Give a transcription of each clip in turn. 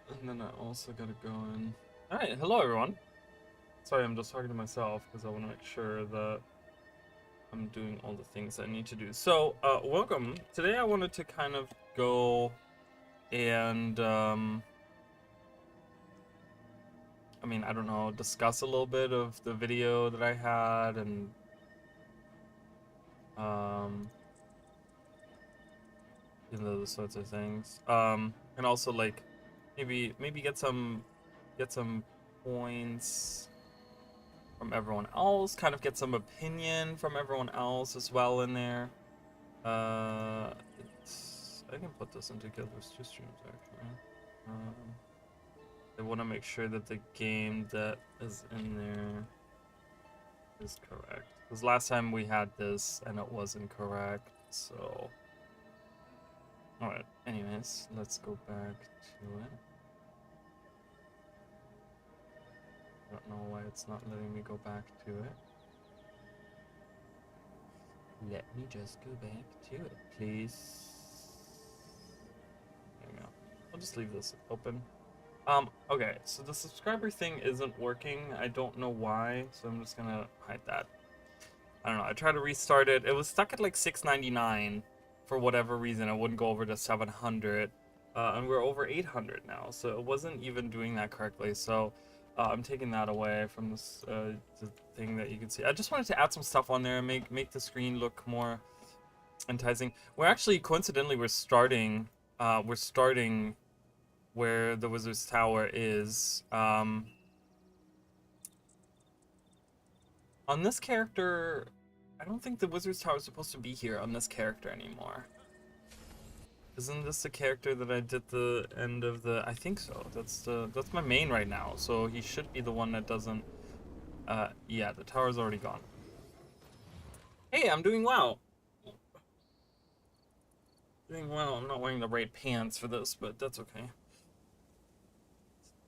And then I also gotta go in. Alright, hello everyone. Sorry, I'm just talking to myself because I want to make sure that I'm doing all the things I need to do. So, welcome. Today I wanted to kind of go and, I don't know, discuss a little bit of the video that I had and, um, those sorts of things. And also like maybe get some points from everyone else, kind of get some opinion from everyone else as well in there. I can put this into Guilders 2 streams actually. Um, I want to make sure that the game that is in there is correct. Because last time we had this and it wasn't correct, so. Alright, anyways, let's go back to it. I don't know why it's not letting me go back to it. Let me just go back to it, please. There we go. I'll just leave this open. Okay, so the subscriber thing isn't working. I don't know why, so I'm just gonna hide that. I don't know, I tried to restart it. It was stuck at like 699 for whatever reason. It wouldn't go over to 700. And we're over 800 now, so it wasn't even doing that correctly. So I'm taking that away from this the thing that you can see. I just wanted to add some stuff on there and make the screen look more enticing. We're actually, coincidentally, we're starting where the Wizard's Tower is. On this character, I don't think the Wizard's Tower is supposed to be here on this character anymore. Isn't this the character that I did the end of the? I think so. That's my main right now. So he should be the one that doesn't. Yeah, the tower's already gone. Hey, I'm doing well. Doing well. I'm not wearing the right pants for this, but that's okay.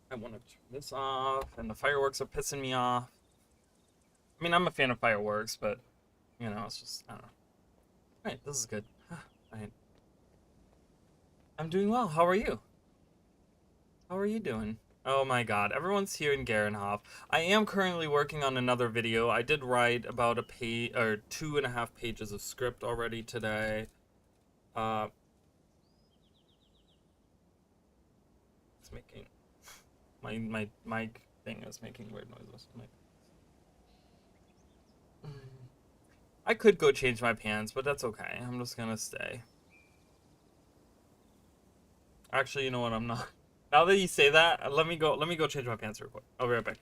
I want to turn this off, and the fireworks are pissing me off. I mean, I'm a fan of fireworks, but it's just I don't know. All right, this is good. All right, I'm doing well. How are you? How are you doing? Oh my god, everyone's here in Garenhof. I am currently working on another video. I did write about a page or 2.5 pages of script already today. Uh, it's making my mic thing is making weird noises. I could go change my pants, but that's okay. I'm just gonna stay. Actually, you know what? I'm not. Now that you say that, let me go. Let me go change my pants real quick. I'll be right back.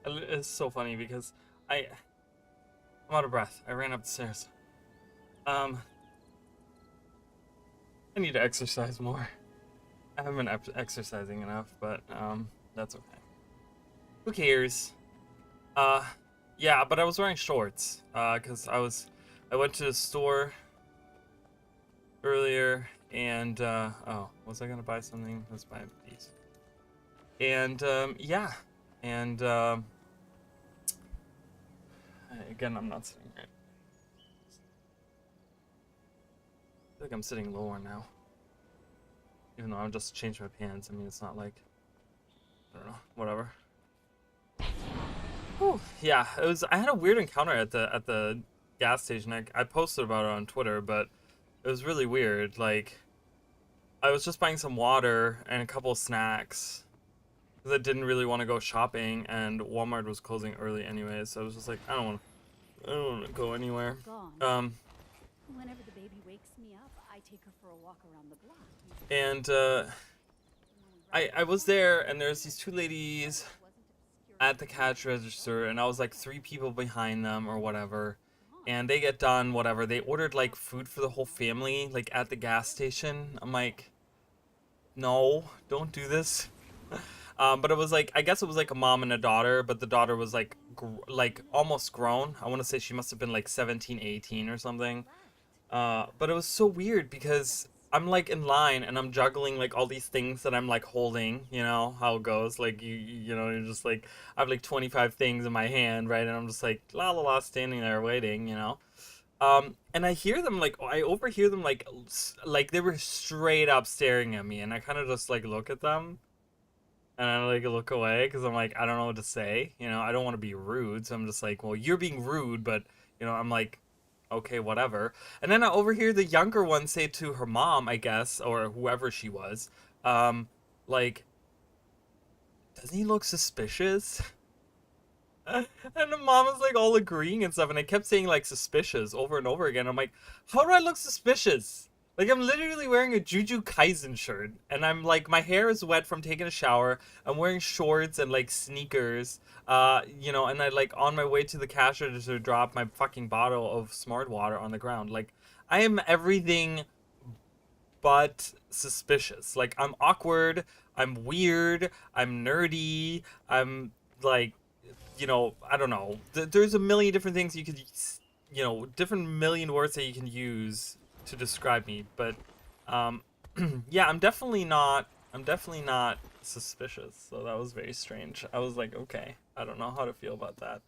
It's so funny because I'm out of breath. I ran up the stairs. Um, I need to exercise more. I haven't been exercising enough, but that's okay. Who cares? Uh, yeah, but I was wearing shorts. Cause I went to the store earlier, and oh, was I gonna buy something? Let's buy these. And yeah, and again, I'm not sitting right. I feel like I'm sitting lower now. Even though I've just changed my pants. I mean, it's not like, I don't know, whatever. Whew. Yeah, it was. I had a weird encounter at the gas station. I posted about it on Twitter, but it was really weird. Like, I was just buying some water and a couple of snacks because I didn't really want to go shopping, and Walmart was closing early anyway. So I was just like, I don't want to go anywhere. Whenever the baby wakes me up, I take her for a walk around the block. And I was there, and there's these two ladies at the cash register, and I was like 3 people behind them or whatever, and they get done, whatever. They ordered like food for the whole family, like at the gas station. I'm like, no, don't do this. But it was like, I guess it was like a mom and a daughter, but the daughter was like almost grown. I want to say she must have been like 17, 18 or something. But it was so weird because I'm like in line and I'm juggling like all these things that I'm like holding, you know how it goes. Like you know, you're just like, I have like 25 things in my hand, right? And I'm just like la la la standing there waiting, you know. And I hear them like, I overhear them like they were straight up staring at me, and I kind of just like look at them, and I like look away because I'm like, I don't know what to say, you know. I don't want to be rude, so I'm just like, well, you're being rude, but you know, I'm like, okay, whatever. And then I overhear the younger one say to her mom, I guess, or whoever she was, like, doesn't he look suspicious? And the mom was like all agreeing and stuff, and I kept saying like suspicious over and over again. I'm like, how do I look suspicious? Like, I'm literally wearing a Juju Kaisen shirt, and I'm like, my hair is wet from taking a shower. I'm wearing shorts and like sneakers, you know, and I like on my way to the cash register drop my fucking bottle of smart water on the ground. Like, I am everything but suspicious. Like, I'm awkward, I'm weird, I'm nerdy, I'm like, you know, I don't know. There's a million different things you could, you know, different million words that you can use to describe me. But, yeah, I'm definitely not. I'm definitely not suspicious. So that was very strange. I was like, okay, I don't know how to feel about that.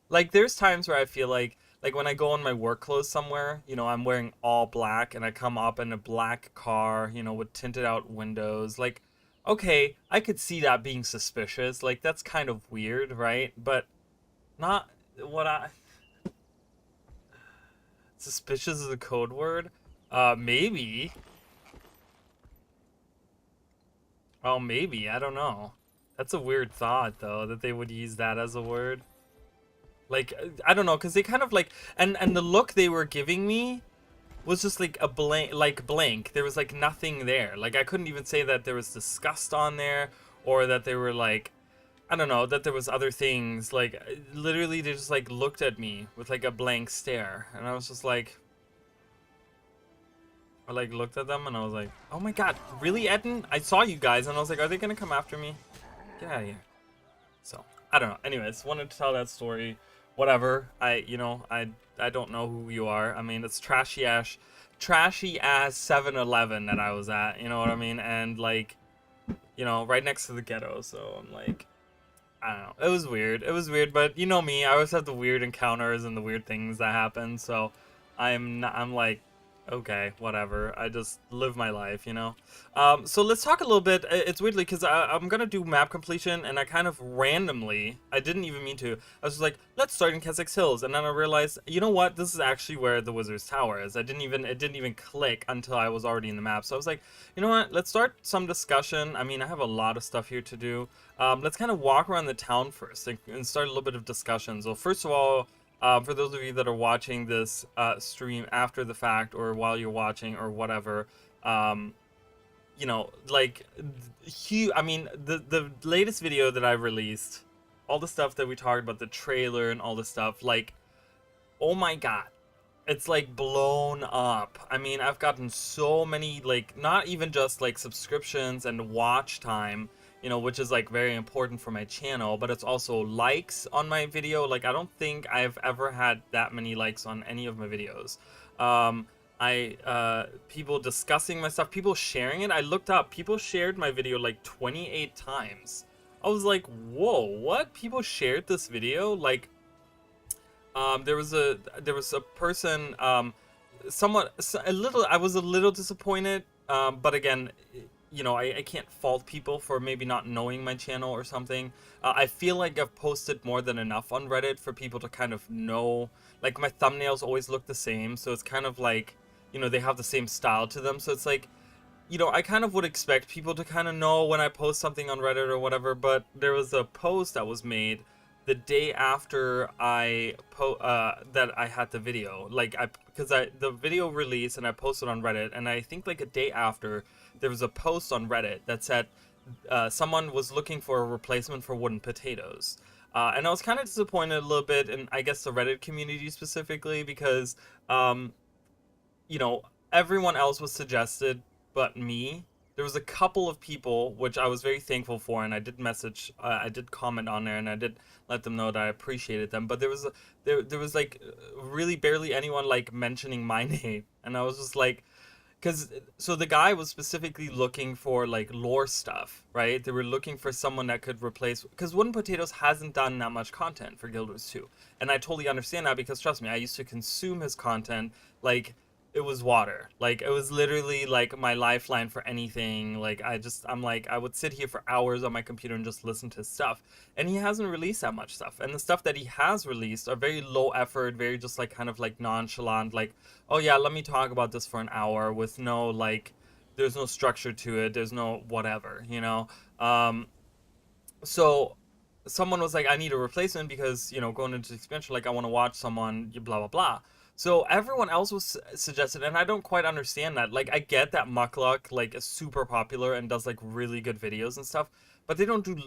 Like, there's times where I feel like when I go in my work clothes somewhere, you know, I'm wearing all black and I come up in a black car, you know, with tinted out windows. Like, okay, I could see that being suspicious. Like, that's kind of weird, right? But not what I. Suspicious is a code word? Maybe. Oh, maybe. I don't know. That's a weird thought, though, that they would use that as a word. Like, I don't know, because they kind of like. And the look they were giving me was just like a blank, like blank. There was like nothing there. Like, I couldn't even say that there was disgust on there, or that they were like, I don't know, that there was other things. Like, literally they just like looked at me with like a blank stare, and I was just like, I like looked at them and I was like, oh my god, really, Eden? I saw you guys, and I was like, are they gonna come after me? Get out of here. So I don't know. Anyways, wanted to tell that story. Whatever. I don't know who you are. I mean, it's trashy ass 7-Eleven that I was at. You know what I mean? And like, you know, right next to the ghetto. So I'm like, I don't know. It was weird. It was weird, but you know me. I always have the weird encounters and the weird things that happen. So I'm not, I'm like, okay, whatever. I just live my life, you know. So let's talk a little bit. It's weirdly because I'm gonna do map completion, and I kind of randomly, I didn't even mean to. I was just like, let's start in Keswick's Hills, and then I realized, you know what? This is actually where the Wizard's Tower is. It didn't even click until I was already in the map. So I was like, you know what? Let's start some discussion. I mean, I have a lot of stuff here to do. Let's kind of walk around the town first and start a little bit of discussion. So first of all, for those of you that are watching this stream after the fact, or while you're watching, or whatever, you know, like, I mean, the latest video that I released, all the stuff that we talked about, the trailer and all the stuff, like, oh my god, it's like blown up. I mean, I've gotten so many, like, not even just like subscriptions and watch time, you know, which is like very important for my channel, but it's also likes on my video. Like, I don't think I've ever had that many likes on any of my videos. People discussing my stuff, people sharing it. I looked up, people shared my video like 28 times. I was like, whoa, what? People shared this video? Like, there was a person, somewhat a little. I was a little disappointed, but again, you know, I can't fault people for maybe not knowing my channel or something. I feel like I've posted more than enough on Reddit for people to kind of know. Like, my thumbnails always look the same, so it's kind of like, you know, they have the same style to them. So it's like, you know, I kind of would expect people to kind of know when I post something on Reddit or whatever, but there was a post that was made the day after that I had the video, like, because the video released and I posted on Reddit, and I think like a day after there was a post on Reddit that said someone was looking for a replacement for wooden potatoes. And I was kind of disappointed a little bit, and I guess the Reddit community specifically, because you know, everyone else was suggested but me. There was a couple of people which I was very thankful for, and I did message, I did comment on there, and I did let them know that I appreciated them. But there was like really barely anyone like mentioning my name, and I was just like, because so the guy was specifically looking for like lore stuff, right? They were looking for someone that could replace, because Wooden Potatoes hasn't done that much content for Guild Wars 2, and I totally understand that, because trust me, I used to consume his content like it was water. Like, it was literally like my lifeline for anything. Like, I'm like, I would sit here for hours on my computer and just listen to his stuff. And he hasn't released that much stuff. And the stuff that he has released are very low effort, very just like kind of like nonchalant, like, oh yeah, let me talk about this for an hour, with no like, there's no structure to it, there's no whatever, you know. So someone was like, I need a replacement because, you know, going into the expansion, like, I want to watch someone, blah blah blah. So everyone else was suggested, and I don't quite understand that. Like, I get that Muckluck like is super popular and does like really good videos and stuff, but they don't do.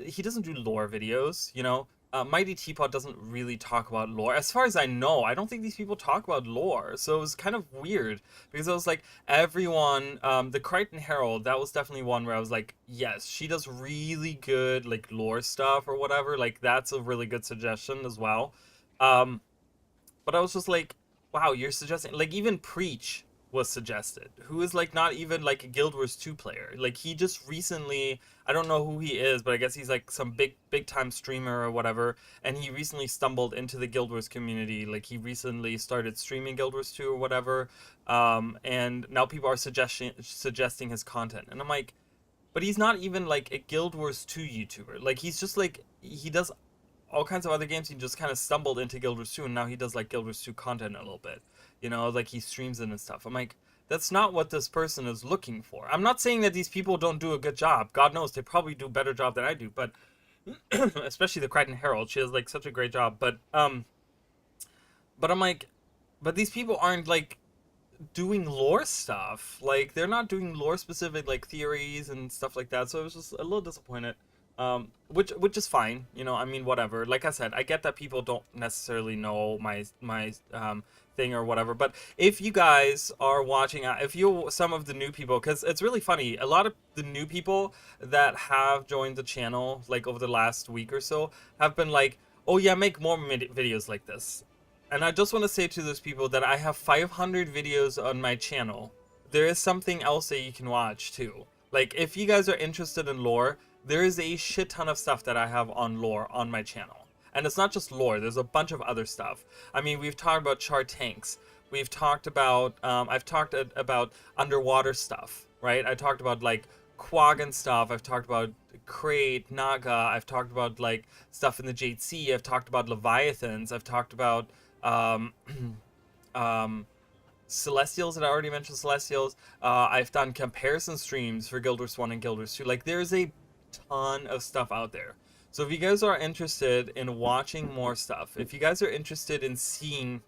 He doesn't do lore videos, you know. Mighty Teapot doesn't really talk about lore. As far as I know, I don't think these people talk about lore. So it was kind of weird, because I was like, everyone, the Crichton Herald, that was definitely one where I was like, yes, she does really good like lore stuff or whatever. Like, that's a really good suggestion as well. But I was just like, wow, you're suggesting, like, even Preach was suggested, who is like not even like a Guild Wars 2 player. Like, he just recently, I don't know who he is, but I guess he's like some big time streamer or whatever, and he recently stumbled into the Guild Wars community. Like, he recently started streaming Guild Wars 2 or whatever, and now people are suggesting his content, and I'm like, but he's not even like a Guild Wars 2 YouTuber. Like, he's just like, he does all kinds of other games. He just kind of stumbled into Guild Wars 2, and now he does like Guild Wars 2 content a little bit, you know, like he streams it and stuff. I'm like, that's not what this person is looking for. I'm not saying that these people don't do a good job. God knows they probably do a better job than I do, but especially the Crichton Herald, she does like such a great job. But I'm like, but these people aren't like doing lore stuff. Like, they're not doing lore specific like theories and stuff like that. So I was just a little disappointed. Which is fine, you know. I mean, whatever. Like I said, I get that people don't necessarily know my thing or whatever. But if you guys are watching, if you some of the new people, because it's really funny, a lot of the new people that have joined the channel like over the last week or so have been like, oh yeah, make more videos like this. And I just want to say to those people that I have 500 videos on my channel. There is something else that you can watch too. Like, if you guys are interested in lore, there is a shit ton of stuff that I have on lore on my channel. And it's not just lore, there's a bunch of other stuff. I mean, we've talked about char tanks. We've talked about, I've talked about underwater stuff, right? I talked about like Quaggan stuff. I've talked about Crate, Naga. I've talked about like stuff in the Jade Sea. I've talked about Leviathans. I've talked about, Celestials, that I already mentioned Celestials. I've done comparison streams for Guild Wars 1 and Guild Wars 2. Like, there's a ton of stuff out there. So if you guys are interested in watching more stuff, if you guys are interested in seeing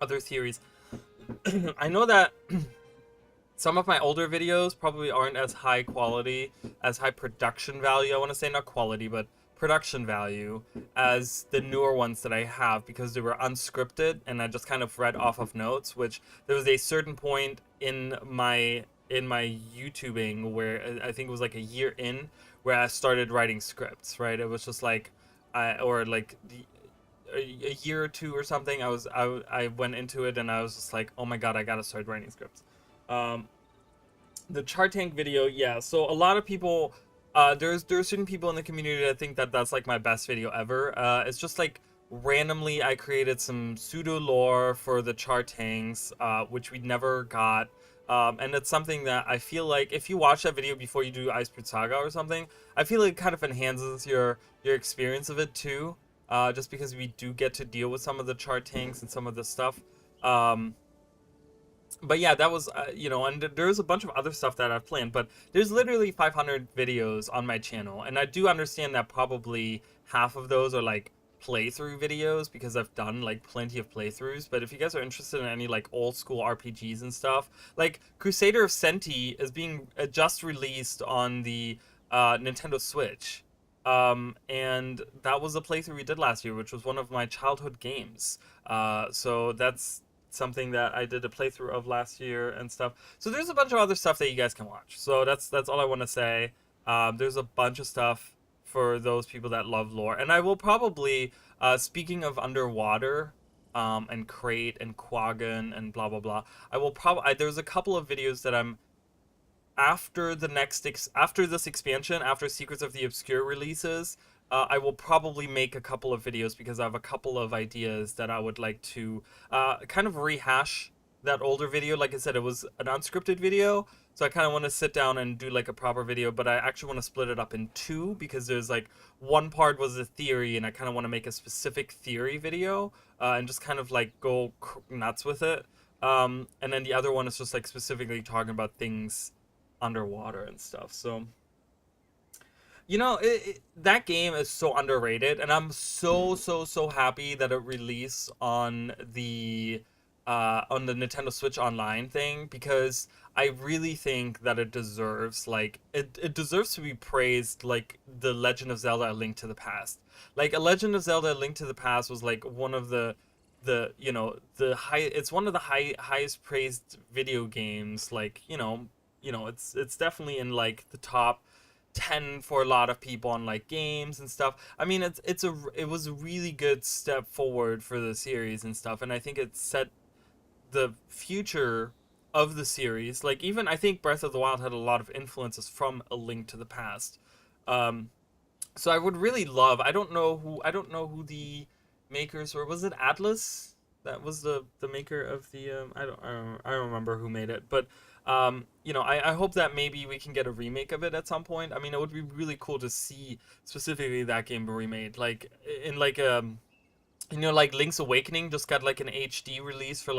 other theories, I know that some of my older videos probably aren't as high quality, as high production value, I want to say, not quality, but production value as the newer ones that I have, because they were unscripted and I just kind of read off of notes, which there was a certain point in my YouTubing where I think it was like a year in where I started writing scripts, right? It was just like or like a year or two or something. I went into it and I was just like, oh my god, I gotta start writing scripts. Um, the Chart Tank video, yeah. So a lot of people, there are certain people in the community that think that that's like my best video ever. It's just like randomly I created some pseudo lore for the Chart Tanks, which we never got. And it's something that I feel like if you watch that video before you do Ice Brute Saga or something, I feel like it kind of enhances your experience of it too. Just because we do get to deal with some of the Chart Tanks and some of the stuff. Um, but yeah, that was and there's a bunch of other stuff that I've planned, but there's literally 500 videos on my channel, and I do understand that probably half of those are like playthrough videos because I've done like plenty of playthroughs. But if you guys are interested in any like old school RPGs and stuff, like Crusader of Senti is being just released on the Nintendo Switch. And that was a playthrough we did last year, which was one of my childhood games. So that's something that I did a playthrough of last year and stuff. So there's a bunch of other stuff that you guys can watch. So that's all I want to say. There's a bunch of stuff for those people that love lore, and I will probably, speaking of underwater, and Crate and Quaggan and blah blah blah, I will probably there's a couple of videos that I'm after after this expansion, after Secrets of the Obscure releases, I will probably make a couple of videos because I have a couple of ideas that I would like to kind of rehash that older video. Like I said, it was an unscripted video, so I kind of want to sit down and do like a proper video, but I actually want to split it up in two because there's like one part was a theory, and I kind of want to make a specific theory video and just kind of like go nuts with it. And then the other one is just like specifically talking about things underwater and stuff. So that game is so underrated, and I'm so happy that it released on the Nintendo Switch Online thing, because I really think that it deserves it deserves to be praised like the Legend of Zelda: A Link to the Past. Like a Legend of Zelda: A Link to the Past was like one of the high it's one of the highest praised video games, like it's definitely in like the top 10 for a lot of people on like games and stuff. I mean, it was a really good step forward for the series and stuff, and I think it set the future of the series. Like, even I think Breath of the Wild had a lot of influences from A Link to the Past. Um, so I would really love. I don't know who the makers were. Was it Atlas? That was the maker of the. I don't remember who made it, but I hope that maybe we can get a remake of it at some point. I mean, it would be really cool to see specifically that game remade, like in like like Link's Awakening just got like an HD release for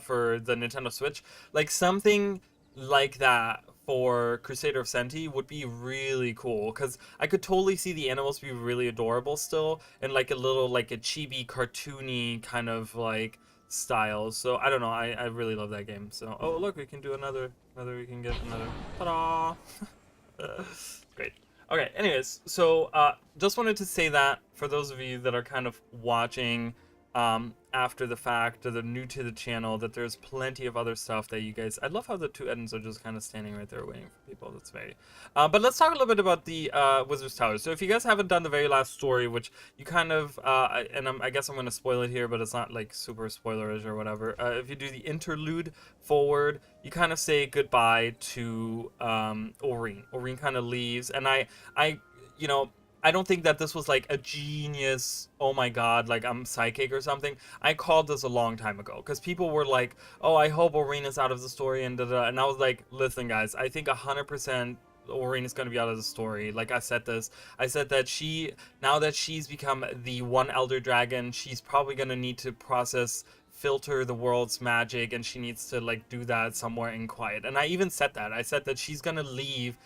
for the Nintendo Switch. Like something like that for Crusader of Senti would be really cool, because I could totally see the animals be really adorable still, and like a little like a chibi cartoony kind of like style. So I don't know. I really love that game. So oh look, we can do another. We can get another. Ta-da! Great. Okay, anyways, so just wanted to say that for those of you that are kind of watching after the fact, or they're new to the channel, that there's plenty of other stuff that you guys. I love how the two Edens are just kind of standing right there waiting for people. That's very. But let's talk a little bit about the Wizard's Tower. So if you guys haven't done the very last story, which you kind of, I guess I'm going to spoil it here, but it's not like super spoilerish or whatever. If you do the interlude forward, you kind of say goodbye to Aurene. Aurene kind of leaves, and I don't think that this was like a genius, oh my god, like I'm psychic or something. I called this a long time ago because people were like, oh, I hope Aurene is out of the story and da-da. And I was like, listen, guys, I think 100% Aurene is going to be out of the story. Like I said that now that she's become the one Elder Dragon, she's probably going to need to filter the world's magic, and she needs to like do that somewhere in quiet. And I even said that. I said that she's going to leave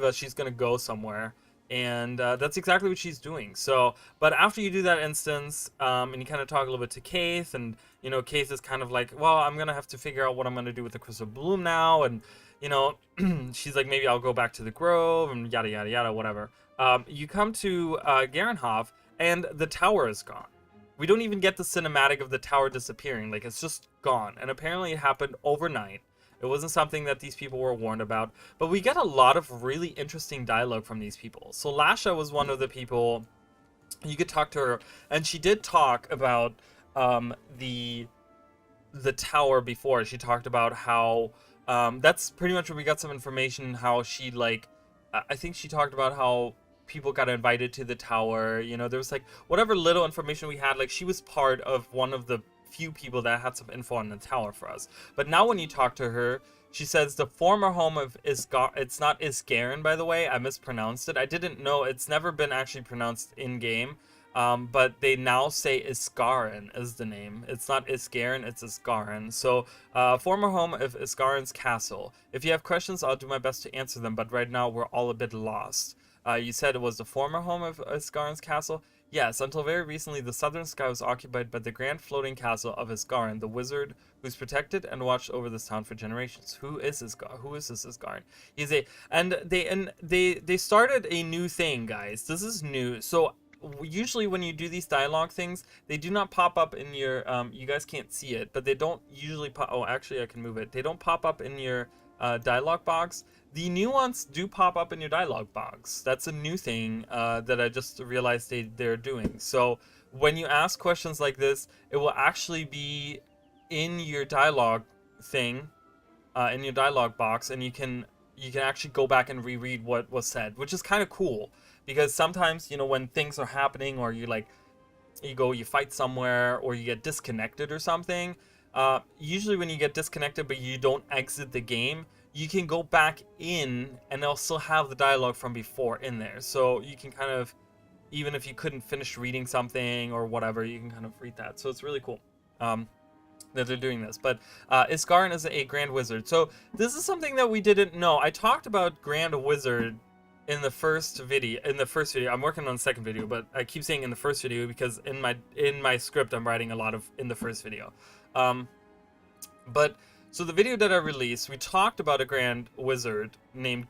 us, she's going to go somewhere. And that's exactly what she's doing. So, but after you do that instance, and you kind of talk a little bit to Keith, and Keith is kind of like, well, I'm gonna have to figure out what I'm gonna do with the Crystal Bloom now, and she's like, maybe I'll go back to the Grove, and yada yada yada, whatever. You come to Garenhof, and the tower is gone. We don't even get the cinematic of the tower disappearing. Like, it's just gone. And apparently it happened overnight. It wasn't something that these people were warned about. But we get a lot of really interesting dialogue from these people. So Lasha was one of the people. You could talk to her, and she did talk about um, the the tower before. She talked about how that's pretty much where we got some information. How she like, I think she talked about how people got invited to the tower. You know, there was like whatever little information we had. Like she was part of one of the few people that had some info on the tower for us. But now when you talk to her, she says the former home of Isgar. It's not Isgaren, by the way. I mispronounced it. I didn't know. It's never been actually pronounced in game. But they now say Isgaren is the name. It's not Isgaren, it's Isgaren. So, former home of Isgaren's castle. If you have questions, I'll do my best to answer them, but right now we're all a bit lost. You said it was the former home of Isgaren's castle? Yes, until very recently, the southern sky was occupied by the grand floating castle of Isgaren, the wizard who's protected and watched over this town for generations. Who is Isgaren? Who is this Isgaren? He's a and they started a new thing, guys. This is new. So usually when you do these dialogue things, they do not pop up in your you guys can't see it, but they don't usually pop. Oh, actually I can move it. They don't pop up in your dialogue box. The new ones do pop up in your dialogue box. That's a new thing that I just realized they're doing. So when you ask questions like this, it will actually be in your dialogue thing, in your dialogue box, and you can actually go back and reread what was said, which is kind of cool. Because sometimes, you know, when things are happening, or you fight somewhere, or you get disconnected or something, usually when you get disconnected but you don't exit the game, you can go back in and they'll still have the dialogue from before in there. So you can kind of, even if you couldn't finish reading something or whatever, you can kind of read that. So it's really cool that they're doing this. But Isgaren is a Grand Wizard. So this is something that we didn't know. I talked about Grand Wizard in the first video. I'm working on the second video, but I keep saying in the first video because in my script I'm writing a lot of in the first video. But so the video that I released, we talked about a Grand Wizard named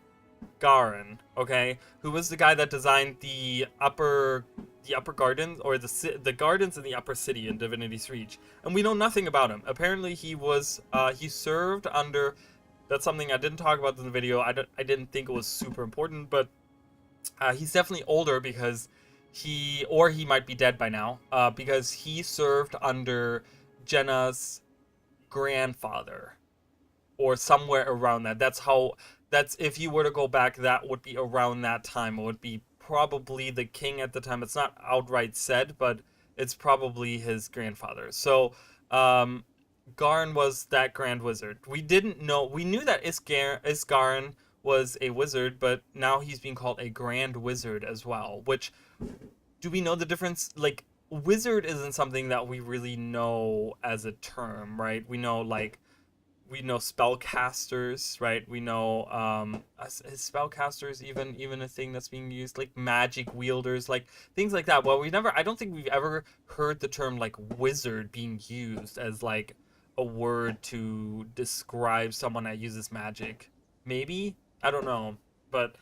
Garen, okay, who was the guy that designed the upper gardens, or the gardens in the upper city in Divinity's Reach, and we know nothing about him. Apparently he served under. That's something I didn't talk about in the video. I didn't think it was super important, but he's definitely older because he might be dead by now, because he served under Jenna's grandfather, or somewhere around that. That's if you were to go back, that would be around that time. It would be probably the king at the time. It's not outright said, but it's probably his grandfather. So Garn was that Grand Wizard. We didn't know. We knew that Isgaren was a wizard, but now he's being called a Grand Wizard as well. Which, do we know the difference? Like, wizard isn't something that we really know as a term, right? We know spellcasters, right? We know is spellcasters even a thing that's being used, like magic wielders, like things like that. Well, I don't think we've ever heard the term like wizard being used as like a word to describe someone that uses magic. Maybe, I don't know, but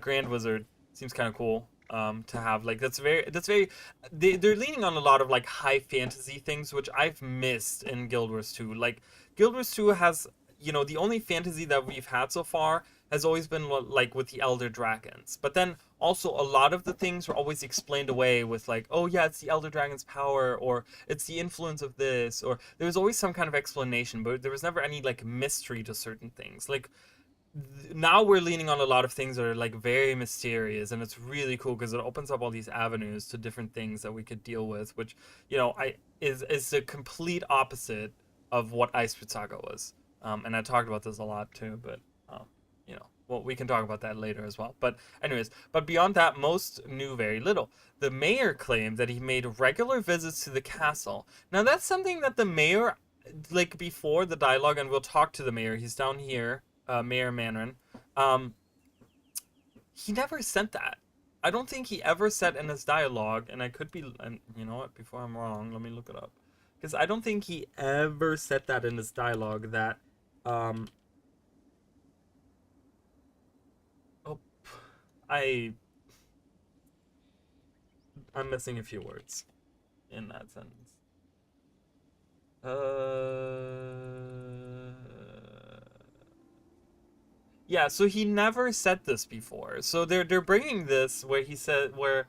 Grand Wizard seems kind of cool to have. Like they're leaning on a lot of like high fantasy things, which I've missed in Guild Wars 2. Like Guild Wars 2 has, you know, the only fantasy that we've had so far has always been like with the Elder Dragons. But then also a lot of the things were always explained away with like, oh yeah, it's the Elder Dragon's power, or it's the influence of this, or there was always some kind of explanation, but there was never any like mystery to certain things. Like now we're leaning on a lot of things that are like very mysterious, and it's really cool because it opens up all these avenues to different things that we could deal with, which, you know, is the complete opposite of what Icebreath Saga was. And I talked about this a lot too, but you know, well, we can talk about that later as well. But anyways, but beyond that, most knew very little. The mayor claimed that he made regular visits to the castle. Now that's something that the mayor, like before the dialogue, and we'll talk to the mayor. He's down here, Mayor Manrin. He never said that. I don't think he ever said in his dialogue, and I could be, and you know what? Before I'm wrong, let me look it up, because I don't think he ever said that in his dialogue that. Oh, I I'm missing a few words in that sentence. Yeah, so he never said this before. So they're bringing this where he said where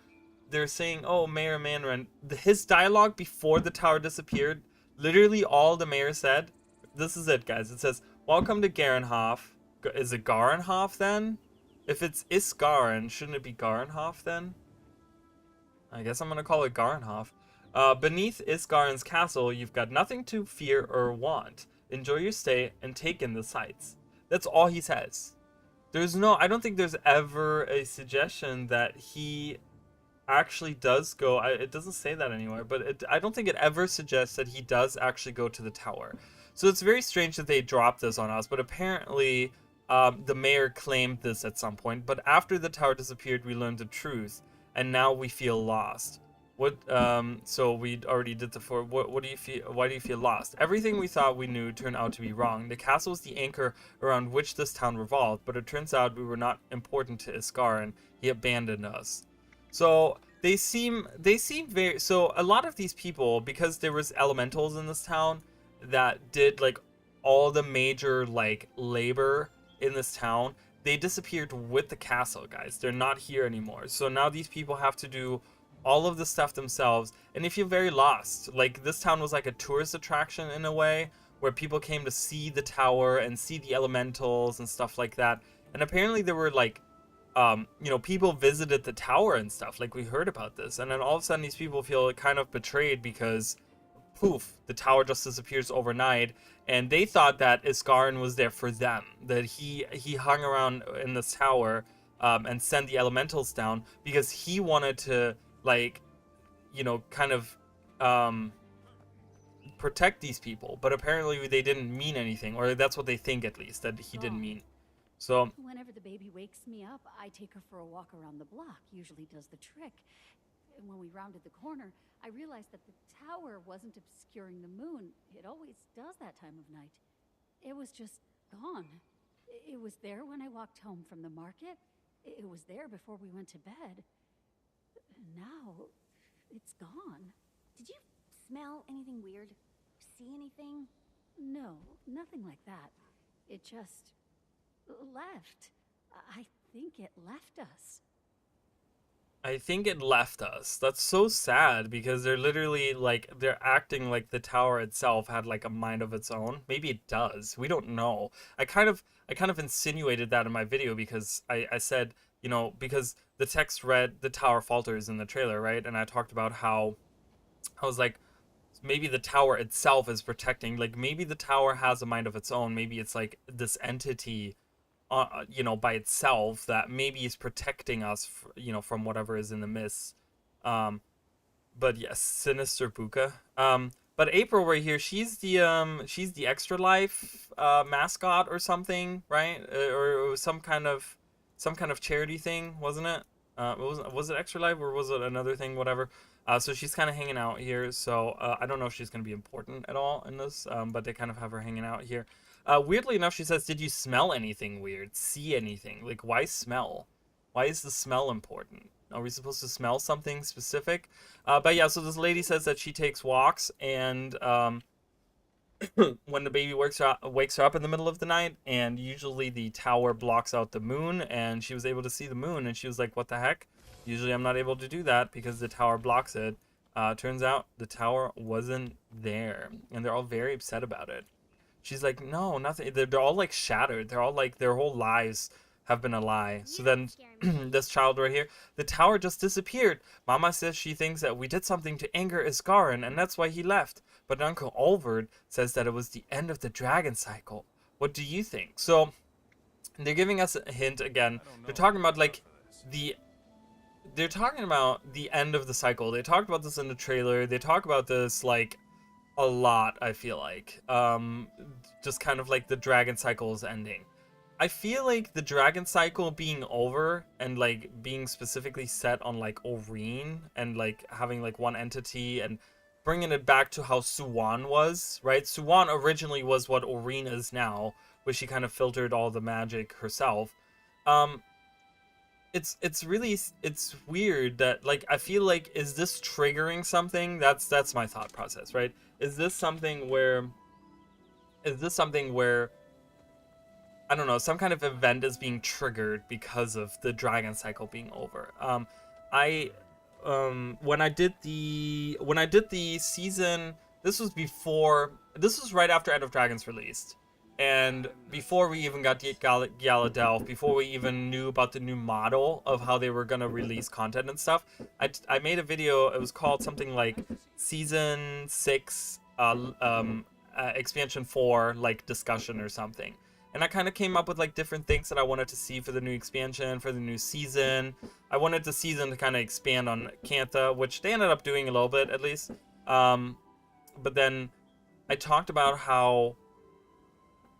they're saying, "Oh, Mayor Manran, his dialogue before the tower disappeared, literally all the mayor said, this is it, guys. It says, "Welcome to Garenhof." Is it Garenhof then? If it's Isgaren, shouldn't it be Garenhof then? I guess I'm gonna call it Garenhof. Beneath Isgaren's castle, you've got nothing to fear or want. Enjoy your stay and take in the sights. That's all he says. I don't think there's ever a suggestion that he actually does go. It doesn't say that anywhere, but I don't think it ever suggests that he does actually go to the tower. So it's very strange that they dropped this on us, but apparently the mayor claimed this at some point. But after the tower disappeared, we learned the truth, and now we feel lost. So we already did the four. What do you feel? Why do you feel lost? Everything we thought we knew turned out to be wrong. The castle was the anchor around which this town revolved, but it turns out we were not important to Iskarin. He abandoned us. So they seem very. So a lot of these people, because there was elementals in this town that did like all the major like labor in this town, they disappeared with the castle, guys. They're not here anymore. So now these people have to do all of the stuff themselves, and they feel very lost. Like, this town was like a tourist attraction in a way, where people came to see the tower and see the elementals and stuff like that. And apparently there were like people visited the tower and stuff, like we heard about this, and then all of a sudden these people feel kind of betrayed because poof, the tower just disappears overnight, and they thought that Isgarin was there for them, that he hung around in this tower and sent the elementals down because he wanted to, like, kind of protect these people, but apparently they didn't mean anything, or that's what they think, at least, that he didn't mean. So whenever the baby wakes me up, I take her for a walk around the block. Usually does the trick. And when we rounded the corner, I realized that the tower wasn't obscuring the moon. It always does that time of night. It was just gone. It was there when I walked home from the market. It was there before we went to bed. Now, it's gone. Did you smell anything weird? See anything? No, nothing like that. It just left. I think it left us. I think it left us. That's so sad, because they're literally like, they're acting like the tower itself had like a mind of its own. Maybe it does. We don't know. I kind of insinuated that in my video, because I said, because the text read "the tower falters" in the trailer, right? And I talked about how I was like, maybe the tower itself is protecting, like maybe the tower has a mind of its own. Maybe it's like this entity by itself that maybe is protecting us, from whatever is in the mist. But yes, Sinister Buka. But April right here, she's the Extra Life mascot or something, right? Or it was some kind of charity thing, wasn't it? Was it Extra Life, or was it another thing? Whatever. So she's kind of hanging out here. So I don't know if she's going to be important at all in this, but they kind of have her hanging out here. Weirdly enough, she says, "Did you smell anything weird? See anything? Like, why smell? Why is the smell important? Are we supposed to smell something specific?" But yeah, so this lady says that she takes walks, and when the baby wakes her up in the middle of the night, and usually the tower blocks out the moon, and she was able to see the moon, and she was like, "What the heck? Usually I'm not able to do that because the tower blocks it." Turns out the tower wasn't there, and they're all very upset about it. She's like, "No, nothing." They're all like shattered. They're all like, their whole lives have been a lie. So then this child right here, "The tower just disappeared. Mama says she thinks that we did something to anger Isgarin, and that's why he left. But Uncle Olverd says that it was the end of the dragon cycle. What do you think?" So they're giving us a hint again. They're talking about like they're talking about the end of the cycle. They talked about this in the trailer. They talk about this like a lot, I feel like. Just kind of like the dragon cycle is ending. I feel like the dragon cycle being over and like being specifically set on like Oreen and like having like one entity and bringing it back to how Suwan was, right? Suwan originally was what Oreen is now, where she kind of filtered all the magic herself. it's really it's weird that like I feel like is this triggering something? That's my thought process, right? Is this something where is this something where I don't know, some kind of event is being triggered because of the dragon cycle being over. I when I did the season, this was right after End of Dragons released, and before we even got Gala Delph, before we even knew about the new model of how they were gonna release content and stuff. I made a video. It was called something like Season 6 Expansion 4 like discussion or something, and I kind of came up with like different things that I wanted to see for the new expansion, for the new season. I wanted the season to kind of expand on Cantha, which they ended up doing a little bit at least. But then I talked about how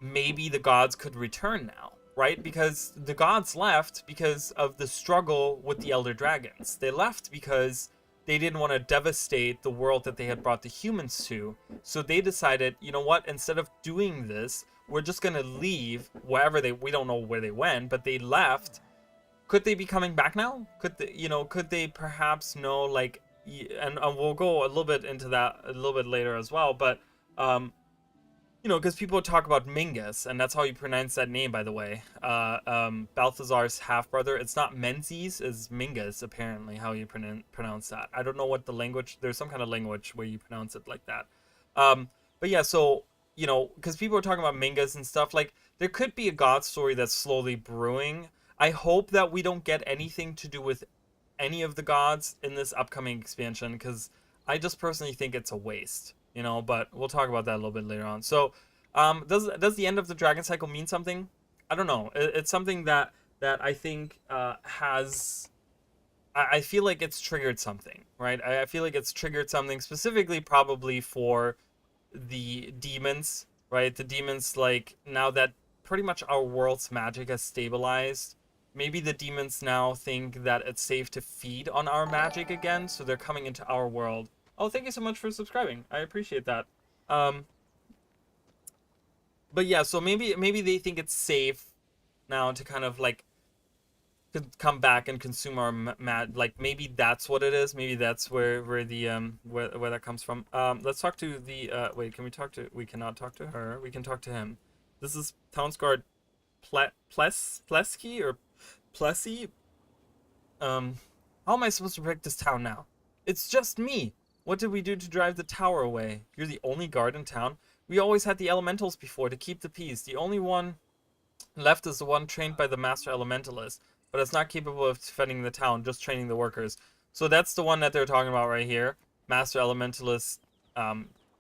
maybe the gods could return now, right? Because the gods left because of the struggle with the elder dragons. They left because they didn't want to devastate the world that they had brought the humans to. So they decided, you know what, instead of doing this, we're just going to leave wherever we don't know where they went, but they left. Could they be coming back now? Could they perhaps know, like, and we'll go a little bit into that a little bit later as well, but because people talk about Mingus, and that's how you pronounce that name, by the way. Balthazar's half-brother. It's not Menzies, it's Mingus, apparently, how you pronounce that. I don't know what the language... There's some kind of language where you pronounce it like that. But yeah, so, because people are talking about Mingus and stuff, like, there could be a god story that's slowly brewing. I hope that we don't get anything to do with any of the gods in this upcoming expansion, because I just personally think it's a waste. But we'll talk about that a little bit later on. So, does the end of the dragon cycle mean something? I don't know. It's something that I think has. I feel like it's triggered something, right? I feel like it's triggered something specifically, probably for the demons, right? The demons, like, now that pretty much our world's magic has stabilized, maybe the demons now think that it's safe to feed on our magic again, so they're coming into our world. Oh, thank you so much for subscribing. I appreciate that. But yeah, so maybe they think it's safe now to kind of like come back and consume our like maybe that's what it is. Maybe that's where the where that comes from. Let's talk to the wait. Can we talk to? We cannot talk to her. We can talk to him. This is Townsguard Plesky or Plessy. How am I supposed to protect this town now? It's just me. What did we do to drive the tower away? You're the only guard in town? We always had the elementals before to keep the peace. The only one left is the one trained by the master elementalist, but it's not capable of defending the town, just training the workers. So that's the one that they're talking about right here. Master elementalist,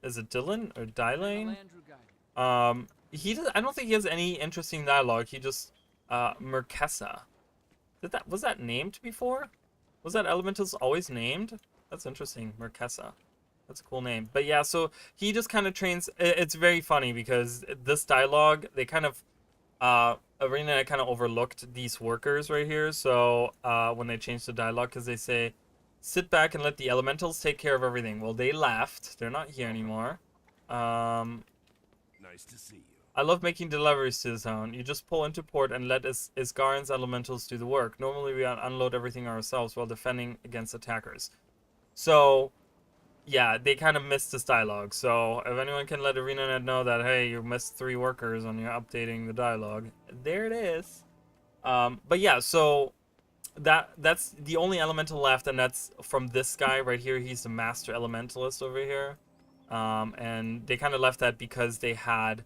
is it Dylan or Dylane? I don't think he has any interesting dialogue. He just, Merkessa. Was that named before? Was that elementalist always named? That's interesting, Merkessa. That's a cool name. But yeah, so he just kind of trains. It's very funny because this dialogue, they kind of, Arena kind of overlooked these workers right here. So when they changed the dialogue, because they say, sit back and let the elementals take care of everything. Well, they left. They're not here anymore. Nice to see you. I love making deliveries to the town. You just pull into port and let Isgarin's elementals do the work. Normally we unload everything ourselves while defending against attackers. So, yeah, they kind of missed this dialogue. So, if anyone can let ArenaNet know that, hey, you missed 3 workers when you're updating the dialogue, there it is. But yeah, so that's the only elemental left, and that's from this guy right here. He's the master elementalist over here. And they kind of left that because they had,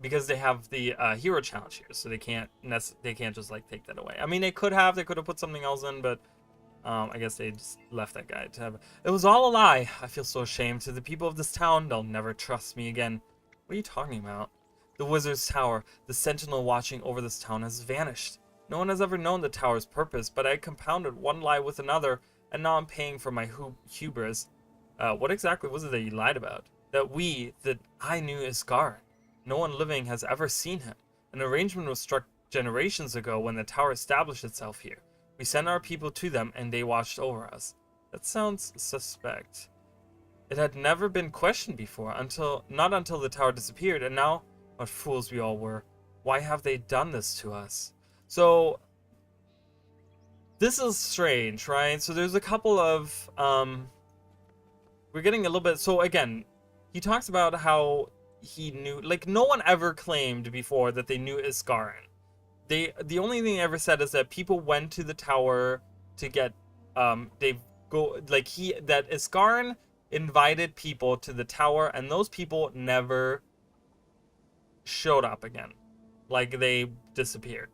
because they have the hero challenge here, so they can't just like take that away. I mean, they could have put something else in, but I guess they just left that guy to have. It was all a lie. I feel so ashamed. To the people of this town, they'll never trust me again. What are you talking about? The wizard's tower, the sentinel watching over this town, has vanished. No one has ever known the tower's purpose, but I compounded one lie with another, and now I'm paying for my hubris. What exactly was it that you lied about? That I knew Isgarin. No one living has ever seen him. An arrangement was struck generations ago when the tower established itself here. We sent our people to them, and they watched over us. That sounds suspect. It had never been questioned before, not until the tower disappeared, and now, what fools we all were. Why have they done this to us? So this is strange, right? So there's a couple of we're getting a little bit. So again, he talks about how he knew, like, no one ever claimed before that they knew Isgarin. The only thing they ever said is that people went to the tower to get they go like he that Isgarin invited people to the tower, and those people never showed up again. Like, they disappeared.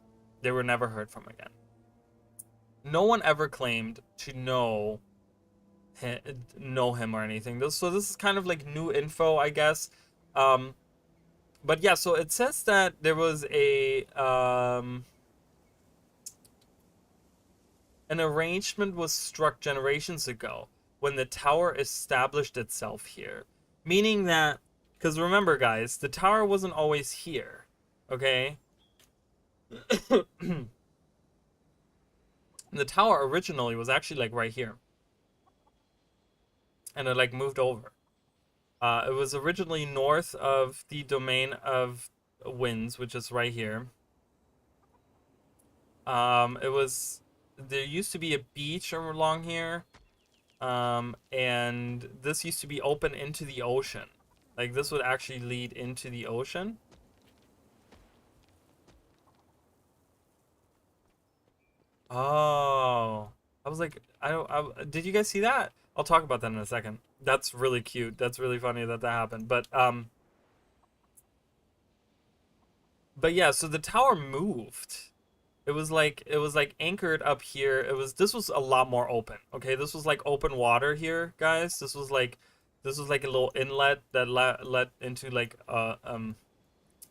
They were never heard from again. No one ever claimed to know him or anything. So this is kind of like new info, I guess. But yeah, so it says that there was an arrangement was struck generations ago when the tower established itself here. Meaning that, because remember guys, the tower wasn't always here, okay? The tower originally was actually like right here. And it like moved over. It was originally north of the domain of winds, which is right here. There used to be a beach along here. And this used to be open into the ocean. Like, this would actually lead into the ocean. Oh, I was like, did you guys see that? I'll talk about that in a second. That's really cute. That's really funny that happened. But yeah, so the tower moved. It was like anchored up here. This was a lot more open. Okay, this was like open water here, guys. This was like a little inlet that led into like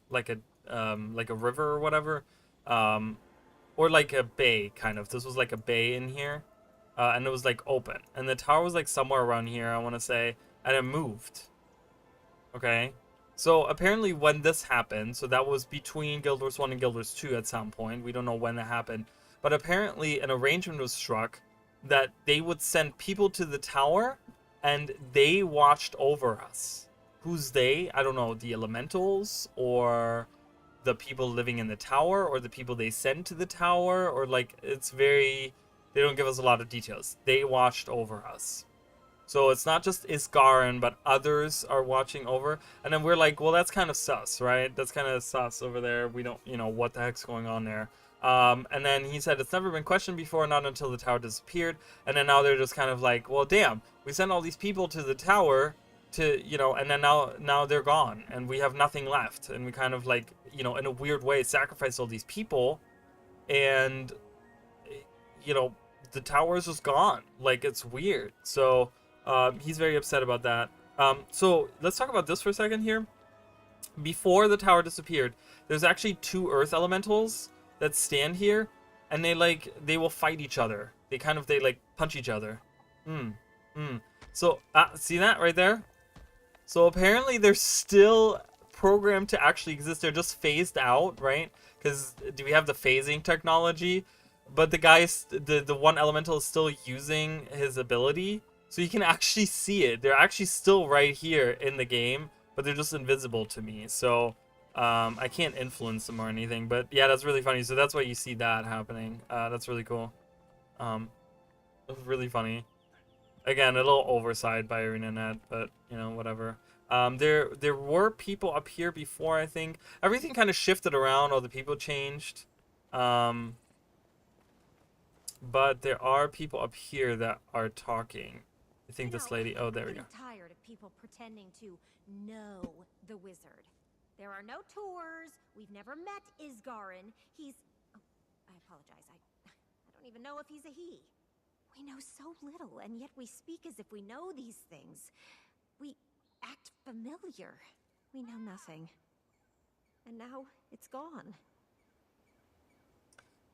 like a river or whatever. Or like a bay, kind of. This was like a bay in here. And it was like open. And the tower was like somewhere around here, I want to say. And it moved. Okay. So apparently when this happened, so that was between Guild Wars 1 and Guild Wars 2 at some point. We don't know when that happened. But apparently an arrangement was struck that they would send people to the tower and they watched over us. Who's they? I don't know. The elementals, or the people living in the tower, or the people they send to the tower, or like, they don't give us a lot of details. They watched over us. So it's not just Isgarin, but others are watching over. And then we're like, well, that's kind of sus, right? That's kind of sus over there. We don't, what the heck's going on there. And then he said it's never been questioned before, not until the tower disappeared. And then now they're just kind of like, well, damn, we sent all these people to the tower to, and then now they're gone and we have nothing left. And we kind of like, in a weird way, sacrificed all these people. And, the tower is just gone. Like, it's weird. So he's very upset about that. So let's talk about this for a second here. Before the tower disappeared, there's actually 2 earth elementals that stand here, and they will fight each other. They punch each other. So see that right there? So apparently they're still programmed to actually exist. They're just phased out, right? Because do we have the phasing technology? But the one elemental is still using his ability. So you can actually see it. They're actually still right here in the game, but they're just invisible to me. So I can't influence them or anything. But yeah, that's really funny. So that's why you see that happening. That's really cool. Really funny. Again, a little oversight by ArenaNet, but whatever. There were people up here before, I think. Everything kind of shifted around. All the people changed. But there are people up here that are talking. I think this lady. Oh, there we go. I'm tired of people pretending to know the wizard. There are no tours. We've never met Isgarin. He's. Oh, I apologize. I don't even know if he's a he. We know so little, and yet we speak as if we know these things. We act familiar. We know nothing. And now it's gone.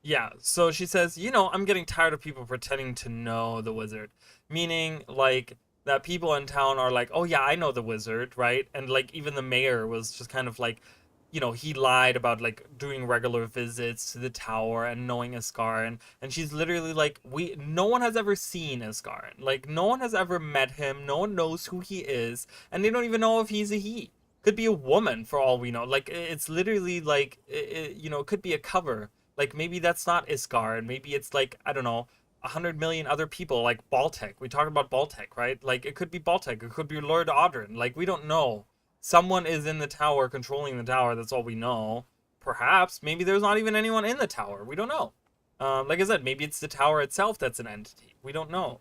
Yeah, so she says, I'm getting tired of people pretending to know the wizard. Meaning, like, that people in town are like, oh yeah, I know the wizard, right? And, like, even the mayor was just kind of like, he lied about, like, doing regular visits to the tower and knowing Isgarin. And she's literally like, no one has ever seen Isgarin. Like, no one has ever met him. No one knows who he is. And they don't even know if he's a he. Could be a woman for all we know. Like, it's literally like, it could be a cover Like maybe that's not Iskar, and maybe it's like, I don't know, 100 million other people, like Baltic. We talked about Baltic, right? Like it could be Baltic, it could be Lord Audrin. Like we don't know. Someone is in the tower controlling the tower. That's all we know. Perhaps maybe there's not even anyone in the tower. We don't know. Like I said, maybe it's the tower itself that's an entity. We don't know.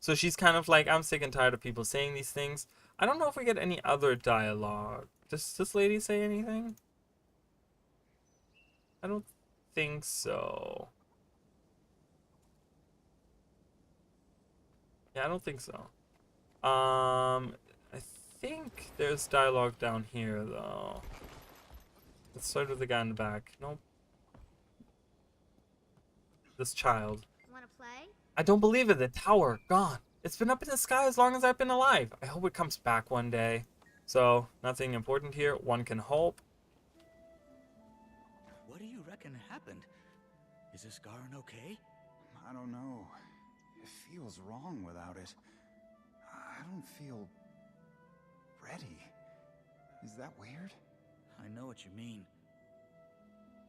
So she's kind of like, I'm sick and tired of people saying these things. I don't know if we get any other dialogue. Does this lady say anything? I don't think so. Yeah, I don't think so. I think there's dialogue down here, though. Let's start with the guy in the back. Nope. This child. Wanna play? I don't believe it. The tower, gone. It's been up in the sky as long as I've been alive. I hope it comes back one day. So, nothing important here. One can hope. What do you reckon happened? Is this Garen okay? I don't know. It feels wrong without it. I don't feel ready. Is that weird? I know what you mean.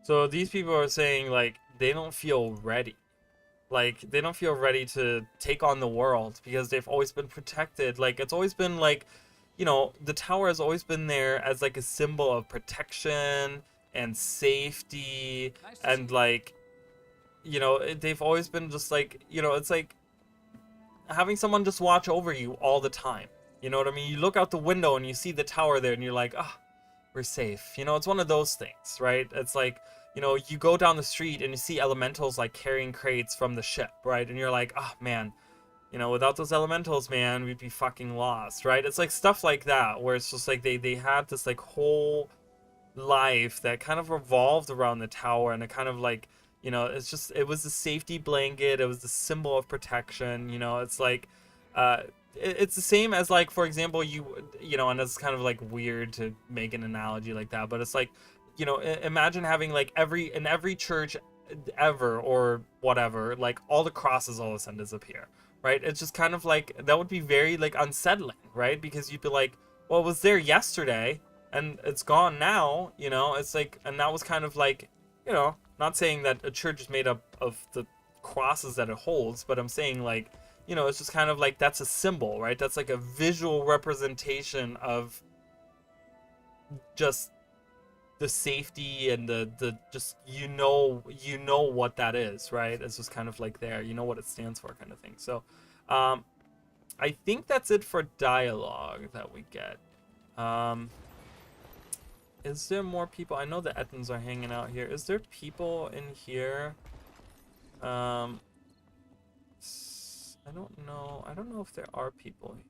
So these people are saying, like, they don't feel ready. Like, they don't feel ready to take on the world because they've always been protected. Like, it's always been, like, you know, the tower has always been there as, like, a symbol of protection and safety. And, like, you know, they've always been just, like, you know, it's like having someone just watch over you all the time. You know what I mean? You look out the window and you see the tower there and you're like, ah, we're safe. You know, it's one of those things, right? It's like, you know, you go down the street and you see elementals like carrying crates from the ship, right? And you're like, oh man, you know, without those elementals, man, we'd be fucking lost, right? It's like stuff like that where it's just like they had this like whole life that kind of revolved around the tower, and it kind of like, you know, it's just, it was the safety blanket, it was the symbol of protection. You know, it's like it's the same as, like, for example, you know, and it's kind of like weird to make an analogy like that, but it's like, you know, imagine having like in every church ever or whatever, like all the crosses all of a sudden disappear, right? It's just kind of like, that would be very like unsettling, right? Because you'd be like, well, it was there yesterday and it's gone now, you know. It's like, and that was kind of like, you know, not saying that a church is made up of the crosses that it holds, but I'm saying, like, you know, it's just kind of like, that's a symbol, right? That's like a visual representation of just the safety and the just, you know what that is, right? It's just kind of like there, you know what it stands for, kind of thing. So I think that's it for dialogue that we get. Is there more people? I know the Ettins are hanging out here. Is there people in here? I don't know. I don't know if there are people here.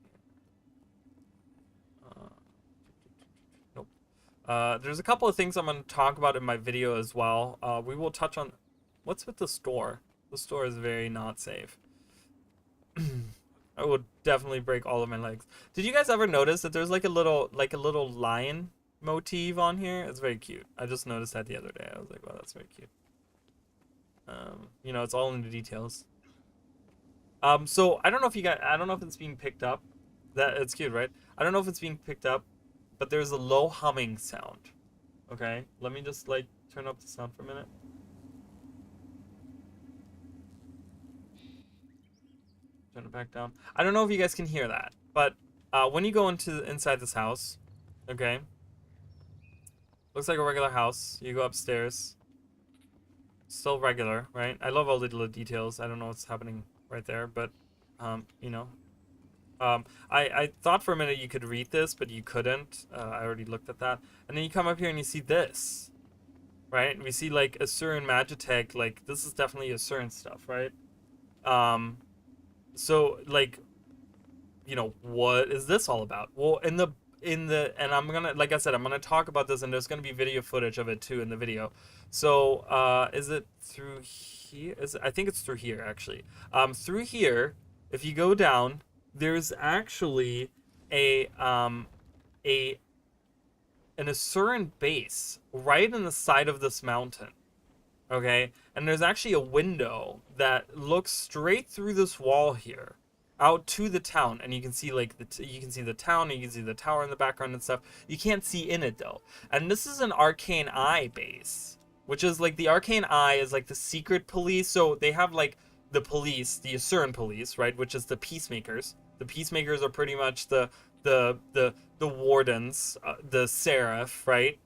Nope. There's a couple of things I'm going to talk about in my video as well. We will touch on what's with the store. The store is very not safe. I would definitely break all of my legs. Did you guys ever notice that there's like a little lion motif on here? It's very cute. I just noticed that the other day. I was like, wow, that's very cute. You know, it's all in the details. So I don't know if it's being picked up. That it's cute, right? I don't know if it's being picked up, but there's a low humming sound. Okay, let me just like turn up the sound for a minute. Turn it back down. I don't know if you guys can hear that, but when you go inside this house, okay, looks like a regular house. You go upstairs. Still regular, right? I love all the little details. I don't know what's happening right there, but you know, I thought for a minute you could read this, but you couldn't. I already looked at that. And then you come up here and you see this, right? We see like Asuran Magitech. Like, this is definitely Asuran stuff, right? So like, you know, what is this all about? Well, and I'm gonna, like I said, I'm gonna talk about this, and there's gonna be video footage of it too in the video. So is it through here? I think it's through here, actually. Through here, if you go down, there's actually an Asuran base right in the side of this mountain. Okay, and there's actually a window that looks straight through this wall here, out to the town, and you can see like you can see the town, and you can see the tower in the background and stuff. You can't see in it though. And this is an Arcane Eye base. which is like the Arcane Eye is like the secret police. So they have like the police, the Asuran police, right, which is the peacemakers. The peacemakers are pretty much the wardens, the seraph, right?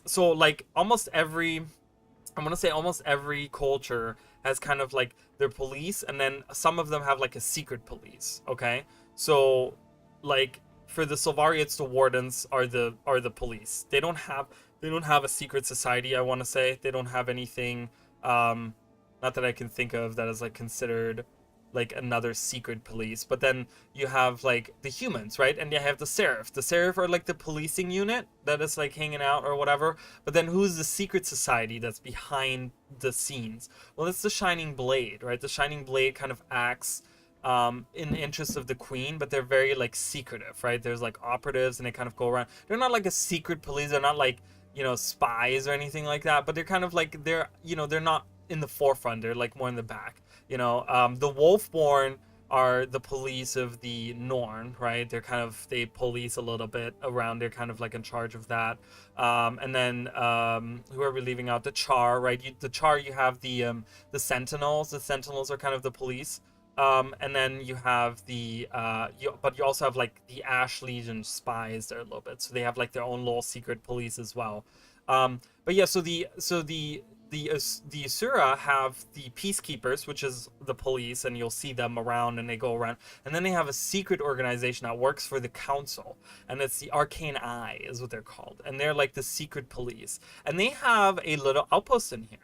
So like I'm gonna say almost every culture has kind of like their police, and then some of them have like a secret police. Okay, so like for the Sylvari, it's the wardens are the police. They don't have a secret society. I want to say they don't have anything. Not that I can think of that is like considered like another secret police. But then you have like the humans, right? And you have the Seraph. The Seraph are like the policing unit that is like hanging out or whatever. But then who's the secret society that's behind the scenes? Well, it's the Shining Blade, right? The Shining Blade kind of acts in the interest of the queen, but they're very like secretive, right? There's like operatives and they kind of go around. They're not like a secret police. They're not like, spies or anything like that, but they're kind of like, they're not in the forefront. They're like more in the back. The Wolfborn are the police of the Norn, right? They police a little bit around. They're kind of like in charge of that. And then who are we leaving out? The Char, right? The Char, you have the Sentinels. The Sentinels are kind of the police. And then you have but you also have like the Ash Legion spies there a little bit. So they have like their own little secret police as well. But yeah, so the Asura have the peacekeepers, which is the police, and you'll see them around and they go around. And then they have a secret organization that works for the council, and it's the Arcane Eye is what they're called. And they're like the secret police. And they have a little outpost in here,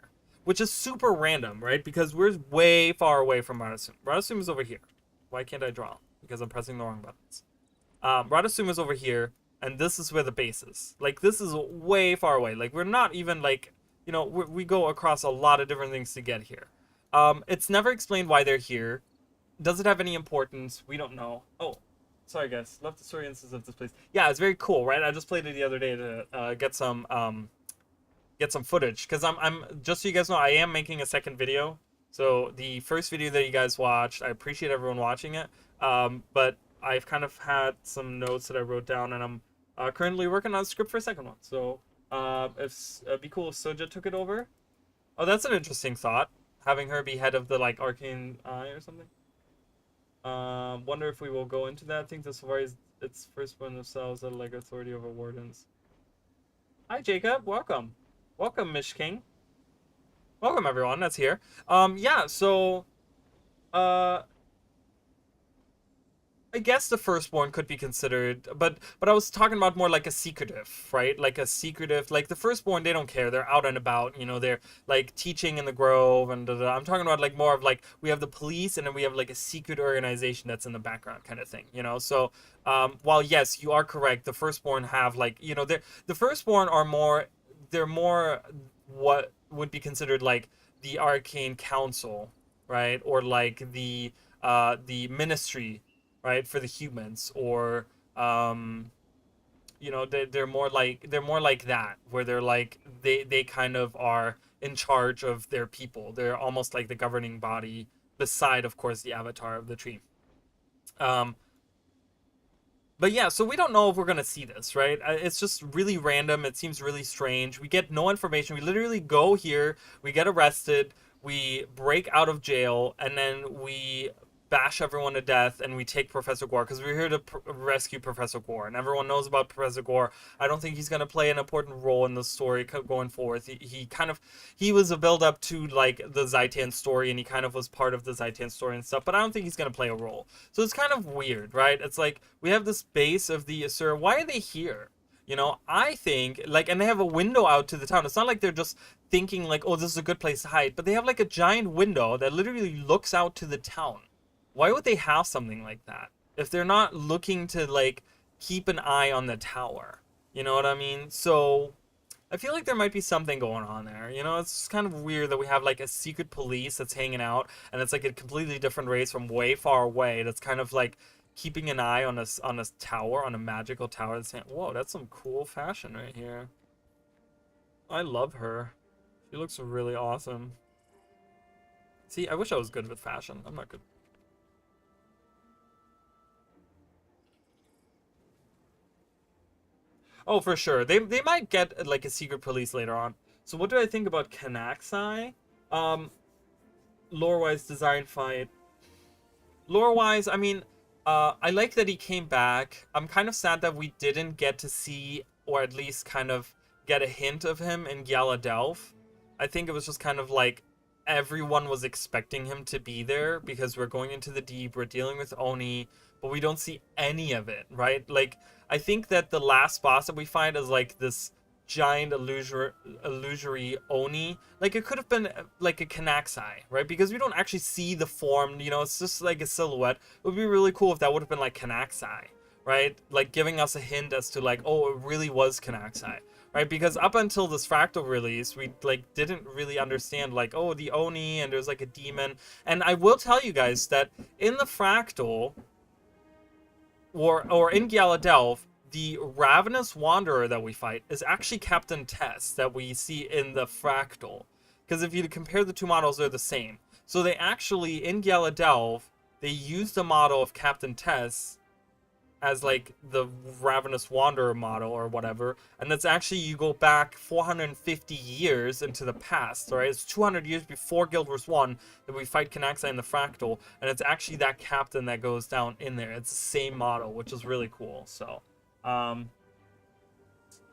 which is super random, right? Because we're way far away from Radasum. Radasum is over here. Why can't I draw? Because I'm pressing the wrong buttons. Radasum is over here, and this is where the base is. Like, this is way far away. Like, we're not even, like, we go across a lot of different things to get here. It's never explained why they're here. Does it have any importance? We don't know. Oh, sorry, guys. Love the story instance of this place. Yeah, it's very cool, right? I just played it the other day to get some footage, because I'm just so you guys know, I am making a second video. So the first video that you guys watched, I appreciate everyone watching it, but I've kind of had some notes that I wrote down, and I'm currently working on a script for a second one. So it'd be cool if Soja took it over. Oh, that's an interesting thought, having her be head of the like Arcane Eye or something. Wonder if we will go into that. I think this far is its first one themselves that like authority over wardens. Hi Jacob, welcome. Welcome, Mish King. Welcome, everyone that's here. Yeah, so, I guess the firstborn could be considered, but I was talking about more like a secretive, right? Like a secretive, like the firstborn, they don't care. They're out and about, they're like teaching in the grove and I'm talking about like more of like, we have the police and then we have like a secret organization that's in the background kind of thing, So, while yes, you are correct, the firstborn have like, the firstborn are they're more what would be considered like the Arcane Council, right? Or like the ministry, right, for the humans, or they're more like that, where they're like they kind of are in charge of their people. They're almost like the governing body, beside of course the avatar of the tree. But yeah, so we don't know if we're going to see this, right? It's just really random. It seems really strange. We get no information. We literally go here, we get arrested, we break out of jail, and then we bash everyone to death, and we take Professor Gore, because we're here to rescue Professor Gore, and everyone knows about Professor Gore. I don't think he's going to play an important role in the story going forward. He was a build-up to, like, the Zaitan story, and he kind of was part of the Zaitan story and stuff, but I don't think he's going to play a role. So it's kind of weird, right? It's like, we have this base of the Asura. Why are they here? I think, like, and they have a window out to the town. It's not like they're just thinking, like, oh, this is a good place to hide, but they have, like, a giant window that literally looks out to the town. Why would they have something like that if they're not looking to, like, keep an eye on the tower? You know what I mean? So I feel like there might be something going on there. It's kind of weird that we have, like, a secret police that's hanging out, and it's, like, a completely different race from way far away that's kind of, like, keeping an eye on a tower, on a magical tower. That's saying, whoa, that's some cool fashion right here. I love her. She looks really awesome. See, I wish I was good with fashion. I'm not good. Oh, for sure. They might get like a secret police later on. So what do I think about Kanaxai? Lore-wise, design fight. Lore-wise, I mean, I like that he came back. I'm kind of sad that we didn't get to see, or at least kind of get a hint of him in Gyaladelph. I think it was just kind of like everyone was expecting him to be there because we're going into the deep, we're dealing with Oni, but we don't see any of it, right? Like, I think that the last boss that we find is like this giant illusory Oni. Like, it could have been like a Kanaxai, right? Because we don't actually see the form, you know, it's just like a silhouette. It would be really cool if that would have been like Kanaxai, right? Like giving us a hint as to like, oh, it really was Kanaxai, right? Because up until this Fractal release, we like didn't really understand like, oh, the Oni and there's like a demon. And I will tell you guys that in the Fractal or in Gyaladelph, the Ravenous Wanderer that we fight is actually Captain Tess that we see in the Fractal. Because if you compare the two models, they're the same. So they actually, in Gyaladelph, they used the model of Captain Tess as like the Ravenous Wanderer model or whatever. And that's actually, you go back 450 years into the past, right? It's 200 years before Guild Wars 1 that we fight Kanaxai in the Fractal. And it's actually that captain that goes down in there. It's the same model, which is really cool. So,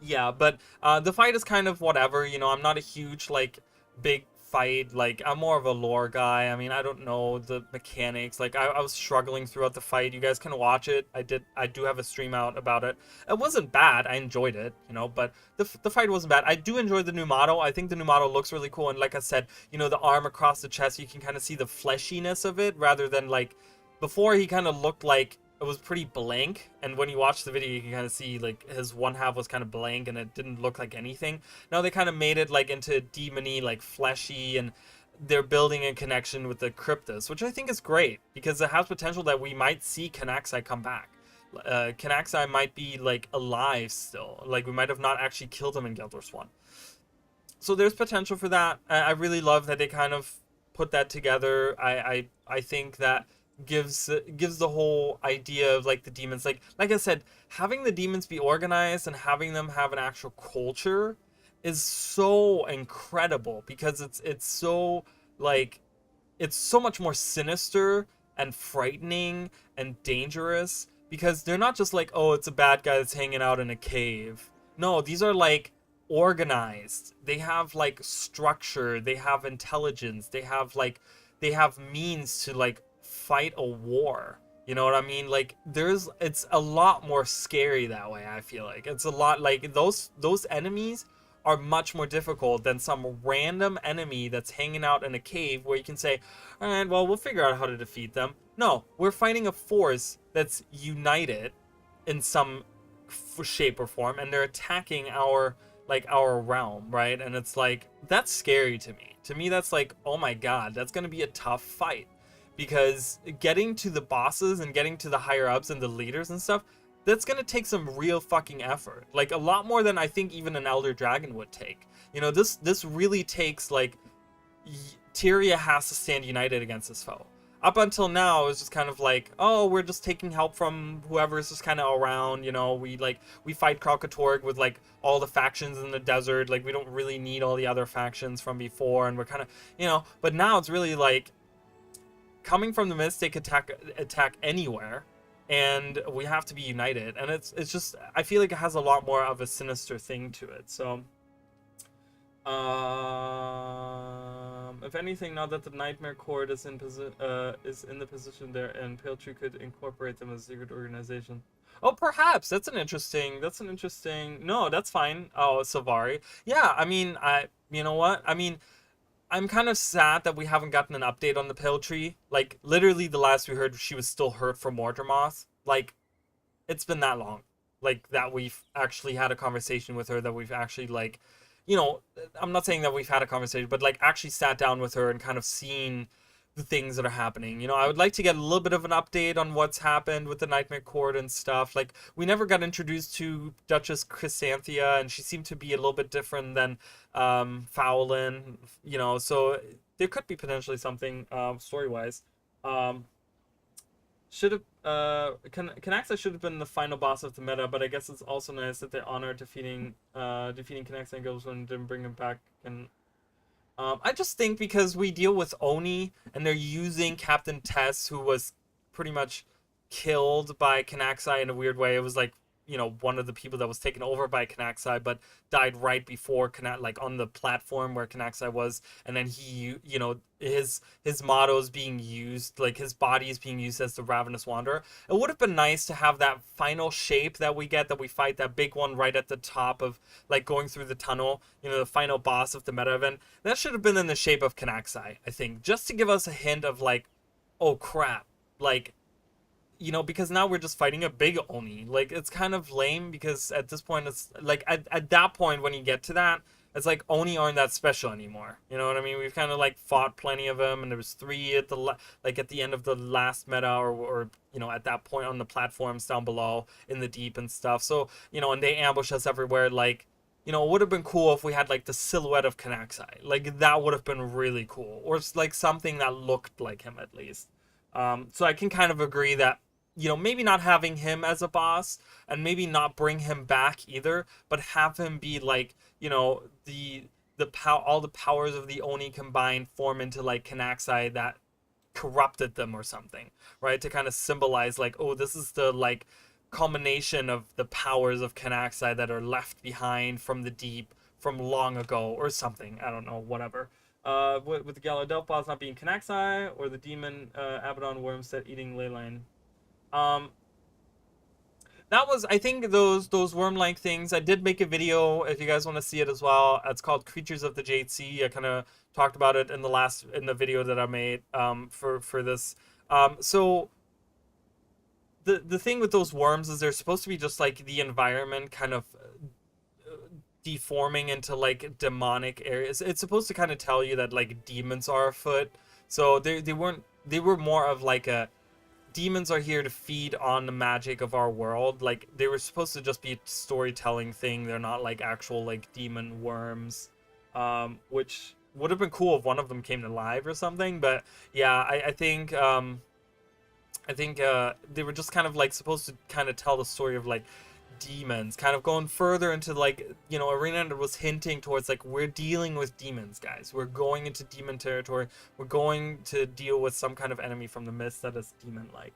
yeah, but the fight is kind of whatever, you know. I'm not a huge like big fight, like I'm more of a lore guy. I mean, I don't know the mechanics. Like I was struggling throughout the fight. You guys can watch it. I do have a stream out about it. It wasn't bad. I enjoyed it, you know, but the fight wasn't bad. I do enjoy the new model. I think the new model looks really cool, and like I said, you know, the arm across the chest, you can kind of see the fleshiness of it rather than like before he kind of looked like it was pretty blank, and when you watch the video you can kind of see like his one half was kind of blank and it didn't look like anything. Now they kind of made it like into demony, like fleshy, and they're building a connection with the Cryptus, which I think is great because it has potential that we might see Kanaxai come back. Kanaxai might be like alive still, like we might have not actually killed him in Guild Wars 1. So there's potential for that. I really love that they kind of put that together. I think that gives the whole idea of like the demons, like I said, having the demons be organized and having them have an actual culture is so incredible because it's so like it's so much more sinister and frightening and dangerous because they're not just like, oh, it's a bad guy that's hanging out in a cave. No, these are like organized. They have like structure, they have intelligence, they have means to like fight a war. You know what I mean? Like it's a lot more scary that way. I feel like it's a lot like those enemies are much more difficult than some random enemy that's hanging out in a cave where you can say, all right, well, we'll figure out how to defeat them. No, we're fighting a force that's united in some shape or form, and they're attacking our realm, right? And it's like, that's scary to me. To me, that's like, oh my god, that's gonna be a tough fight. Because getting to the bosses and getting to the higher ups and the leaders and stuff, that's gonna take some real fucking effort. Like a lot more than I think even an Elder Dragon would take. You know, this really takes like Tyria has to stand united against this foe. Up until now, it's just kind of like, oh, we're just taking help from whoever's just kind of around, you know, we fight Kralkatorg with like all the factions in the desert, like we don't really need all the other factions from before, and we're kind of, you know, but now it's really like coming from the mist, they could attack anywhere, and we have to be united. And it's just, I feel like it has a lot more of a sinister thing to it. So, if anything, now that the Nightmare Court is in the position there, and Pale Tree could incorporate them as a secret organization. Oh, perhaps that's an interesting. No, that's fine. Oh, Savari. Yeah, I mean, you know what? I mean, I'm kind of sad that we haven't gotten an update on the Pale Tree. Like, literally the last we heard, she was still hurt from Mordramoth. Like, it's been that long. Like, that we've actually had a conversation with her, that we've actually, like, you know, I'm not saying that we've had a conversation, but, like, actually sat down with her and kind of seen the things that are happening. You know, I would like to get a little bit of an update on what's happened with the Nightmare Court and stuff. Like, we never got introduced to Duchess Chrysanthia, and she seemed to be a little bit different than Fowlin, you know, so there could be potentially something story-wise. should have Canaxa should have been the final boss of the meta, but I guess it's also nice that they honor defeating Canaxa and Gilbert and didn't bring him back. And I just think because we deal with Oni and they're using Captain Tess, who was pretty much killed by Canaxai in a weird way. It was like, you know, one of the people that was taken over by Canaxai, but died right before like on the platform where Canaxai was, and then he, you know, his motto is being used, like his body is being used as the Ravenous Wanderer. It would have been nice to have that final shape that we get, that we fight that big one right at the top of like going through the tunnel, you know, the final boss of the meta event. That should have been in the shape of Canaxai, I think, just to give us a hint of like, oh crap, like, you know, because now we're just fighting a big Oni. Like, it's kind of lame because at this point, it's like, at that point, when you get to that, it's like Oni aren't that special anymore. You know what I mean? We've kind of like fought plenty of them, and there was 3 at the like at the end of the last meta, or you know, at that point on the platforms down below in the deep and stuff. So, you know, and they ambush us everywhere. Like, you know, it would have been cool if we had like the silhouette of Canaxai. Like, that would have been really cool, or it's like something that looked like him at least. So I can kind of agree that, you know, maybe not having him as a boss, and maybe not bring him back either, but have him be like, you know, all the powers of the Oni combined form into like Canaxai that corrupted them or something, right? To kind of symbolize like, oh, this is the like culmination of the powers of Canaxai that are left behind from the deep from long ago or something. I don't know, whatever. With the Galadelph boss not being Canaxai, or the demon Abaddon Wormset eating Leyline. That was, I think, those worm-like things. I did make a video if you guys want to see it as well. It's called Creatures of the Jade Sea. I kind of talked about it in the video that I made for this. So the thing with those worms is they're supposed to be just like the environment kind of deforming into like demonic areas. It's supposed to kind of tell you that like demons are afoot. So they were more of like a, demons are here to feed on the magic of our world. Like, they were supposed to just be a storytelling thing. They're not like actual like demon worms, which would have been cool if one of them came to life or something. But yeah, I think they were just kind of like supposed to kind of tell the story of like demons, kind of going further into like, you know, Arena was hinting towards like, we're dealing with demons, guys. We're going into demon territory. We're going to deal with some kind of enemy from the mist that is demon-like.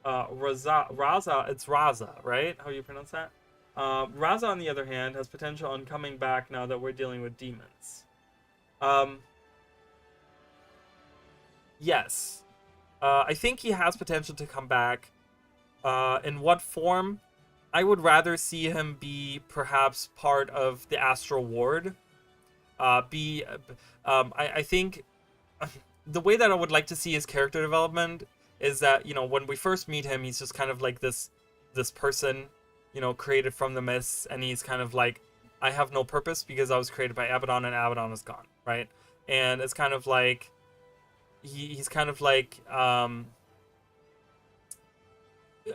Raza, it's Raza, right? How you pronounce that? Raza, on the other hand, has potential on coming back now that we're dealing with demons. Yes. I think he has potential to come back. In what form? I would rather see him be perhaps part of the Astral Ward. I think the way that I would like to see his character development is that, you know, when we first meet him, he's just kind of like this person, you know, created from the mists, and he's kind of like, I have no purpose because I was created by Abaddon and Abaddon is gone, right? And it's kind of like he's kind of like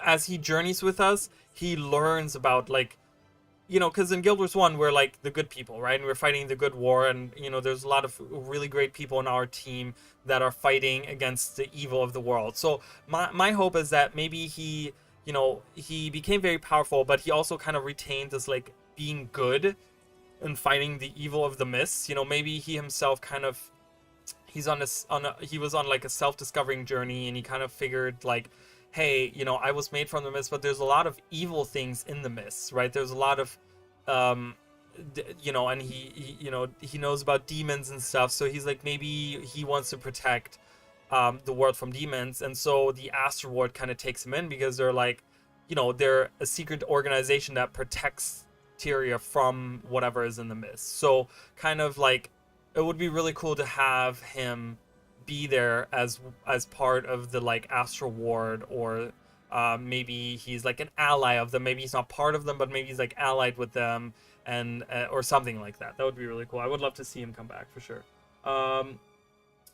as he journeys with us, he learns about, like, you know, because in Guild Wars 1, we're like the good people, right? And we're fighting the good war, and, you know, there's a lot of really great people in our team that are fighting against the evil of the world. So my hope is that maybe he, you know, he became very powerful, but he also kind of retained this, like, being good and fighting the evil of the mists. You know, maybe he himself kind of, he was on like a self-discovering journey, and he kind of figured like, hey, you know, I was made from the mist, but there's a lot of evil things in the mists, right? There's a lot of, you know, and he, you know, he knows about demons and stuff. So he's like, maybe he wants to protect the world from demons. And so the Astral Ward kind of takes him in because they're like, you know, they're a secret organization that protects Tyria from whatever is in the mist. So kind of like, it would be really cool to have him be there as part of the like Astral Ward, or maybe he's like an ally of them. Maybe he's not part of them, but maybe he's like allied with them, and or something like that. That would be really cool. I would love to see him come back for sure.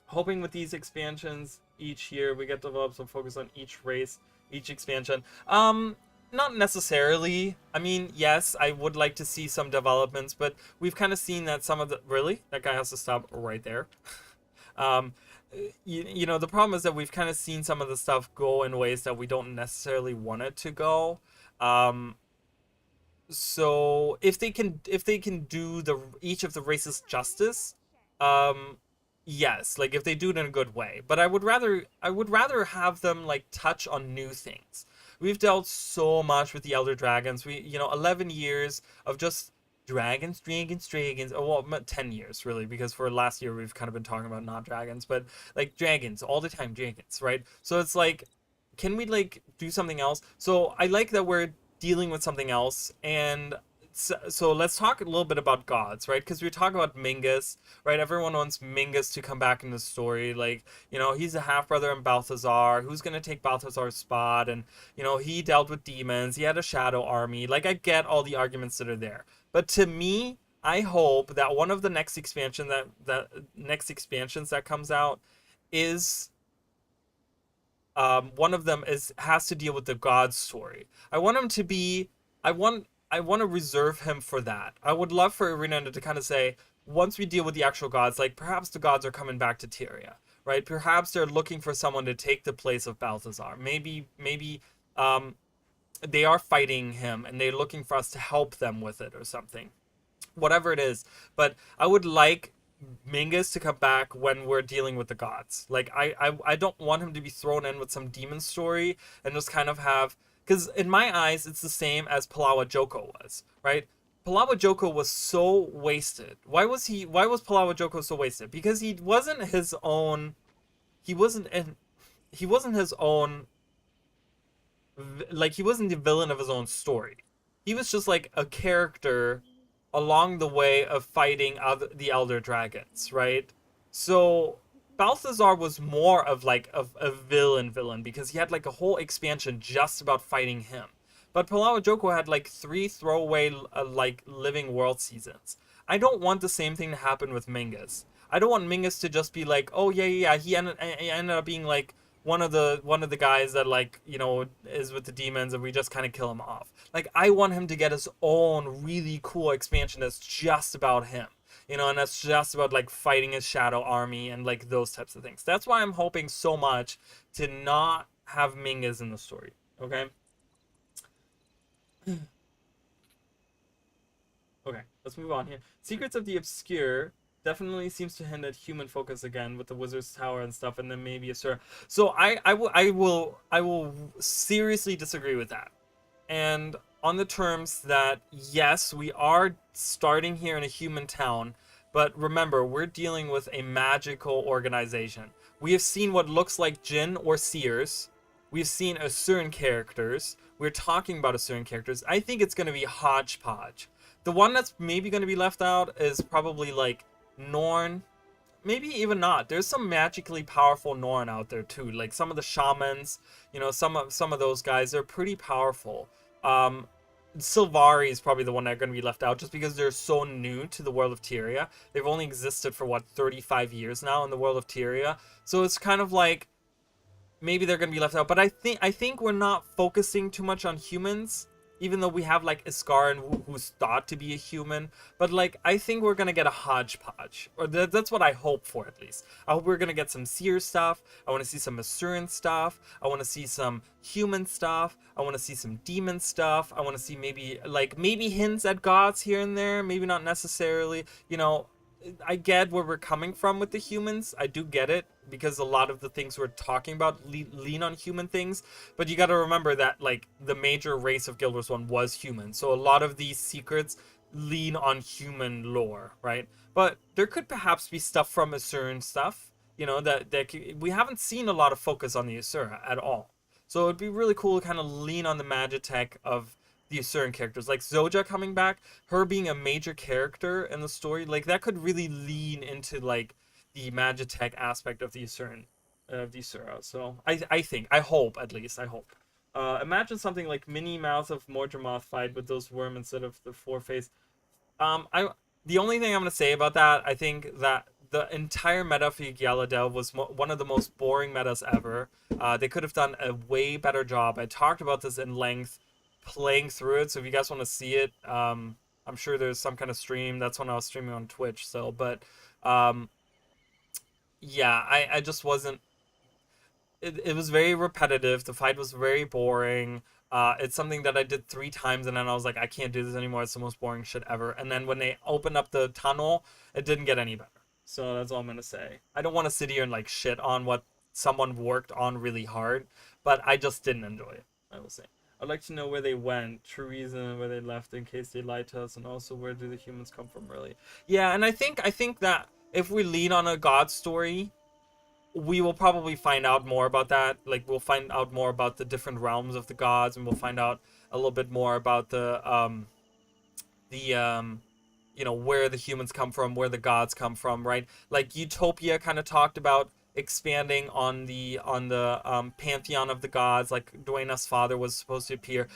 Hoping with these expansions each year we get developed some focus on each race, each expansion. Not necessarily. I mean, yes, I would like to see some developments, but we've kind of seen that some of the... Really? That guy has to stop right there. you know, the problem is that we've kind of seen some of the stuff go in ways that we don't necessarily want it to go. Um, so if they can do the each of the races justice, um, yes, like if they do it in a good way. But I would rather have them like touch on new things. We've dealt so much with the Elder Dragons. We, you know, 11 years of just dragons, dragons, dragons. Oh, well, 10 years really, because for last year we've kind of been talking about not dragons, but like dragons all the time, dragons, right? So it's like, can we like do something else? So I like that we're dealing with something else. And so let's talk a little bit about gods, right? Because we talk about Mingus, right? Everyone wants Mingus to come back in the story. Like, you know, he's a half brother in Balthazar. Who's going to take Balthazar's spot? And, you know, he dealt with demons. He had a shadow army. Like, I get all the arguments that are there. But to me, I hope that one of the next next expansions that comes out is one of them is has to deal with the God story. I want him to be. I want to reserve him for that. I would love for Arena to kind of say, once we deal with the actual gods, like perhaps the gods are coming back to Tyria, right? Perhaps they're looking for someone to take the place of Balthazar. Maybe they are fighting him and they're looking for us to help them with it or something, whatever it is. But I would like Mingus to come back when we're dealing with the gods. Like I don't want him to be thrown in with some demon story and just kind of have, because in my eyes it's the same as Palawa Joko was, right? Palawa Joko was so wasted. Why was Palawa Joko so wasted? Because he wasn't his own he wasn't in he wasn't his own like he wasn't the villain of his own story. He was just like a character along the way of fighting the elder dragons, right? So Balthazar was more of like a villain because he had like a whole expansion just about fighting him. But Palawa Joko had like 3 throwaway like living world seasons. I don't want the same thing to happen with Mingus. I don't want Mingus to just be like, oh yeah, he ended up being like one of the guys that like, you know, is with the demons and we just kind of kill him off. Like I want him to get his own really cool expansion that's just about him. You know, and that's just about like fighting his shadow army and like those types of things. That's why I'm hoping so much to not have Mingus in the story. Okay? Okay, let's move on here. Secrets of the Obscure definitely seems to hint at human focus again with the Wizard's Tower and stuff, and then maybe a Sir. So I will seriously disagree with that. And on the terms that yes, we are starting here in a human town, but remember, we're dealing with a magical organization. We have seen what looks like Jinn or Seers. We've seen Asuran characters. We're talking about Asuran characters. I think it's going to be hodgepodge. The one that's maybe going to be left out is probably like Norn. Maybe even not. There's some magically powerful Norn out there too. Like some of the shamans, you know, some of those guys, they're pretty powerful. Sylvari is probably the one that's going to be left out just because they're so new to the world of Tyria. They've only existed for what, 35 years now in the world of Tyria. So it's kind of like maybe they're going to be left out, but I think we're not focusing too much on humans, even though we have like Iskaran who's thought to be a human. But like I think we're gonna get a hodgepodge, or that's what I hope for at least. I hope we're gonna get some Seer stuff. I want to see some Asuran stuff. I want to see some human stuff. I want to see some demon stuff. I want to see maybe hints at gods here and there. Maybe not necessarily. You know, I get where we're coming from with the humans. I do get it because a lot of the things we're talking about lean on human things. But you got to remember that like the major race of Guild Wars 1 was human. So a lot of these secrets lean on human lore, right? But there could perhaps be stuff from Asuran stuff, you know, we haven't seen a lot of focus on the Asura at all. So it'd be really cool to kind of lean on the Magitech of the Asuran characters, like Zoja coming back, her being a major character in the story, like that could really lean into like the Magitech aspect of the Asuran, of the Asura. So I think, I hope at least, I hope. Imagine something like Minnie Mouth of Mordremoth fight with those worm instead of the 4-face. I The only thing I'm gonna say about that, I think that the entire meta for Yggdrasil was one of the most boring metas ever. They could have done a way better job. I talked about this in length playing through it, so if you guys want to see it, I'm sure there's some kind of stream. That's when I was streaming on Twitch. So, but yeah, I just wasn't. It was very repetitive. The fight was very boring. It's something that I did 3 times, and then I was like, I can't do this anymore. It's the most boring shit ever. And then when they opened up the tunnel, it didn't get any better. So that's all I'm gonna say. I don't want to sit here and like shit on what someone worked on really hard, but I just didn't enjoy it. I will say. I'd like to know where they went, true reason where they left in case they lied to us, and also where do the humans come from, really? Yeah, and I think that if we lean on a God story, we will probably find out more about that. Like, we'll find out more about the different realms of the gods, and we'll find out a little bit more about the where the humans come from, where the gods come from, right? Like Utopia kind of talked about expanding on the pantheon of the gods. Like Duena's father was supposed to appear.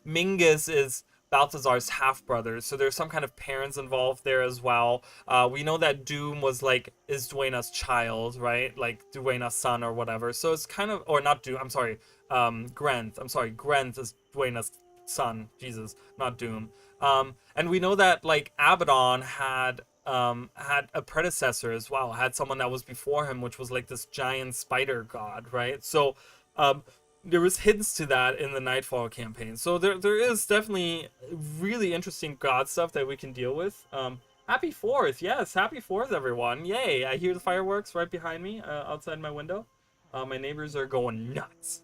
Mingus is Balthazar's half brother, so there's some kind of parents involved there as well. We know that Doom is Duena's child, right? Like Duena's son or whatever. So it's kind of, or not Doom. I'm sorry, Grenth. I'm sorry, Grenth is Duena's son. Jesus, not Doom. And we know that like Abaddon had a predecessor as well, had someone that was before him, which was like this giant spider god, right? So there was hints to that in the Nightfall campaign. So there is definitely really interesting god stuff that we can deal with. Happy 4th, yes, happy 4th, everyone! Yay! I hear the fireworks right behind me, outside my window. My neighbors are going nuts.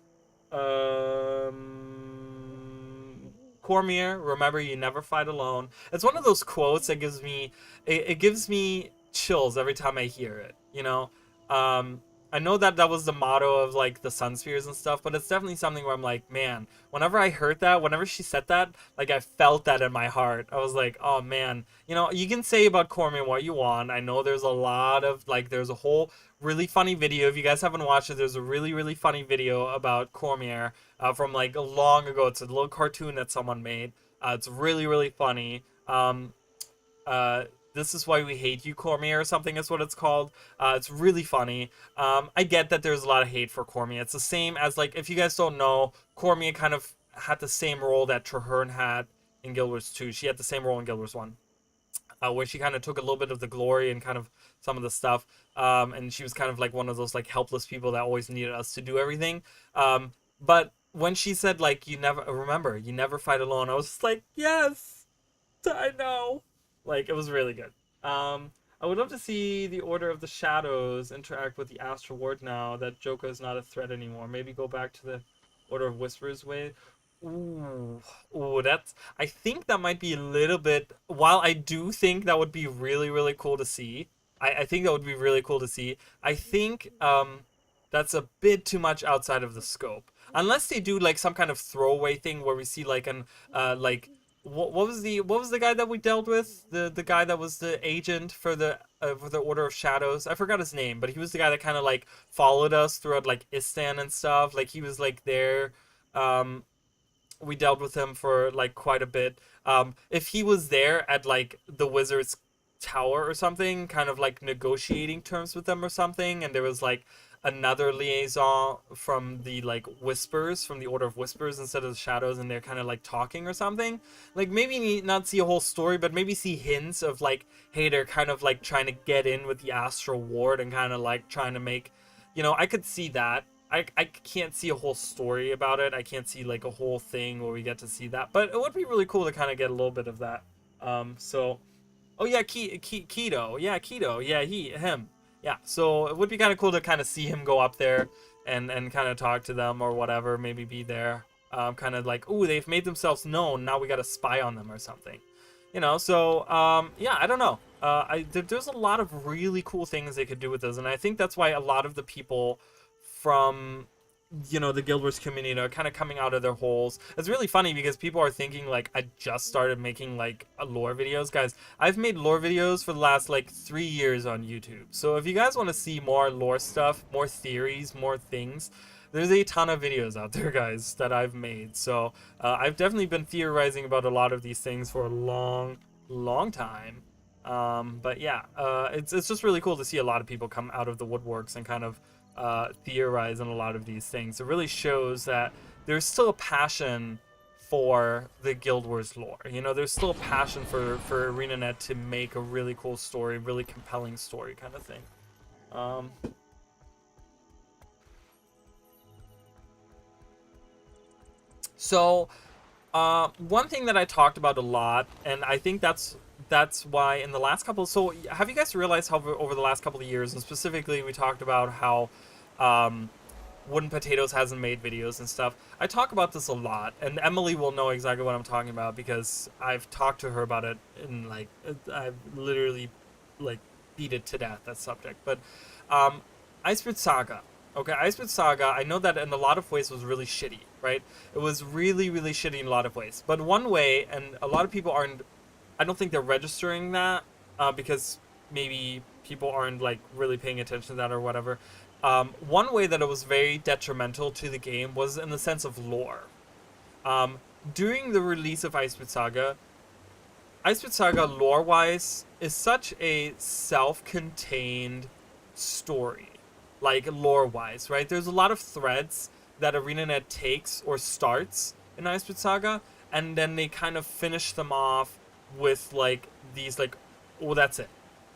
Cormier, remember you never fight alone. It's one of those quotes that it gives me chills every time I hear it. I know that was the motto of like the Sun Spheres and stuff, but it's definitely something where I'm like, man, whenever I heard that, whenever she said that, like I felt that in my heart. I was like, oh man, you can say about Cormier what you want. I know there's a lot of there's a whole really funny video. If you guys haven't watched it, there's a really, really funny video about Cormier from like long ago. It's a little cartoon that someone made. It's really, really funny. Uh, this is why we hate you, Cormier, or something is what it's called. It's really funny. I get that there's a lot of hate for Cormier. It's the same as like, if you guys don't know, Cormier kind of had the same role that Traherne had in Guild Wars 2. She had the same role in Guild Wars 1. Where she kind of took a little bit of the glory and kind of some of the stuff, and she was kind of like one of those like helpless people that always needed us to do everything. But when she said like you never fight alone, I was just like, yes, I know. Like it was really good. I would love to see the Order of the Shadows interact with the Astral Ward now that Joker is not a threat anymore. Maybe go back to the Order of Whispers way. Ooh, that's. I think that might be a little bit. While I do think that would be really, really cool to see, I think that would be really cool to see. I think that's a bit too much outside of the scope. Unless they do like some kind of throwaway thing where we see like an what was the guy that we dealt with, the guy that was the agent for the Order of Shadows. I forgot his name, but he was the guy that kind of like followed us throughout like Istan and stuff. Like he was like there. We dealt with him for like quite a bit. If he was there at like the Wizard's Tower or something, kind of like negotiating terms with them or something, and there was like another liaison from the like Whispers, from the Order of Whispers instead of the Shadows, and they're kind of like talking or something. Like maybe not see a whole story, but maybe see hints of like, hey, they're kind of like trying to get in with the Astral Ward and kind of like trying to make, I could see that. I can't see a whole story about it. I can't see like a whole thing where we get to see that, but it would be really cool to kind of get a little bit of that. Oh yeah, Keto. Yeah, Keto. Yeah, him. Yeah, so it would be kind of cool to kind of see him go up there and kind of talk to them or whatever, maybe be there. Kind of like, ooh, they've made themselves known. Now we got to spy on them or something. So yeah, I don't know. There's a lot of really cool things they could do with this, and I think that's why a lot of the people from the Guild Wars community are kind of coming out of their holes. It's really funny because people are thinking like I just started making like lore videos. Guys, I've made lore videos for the last like 3 years on YouTube. So if you guys want to see more lore stuff, more theories, more things, there's a ton of videos out there, guys, that I've made. So I've definitely been theorizing about a lot of these things for a long time. But yeah, it's just really cool to see a lot of people come out of the woodworks and kind of theorize on a lot of these things. It really shows that there's still a passion for the Guild Wars lore. There's still a passion for ArenaNet to make a really cool story, really compelling story kind of thing. Um, so, one thing that I talked about a lot, and I think that's why in the last couple. So, have you guys realized how over the last couple of years, and specifically, we talked about how Wooden Potatoes hasn't made videos and stuff. I talk about this a lot, and Emily will know exactly what I'm talking about because I've talked to her about it, and like I've literally like beat it to death, that subject. But um, Icebird Saga. Okay, Icebird Saga, I know that in a lot of ways was really shitty, right? It was really, really shitty in a lot of ways. But one way, and a lot of people aren't, I don't think they're registering that because maybe people aren't like really paying attention to that or whatever. One way that it was very detrimental to the game was in the sense of lore. Um, During the release of Ice Saga lore-wise is such a self-contained story, like lore-wise, right? There's a lot of threads that ArenaNet takes or starts in Ice Saga, and then they kind of finish them off with like these like, oh, that's it,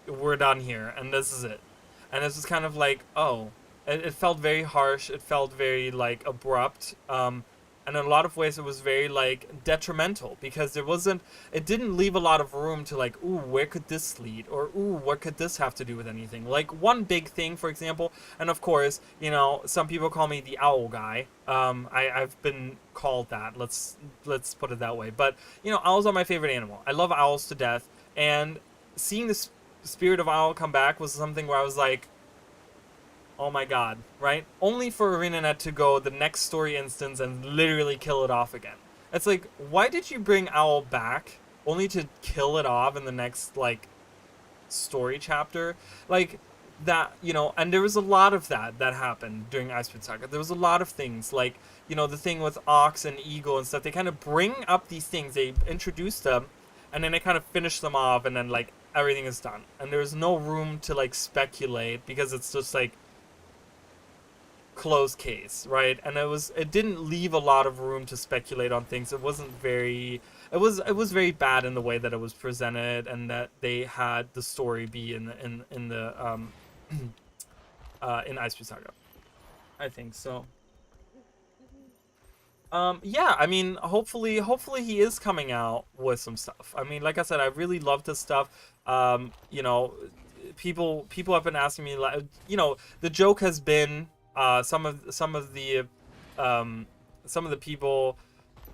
we're done here, and this is it, and it's just kind of like, oh, it felt very harsh. It felt very like abrupt. And in a lot of ways it was very like detrimental because there wasn't, it didn't leave a lot of room to like, ooh, where could this lead, or ooh, what could this have to do with anything. Like one big thing, for example, and of course, you know, some people call me the owl guy. I've been called that, let's put it that way. But you know, owls are my favorite animal. I love owls to death, and seeing the spirit of owl come back was something where I was like, oh my god, right? Only for ArenaNet to go the next story instance and literally kill it off again. It's like, why did you bring Owl back only to kill it off in the next, like, story chapter? Like, that, you know, and there was a lot of that happened during Icewind Saga. There was a lot of things, like, you know, the thing with Ox and Eagle and stuff. They kind of bring up these things, they introduce them, and then they kind of finish them off, and then, like, everything is done. And there's no room to, like, speculate, because it's just, like, closed case, right? And it didn't leave a lot of room to speculate on things. It wasn't very, it was very bad in the way that it was presented, and that they had the story be in the in Ice Cream Saga, I think so. Yeah, I mean, hopefully he is coming out with some stuff. I mean, like I said, I really love this stuff. You know, people have been asking me, like, you know, the joke has been, some of the people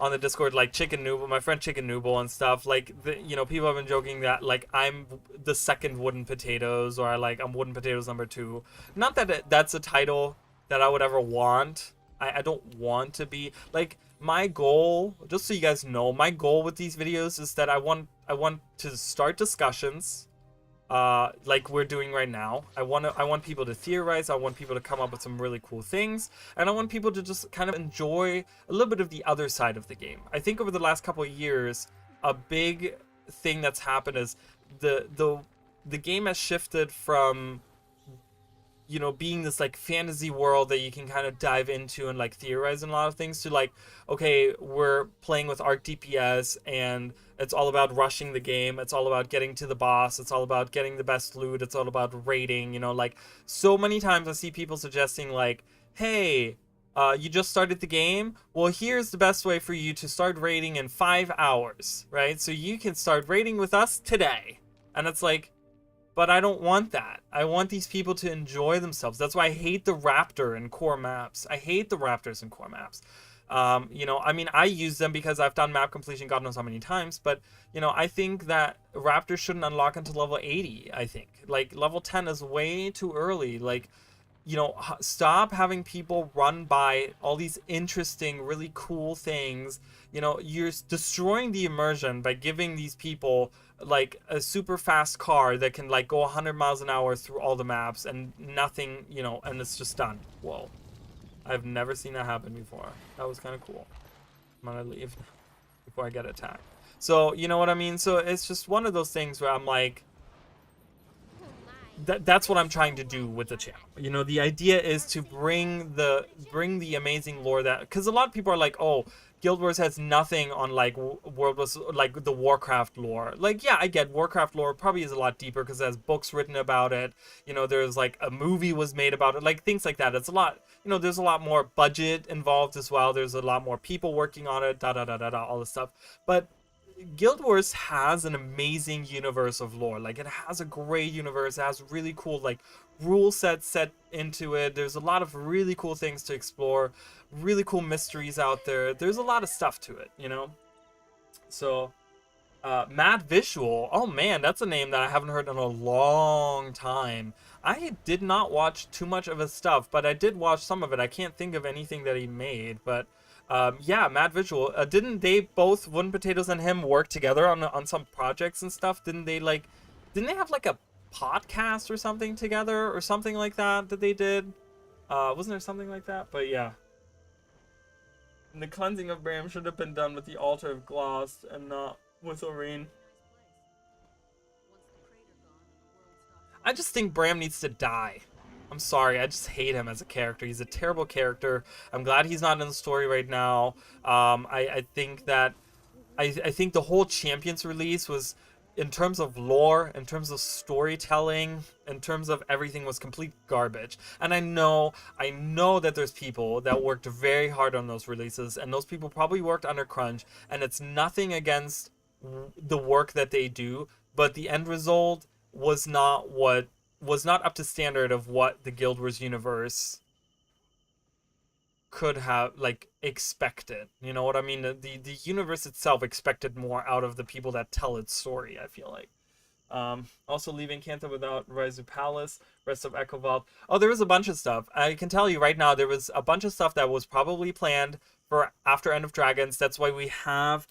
on the Discord, like Chicken Nooble, my friend Chicken Nooble and stuff, like, you know, people have been joking that, like, I'm the second Wooden Potatoes, or I'm Wooden Potatoes #2. Not that that's a title that I would ever want. I don't want to be, like, my goal, just so you guys know, my goal with these videos is that I want to start discussions, like we're doing right now. I want people to theorize. I want people to come up with some really cool things, and I want people to just kind of enjoy a little bit of the other side of the game. I think over the last couple of years, a big thing that's happened is the game has shifted from, you know, being this like fantasy world that you can kind of dive into and like theorize in a lot of things, to like, okay, we're playing with Arc DPS and it's all about rushing the game. It's all about getting to the boss. It's all about getting the best loot. It's all about raiding, you know, like so many times I see people suggesting like, hey, you just started the game? Well, here's the best way for you to start raiding in 5 hours, right? So you can start raiding with us today. And it's like, but I don't want that. I want these people to enjoy themselves. That's why I hate the Raptor in core maps. I hate the Raptors in core maps. You know, I mean, I use them because I've done map completion God knows how many times, but, you know, I think that Raptors shouldn't unlock until level 80, I think. Like, level 10 is way too early. Like, you know, stop having people run by all these interesting, really cool things. You know, you're destroying the immersion by giving these people like a super fast car that can like go 100 miles an hour through all the maps and nothing, you know, and it's just done. Whoa. I've never seen that happen before. That was kind of cool. I'm gonna leave before I get attacked. So, you know what I mean? So it's just one of those things where I'm like, that's what I'm trying to do with the channel. You know, the idea is to bring the amazing lore that, because a lot of people are like, oh, Guild Wars has nothing on like World Wars, like the Warcraft lore. Like, yeah, I get Warcraft lore probably is a lot deeper because there's books written about it. You know, there's like a movie was made about it, like things like that. It's a lot. You know, there's a lot more budget involved as well. There's a lot more people working on it. Da da da da da. All this stuff, but Guild Wars has an amazing universe of lore. Like, it has a great universe. It has really cool, like, rule sets set into it. There's a lot of really cool things to explore. Really cool mysteries out there. There's a lot of stuff to it, you know? So, Mad Visual. Oh, man, that's a name that I haven't heard in a long time. I did not watch too much of his stuff, but I did watch some of it. I can't think of anything that he made, but... yeah, Mad Visual. Didn't they both, Wooden Potatoes and him, work together on some projects and stuff? Didn't they have like a podcast or something together or something like that they did? Wasn't there something like that? But yeah. And the cleansing of Bram should have been done with the altar of Glost and not with Oreen. I just think Bram needs to die. I'm sorry, I just hate him as a character. He's a terrible character. I'm glad he's not in the story right now. I think that I think the whole Champions release was, in terms of lore, in terms of storytelling, in terms of everything, was complete garbage. And I know that there's people that worked very hard on those releases, and those people probably worked under crunch, and it's nothing against the work that they do, but the end result was not up to standard of what the Guild Wars universe could have like expected. You know what I mean? The universe itself expected more out of the people that tell its story, I feel like. Also leaving Kanta without Raizu Palace, rest of Echo Vault. Oh, there was a bunch of stuff. I can tell you right now, there was a bunch of stuff that was probably planned for after End of Dragons. That's why we have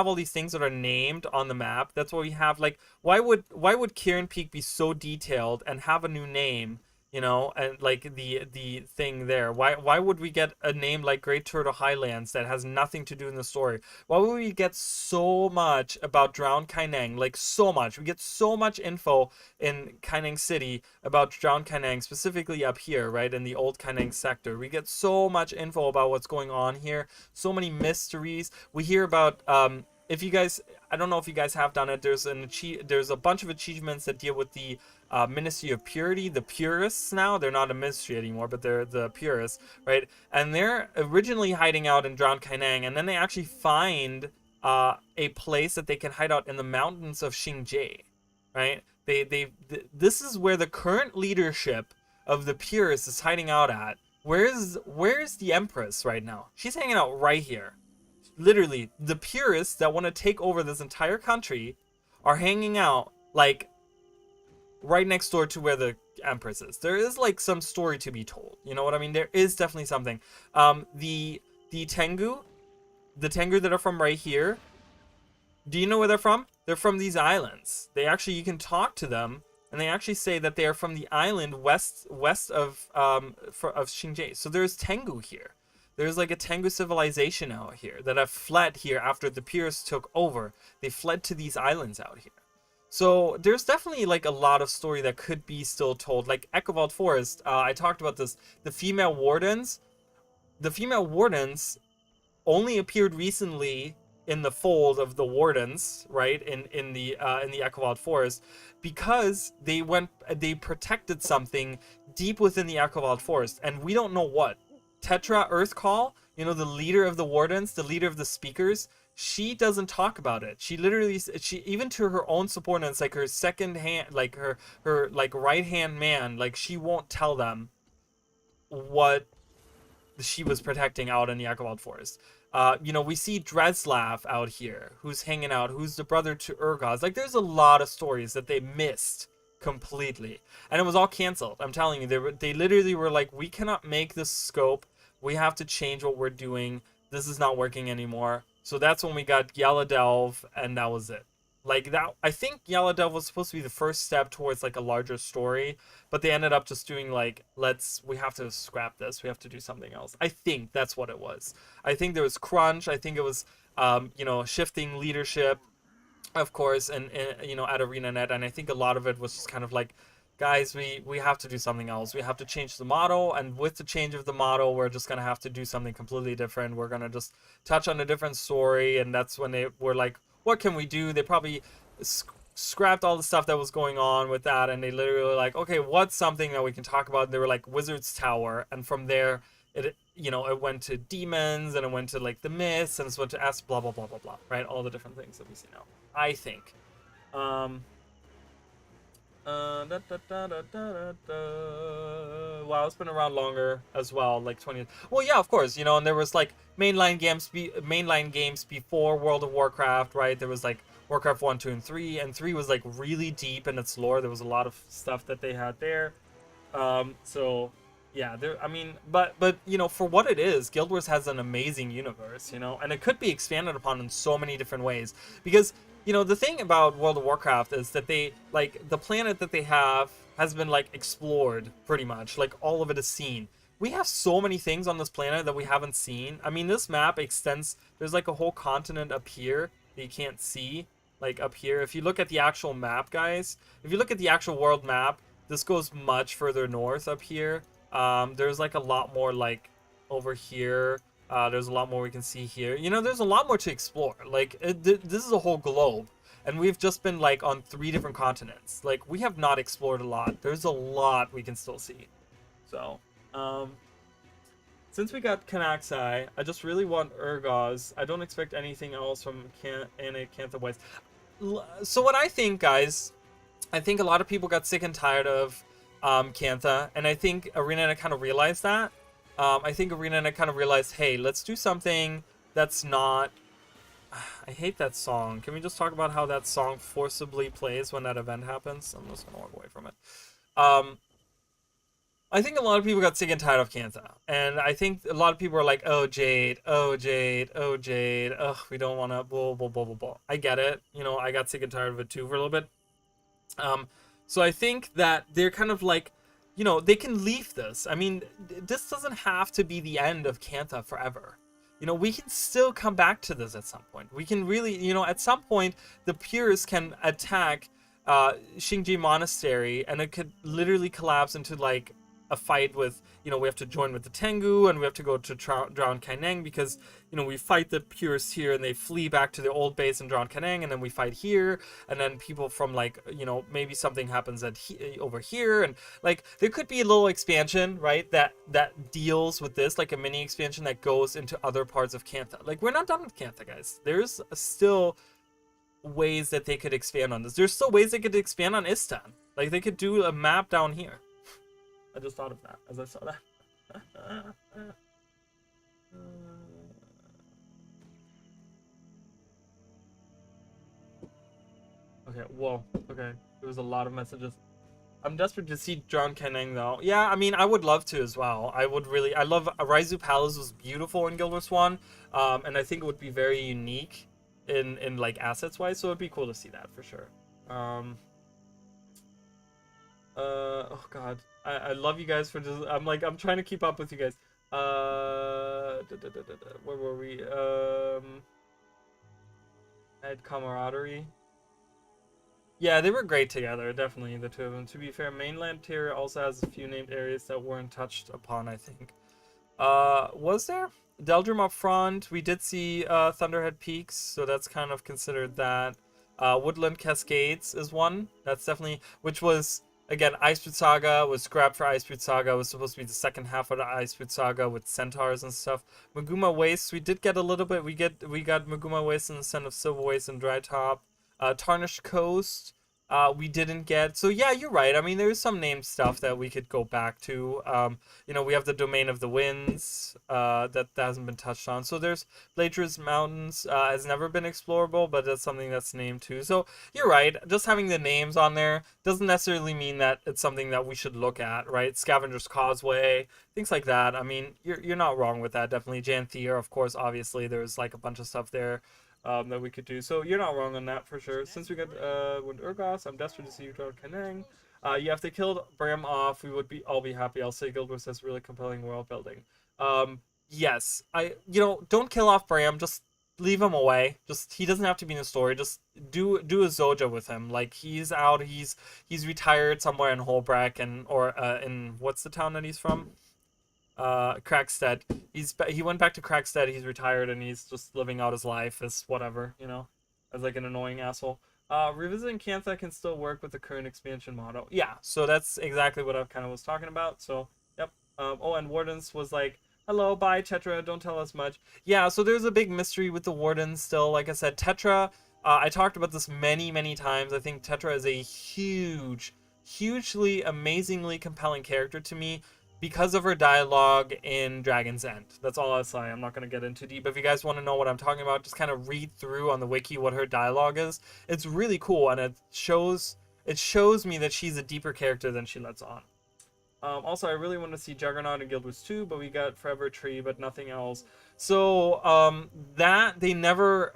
all these things that are named on the map. That's why we have, like, why would Kieran Peak be so detailed and have a new name? You know, and like the thing there. Why would we get a name like Great Turtle Highlands that has nothing to do in the story? Why would we get so much about Drowned Kaineng? Like, so much. We get so much info in Kaineng City about Drowned Kaineng, specifically up here, right, in the old Kaineng sector. We get so much info about what's going on here. So many mysteries. We hear about if you guys, I don't know if you guys have done it. There's a bunch of achievements that deal with the Ministry of Purity, the Purists now. They're not a ministry anymore, but they're the Purists, right? And they're originally hiding out in Drowned Kaineng, and then they actually find a place that they can hide out in the mountains of Xingzhou, right? This is where the current leadership of the Purists is hiding out at. Where's the Empress right now? She's hanging out right here. Literally, the Purists that want to take over this entire country are hanging out, like, right next door to where the Empress is. There is, like, some story to be told. You know what I mean? There is definitely something. The Tengu that are from right here, do you know where they're from? They're from these islands. You can talk to them, and they actually say that they are from the island west of Xingzhou. So there's Tengu here. There's like a Tengu civilization out here that have fled here after the Purists took over. They fled to these islands out here. So there's definitely like a lot of story that could be still told. Like Echovald Forest, I talked about this. The female wardens only appeared recently in the fold of the wardens, right, in the Echovald Forest, because they protected something deep within the Echovald Forest, and we don't know what. Tetra Earthcall, you know, the leader of the wardens, the leader of the speakers, she doesn't talk about it. She even to her own subordinates, like her second hand, like her like right hand man, like she won't tell them what she was protecting out in the Echovald Forest. You know, we see Dreslav out here, who's hanging out, who's the brother to Urgoz. Like, there's a lot of stories that they missed completely, and it was all canceled. I'm telling you, they literally were like, we cannot make this scope. We have to change what we're doing. This is not working anymore. So that's when we got Yala Delve, and that was it. Like, that, I think Yala Delve was supposed to be the first step towards like a larger story, but they ended up just doing like, we have to scrap this. We have to do something else. I think that's what it was. I think there was crunch. I think it was, you know, shifting leadership, of course, and you know, at ArenaNet, and I think a lot of it was just kind of like guys, we have to do something else. We have to change the model, and with the change of the model, we're just gonna have to do something completely different. We're gonna just touch on a different story, and that's when they were like, what can we do? They probably scrapped all the stuff that was going on with that, and they literally were like, okay, what's something that we can talk about? And they were like Wizard's Tower, and from there, it went to demons, and it went to like the myths, and it went to S, blah blah blah blah blah, right? All the different things that we see now. I think. Da, da, da, da, da, da. Wow, it's been around longer as well, like 20. Well, yeah, of course, and there was like mainline games before World of Warcraft, right? There was like Warcraft 1, 2, and 3, and 3 was like really deep in its lore. There was a lot of stuff that they had there. So yeah, there. I mean, but for what it is, Guild Wars has an amazing universe, and it could be expanded upon in so many different ways because. The thing about World of Warcraft is that they, like, the planet that they have has been, like, explored, pretty much. Like, all of it is seen. We have so many things on this planet that we haven't seen. I mean, this map extends, there's, like, a whole continent up here that you can't see, like, up here. If you look at the actual map, guys, if you look at the actual world map, this goes much further north up here. There's, like, a lot more, like, over here. There's a lot more we can see here. There's a lot more to explore. Like, this is a whole globe. And we've just been, like, on 3 different continents. Like, we have not explored a lot. There's a lot we can still see. So, since we got Kanaxai, I just really want Urgoz. I don't expect anything else from Cantha Weiss. So what I think, guys, I think a lot of people got sick and tired of Cantha. And I think ArenaNet kind of realized that. I think ArenaNet kind of realized, hey, let's do something that's not... I hate that song. Can we just talk about how that song forcibly plays when that event happens? I'm just going to walk away from it. I think a lot of people got sick and tired of Cantha. And I think a lot of people are like, oh, Jade, oh, Jade, oh, Jade. Ugh, we don't want to, blah, blah, blah, blah, blah. I get it. I got sick and tired of it too for a little bit. So I think that they're kind of like, they can leave this. I mean, this doesn't have to be the end of Cantha forever. We can still come back to this at some point. We can really, at some point, the Purists can attack Xingji Monastery, and it could literally collapse into, like, a fight with, we have to join with the Tengu, and we have to go to Drown Kaineng, because, we fight the Purists here, and they flee back to their old base in Drown Kaineng, and then we fight here, and then people from, like, maybe something happens over here, and, like, there could be a little expansion, right, that deals with this, like a mini expansion that goes into other parts of Cantha. Like, we're not done with Cantha, guys. There's still ways that they could expand on this. There's still ways they could expand on Istan. Like, they could do a map down here. I just thought of that as I saw that. Okay, whoa. Okay, there was a lot of messages. I'm desperate to see John Kenning, though. Yeah, I mean, I would love to as well. I love Raizu Palace was beautiful in Guild Wars 1, and I think it would be very unique in like assets wise, so it'd be cool to see that for sure. Oh god, I love you guys for just. I'm trying to keep up with you guys. Where were we? Had camaraderie. Yeah, they were great together, definitely, the two of them. To be fair, mainland tier also has a few named areas that weren't touched upon, I think. Was there? Deldrum up front, we did see Thunderhead Peaks, so that's kind of considered that. Woodland Cascades is one. That's definitely, which was, again, Iceboot Saga was scrapped for Iceboot Saga. It was supposed to be the second half of the Iceboot Saga with centaurs and stuff. Maguma Waste, we did get a little bit. We got Maguma Waste in the sense of Silver Waste and Dry Top. Tarnished Coast, we didn't get. So yeah, you're right. I mean, there's some named stuff that we could go back to. We have the Domain of the Winds that hasn't been touched on. So there's Blader's Mountains has never been explorable, but that's something that's named too. So you're right. Just having the names on there doesn't necessarily mean that it's something that we should look at, right? Scavenger's Causeway, things like that. I mean, you're not wrong with that. Definitely Janthier, of course. Obviously, there's like a bunch of stuff there. That we could do. So you're not wrong on that for sure. Since we got Wind Urgos, I'm desperate to see you draw Kanang. Yeah, if they killed Bram off, we would all be happy. I'll say Guild Wars has really compelling world building. Yes, don't kill off Bram. Just leave him away. Just he doesn't have to be in the story. Just do a Zoja with him. Like he's out. He's retired somewhere in Holbrook and or in what's the town that he's from? Crackstead. He went back to Crackstead. He's retired and he's just living out his life as whatever, as like an annoying asshole. Revisiting Cantha can still work with the current expansion motto. Yeah, so that's exactly what I kind of was talking about. So, yep. Oh, and Wardens was like, hello, bye, Tetra, don't tell us much. Yeah, so there's a big mystery with the Wardens still. Like I said, Tetra, I talked about this many, many times. I think Tetra is a hugely, amazingly compelling character to me because of her dialogue in Dragon's End. That's all I'll say. I'm not going to get into deep. If you guys want to know what I'm talking about, just kind of read through on the wiki what her dialogue is. It's really cool, and it shows me that she's a deeper character than she lets on. Also, I really want to see Juggernaut in Guild Wars 2, but we got Forever Tree, but nothing else. So, that, they never,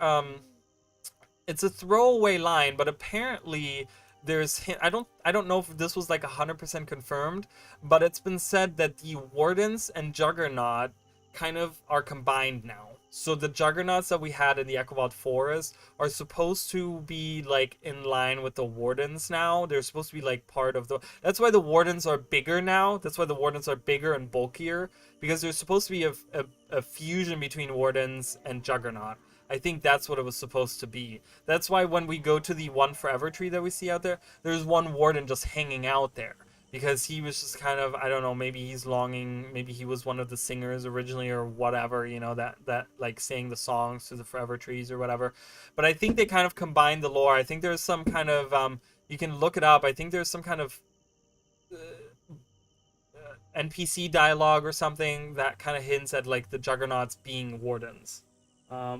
it's a throwaway line, but apparently there's I don't know if this was like 100% confirmed, but it's been said that the Wardens and Juggernaut kind of are combined now. So the Juggernauts that we had in the Echovault Forest are supposed to be like in line with the Wardens now. They're supposed to be like part of the. That's why the Wardens are bigger now. That's why the Wardens are bigger and bulkier, because there's supposed to be a fusion between Wardens and Juggernaut. I think that's what it was supposed to be. That's why when we go to the one Forever Tree that we see out there, there's one Warden just hanging out there. Because he was just kind of, I don't know, maybe he's longing, maybe he was one of the singers originally or whatever, that like sang the songs to the Forever Trees or whatever. But I think they kind of combined the lore. I think there's some kind of, you can look it up, I think there's some kind of NPC dialogue or something that kind of hints at like the Juggernauts being Wardens.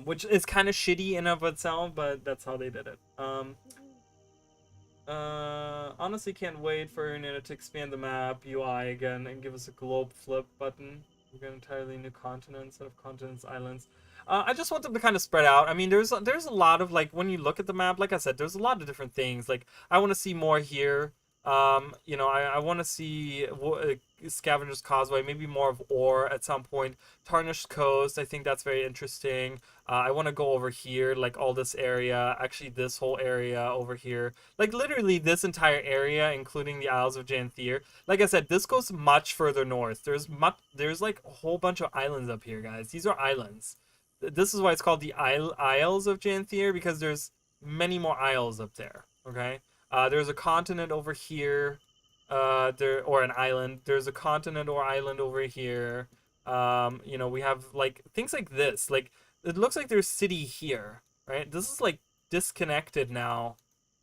Which is kind of shitty in of itself, but that's how they did it. Honestly can't wait for Internet to expand the map UI again and give us a globe flip button. We got entirely new continents instead of continents, islands. I just want them to kind of spread out. I mean, there's a lot of, like, when you look at the map, like I said, there's a lot of different things. Like, I want to see more here. I want to see Scavenger's Causeway, maybe more of Ore at some point. Tarnished Coast, I think that's very interesting. I want to go over here, like all this area, actually this whole area over here. Like literally this entire area, including the Isles of Janthier. Like I said, this goes much further north. There's like a whole bunch of islands up here, guys. These are islands. This is why it's called the Isles of Janthier, because there's many more isles up there, okay? There's a continent over here, or an island. There's a continent or island over here. We have like things like this. Like it looks like there's city here, right? This is like disconnected now.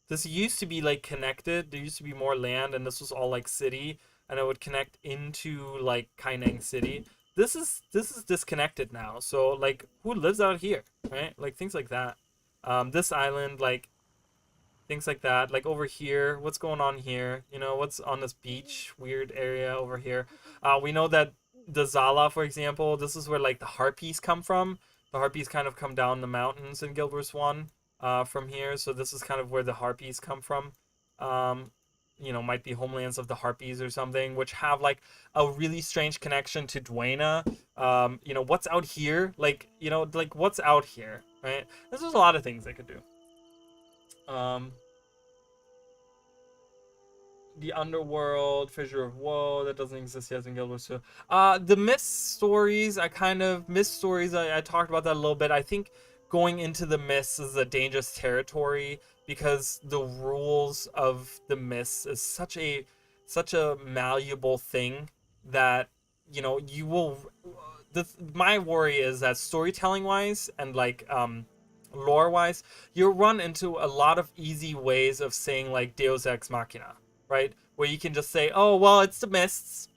This used to be like connected. There used to be more land, and this was all like city, and it would connect into like Kaineng City. This is disconnected now. So like, who lives out here, right? Like things like that. This island, like. Things like that. Like over here, what's going on here? What's on this beach? Weird area over here. We know that the Zala, for example, this is where like the Harpies come from. The Harpies kind of come down the mountains in Guild Wars 1 from here. So this is kind of where the Harpies come from. Might be homelands of the Harpies or something, which have like a really strange connection to Dwayna. What's out here? Like what's out here, right? There's a lot of things they could do. The Underworld, Fissure of Woe, that doesn't exist yet in Guild Wars 2. The myth stories, I talked about that a little bit. I think going into the myths is a dangerous territory because the rules of the myths is such a malleable thing that, you will... My worry is that storytelling-wise and, like, lore-wise, you'll run into a lot of easy ways of saying, like, Deus Ex Machina, right? Where you can just say, oh, well, it's the mists.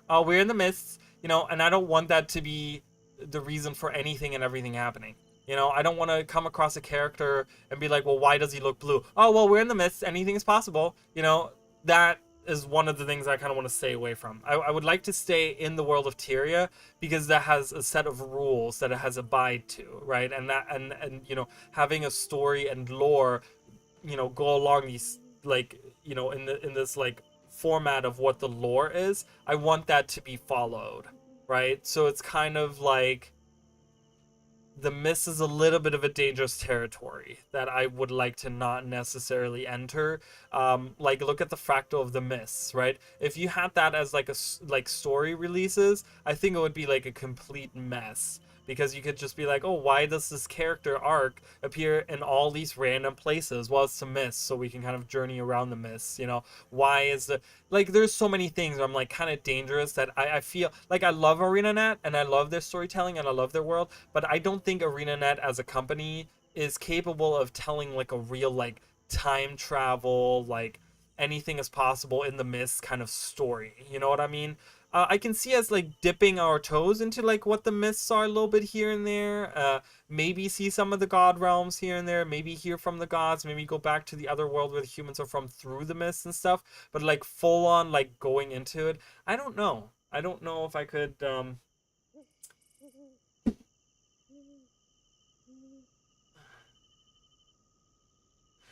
Oh, we're in the mists, and I don't want that to be the reason for anything and everything happening. I don't want to come across a character and be like, well, why does he look blue? Oh, well, we're in the mists. Anything is possible. That is one of the things I kind of want to stay away from. I would like to stay in the world of Tyria because that has a set of rules that it has abide to, right? And that and having a story and lore, go along these like in this like format of what the lore is. I want that to be followed, right? So it's kind of like the mist is a little bit of a dangerous territory that I would like to not necessarily enter. Like look at the fractal of the mists, right? If you had that as like like story releases, I think it would be like a complete mess because you could just be like, oh, why does this character arc appear in all these random places? Well, it's a mist, so we can kind of journey around the mists. You know, why is the like? There's so many things where I'm like kind of dangerous that I feel like I love ArenaNet and I love their storytelling and I love their world, but I don't think ArenaNet as a company is capable of telling like a real like time travel like anything is possible in the mist kind of story. You know what I mean? I can see us like dipping our toes into like what the myths are a little bit here and there. Maybe see some of the god realms here and there. Maybe hear from the gods. Maybe go back to the other world where the humans are from through the myths and stuff. But like full on like going into it, I don't know. I don't know if I could.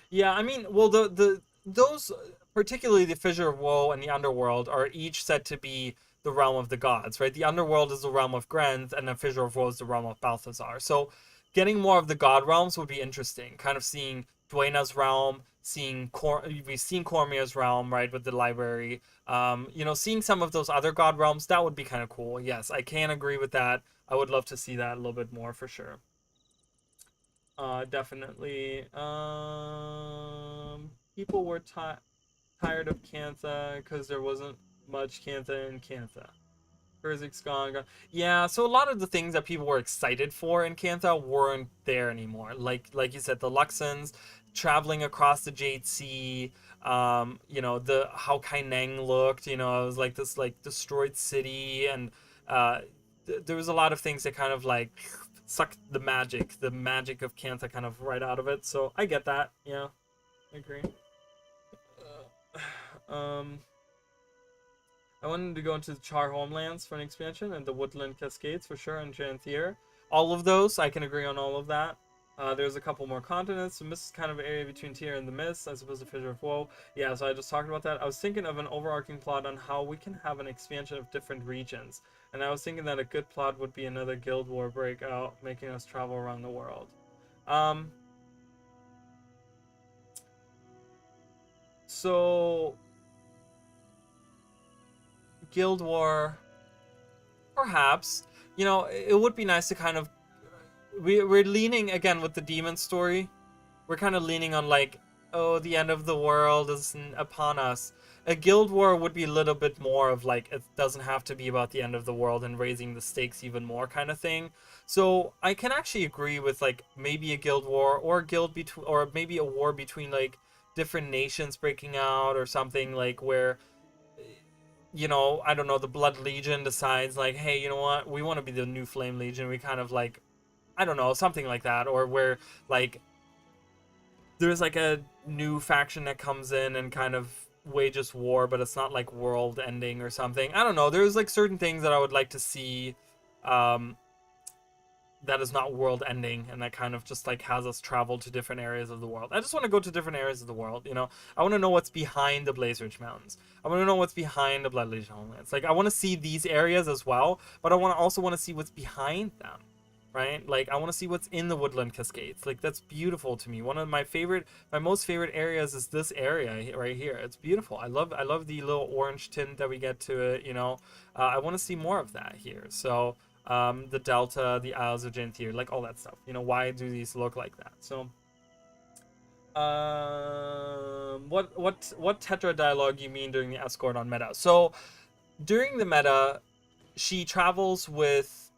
Yeah, I mean, well, the those particularly the Fissure of Woe and the Underworld are each said to be the realm of the gods, right? The Underworld is the realm of Grenth, and the Fissure of Woe is the realm of Balthazar. So, getting more of the god realms would be interesting. Kind of seeing Duena's realm, we've seen Cormier's realm, right, with the library. You know, seeing some of those other god realms that would be kind of cool. Yes, I can agree with that. I would love to see that a little bit more for sure. Definitely. People were tired of Cantha because there wasn't much Cantha in Cantha. Kurzik's gone. Yeah, so a lot of the things that people were excited for in Cantha weren't there anymore. Like you said, the Luxons traveling across the Jade Sea. You know, the how Kaineng looked. You know, it was like this like destroyed city, and there was a lot of things that kind of like sucked the magic of Cantha kind of right out of it. So I get that. Yeah, I agree. Um, I wanted to go into the Char Homelands for an expansion and the Woodland Cascades for sure, and Janthier. All of those, I can agree on all of that. There's a couple more continents. The Mist is kind of an area between Tier and the Mist, as opposed to Fissure of Woe. Yeah, so I just talked about that. I was thinking of an overarching plot on how we can have an expansion of different regions. And I was thinking that a good plot would be another Guild War breakout, making us travel around the world. So Guild War, perhaps. You know, it would be nice to kind of we're leaning again with the demon story. We're kind of leaning on like, oh, the end of the world is upon us. A guild war would be a little bit more of like, it doesn't have to be about the end of the world and raising the stakes even more kind of thing. So I can actually agree with like maybe a guild war or a guild between, or maybe a war between like different nations breaking out or something like where, you know, I don't know, the Blood Legion decides like, hey, you know what, we want to be the new Flame Legion. We kind of like, I don't know, something like that, or where like there's like a new faction that comes in and kind of wages war, but it's not like world ending or something. I don't know. There's like certain things that I would like to see um, that is not world ending and that kind of just like has us travel to different areas of the world. I just want to go to different areas of the world, you know? I want to know what's behind the Blaze Ridge Mountains. I want to know what's behind the Blood Legion Homelands. Like I want to see these areas as well, but I also want to see what's behind them. Right? Like I want to see what's in the Woodland Cascades. Like that's beautiful to me. One of my most favorite areas is this area right here. It's beautiful. I love the little orange tint that we get to it. You know, I want to see more of that here. So the Delta, the Isles of Janthier, like all that stuff. You know, why do these look like that? So what Tetra dialogue you mean during the escort on meta? So during the meta, she travels with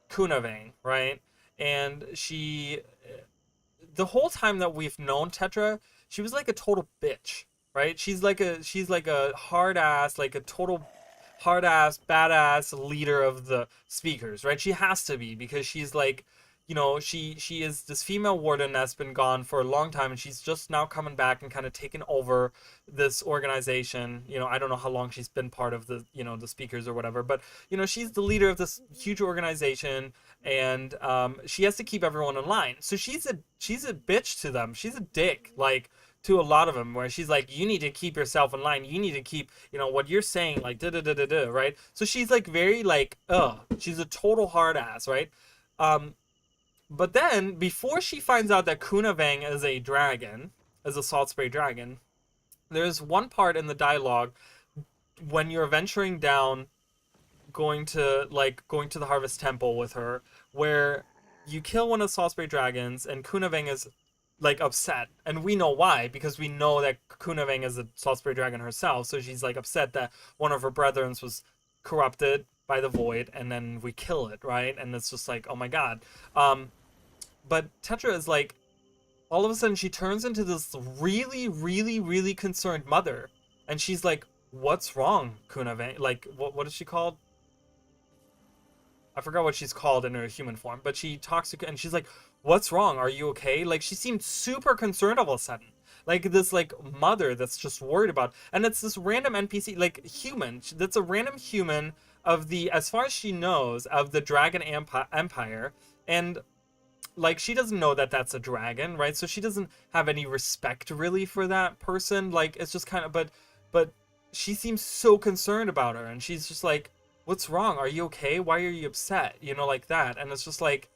Kunavane, right? And the whole time that we've known Tetra, she was like a total bitch, right? She's like a hard ass, like a total hard ass, badass leader of the speakers, right? She has to be because she's like, you know, she is this female warden that's been gone for a long time, and she's just now coming back and kind of taken over this organization. You know, I don't know how long she's been part of the, you know, the speakers or whatever, but you know, she's the leader of this huge organization, and she has to keep everyone in line. So she's a bitch to them. She's a dick, like to a lot of them, where she's like, you need to keep yourself in line. You need to keep, you know, what you're saying, like, right? So she's like very like, she's a total hard ass, right? But then, before she finds out that Kunavang is a dragon, is a salt spray dragon, there's one part in the dialogue when you're venturing down, going to the Harvest Temple with her, where you kill one of the salt spray dragons, and Kunavang is like upset, and we know why, because we know that Kunavang is a salt spray dragon herself, so she's like upset that one of her brethren was corrupted by the void, and then we kill it, right? And it's just like, oh my god. But Tetra is like, all of a sudden she turns into this really, really, really concerned mother, and she's like, what's wrong, Kunavang? Like, what is she called? I forgot what she's called in her human form, but she talks to, and she's like, what's wrong? Are you okay? Like, she seemed super concerned all of a sudden. Like, this, like, mother that's just worried about, and it's this random NPC, like, human, that's a random human of the, as far as she knows, of the Dragon Empire, and, like, she doesn't know that that's a dragon, right? So she doesn't have any respect, really, for that person. Like, it's just kind of, but she seems so concerned about her, and she's just like, what's wrong? Are you okay? Why are you upset? You know, like that. And it's just like,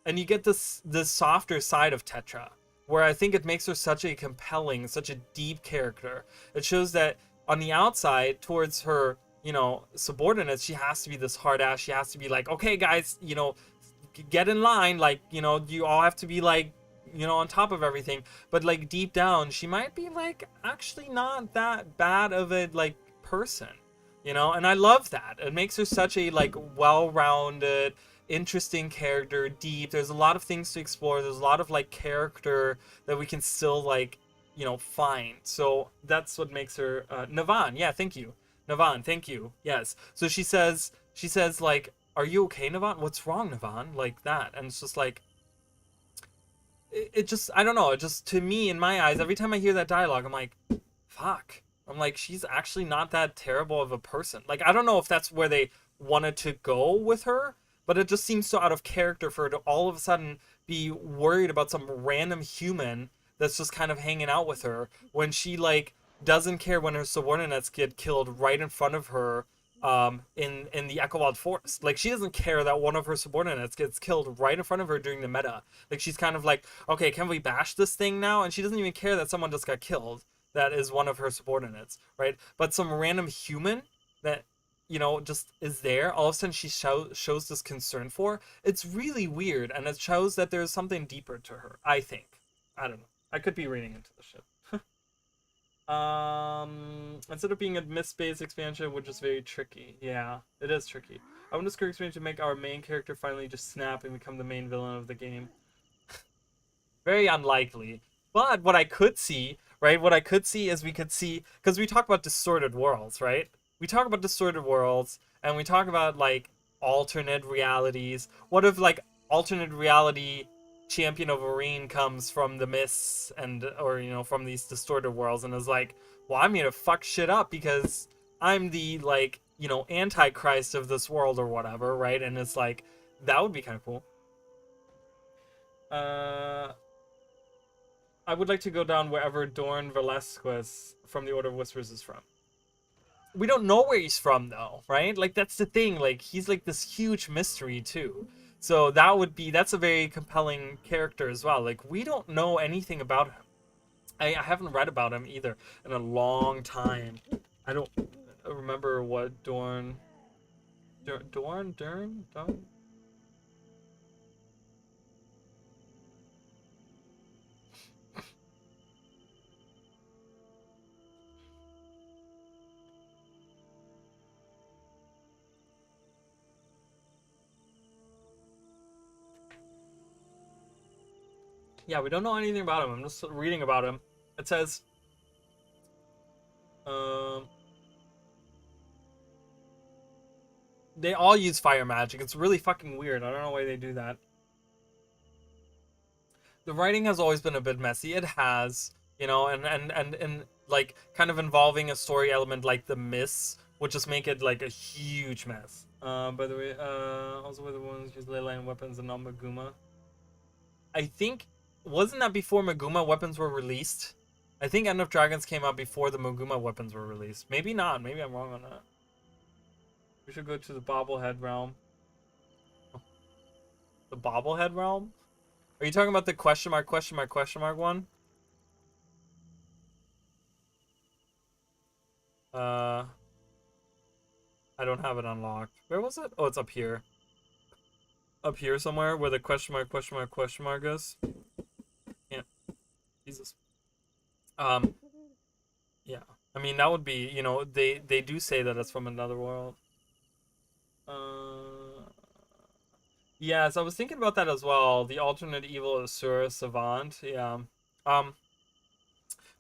and you get this softer side of Tetra, where I think it makes her such a compelling, such a deep character. It shows that on the outside, towards her, you know, subordinates, she has to be this hard ass. She has to be like, okay, guys, you know, get in line. Like, you know, you all have to be like, you know, on top of everything. But like deep down, she might be like actually not that bad of a like person. You know, and I love that. It makes her such a, like, well-rounded, interesting character, deep. There's a lot of things to explore. There's a lot of, like, character that we can still, like, you know, find. So that's what makes her, Navan, yeah, thank you. Navan, thank you. Yes. So she says, like, are you okay, Navan? What's wrong, Navan? Like that. And it's just like, it just, I don't know. It just, to me, in my eyes, every time I hear that dialogue, I'm like, fuck. I'm like, she's actually not that terrible of a person. Like, I don't know if that's where they wanted to go with her, but it just seems so out of character for her to all of a sudden be worried about some random human that's just kind of hanging out with her when she, like, doesn't care when her subordinates get killed right in front of her in the Echowild Forest. Like, she doesn't care that one of her subordinates gets killed right in front of her during the meta. Like, she's kind of like, okay, can we bash this thing now? And she doesn't even care that someone just got killed that is one of her subordinates, right? But some random human that, you know, just is there, all of a sudden she shows this concern for. It's really weird, and it shows that there's something deeper to her, I think. I don't know. I could be reading into the shit. Instead of being a mist-based expansion, which is very tricky. Yeah, it is tricky. I want this character expansion to make our main character finally just snap and become the main villain of the game. Very unlikely. But what I could see, right? What I could see is we could see, because we talk about distorted worlds, right? We talk about distorted worlds, and we talk about, like, alternate realities. What if, like, alternate reality champion of Arene comes from the mists and, or, you know, from these distorted worlds and is like, well, I'm here to fuck shit up because I'm the, like, you know, antichrist of this world or whatever, right? And it's like, that would be kind of cool. I would like to go down wherever Dorn Velasquez from the Order of Whispers is from. We don't know where he's from, though, right? Like, that's the thing. Like, he's like this huge mystery, too. So that's a very compelling character as well. Like, we don't know anything about him. I haven't read about him either in a long time. I don't remember what Dorn. Yeah, we don't know anything about him. I'm just reading about him. It says, they all use fire magic. It's really fucking weird. I don't know why they do that. The writing has always been a bit messy. It has, you know, and like kind of involving a story element like the mists would just make it like a huge mess. By the way, also with the ones use ley line weapons and not Maguma. I think, wasn't that before Maguma weapons were released? I think End of Dragons came out before the Maguma weapons were released. Maybe not. Maybe I'm wrong on that. We should go to the bobblehead realm. bobblehead realm? Are you talking about the question mark one? I don't have it unlocked. Where was it? Oh, it's up here. Up here somewhere where the question mark is. Yeah. Jesus. Yeah. I mean, that would be, you know, they do say that it's from another world. Yes, I was thinking about that as well. The alternate evil Asura Savant. Yeah. Um,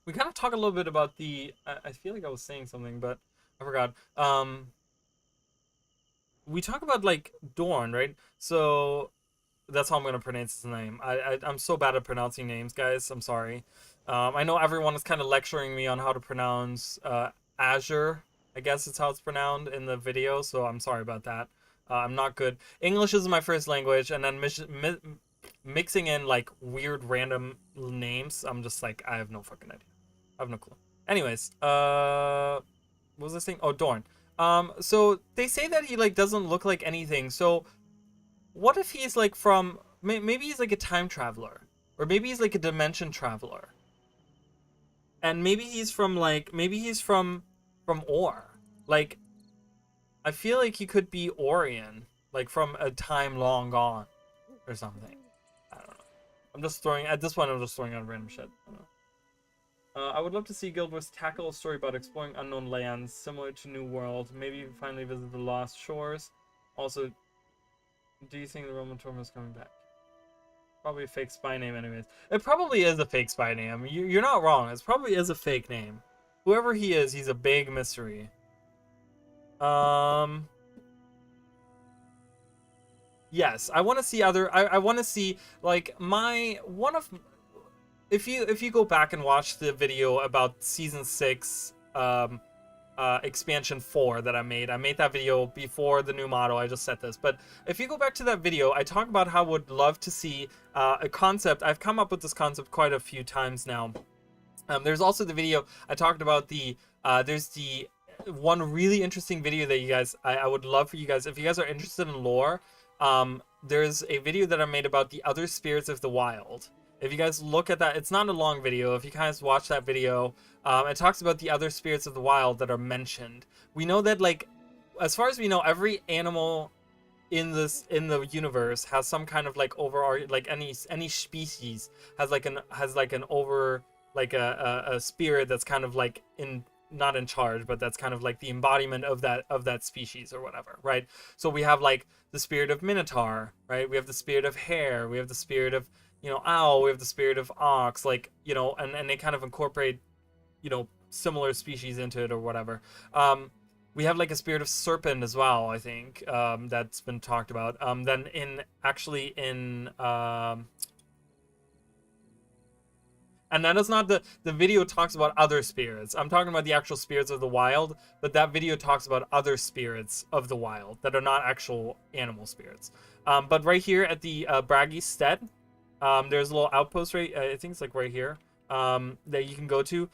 we kind of talk a little bit about the. I feel like I was saying something, but I forgot. We talk about like Dorn, right? So that's how I'm gonna pronounce his name. I'm so bad at pronouncing names, guys. I'm sorry. I know everyone is kind of lecturing me on how to pronounce Azure. I guess it's how it's pronounced in the video, so I'm sorry about that. I'm not good. English is my first language, and then mixing in like weird random names, I'm just like I have no fucking idea. I have no clue. Anyways, what was this thing? Oh, Dorn. So they say that he like doesn't look like anything. So what if he's like from maybe he's like a time traveler, or maybe he's like a dimension traveler, and maybe he's from Or. Like I feel like he could be Orion, like from a time long gone or something. I don't know. I'm just throwing at this point. I'm just throwing out random shit. I don't know. I would love to see Guild Wars tackle a story about exploring unknown lands, similar to New World. Maybe finally visit the Lost Shores. Also, do you think the Roman Torm is coming back? Probably a fake spy name anyways. It probably is a fake spy name. You're not wrong. It probably is a fake name. Whoever he is, he's a big mystery. Yes, I want to see other. I want to see like if you go back and watch the video about season 6 expansion 4 that I made that video before the new model. I just said this, but if you go back to that video, I talk about how I would love to see a concept. I've come up with this concept quite a few times now. There's also the video I talked about there's the one really interesting video that you guys I would love for you guys, if you guys are interested in lore. There's a video that I made about the other spirits of the wild. If you guys look at that, it's not a long video. If you guys watch that video, it talks about the other spirits of the wild that are mentioned. We know that, like, as far as we know, every animal in the universe has some kind of like overarching, like any species has like a spirit that's kind of like not in charge, but that's kind of like the embodiment of that species or whatever, right? So we have like the spirit of Minotaur, right? We have the spirit of hare, we have the spirit of, you know, owl, we have the spirit of ox, like, you know, and they kind of incorporate, you know, similar species into it or whatever. We have like a spirit of serpent as well, I think, that's been talked about. Then and that is not the video talks about other spirits. I'm talking about the actual spirits of the wild, but that video talks about other spirits of the wild that are not actual animal spirits. But right here at the Braggy Stead, there's a little outpost right, I think it's like right here, that you can go to,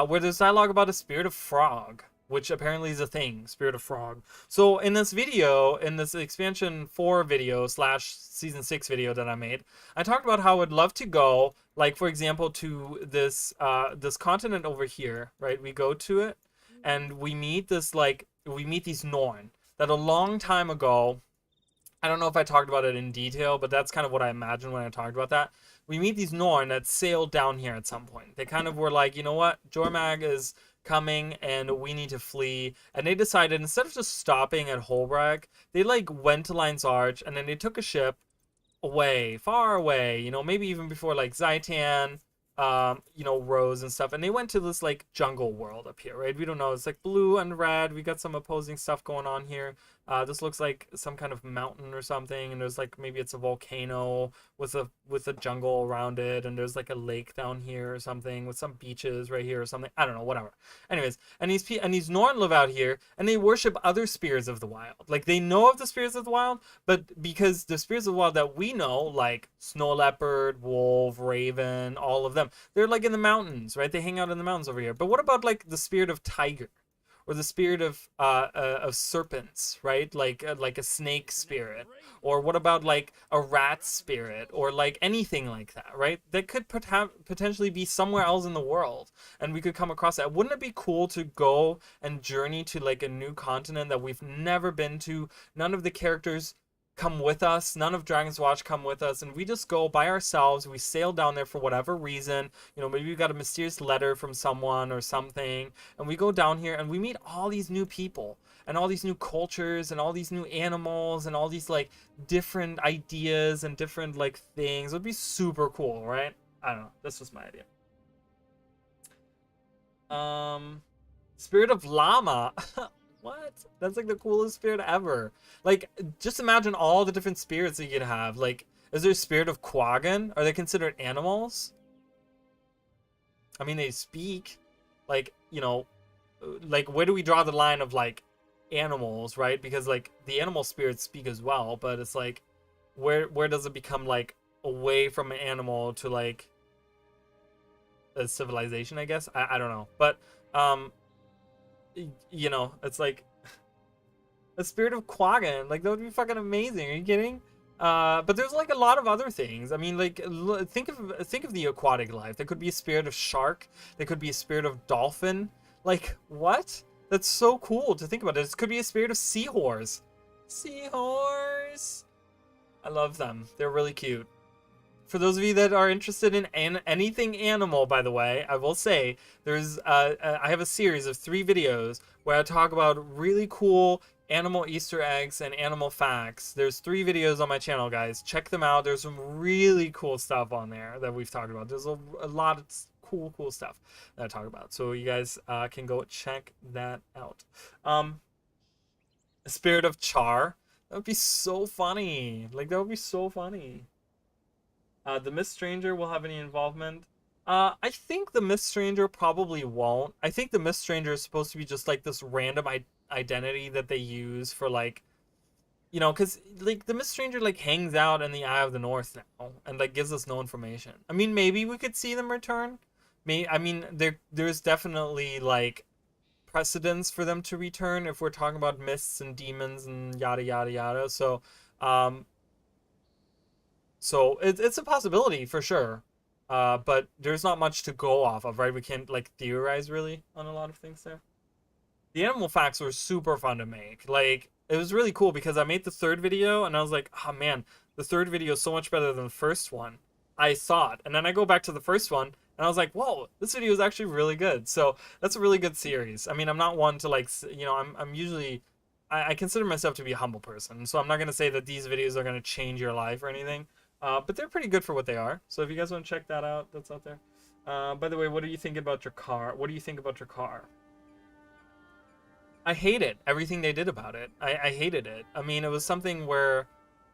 where there's dialogue about a spirit of frog, which apparently is a thing, spirit of frog. So in this video, in this expansion 4 video / season 6 video that I made, I talked about how I would love to go, like, for example, to this this continent over here, right? We go to it and we meet these Norn that a long time ago, I don't know if I talked about it in detail, but that's kind of what I imagined when I talked about that. We meet these Norn that sailed down here at some point. They kind of were like, you know what, Jormag is coming and we need to flee. And they decided, instead of just stopping at Holbrag, they like went to Lion's Arch and then they took a ship away, far away, you know, maybe even before like Zaitan, you know, Rose and stuff. And they went to this like jungle world up here, right? We don't know. It's like blue and red. We got some opposing stuff going on here. This looks like some kind of mountain or something, and there's like, maybe it's a volcano with a jungle around it, and there's like a lake down here or something with some beaches right here or something. I don't know, whatever. Anyways, and these Norn live out here, and they worship other spirits of the wild. Like, they know of the spirits of the wild, but because the spirits of the wild that we know, like snow leopard, wolf, raven, all of them, they're like in the mountains, right? They hang out in the mountains over here. But what about like the spirit of tiger? or the spirit of serpents, right? Like a snake spirit, or what about like a rat spirit, or like anything like that, right? That could potentially be somewhere else in the world, and we could come across that. Wouldn't it be cool to go and journey to like a new continent that we've never been to? None of the characters come with us, none of Dragon's Watch come with us, and we just go by ourselves. We sail down there for whatever reason. You know, maybe we got a mysterious letter from someone or something, and we go down here and we meet all these new people and all these new cultures and all these new animals and all these like different ideas and different like things. It would be super cool, right? I don't know. That's just my idea. Spirit of Llama. What? That's like the coolest spirit ever. Like, just imagine all the different spirits that you could have. Like, is there a spirit of Quaggan? Are they considered animals? I mean, they speak. Like, you know, like, where do we draw the line of, like, animals, right? Because, like, the animal spirits speak as well, but it's like, where does it become, like, away from an animal to, like, a civilization, I guess? I don't know. But, you know, it's like a spirit of Quaggan. Like, that would be fucking amazing. Are you kidding? But there's like a lot of other things. I mean, like, think of the aquatic life. There could be a spirit of shark. There could be a spirit of dolphin. Like, what? That's so cool to think about. It could be a spirit of seahorse. Seahorse. I love them. They're really cute. For those of you that are interested in anything animal, by the way, I will say there's I have a series of 3 videos where I talk about really cool animal Easter eggs and animal facts. There's 3 videos on my channel, guys. Check them out. There's some really cool stuff on there that we've talked about. There's a lot of cool stuff that I talk about. So you guys can go check that out. Spirit of Char. That would be so funny. Like, that would be so funny. The Mist Stranger will have any involvement. I think the Mist Stranger probably won't. I think the Mist Stranger is supposed to be just like this random identity that they use for like, you know, because like the Mist Stranger like hangs out in the Eye of the North now and like gives us no information. I mean, maybe we could see them return. I mean, there's definitely like precedence for them to return if we're talking about mists and demons and yada yada yada. So it's a possibility for sure, but there's not much to go off of, right? We can't like theorize really on a lot of things there. The animal facts were super fun to make. Like, it was really cool because I made the 3rd video and I was like, oh man, the 3rd video is so much better than the first one. I thought, and then I go back to the first one and I was like, whoa, this video is actually really good. So that's a really good series. I mean, I'm not one to like, you know, I'm usually, I consider myself to be a humble person, so I'm not gonna say that these videos are gonna change your life or anything. But they're pretty good for what they are. So if you guys want to check that out, that's out there. By the way, what do you think about your car? What do you think about your car? I hate it. Everything they did about it. I hated it. I mean, it was something where,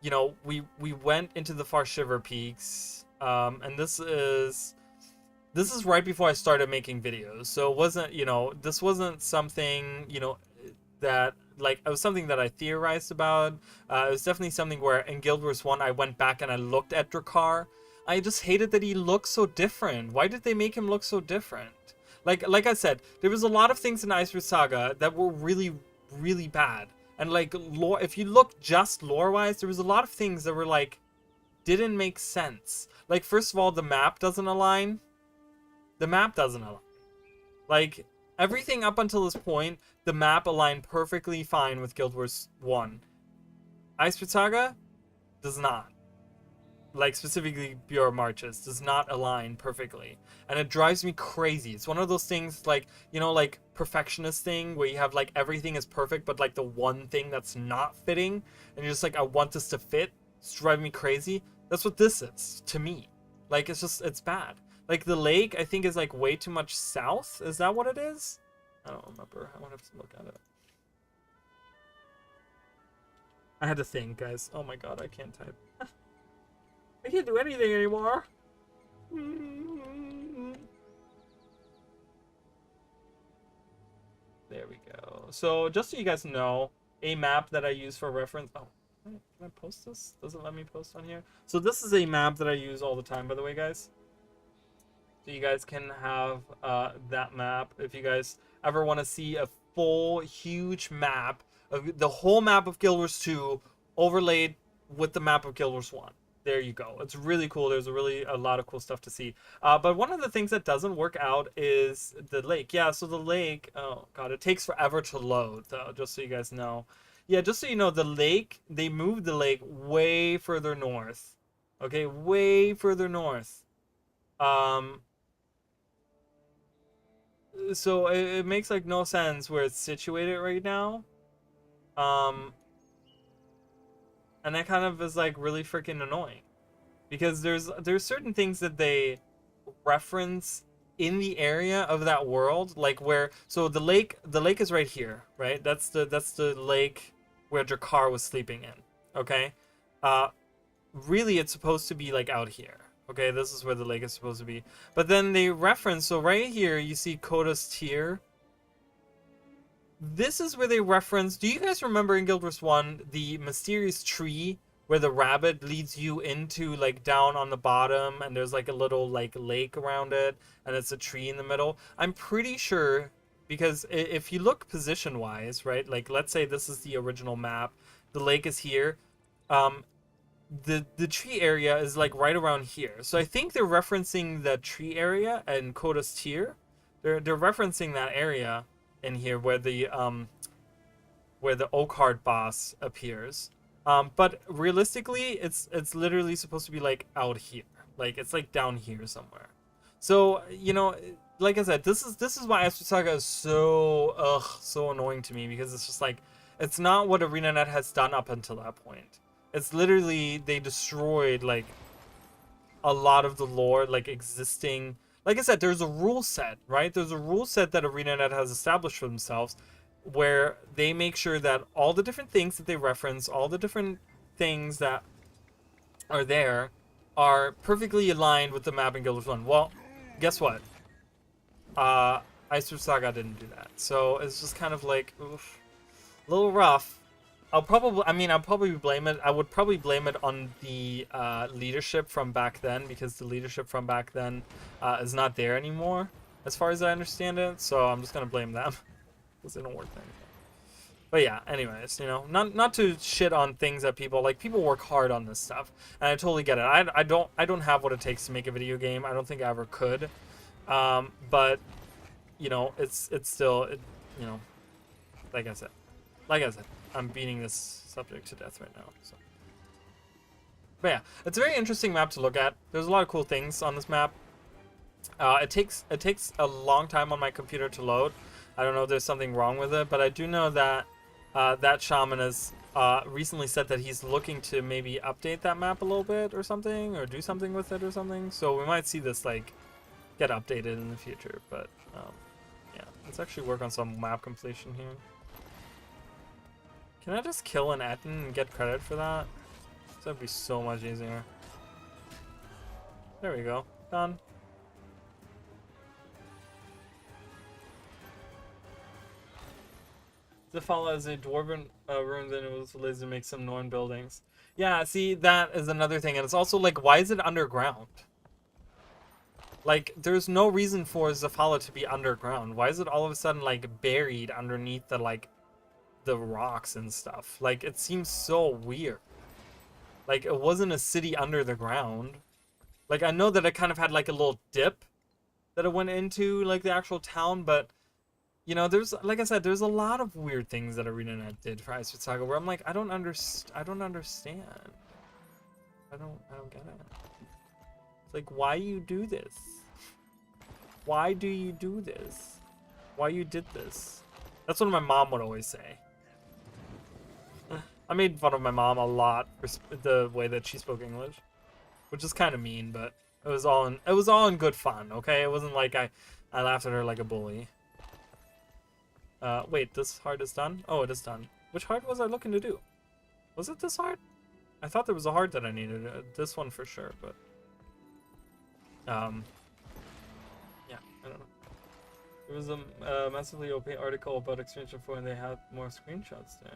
you know, we went into the Far Shiver Peaks, and this is right before I started making videos. So it wasn't, you know, this wasn't something, you know, that like it was something that I theorized about. It was definitely something where in Guild Wars 1 I went back and I looked at Drakkar. I just hated that he looked so different. Why did they make him look so different? Like I said, there was a lot of things in Icebreath Saga that were really, really bad. And like lore, if you look just lore-wise, there was a lot of things that were like didn't make sense. Like, first of all, the map doesn't align. The map doesn't align. Like, everything up until this point, the map aligned perfectly fine with Guild Wars 1. Icebreath Saga does not. Like, specifically Bureau Marches does not align perfectly. And it drives me crazy. It's one of those things like, you know, like perfectionist thing where you have like everything is perfect, but like the one thing that's not fitting. And you're just like, I want this to fit. It's driving me crazy. That's what this is to me. Like, it's just, it's bad. Like, the lake, I think, is, like, way too much south. Is that what it is? I don't remember. I want to have to look at it. I had to think, guys. Oh, my God. I can't type. I can't do anything anymore. There we go. So, just so you guys know, a map that I use for reference... Oh, can I post this? Does it let me post on here? So, this is a map that I use all the time, by the way, guys. So you guys can have that map if you guys ever want to see a full huge map of the whole map of Guild Wars 2 overlaid with the map of Guild Wars 1. There you go. It's really cool. There's a lot of cool stuff to see. But one of the things that doesn't work out is the lake. Yeah, so the lake, oh god, it takes forever to load, though, just so you guys know. Yeah, just so you know, the lake, they moved the lake way further north. Okay, way further north. So it makes like no sense where it's situated right now. And that kind of is like really freaking annoying, because there's certain things that they reference in the area of that world, like where, so the lake is right here, right? That's the lake where Drakkar was sleeping in. Okay, really it's supposed to be like out here. Okay, this is where the lake is supposed to be. But then they reference, so right here you see Koda's Tier. This is where they reference, do you guys remember in Guild Wars 1 the mysterious tree where the rabbit leads you into like down on the bottom, and there's like a little like lake around it, and it's a tree in the middle? I'm pretty sure, because if you look position wise, right, like let's say this is the original map, the lake is here, the tree area is like right around here. So I think they're referencing the tree area and Koda's Tier. They're referencing that area in here where the Oakheart boss appears. But realistically, it's literally supposed to be like out here. Like it's like down here somewhere. So, you know, like I said, this is why Astro Saga is so annoying to me, because it's just like, it's not what ArenaNet has done up until that point. It's literally, they destroyed like a lot of the lore, like existing. Like I said, there's a rule set, right? There's a rule set that ArenaNet has established for themselves, where they make sure that all the different things that they reference, all the different things that are there, are perfectly aligned with the map in Guild Wars 1. Well, guess what? Ice Saga didn't do that. So it's just kind of like, oof, a little rough. I'll probably blame it. I would probably blame it on the leadership from back then, because the leadership from back then is not there anymore, as far as I understand it. So I'm just gonna blame them, because they don't work there anymore. But yeah, anyways, you know, not to shit on things that people work hard on this stuff, and I totally get it. I don't have what it takes to make a video game. I don't think I ever could. But you know, it's still, you know, like I said, I'm beating this subject to death right now. So. But yeah, it's a very interesting map to look at. There's a lot of cool things on this map. It takes a long time on my computer to load. I don't know if there's something wrong with it, but I do know that that shaman has recently said that he's looking to maybe update that map a little bit or something, or do something with it or something. So we might see this like get updated in the future. But yeah, let's actually work on some map completion here. Can I just kill an Etten and get credit for that? That'd be so much easier. There we go. Done. Zafala is a dwarven ruin, then it was lazy to make some Norn buildings. Yeah, see, that is another thing. And it's also like, why is it underground? Like, there's no reason for Zafala to be underground. Why is it all of a sudden like buried underneath the like the rocks and stuff? Like, it seems so weird. Like, it wasn't a city under the ground. Like, I know that it kind of had like a little dip that it went into, like the actual town, but you know, there's, like I said, there's a lot of weird things that ArenaNet did for Ice Saga where I'm like, I don't understand. I don't get it. It's like, why you do this? Why do you do this? Why you did this? That's what my mom would always say. I made fun of my mom a lot for the way that she spoke English, which is kind of mean, but it was all in good fun. Okay, it wasn't like I laughed at her like a bully. Wait, this heart is done? Oh, it is done. Which heart was I looking to do? Was it this heart? I thought there was a heart that I needed. This one for sure, but yeah, I don't know. There was a massively OP article about Expansion 4 and they had more screenshots there.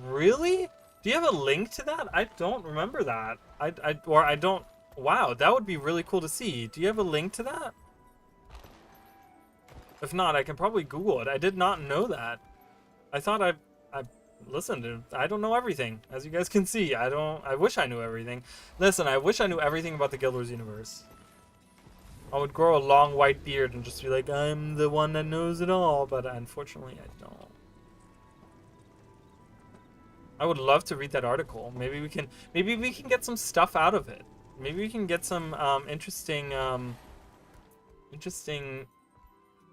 Really? Do you have a link to that? I don't remember that. I don't. Wow, that would be really cool to see. Do you have a link to that? If not, I can probably Google it. I did not know that. I thought I listened. I don't know everything, as you guys can see. I wish I knew everything. Listen, I wish I knew everything about the Guild Wars universe. I would grow a long white beard and just be like, I'm the one that knows it all, but unfortunately I don't. I would love to read that article. Maybe we can get some stuff out of it. Maybe we can get some interesting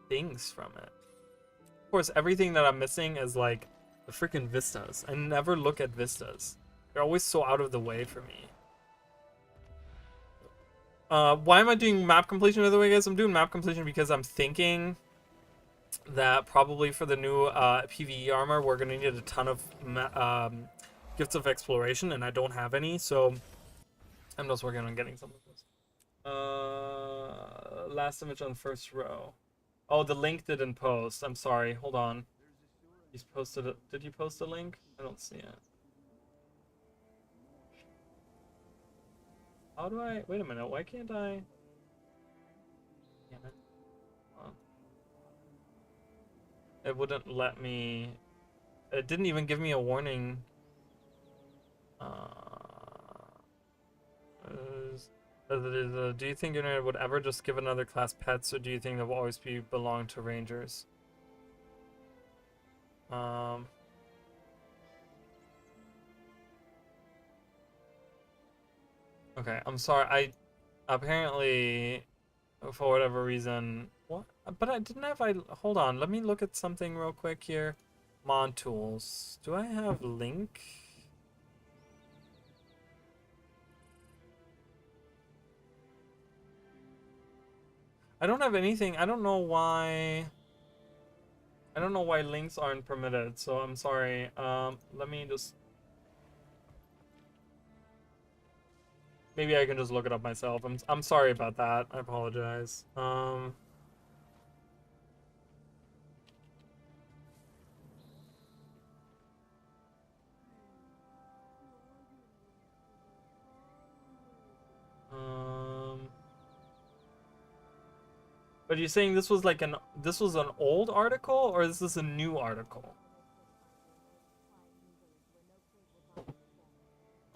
things from it. Of course, everything that I'm missing is like the freaking vistas. I never look at vistas. They're always so out of the way for me. Why am I doing map completion, by the way, guys? I'm doing map completion because I'm thinking that probably for the new PvE armor, we're going to need a ton of gifts of exploration, and I don't have any, so I'm just working on getting some of those. Last image on the first row. Oh, the link didn't post. I'm sorry. Hold on. He's posted it. Did you post a link? I don't see it. How do I... Wait a minute. Why can't I... Damn it. It wouldn't let me... It didn't even give me a warning. Do you think internet would ever just give another class pets, or do you think they'll always belong to rangers? Okay, I'm sorry. I apparently, for whatever reason, what? But I didn't have. Hold on. Let me look at something real quick here. Mon tools. Do I have link? I don't have anything. I don't know why. I don't know why links aren't permitted. So I'm sorry. Let me just. Maybe I can just look it up myself. I'm sorry about that. I apologize. But you're saying this was like an old article, or is this a new article?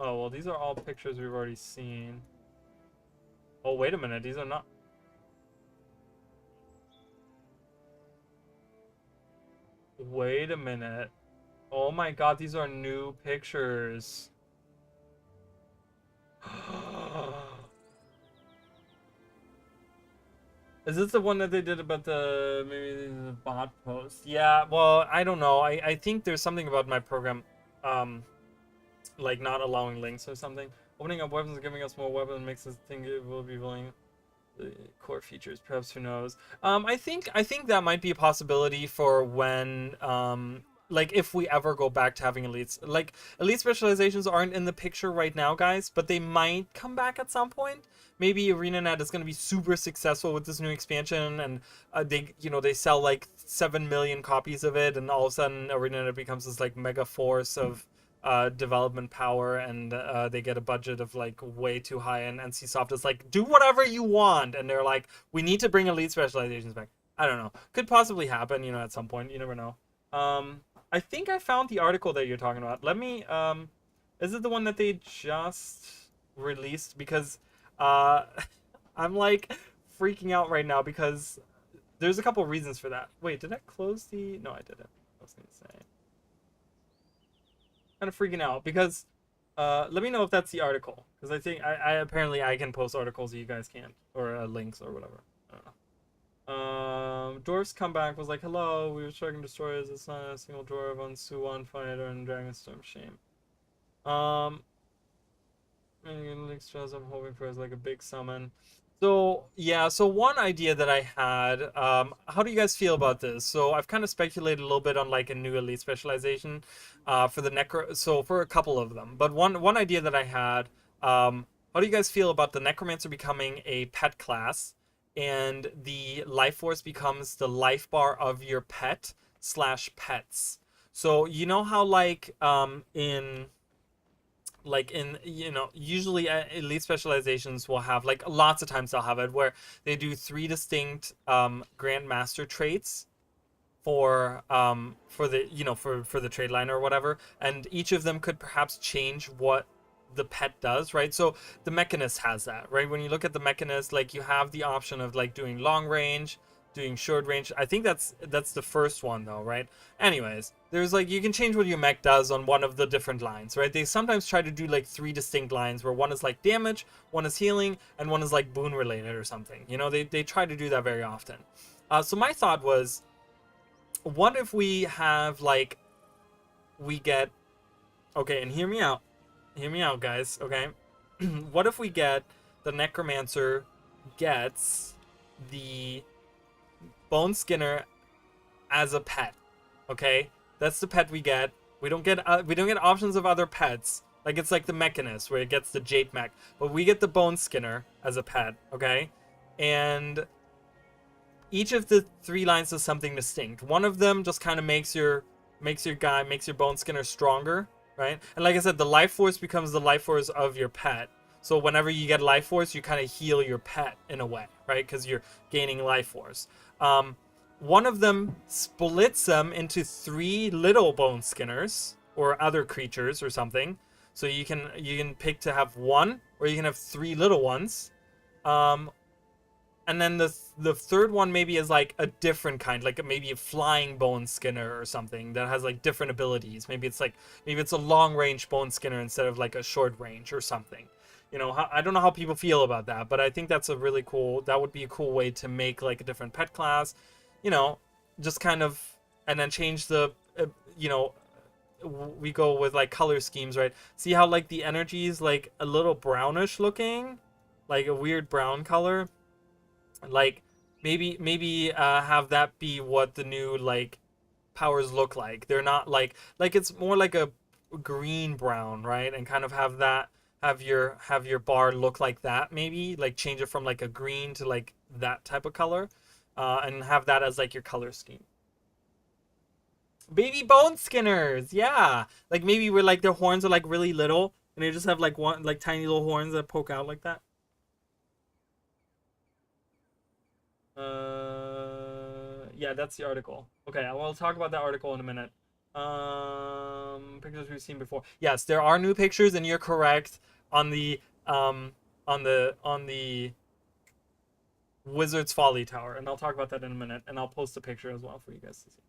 Oh, well, these are all pictures we've already seen. Oh, wait a minute. These are not... Wait a minute. Oh my god, these are new pictures. Is this the one that they did about maybe the bot post? Yeah, well, I don't know. I think there's something about my program, like not allowing links or something. Opening up weapons and giving us more weapons makes us think it will be willing. The core features, perhaps, who knows. I think that might be a possibility for when like if we ever go back to having elites. Like elite specializations aren't in the picture right now, guys, but they might come back at some point. Maybe ArenaNet is going to be super successful with this new expansion, and they sell like 7 million copies of it, and all of a sudden ArenaNet becomes this like mega force of development power, and they get a budget of like way too high, and NCSoft is like, do whatever you want, and they're like, we need to bring elite specializations back. I don't know, could possibly happen, at some point. You never know. I think I found the article that you're talking about. Let me is it the one that they just released? Because I'm like freaking out right now because there's a couple reasons for that. Wait, did I close the... No, I didn't. I was gonna say, kind of freaking out because let me know if that's the article, because I think I apparently I can post articles that you guys can't, or links or whatever. I don't know. Dwarf's comeback was like, hello, we were striking destroyers. It's not a single dwarf on Suwon fighter and Dragonstorm. Shame. Extras I'm hoping for is like a big summon. So yeah, so one idea that I had, how do you guys feel about this? So I've kind of speculated a little bit on like a new elite specialization for the so for a couple of them. But one idea that I had, how do you guys feel about the Necromancer becoming a pet class, and the life force becomes the life bar of your pet / pets? So you know how like in like in, usually elite specializations will have, like, lots of times they'll have it where they do 3 distinct grandmaster traits for the, for the trade line or whatever, and each of them could perhaps change what the pet does, right? So the mechanist has that, right? When you look at the mechanist, like, you have the option of like doing long range, doing short range. I think that's the first one though, right? Anyways, there's like, you can change what your mech does on one of the different lines, right? They sometimes try to do like 3 distinct lines where one is like damage, one is healing, and one is like boon related or something. They try to do that very often. So my thought was, what if we have like, we get, okay, and hear me out, guys, okay? What if we get the necromancer gets the bone skinner as a pet? Okay, that's the pet we get. We don't get options of other pets, like it's like the mechanist where it gets the jade mech, but we get the bone skinner as a pet. Okay, and each of the 3 lines does something distinct. One of them just kind of makes your bone skinner stronger, right? And like I said, the life force becomes the life force of your pet. So whenever you get life force, you kind of heal your pet in a way, right? Because you're gaining life force. One of them splits them into 3 little bone skinners or other creatures or something. So you can pick to have 1, or you can have 3 little ones. And then the third one maybe is like a different kind, like maybe a flying bone skinner or something that has like different abilities. Maybe it's a long range bone skinner instead of like a short range or something. I don't know how people feel about that, but I think that would be a cool way to make like a different pet class, just kind of, and then change the, we go with like color schemes, right? See how like the energy is like a little brownish looking, like a weird brown color. Like maybe have that be what the new like powers look like. They're not like it's more like a green brown, right? And kind of have your bar look like that, maybe like change it from like a green to like that type of color, and have that as like your color scheme. Baby bone skinners, yeah. Like maybe where like their horns are like really little and they just have like one like tiny little horns that poke out like that. Yeah, that's the article. Okay, I'll talk about that article in a minute. Pictures we've seen before. Yes, there are new pictures, and you're correct on the Wizard's Folly Tower, and I'll talk about that in a minute, and I'll post a picture as well for you guys to see.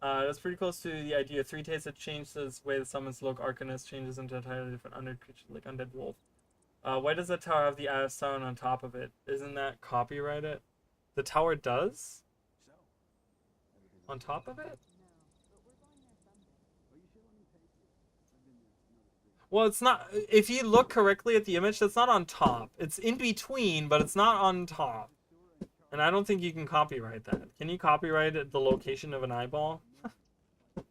That's pretty close to the idea. 3 tastes that change the way the summons look. Arcanist changes into an entirely different undead creature, like undead wolf. Why does that tower have the Eye of Sauron on top of it? Isn't that copyrighted? The tower does? On top of it? Well, it's not. If you look correctly at the image, that's not on top. It's in between, but it's not on top. And I don't think you can copyright that. Can you copyright the location of an eyeball?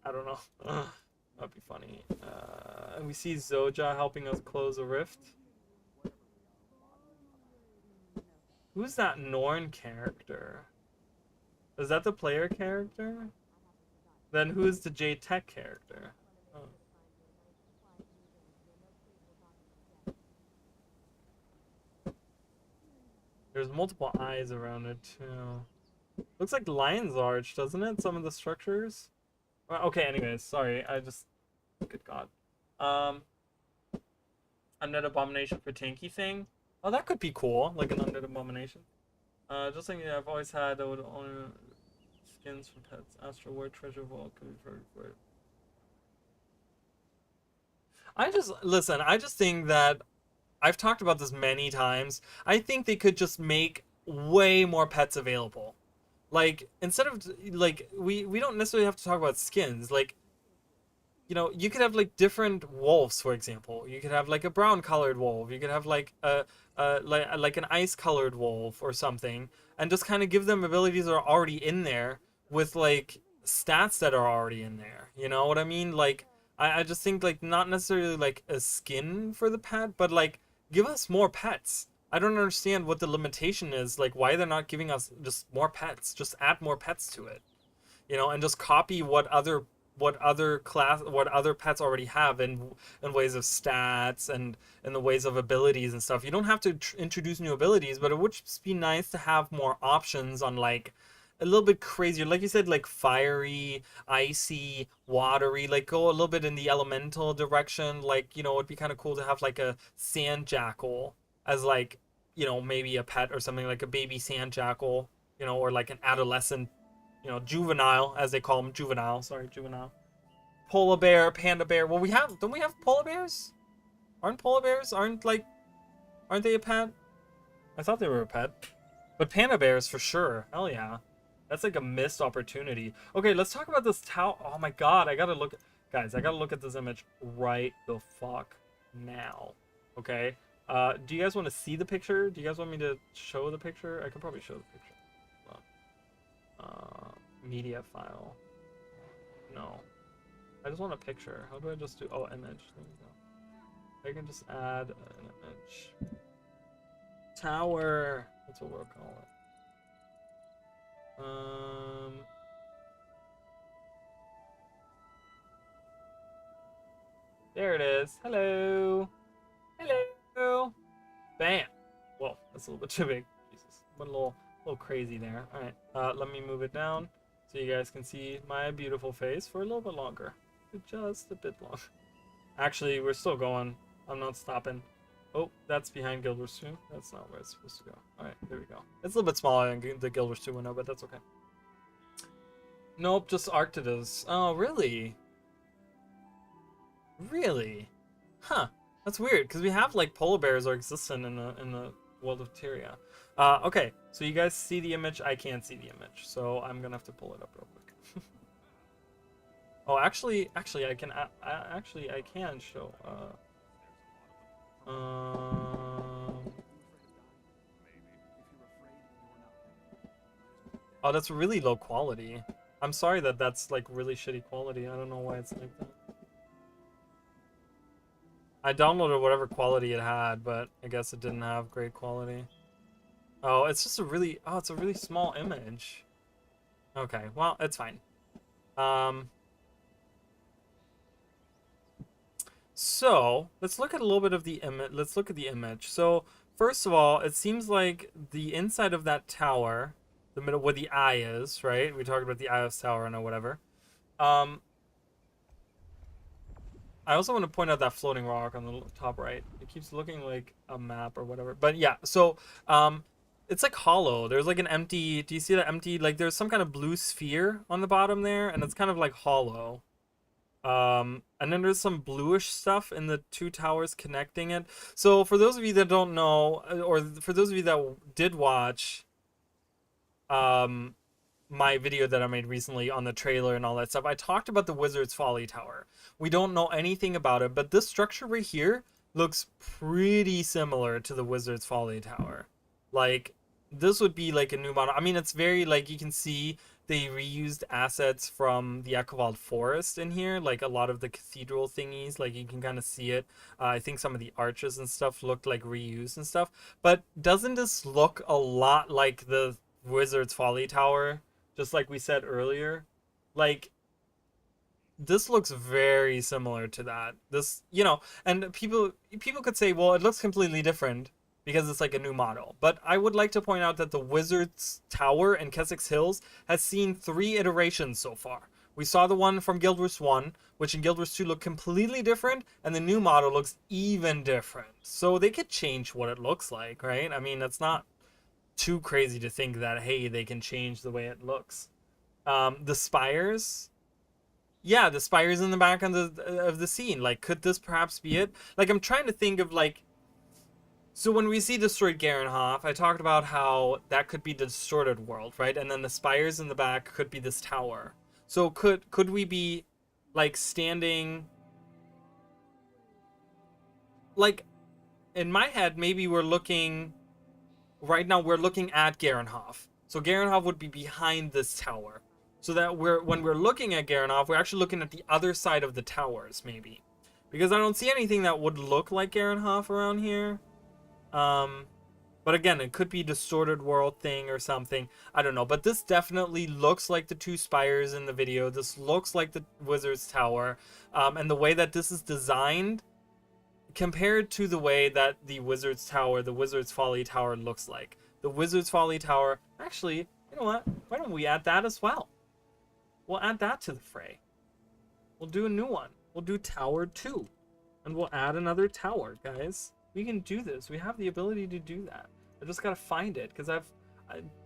I don't know. That'd be funny. And we see Zoja helping us close a rift. Who's that Norn character? Is that the player character? Then who's the J-Tech character? Oh. There's multiple eyes around it too. Looks like Lion's Arch, doesn't it? Some of the structures. Okay, anyways, sorry. Good God. Undead Abomination for tanky thing. Oh, that could be cool, like an Undead Abomination. Just thinking, I've always had I would own skins from pets. Astral Word, Treasure Vault, could be very good. I just think that I've talked about this many times. I think they could just make way more pets available. Like, instead of, like, we don't necessarily have to talk about skins. Like, you could have, like, different wolves, for example. You could have, like, a brown-colored wolf. You could have, like, like an ice-colored wolf or something. And just kind of give them abilities that are already in there with, like, stats that are already in there. You know what I mean? Like, I just think, like, not necessarily, like, a skin for the pet, but, like, give us more pets. I don't understand what the limitation is, like, why they're not giving us just more pets. Just add more pets to it. And just copy what other what other pets already have in ways of stats and in the ways of abilities and stuff. You don't have to introduce new abilities, but it would just be nice to have more options on like a little bit crazier, like you said, like fiery, icy, watery, like go a little bit in the elemental direction. Like, you know, it'd be kind of cool to have like a sand jackal as like, you know, maybe a pet or something, like a baby sand jackal, you know, or like an adolescent, you know, juvenile, as they call them, juvenile. Polar bear, panda bear. Well, don't we have polar bears? Aren't polar bears, aren't they a pet? I thought they were a pet. But panda bears for sure. Hell yeah. That's like a missed opportunity. Okay, let's talk about this tower. Oh my god, guys, I gotta look at this image right the fuck now. Okay? Do you guys want to see the picture? Do you guys want me to show the picture? I could probably show the picture. Media file. No. I just want a picture. How do I just do... Oh, image. There we go. I can just add an image. Tower. That's what we'll call it. There it is. Hello. Hello. Bam. Whoa, that's a little bit too big. Jesus. Went a little crazy there. Alright, let me move it down so you guys can see my beautiful face for a little bit longer. Just a bit longer. Actually, we're still going. I'm not stopping. Oh, that's behind Guild Wars 2. That's not where it's supposed to go. Alright, there we go. It's a little bit smaller than the Guild Wars 2 window, but that's okay. Nope, just Arctidas. Oh, really? Really? Huh. That's weird, because we have, like, polar bears are existent in the world of Tyria. Okay, so you guys see the image? I can't see the image, so I'm gonna have to pull it up real quick. Oh, actually, I can show. Oh, that's really low quality. I'm sorry that that's like really shitty quality. I don't know why it's like that. I downloaded whatever quality it had, but I guess it didn't have great quality. Oh, it's just it's a really small image. Okay, well, it's fine. So let's look at a little bit of the image. Let's look at the image. So first of all, it seems like the inside of that tower, the middle where the eye is, right? We talked about the eye of Sauron or whatever. I also want to point out that floating rock on the top right. It keeps looking like a map or whatever. But yeah, so it's like hollow. There's like an empty. Do you see that empty? Like there's some kind of blue sphere on the bottom there, and it's kind of like hollow. And then there's some bluish stuff in the two towers connecting it. So for those of you that don't know, or for those of you that did watch my video that I made recently on the trailer and all that stuff, I talked about the Wizard's Folly Tower. We don't know anything about it, but this structure right here looks pretty similar to the Wizard's Folly Tower. Like, this would be like a new model. I mean, it's very, like, you can see they reused assets from the Ekvald Forest in here, like a lot of the cathedral thingies, like you can kind of see it. I think some of the arches and stuff looked like reused and stuff. But doesn't this look a lot like the Wizard's Folly Tower? Just like we said earlier, like this looks very similar to that. This, you know, and people could say, well, it looks completely different because it's like a new model. But I would like to point out that the Wizard's Tower in Keswick's Hills has seen 3 iterations so far. We saw the one from Guild Wars 1, which in Guild Wars 2 looked completely different, and the new model looks even different. So they could change what it looks like, right? I mean, it's not too crazy to think that, hey, they can change the way it looks. The spires, yeah, the spires in the back of the scene, like, could this perhaps be it? Like, I'm trying to think of, like, so when we see destroyed Garenhof, I talked about how that could be the distorted world, right? And then the spires in the back could be this tower. So could we be like standing, like, in my head, maybe we're looking right now, we're looking at Garenhof. So Garenhof would be behind this tower. So that when we're looking at Garenhof, we're actually looking at the other side of the towers, maybe. Because I don't see anything that would look like Garenhof around here. But again, it could be distorted world thing or something. I don't know. But this definitely looks like the two spires in the video. This looks like the Wizard's Tower. And the way that this is designed compared to the way that the Wizard's Tower, the Wizard's Folly Tower looks like. The Wizard's Folly Tower, actually, you know what? Why don't we add that as well? We'll add that to the fray. We'll do a new one. We'll do Tower 2. And we'll add another tower, guys. We can do this. We have the ability to do that. I just gotta find it, because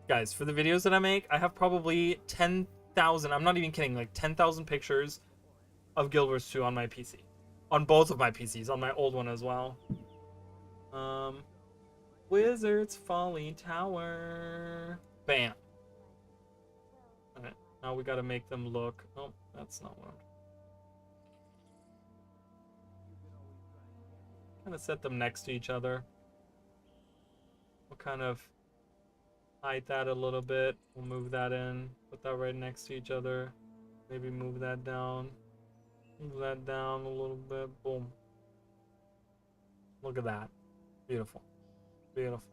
guys, for the videos that I make, I have probably 10,000, I'm not even kidding, like 10,000 pictures of Guild Wars 2 on my PC. On both of my PCs, on my old one as well. Wizard's Folly Tower. Bam. Alright, now we gotta make them look. Oh, that's not what I'm... Kind of set them next to each other. We'll kind of hide that a little bit. We'll move that in. Put that right next to each other. Maybe move that down. Move that down a little bit. Boom. Look at that. Beautiful. Beautiful.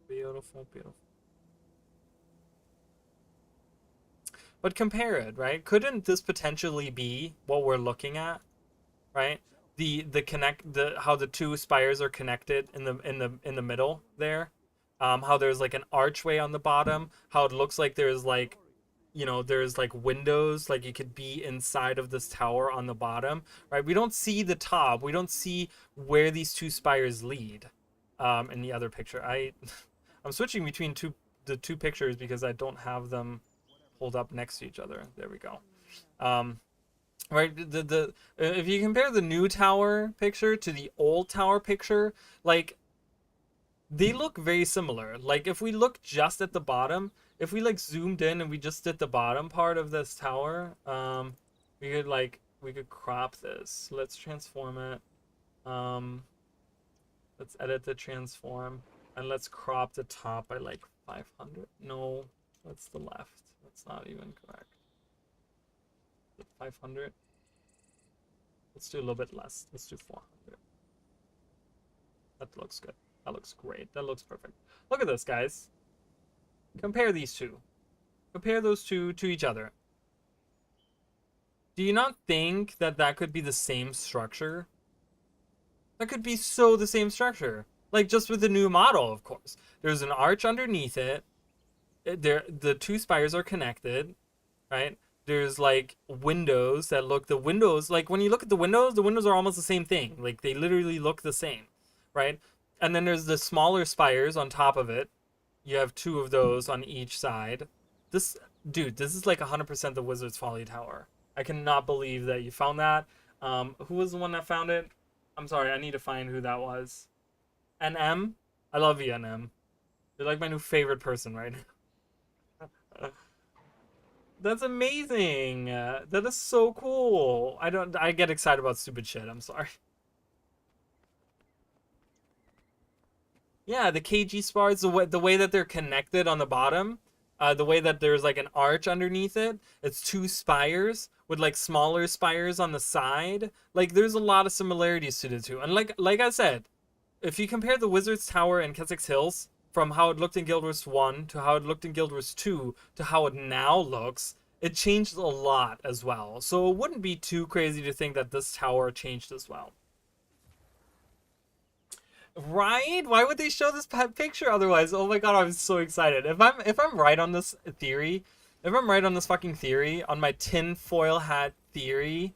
Beautiful, beautiful. But compare it, right? Couldn't this potentially be what we're looking at? Right? How the two spires are connected in the middle there. How there's like an archway on the bottom. How it looks like there's like, you know, there's like windows, like you could be inside of this tower on the bottom, right? We don't see the top. We don't see where these two spires lead. In the other picture, I'm switching between the two pictures because I don't have them pulled up next to each other. There we go. Right, if you compare the new tower picture to the old tower picture, like, they look very similar. Like, if we look just at the bottom, if we like zoomed in and we just did the bottom part of this tower, we could crop this. Let's transform it. Let's edit the transform, and let's crop the top by like 500. No, that's the left. That's not even correct. 500. Let's do a little bit less. Let's do 400. That looks good. That looks great. That looks perfect. Look at this, guys. Compare these two. Compare those two to each other. Do you not think that that could be the same structure? That could be so the same structure. Like, just with the new model, of course. There's an arch underneath it. The two spires are connected, right? There's like windows that look, the windows, like when you look at the windows are almost the same thing. Like, they literally look the same, right? And then there's the smaller spires on top of it. You have two of those on each side. This is like 100% the Wizard's Folly Tower. I cannot believe that you found that. Who was the one that found it? I'm sorry, I need to find who that was. NM? I love you, NM. You're like my new favorite person right now. That's amazing. That is so cool. I get excited about stupid shit. I'm sorry. Yeah, the KG spars, the way that they're connected on the bottom, the way that there's like an arch underneath it. It's two spires with like smaller spires on the side. Like, there's a lot of similarities to the two. And like I said, if you compare the Wizard's Tower in Keswick's Hills from how it looked in Guild Wars 1 to how it looked in Guild Wars 2 to how it now looks, it changed a lot as well. So it wouldn't be too crazy to think that this tower changed as well. Right? Why would they show this picture otherwise? Oh my god, I'm so excited. If I'm right on this theory, if I'm right on this fucking theory, on my tinfoil hat theory,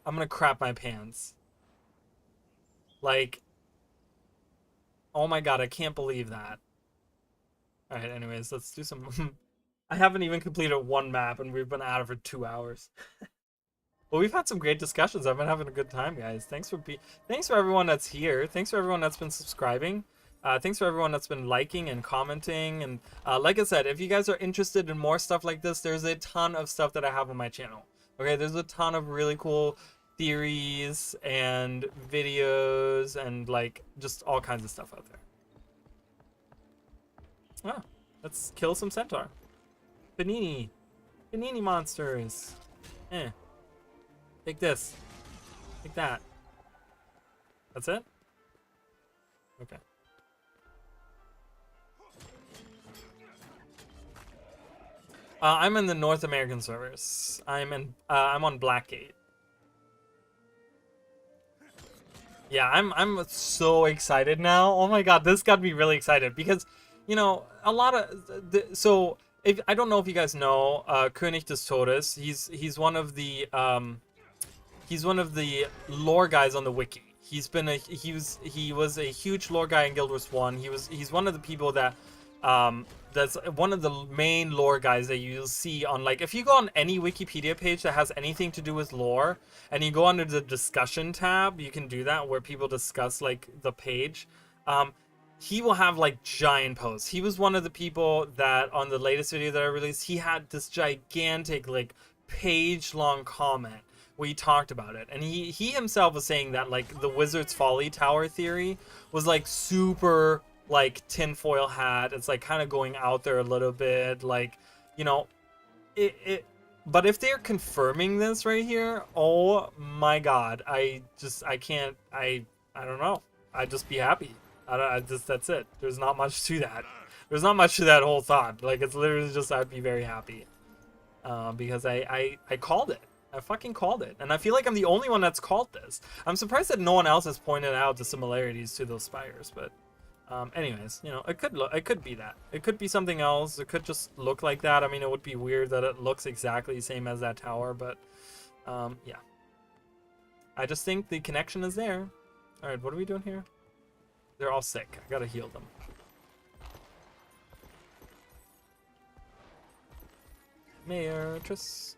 I'm gonna crap my pants. Like, oh my god, I can't believe that. Alright, anyways, let's do some... I haven't even completed one map, and we've been at it for 2 hours. Well, we've had some great discussions. I've been having a good time, guys. Thanks for everyone that's here. Thanks for everyone that's been subscribing. Thanks for everyone that's been liking and commenting. And like I said, if you guys are interested in more stuff like this, there's a ton of stuff that I have on my channel. Okay, there's a ton of really cool theories and videos and like just all kinds of stuff out there. Ah, let's kill some centaur. Panini monsters. Take this. Take that. That's it? Okay. I'm in the North American servers. I'm on Blackgate. Yeah, I'm so excited now. Oh my god, this got me really excited because, you know, a lot of so if I don't know if you guys know, König des Todes. He's one of the lore guys on the wiki. He was a huge lore guy in Guild Wars 1. He's one of the people that that's one of the main lore guys that you'll see on, like, if you go on any Wikipedia page that has anything to do with lore and you go under the discussion tab, you can do that where people discuss like the page. He will have like giant posts. He was one of the people that on the latest video that I released, he had this gigantic like page long comment where he talked about it, and he himself was saying that like the Wizard's Folly Tower theory was like super like tinfoil hat. It's like kind of going out there a little bit, like, you know, it but if they're confirming this right here, oh my god, I don't know. I'd just be happy. I just, that's it. There's not much to that. There's not much to that whole thought. Like, it's literally just I'd be very happy. Because I called it. I fucking called it. And I feel like I'm the only one that's called this. I'm surprised that no one else has pointed out the similarities to those spires, but anyways, you know, it could be that. It could be something else. It could just look like that. I mean, it would be weird that it looks exactly the same as that tower, but yeah. I just think the connection is there. All right, what are we doing here? They're all sick. I gotta heal them. Mayor Trisk.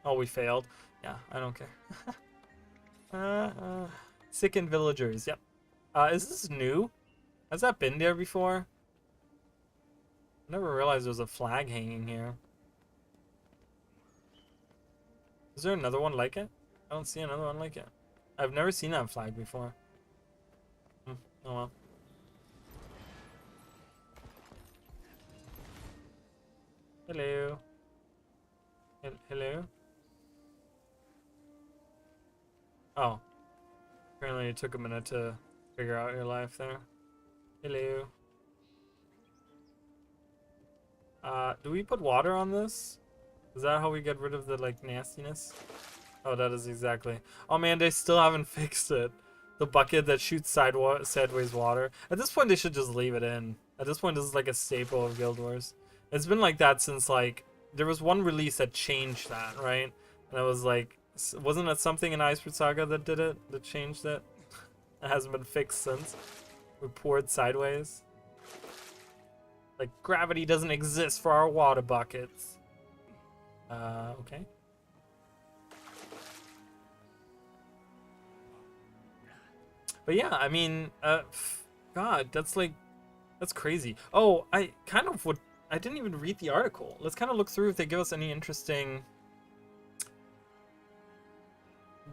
Oh, we failed. Yeah, I don't care. Sickened villagers. Yep. Is this new? Has that been there before? I never realized there was a flag hanging here. Is there another one like it? I don't see another one like it. I've never seen that flag before. Oh well. Hello. Hello? Oh. Apparently it took a minute to figure out your life there. Hello. Do we put water on this? Is that how we get rid of the, like, nastiness? Oh, that is exactly. Oh man, they still haven't fixed it. The bucket that shoots sideways water. At this point, they should just leave it in. At this point, this is like a staple of Guild Wars. It's been like that since, like, there was one release that changed that, right? And it was like, wasn't it something in Iceberg Saga that did it? That changed it? It hasn't been fixed since. We poured sideways. Like, gravity doesn't exist for our water buckets. Okay. But yeah, I mean, God, that's like, that's crazy. Oh, I didn't even read the article. Let's kind of look through if they give us any interesting.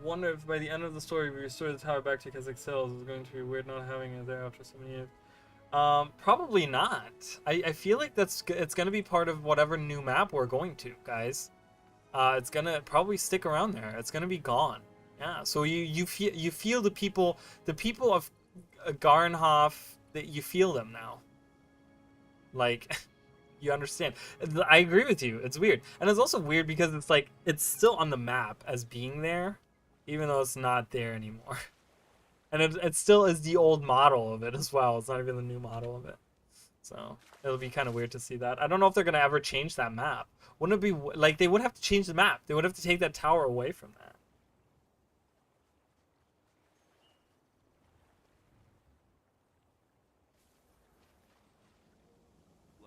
Wonder if by the end of the story we restore the tower back to Kazakh cells. It's going to be weird not having it there after so many years. Probably not. I feel like it's gonna be part of whatever new map we're going to, guys. It's gonna probably stick around there. It's gonna be gone. Yeah. So you feel the people of Garnhof, that you feel them now. Like, you understand. I agree with you. It's weird, and it's also weird because it's like it's still on the map as being there, even though it's not there anymore. And it still is the old model of it as well. It's not even the new model of it. So it'll be kind of weird to see that. I don't know if they're gonna ever change that map. Wouldn't it be like they would have to change the map? They would have to take that tower away from that.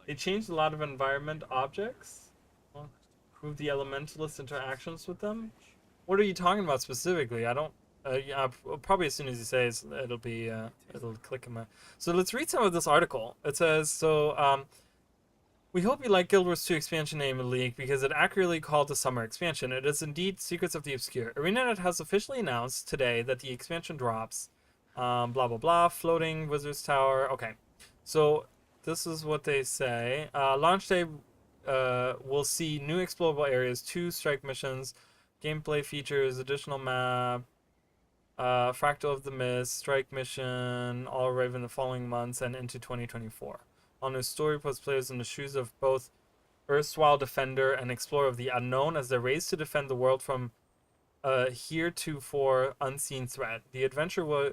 They changed a lot of environment objects. Well, improve the elementalist interactions with them. What are you talking about specifically? I don't. Yeah, probably as soon as you say it, it'll be it'll click in my. So let's read some of this article. It says so. We hope you like Guild Wars 2 expansion name leak because it accurately called the summer expansion. It is indeed Secrets of the Obscure. ArenaNet has officially announced today that the expansion drops. Blah blah blah. Floating Wizard's Tower. Okay, so this is what they say. Launch day will see new explorable areas, 2 strike missions, gameplay features, additional map. Fractal of the Mist, Strike Mission, all arrive in the following months and into 2024. On new story puts players in the shoes of both erstwhile defender and explorer of the unknown as they're raised to defend the world from a heretofore unseen threat. The adventure will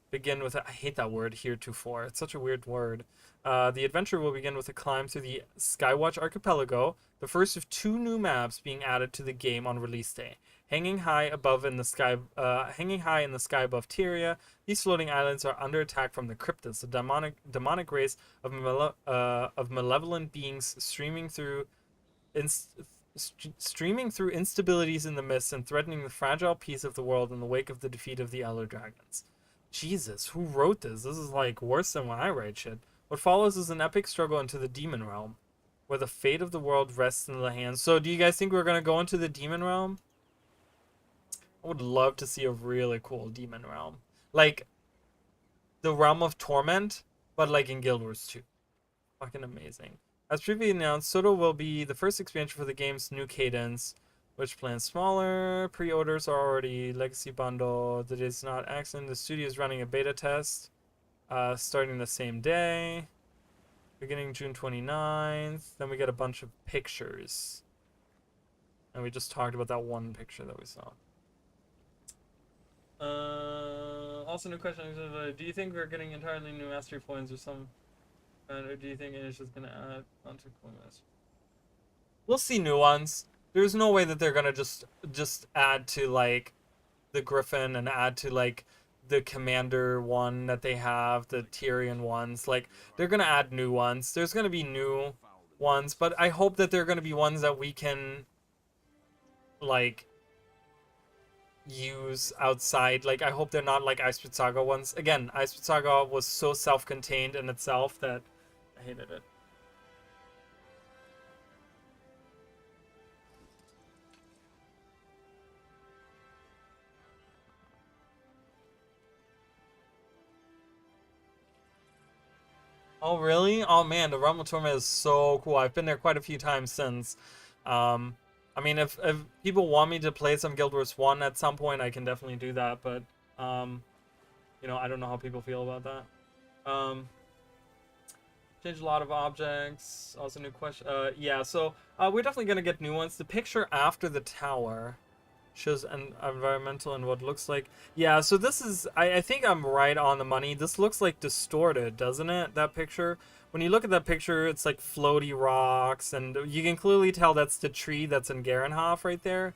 begin with I hate that word, heretofore. It's such a weird word. The adventure will begin with a climb through the Skywatch Archipelago, the first of 2 new maps being added to the game on release day. Hanging high in the sky above Tyria, these floating islands are under attack from the Cryptus, a demonic race of malevolent beings streaming through instabilities in the mist and threatening the fragile peace of the world in the wake of the defeat of the Elder Dragons. Jesus, who wrote this? This is like worse than when I write shit. What follows is an epic struggle into the demon realm, where the fate of the world rests in the hands. So do you guys think we're going to go into the demon realm? I would love to see a really cool demon realm. Like, the Realm of Torment, but like in Guild Wars 2. Fucking amazing. As previously announced, SotO will be the first expansion for the game's new cadence, which plans smaller. Pre-orders are already Legacy Bundle. That is not accident. The studio is running a beta test, starting the same day, beginning June 29th. Then we get a bunch of pictures. And we just talked about that one picture that we saw. Also, new question: do you think we're getting entirely new mastery points or some, or do you think it's just gonna add onto cool mastery? We'll see new ones. There's no way that they're gonna just add to like the Griffin and add to like the Commander one that they have, the Tyrion ones. Like they're gonna add new ones. There's gonna be new ones, but I hope that they're gonna be ones that we can like use outside. Like I hope they're not like Icebreath Saga ones. Again, Icebreath Saga was so self-contained in itself that I hated it. Oh really? Oh man, the Rumble Tournament is so cool. I've been there quite a few times since. I mean, if people want me to play some Guild Wars 1 at some point, I can definitely do that. But, you know, I don't know how people feel about that. Change a lot of objects. Also new question. Yeah, so we're definitely going to get new ones. The picture after the tower shows an environmental and what looks like. Yeah, so this is, I think I'm right on the money. This looks like distorted, doesn't it? That picture. When you look at that picture, it's like floaty rocks, and you can clearly tell that's the tree that's in Garenhof right there.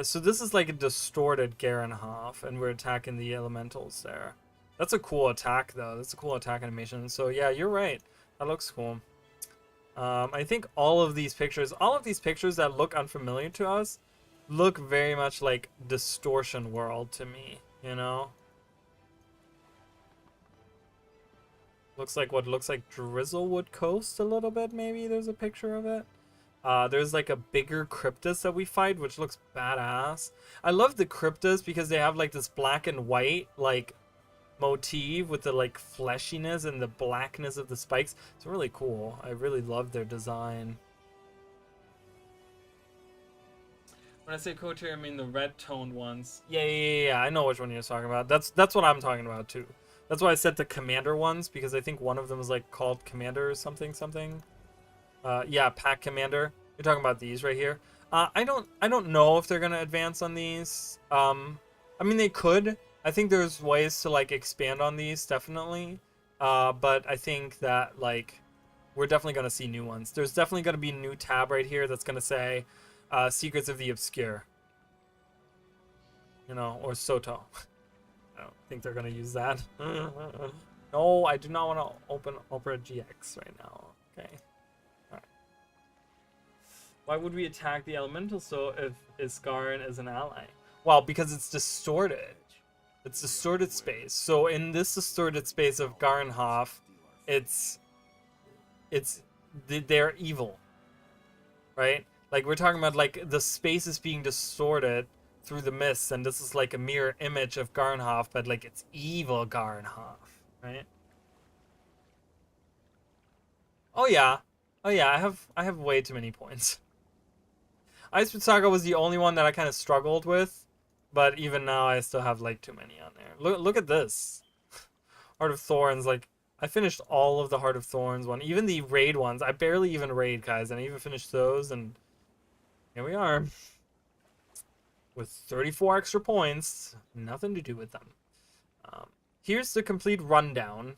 So this is like a distorted Garenhof, and we're attacking the elementals there. That's a cool attack, though. That's a cool attack animation. So yeah, you're right. That looks cool. I think all of these pictures that look unfamiliar to us, look very much like Distortion World to me, you know? Looks like what looks like Drizzlewood Coast a little bit, maybe. There's a picture of it. There's like a bigger Cryptus that we fight, which looks badass. I love the Cryptus because they have like this black and white like motif with the like fleshiness and the blackness of the spikes. It's really cool. I really love their design. When I say co-tier, I mean the red toned ones. Yeah. I know which one you're talking about. That's what I'm talking about too. That's why I said the Commander ones, because I think one of them is like called Commander or something. Yeah, Pack Commander. You're talking about these right here. I don't know if they're gonna advance on these. I mean they could. I think there's ways to like expand on these, definitely. But I think that like we're definitely gonna see new ones. There's definitely gonna be a new tab right here that's gonna say Secrets of the Obscure. You know, or SotO. I don't think they're gonna use that. No, I do not want to open Opera GX right now. Okay. Alright. Why would we attack the elemental so if Iskarin is an ally? Well, because it's distorted. It's distorted space. So in this distorted space of Garenhof, they're evil. Right? Like we're talking about like the space is being distorted through the mists, and this is like a mirror image of Garenhof, but like it's evil Garenhof, right? Oh yeah, I have way too many points. Icebreath Saga was the only one that I kind of struggled with, But even now, I still have like too many on there. Look at this. Heart of Thorns, like I finished all of the Heart of Thorns one, even the raid ones. I barely even raid, guys, and I even finished those, and here we are with 34 extra points. Nothing to do with them. Here's the complete rundown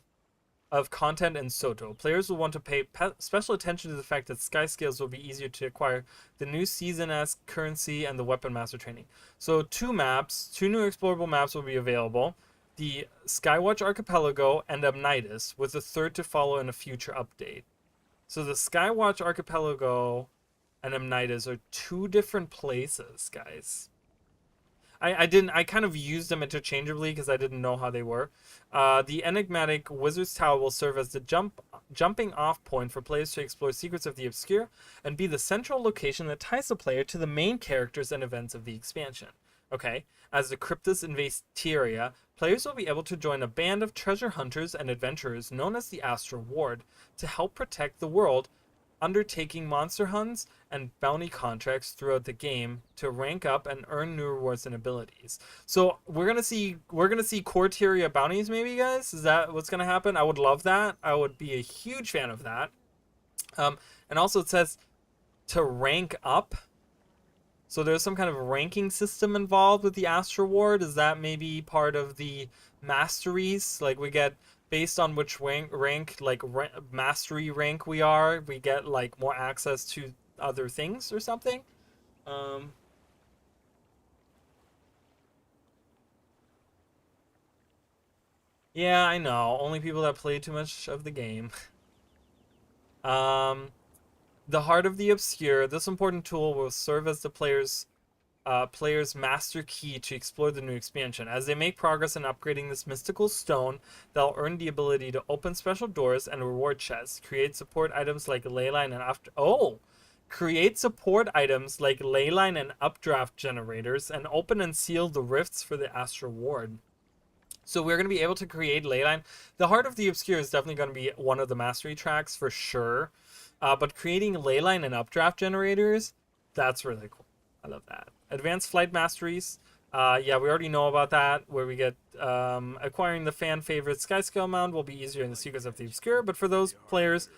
of content in SotO. Players will want to pay special attention to the fact that sky scales will be easier to acquire, the new season-esque currency, and the weapon master training. So two new explorable maps will be available. The Skywatch Archipelago and Amnitis, with a third to follow in a future update. So the Skywatch Archipelago and Amnitis are two different places, guys. I kind of used them interchangeably because I didn't know how they were. The enigmatic Wizard's Tower will serve as the jumping off point for players to explore secrets of the obscure and be the central location that ties the player to the main characters and events of the expansion. Okay, as the Cryptus invades Tyria, players will be able to join a band of treasure hunters and adventurers known as the Astral Ward to help protect the world, undertaking monster hunts and bounty contracts throughout the game to rank up and earn new rewards and abilities. So we're gonna see core Tyria bounties, maybe, guys. Is that what's gonna happen? I would love that. I would be a huge fan of that. And also it says to rank up. So there's some kind of ranking system involved with the Astral Ward. Is that maybe part of the masteries? Like we get, based on which mastery rank we are, we get like more access to other things or something. Yeah, I know. Only people that play too much of the game. The Heart of the Obscure. This important tool will serve as the player's master key to explore the new expansion. As they make progress in upgrading this mystical stone, they'll earn the ability to open special doors and reward chests, create support items like leyline and create support items like leyline and updraft generators, and open and seal the rifts for the Astral Ward. So we're going to be able to create leyline. The Heart of the Obscure is definitely going to be one of the mastery tracks for sure. But creating leyline and updraft generators, that's really cool. I love that. Advanced flight masteries. Yeah, we already know about that, where we get acquiring the fan favorite Skyscale mount will be easier in the Secrets of the Obscure, but for those players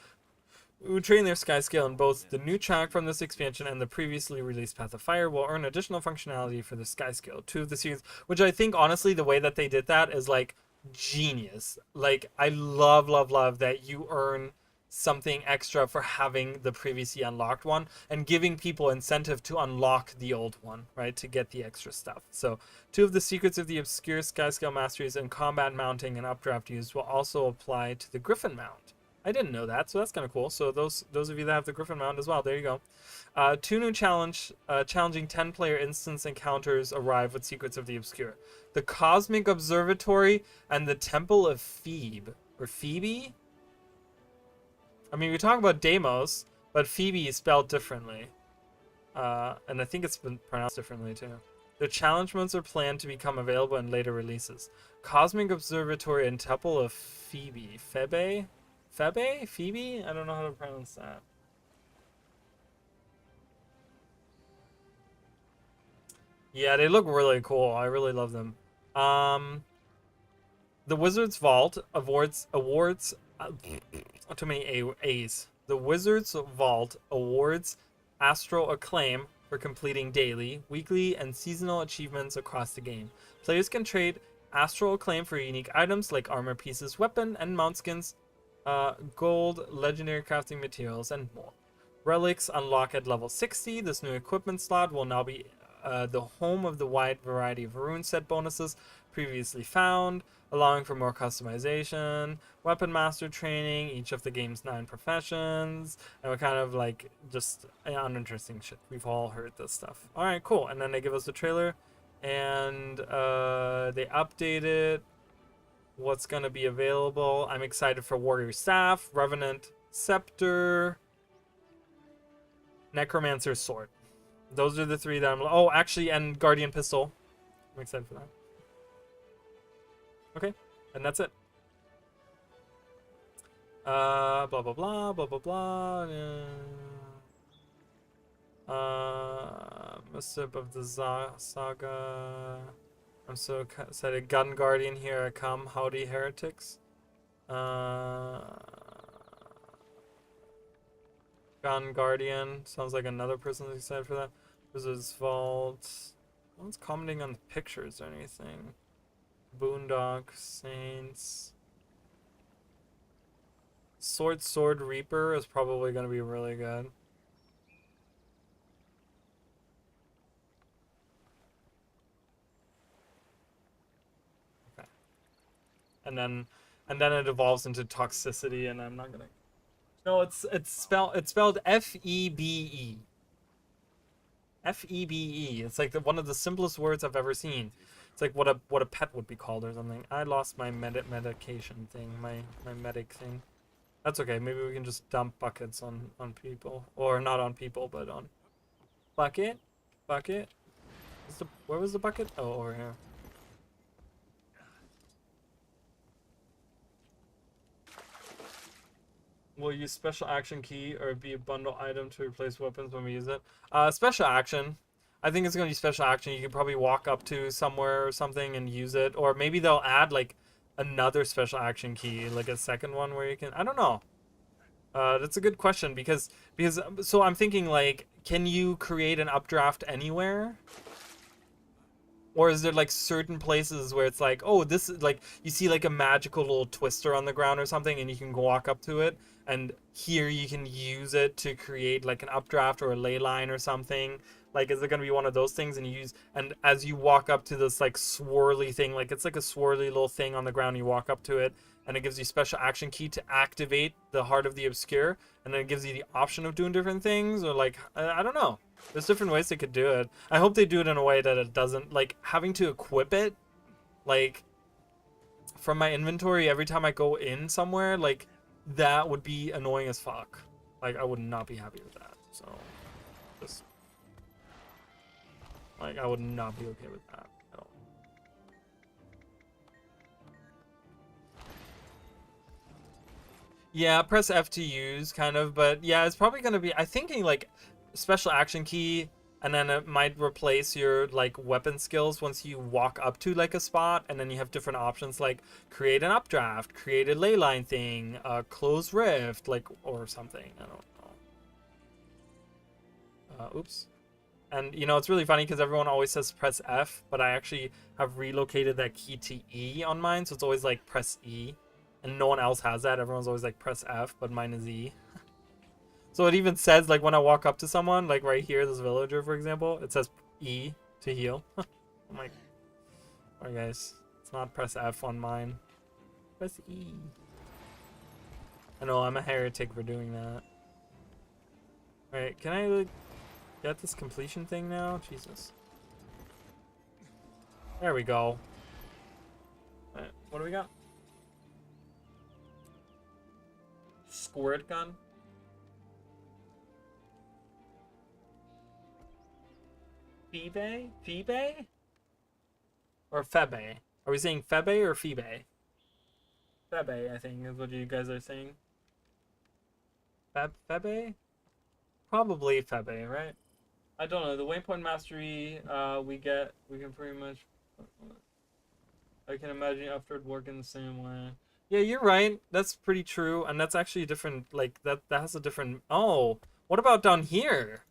who train their Skyscale in both the new track from this expansion and the previously released Path of Fire will earn additional functionality for the Skyscale. Two of the series, which I think, honestly, the way that they did that is, like, genius. Like, I love that you earn something extra for having the previously unlocked one and giving people incentive to unlock the old one, right, to get the extra stuff. So two of the Secrets of the Obscure Skyscale masteries and combat mounting and updraft use will also apply to the Griffin mount. I didn't know that, so that's kind of cool. So those of you that have the Griffin mount as well, there you go. Two new challenging 10-player instance encounters arrive with Secrets of the Obscure: the Cosmic Observatory and the Temple of Phoebe, or Phoebe. I mean, we talk about Deimos, but Phoebe is spelled differently. And I think it's been pronounced differently, too. The challenge modes are planned to become available in later releases. Cosmic Observatory and Temple of Phoebe. Phoebe? Phoebe? I don't know how to pronounce that. Yeah, they look really cool. I really love them. The Wizard's Vault awards too many A's. The Wizard's Vault awards Astral Acclaim for completing daily, weekly, and seasonal achievements across the game. Players can trade Astral Acclaim for unique items like armor pieces, weapon and mount skins, gold, legendary crafting materials, and more. Relics unlock at level 60. This new equipment slot will now be the home of the wide variety of rune set bonuses previously found, allowing for more customization, weapon master training, each of the game's 9 professions, and we're kind of like just uninteresting shit. We've all heard this stuff. All right, cool. And then they give us the trailer, and they updated what's going to be available. I'm excited for Warrior Staff, Revenant Scepter, Necromancer's Sword. Those are the 3 that I'm... Oh, actually, and Guardian Pistol. I'm excited for that. Okay, and that's it. Blah, blah, blah, blah, blah, blah. I'm a sip of the saga. I'm so excited. Gun Guardian, here I come. Howdy, heretics. Gun Guardian. Sounds like another person who's excited for that. Wizard's Vault. No one's commenting on the pictures or anything. Boondock Saints. Sword Reaper is probably going to be really good. Okay. And then it evolves into toxicity, and I'm not gonna. No, it's spelled F-E-B-E. F-E-B-E. It's like one of the simplest words I've ever seen. It's like what a pet would be called or something. I lost my medication thing, my medic thing. That's okay. Maybe we can just dump buckets on people, or not on people, but on bucket. Where was the bucket? Oh, over here. Will use special action key or be a bundle item to replace weapons when we use it? Special action. I think it's going to be special action. You could probably walk up to somewhere or something and use it. Or maybe they'll add like another special action key, like a second one where you can... I don't know. That's a good question because so I'm thinking like, can you create an updraft anywhere? Or is there like certain places where it's like, oh, this is like, you see like a magical little twister on the ground or something and you can walk up to it, and here you can use it to create like an updraft or a ley line or something. Like, is it going to be one of those things, and as you walk up to this like swirly thing, like it's like a swirly little thing on the ground, you walk up to it and it gives you special action key to activate the Heart of the Obscure, and then it gives you the option of doing different things, or like, I don't know. There's different ways they could do it. I hope they do it in a way that it doesn't, like, having to equip it, like, from my inventory every time I go in somewhere, like, that would be annoying as fuck. Like, I would not be happy with that. So, just, like, I would not be okay with that at all. Yeah, press F to use, kind of, but yeah, it's probably going to be, I'm thinking, like, special action key, and then it might replace your like weapon skills once you walk up to like a spot, and then you have different options like create an updraft, create a ley line thing, close rift, like, or something. I don't know. Oops. And you know, it's really funny because everyone always says press F, but I actually have relocated that key to E on mine, so it's always like press E, and no one else has that. Everyone's always like press F, but mine is E. So it even says, like, when I walk up to someone, like right here, this villager, for example, it says E to heal. I'm like, alright, guys, it's not press F on mine. Press E. I know, I'm a heretic for doing that. Alright, can I, like, get this completion thing now? Jesus. There we go. Alright, what do we got? Squirt gun? Phoebe? Phoebe? Or Febe? Are we saying Febe or Phoebe? Febe, I think, is what you guys are saying. Febe? Probably Febe, right? I don't know. The waypoint mastery we can pretty much... I can imagine after working the same way. Yeah, you're right. That's pretty true. And that's actually a different, like, that has a different... Oh, what about down here?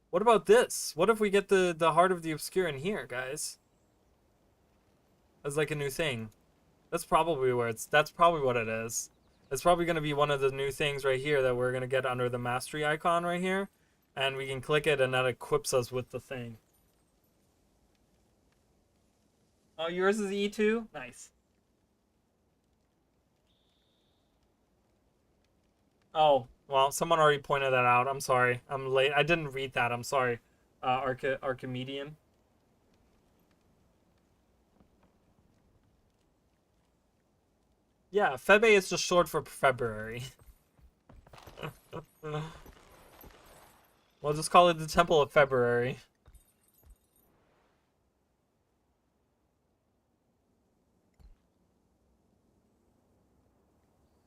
What about this? What if we get the Heart of the Obscure in here, guys? As like a new thing. That's probably that's probably what it is. It's probably going to be one of the new things right here that we're going to get under the mastery icon right here. And we can click it and that equips us with the thing. Oh, yours is E2? Nice. Oh, well, someone already pointed that out. I'm sorry. I'm late. I didn't read that. I'm sorry. Archimedean. Yeah, Febe is just short for February. We'll just call it the Temple of February.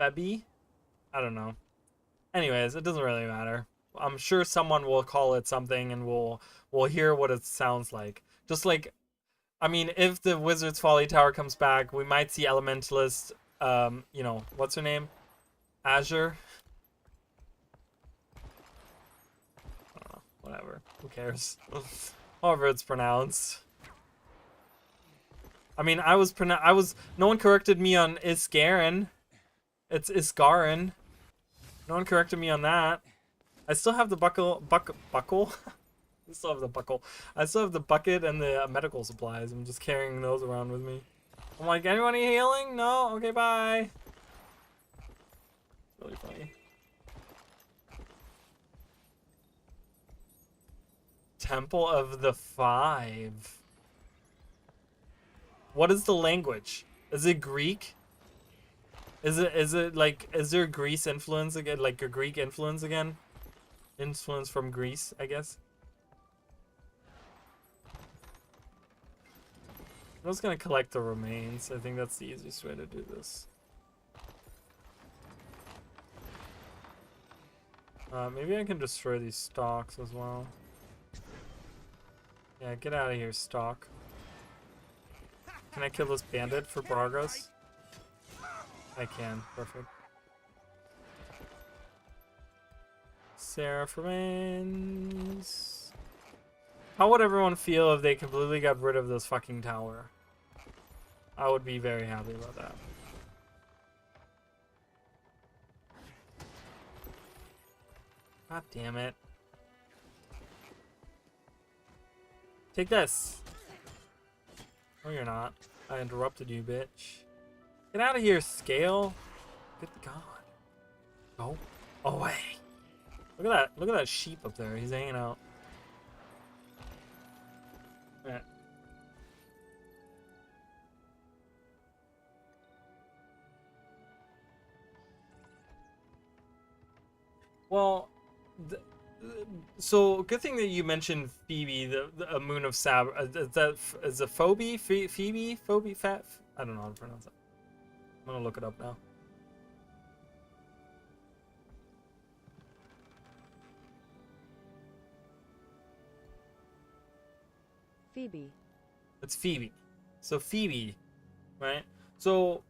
Febby? I don't know. Anyways, it doesn't really matter. I'm sure someone will call it something, and we'll hear what it sounds like. Just like, I mean, if the Wizard's Folly Tower comes back, we might see Elementalist. You know, what's her name? Azure. I don't know. Whatever. Who cares? However it's pronounced. I mean, no one corrected me on Isgaren. It's Isgaren. No one corrected me on that. I still have the buckle. I still have the buckle. I still have the bucket and the medical supplies. I'm just carrying those around with me. I'm like, anyone need healing? No? Okay, bye. Really funny. Temple of the Five. What is the language? Is it Greek? Is it like, is there Greece influence again? Like a Greek influence again? Influence from Greece, I guess. I'm just gonna collect the remains. I think that's the easiest way to do this. Maybe I can destroy these stalks as well. Yeah, get out of here, stalk. Can I kill this bandit for progress? I can. Perfect. Seraph remains. How would everyone feel if they completely got rid of this fucking tower? I would be very happy about that. God damn it. Take this. No, you're not. I interrupted you, bitch. Get out of here, Scale. Good God. Go away. Look at that. Look at that sheep up there. He's hanging out. Alright. Well, so good thing that you mentioned Phoebe, the moon of Sab. Is it Phoebe? Phoebe? Phoebe? Fat? I don't know how to pronounce it. I'm gonna look it up now. Phoebe. It's Phoebe. So Phoebe, right? So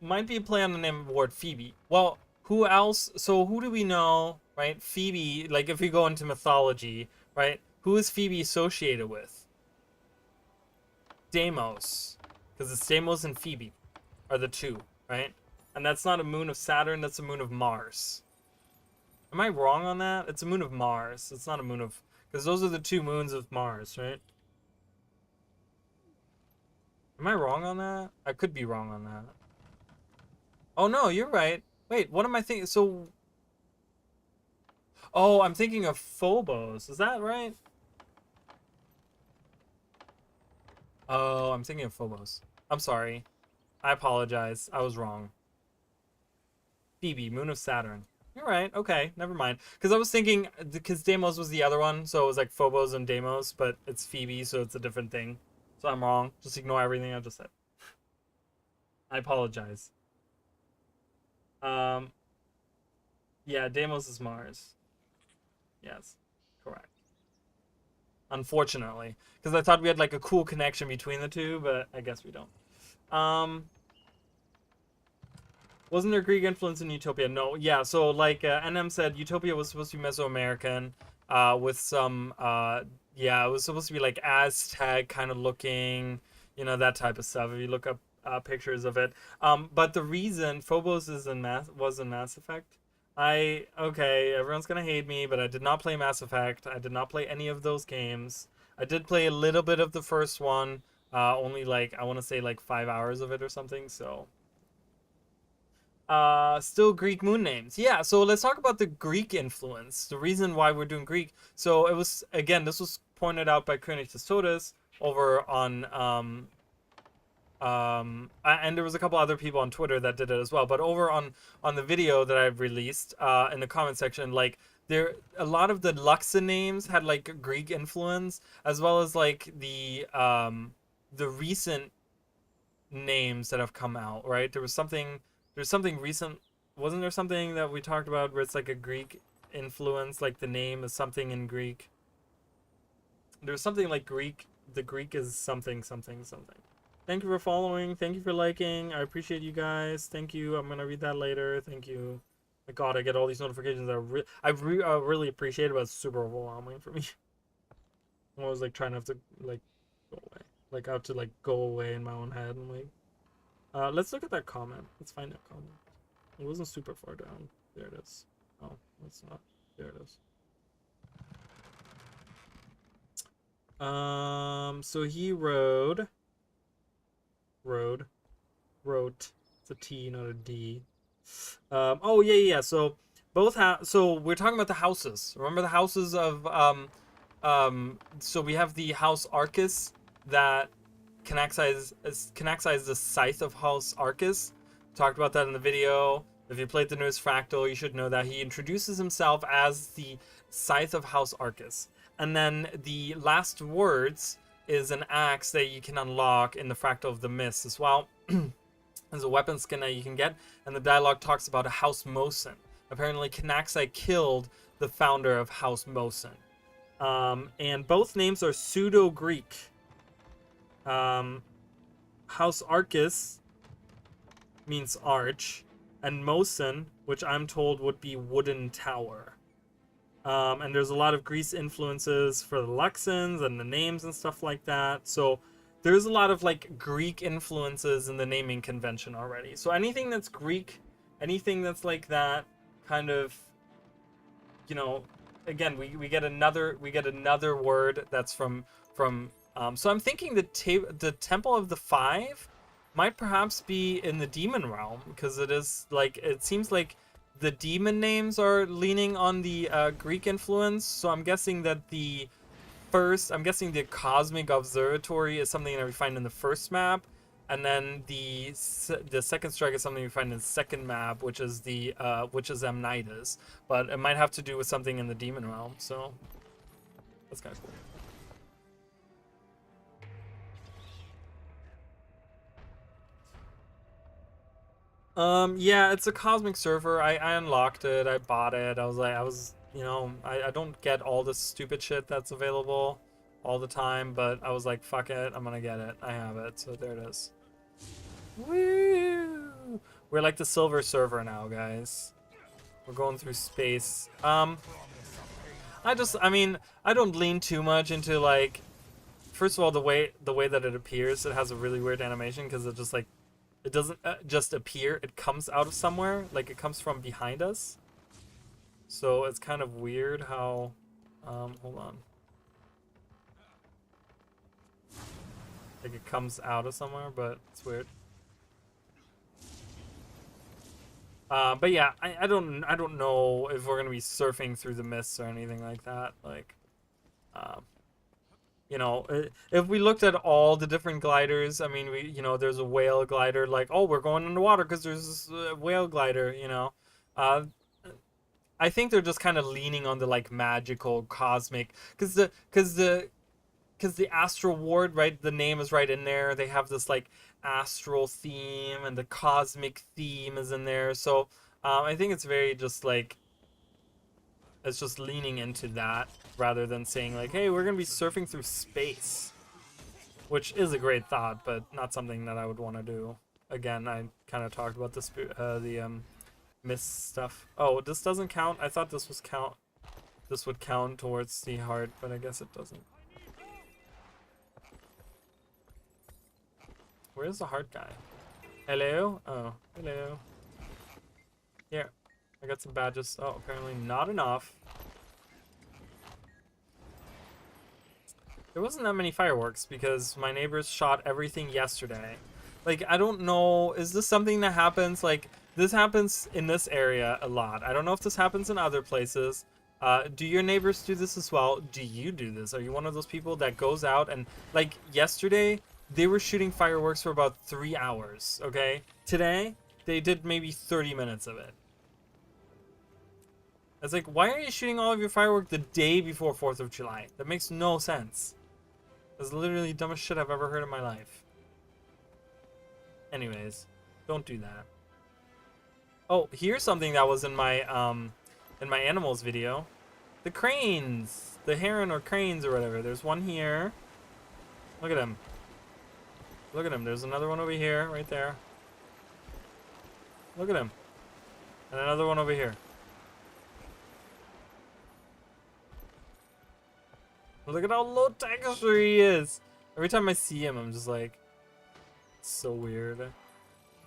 might be a play on the name of the word Phoebe. Well, who else? So who do we know, right? Phoebe, like if we go into mythology, right? Who is Phoebe associated with? Deimos. Because it's Deimos and Phoebe are the two, right? And that's not a moon of Saturn, that's a moon of Mars. Am I wrong on that? It's a moon of Mars. It's not a moon of... Because those are the two moons of Mars, right? Am I wrong on that? I could be wrong on that. Oh, no, you're right. Wait, what am I thinking? So... Oh, I'm thinking of Phobos. Is that right? Oh, I'm thinking of Phobos. I'm sorry. I apologize. I was wrong. Phoebe, moon of Saturn. You're right. Okay, never mind. Because I was thinking, because Deimos was the other one, so it was like Phobos and Deimos, but it's Phoebe, so it's a different thing. So I'm wrong. Just ignore everything I just said. I apologize. Yeah, Deimos is Mars. Yes, correct. Unfortunately, because I thought we had like a cool connection between the two, but I guess we don't. Wasn't there Greek influence in Utopia? No. Yeah, so like NM said, Utopia was supposed to be Mesoamerican with some, yeah, it was supposed to be like Aztec kind of looking, you know, that type of stuff. If you look up pictures of it. But the reason Phobos was in Mass Effect. Okay, everyone's gonna hate me, but I did not play Mass Effect. I did not play any of those games. I did play a little bit of the first one, only like, I want to say like 5 hours of it or something, so... still Greek moon names. Yeah, so let's talk about the Greek influence. The reason why we're doing Greek. So it was, again, this was pointed out by König des Todes over on, and there was a couple other people on Twitter that did it as well. But over on the video that I've released, in the comment section, like, a lot of the Luxa names had like Greek influence, as well as like the recent names that have come out, right? There's something recent, wasn't there something that we talked about where it's like a Greek influence, like the name is something in Greek. There's something like Greek. The Greek is something, something, something. Thank you for following. Thank you for liking. I appreciate you guys. Thank you. I'm gonna read that later. Thank you. My God, I get all these notifications. I really appreciate it, but it's super overwhelming for me. I was like trying not to like go away. Like I have to like go away in my own head and like. Let's look at that comment. Let's find that comment. It wasn't super far down. There it is. Oh, it's not. There it is. So he wrote. It's a T, not a D. Oh yeah. So so we're talking about the houses. Remember the houses of so we have the House Arcus that Canaxai is the scythe of House Arcus. Talked about that in the video. If you played the newest Fractal, you should know that he introduces himself as the scythe of House Arcus. And then the last words is an axe that you can unlock in the Fractal of the Mist as well. There's a weapon skin that you can get, and the dialogue talks about a House Mosin. Apparently, Canaxai killed the founder of House Mosin. And both names are pseudo-Greek. House Arcus means arch, and Mosin, which I'm told would be wooden tower. And there's a lot of Greece influences for the Luxons and the names and stuff like that. So there's a lot of like Greek influences in the naming convention already. So anything that's Greek, anything that's like that kind of, you know, again, we get another word that's from so I'm thinking the Temple of the Five might perhaps be in the demon realm, because it seems like the demon names are leaning on the Greek influence. So I'm guessing that the Cosmic Observatory is something that we find in the first map, and then the second strike is something we find in the second map, which is Amnitas. But it might have to do with something in the demon realm. So that's kind of cool. Yeah, it's a cosmic server. I unlocked it. I bought it. I don't get all this stupid shit that's available all the time, but I was like, fuck it, I'm gonna get it. I have it, so there it is. Woo! We're like the silver server now, guys. We're going through space. I don't lean too much into like, first of all, the way that it appears, it has a really weird animation, because it just like, it doesn't just appear, it comes out of somewhere, like it comes from behind us. So it's kind of weird how, hold on. Like it comes out of somewhere, but it's weird. But yeah, I don't know if we're gonna be surfing through the mists or anything like that. Like, you know, if we looked at all the different gliders, I mean, there's a whale glider, like, oh, we're going underwater because there's this whale glider, you know. I think they're just kind of leaning on the like magical cosmic, because the Astral Ward, right, the name is right in there. They have this like astral theme, and the cosmic theme is in there. So I think it's very just like, it's just leaning into that rather than saying like, hey, we're gonna be surfing through space, which is a great thought, but not something that I would want to do. Again, I kind of talked about the mist stuff. Oh, this doesn't count. I thought this would count towards the heart, but I guess it doesn't. Where's the heart guy? Hello? Oh, hello. Here, I got some badges. Oh, apparently not enough. There wasn't that many fireworks because my neighbors shot everything yesterday. Like, I don't know, is this something that happens? Like, this happens in this area a lot. I don't know if this happens in other places. Do your neighbors do this as well? Do you do this? Are you one of those people that goes out and, like, yesterday, they were shooting fireworks for about 3 hours, okay? Today, they did maybe 30 minutes of it. It's like, why are you shooting all of your fireworks the day before 4th of July? That makes no sense. That's literally the dumbest shit I've ever heard in my life. Anyways, don't do that. Oh, here's something that was in my in my animals video. The cranes, the heron or cranes or whatever. There's one here. Look at him. Look at him. There's another one over here, right there. Look at him. And another one over here. Look at how low texture he is. Every time I see him, I'm just like, it's so weird.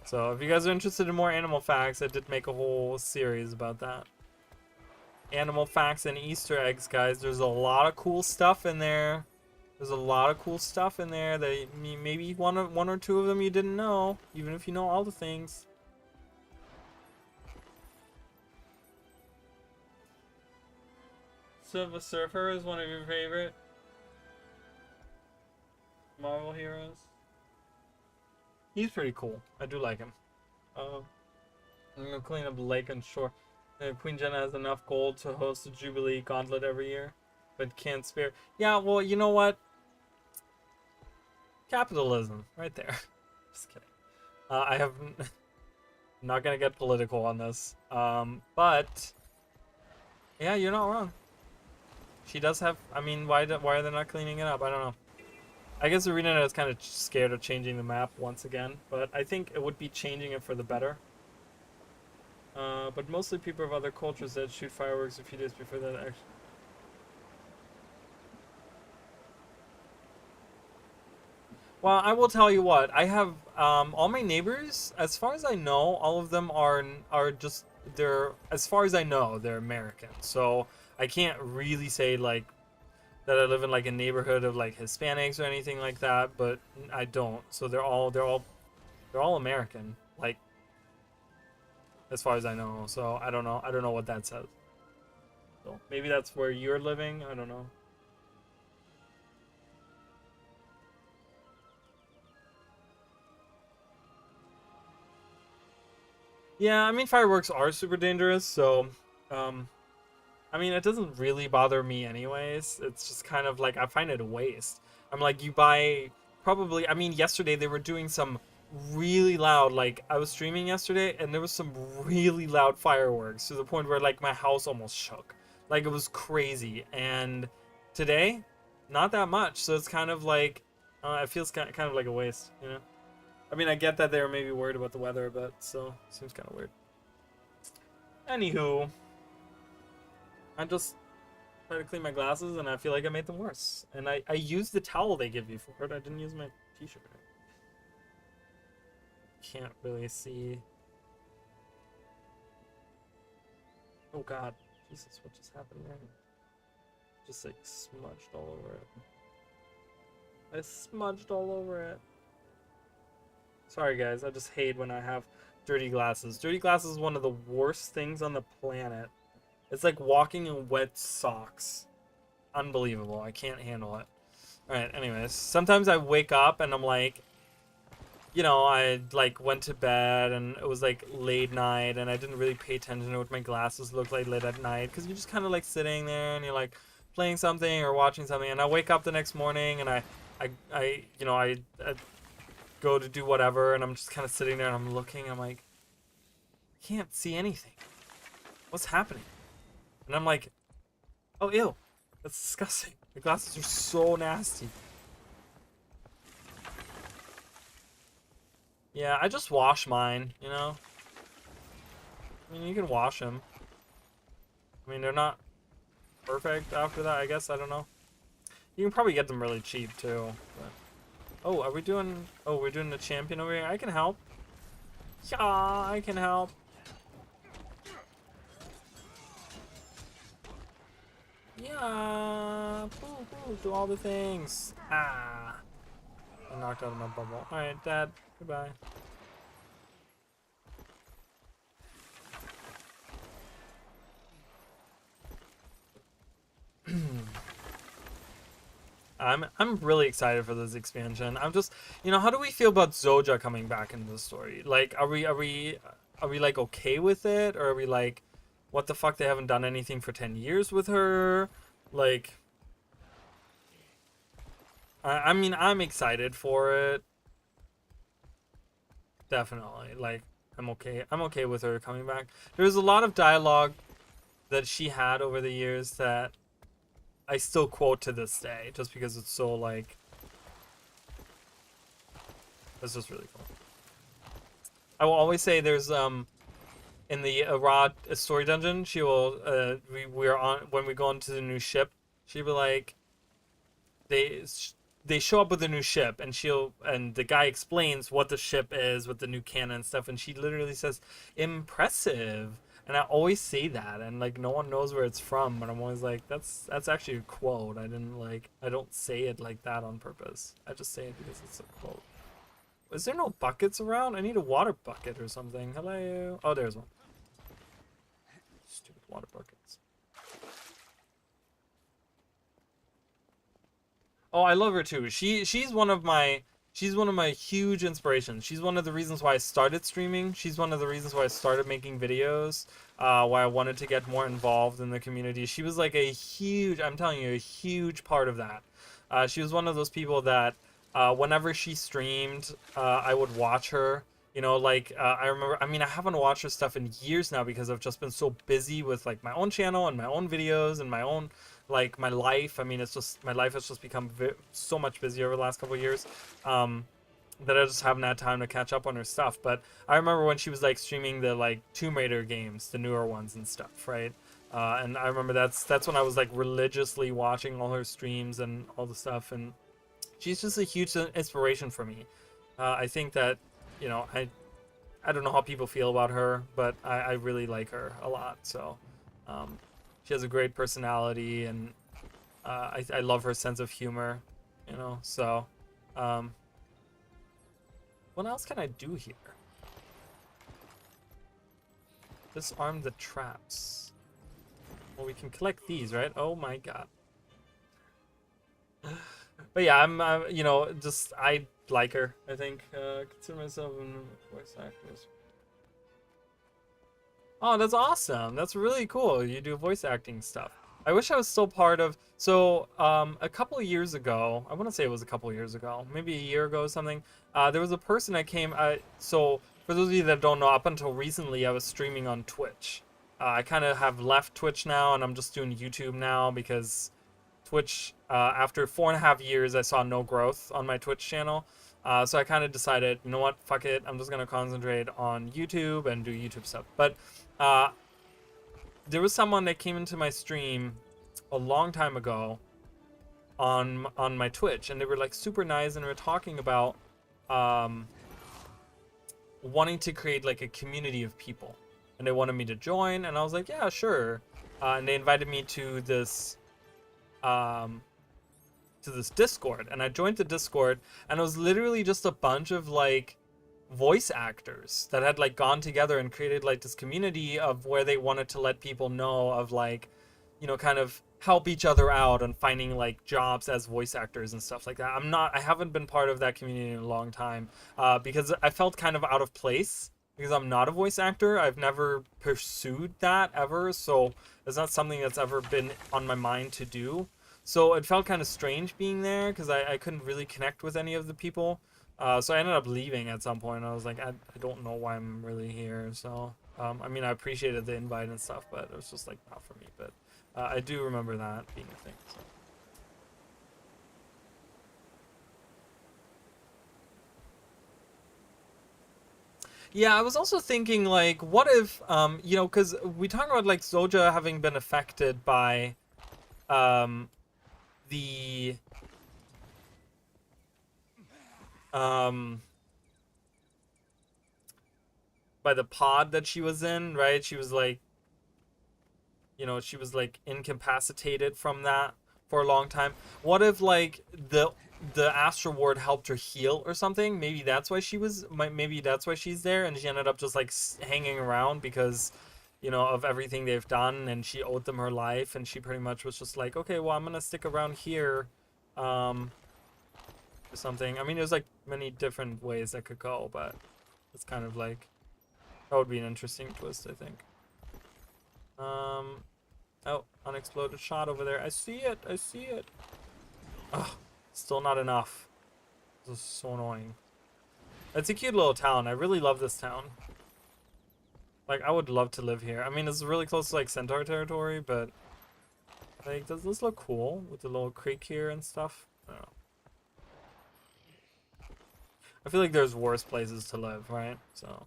So if you guys are interested in more animal facts, I did make a whole series about that. Animal facts and Easter eggs, guys. There's a lot of cool stuff in there. There's a lot of cool stuff in there that maybe one or two of them you didn't know, even if you know all the things. Silver Surfer is one of your favorite Marvel heroes. He's pretty cool. I do like him. I'm gonna clean up the lake and shore. Queen Jenna has enough gold to host a Jubilee Gauntlet every year, but can't spare. Yeah, well, you know what? Capitalism, right there. Just kidding. I have. I'm not gonna get political on this. But yeah, you're not wrong. She does have. I mean, why are they not cleaning it up? I don't know. I guess Arena is kind of scared of changing the map once again, but I think it would be changing it for the better. But mostly people of other cultures that shoot fireworks a few days before that actually. Well, I will tell you what. I have all my neighbors, as far as I know, all of them are just they're as far as I know, they're American. So I can't really say like that I live in like a neighborhood of like Hispanics or anything like that, but I don't. So they're all American, like as far as I know. So I don't know what that says. So maybe that's where you're living. I don't know. Yeah, I mean fireworks are super dangerous, so I mean it doesn't really bother me anyways. It's just kind of like I find it a waste. I'm like you buy probably I mean yesterday they were doing some really loud like I was streaming yesterday and there was some really loud fireworks to the point where like my house almost shook. Like it was crazy. And today not that much. So it's kind of like it feels kind of like a waste, you know? I mean, I get that they were maybe worried about the weather, but still, seems kind of weird. Anywho, I just tried to clean my glasses, and I feel like I made them worse. And I used the towel they give you for it. I didn't use my t-shirt. Can't really see. Oh God, Jesus, what just happened there? Just like smudged all over it. I smudged all over it. Sorry guys, I just hate when I have dirty glasses. Dirty glasses is one of the worst things on the planet. It's like walking in wet socks. Unbelievable. I can't handle it. Alright, anyways. Sometimes I wake up and I'm like, you know, I like went to bed and it was like late night and I didn't really pay attention to what my glasses looked like late at night. Because you're just kind of like sitting there and you're like playing something or watching something. And I wake up the next morning and I go to do whatever and I'm just kind of sitting there and I'm looking. I'm like, I can't see anything. What's happening? And I'm like, oh, ew. That's disgusting. The glasses are so nasty. Yeah, I just wash mine, you know? I mean, you can wash them. I mean, they're not perfect after that, I guess. I don't know. You can probably get them really cheap, too. But... Oh, are we doing... Oh, we're doing the champion over here. I can help. Yeah, I can help. Yeah. Boo, boo, do all the things. Ah. I knocked out of my bubble. Alright, Dad. Goodbye. I'm really excited for this expansion. I'm just, you know, how do we feel about Zoja coming back into the story? Like, are we like okay with it, or are we like, what the fuck? They haven't done anything for 10 years with her. Like, I mean, I'm excited for it. Definitely, like, I'm okay with her coming back. There's a lot of dialogue that she had over the years that I still quote to this day, just because it's so like, it's just really cool. I will always say there's in the Arad story dungeon, she will we're on when we go into the new ship, she'll be like, they show up with a new ship, and the guy explains what the ship is with the new cannon and stuff, and she literally says impressive. And I always say that, and like no one knows where it's from, but I'm always like, that's actually a quote. I don't say it like that on purpose. I just say it because it's a quote. Is there no buckets around? I need a water bucket or something. Hello. Oh, there's one. Stupid water buckets. Oh, I love her too. She's one of my huge inspirations. She's one of the reasons why I started streaming. She's one of the reasons why I started making videos. Why I wanted to get more involved in the community. She was like a huge, I'm telling you, a huge part of that. She was one of those people that whenever she streamed, I would watch her. You know, like I remember. I mean, I haven't watched her stuff in years now because I've just been so busy with like my own channel and my own videos and my own like my life. I mean, it's just my life has just become so much busier over the last couple of years that I just haven't had time to catch up on her stuff. But I remember when she was like streaming the like Tomb Raider games, the newer ones and stuff, right? And I remember that's when I was like religiously watching all her streams and all the stuff, and she's just a huge inspiration for me. I think that, you know, I don't know how people feel about her, but I really like her a lot. So she has a great personality, and I love her sense of humor, you know. So what else can I do here? Disarm the traps. Well, we can collect these, right? Oh my god. But yeah, I'm you know, just I like her. I think consider myself a voice actress. Oh, that's awesome. That's really cool. You do voice acting stuff. I wish I was still part of. So a couple of years ago, I want to say it was a couple of years ago, maybe a year ago or something. There was a person that came. So for those of you that don't know, up until recently, I was streaming on Twitch. I kind of have left Twitch now, and I'm just doing YouTube now because Twitch, after 4.5 years, I saw no growth on my Twitch channel. So I kind of decided, you know what, fuck it. I'm just going to concentrate on YouTube and do YouTube stuff. But there was someone that came into my stream a long time ago on my Twitch, and they were like super nice, and we were talking about wanting to create like a community of people. And they wanted me to join, and I was like, yeah, sure. And they invited me to this Discord, and I joined the Discord, and it was literally just a bunch of like voice actors that had like gone together and created like this community of where they wanted to let people know of like, you know, kind of help each other out and finding like jobs as voice actors and stuff like that. I haven't been part of that community in a long time because I felt kind of out of place because I'm not a voice actor. I've never pursued that ever, so it's not something that's ever been on my mind to do. So it felt kind of strange being there because I couldn't really connect with any of the people. So I ended up leaving at some point. I was like, I don't know why I'm really here. So, I mean, I appreciated the invite and stuff, but it was just like not for me. But I do remember that being a thing. So. Yeah, I was also thinking like, what if, you know, because we talk about like Zoja having been affected by the by the pod that she was in, right? She was like, you know, she was like incapacitated from that for a long time. What if like the Astral Ward helped her heal or something? Maybe that's why maybe that's why she's there, and she ended up just like hanging around because, you know, of everything they've done, and she owed them her life, and she pretty much was just like, okay, well, I'm gonna stick around here, or something. I mean, there's like many different ways that could go, but it's kind of like, that would be an interesting twist, I think. Oh, unexploded shot over there. I see it. I see it. Ugh, still not enough. This is so annoying. It's a cute little town. I really love this town. Like, I would love to live here. I mean, it's really close to like Centaur territory, but like, does this look cool with the little creek here and stuff? I don't know. I feel like there's worse places to live, right? So,